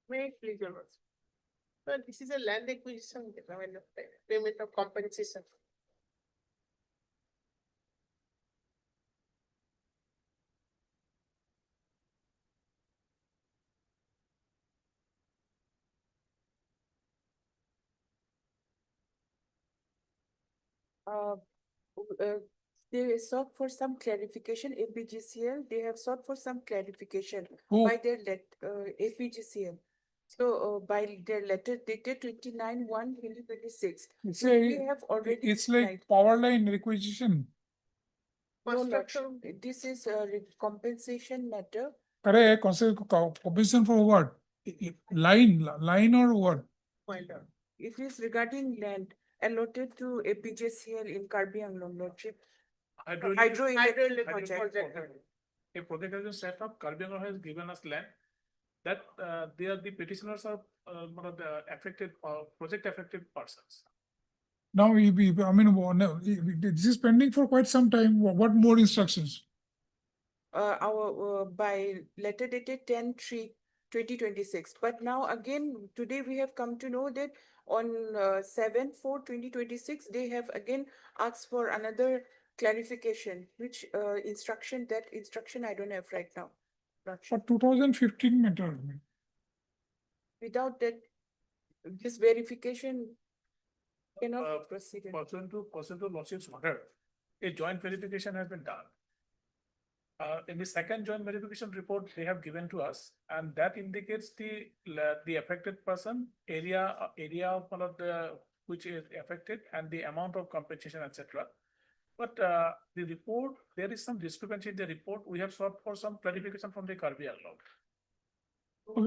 May I please, Your Worship? Well, this is a land acquisition, payment of compensation. Uh, they sought for some clarification, APGCL, they have sought for some clarification Who? by their APGCL. So, by their letter dated 29/1/2026. It's We a, have already. it's like replied. power line requisition. No, Lordship, this is a compensation matter. Correct, compensation for what? Line or what? It is regarding land allotted to APJCL in Karbi Anglong, Lordship. Hydroelectric project. A project has been set up, Karbi Anglong has given us land. That they are the petitioners are one of the affected project affected persons. Now, I mean, this is pending for quite some time. What more instructions? By letter dated 10/3/2026. But now again, today we have come to know that on 7/4/2026, they have again asked for another clarification, which instruction, that instruction I don't have right now. For 2015 matter. Without that, this verification cannot proceed. Pursuant to Lordship's order, a joint verification has been done. In the second joint verification report they have given to us, and that indicates the affected person, area of one of the which is affected, and the amount of compensation, etc. But the report, there is some discrepancy in the report. We have sought for some clarification from the Karbi Anglong.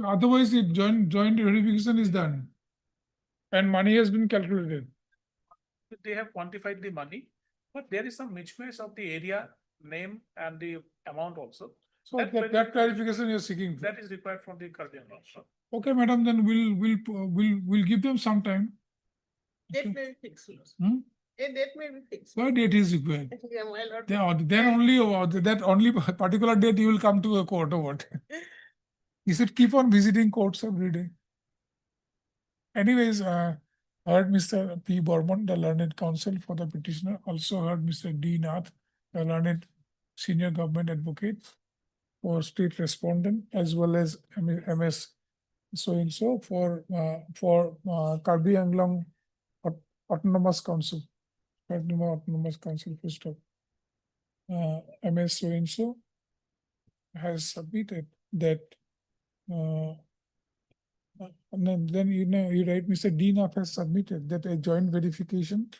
Otherwise, the joint verification is done. And money has been calculated. They have quantified the money, but there is some mismatch of the area, name, and the amount also. So that clarification you're seeking. That is required from the Karbi Anglong. Okay, madam, then we'll give them some time. That may be fixed. And that may be fixed. What date is required? Yeah, my lord. Then only, that only particular date you will come to a court or what? You should keep on visiting courts every day. Anyways, heard Mr. P. Borman, the learned counsel for the petitioner, also heard Mr. D. Nath, the learned senior government advocate for state respondent, as well as MS so-and-so for Karbi Anglong Autonomous Council. Autonomous Council, full stop. MS so-and-so has submitted that and then you write Mr. Dean has submitted that a joint verification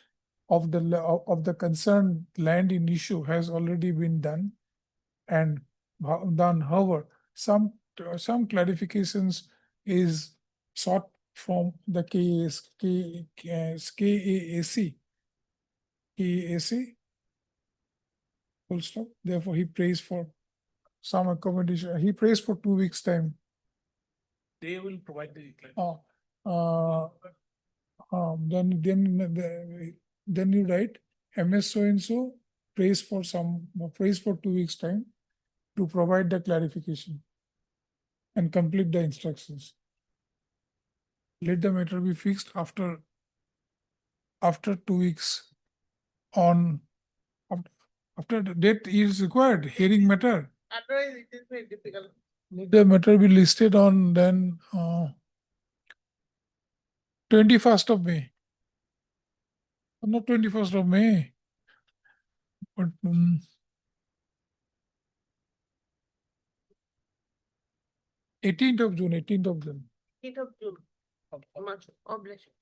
of the concerned land in issue has already been done and done. However, some clarifications is sought from the KAC. Full stop. Therefore, he prays for some accommodation. He prays for 2 weeks time. They will provide the then you write MS so-and-so prays for 2 weeks time to provide the clarification and complete the instructions. Let the matter be fixed after 2 weeks on after the date is required, hearing matter. Otherwise, it is very difficult. Let the matter be listed on then 21st of May. Not 21st of May, but 18th of June. 8th of June. Much. Oh, bless you.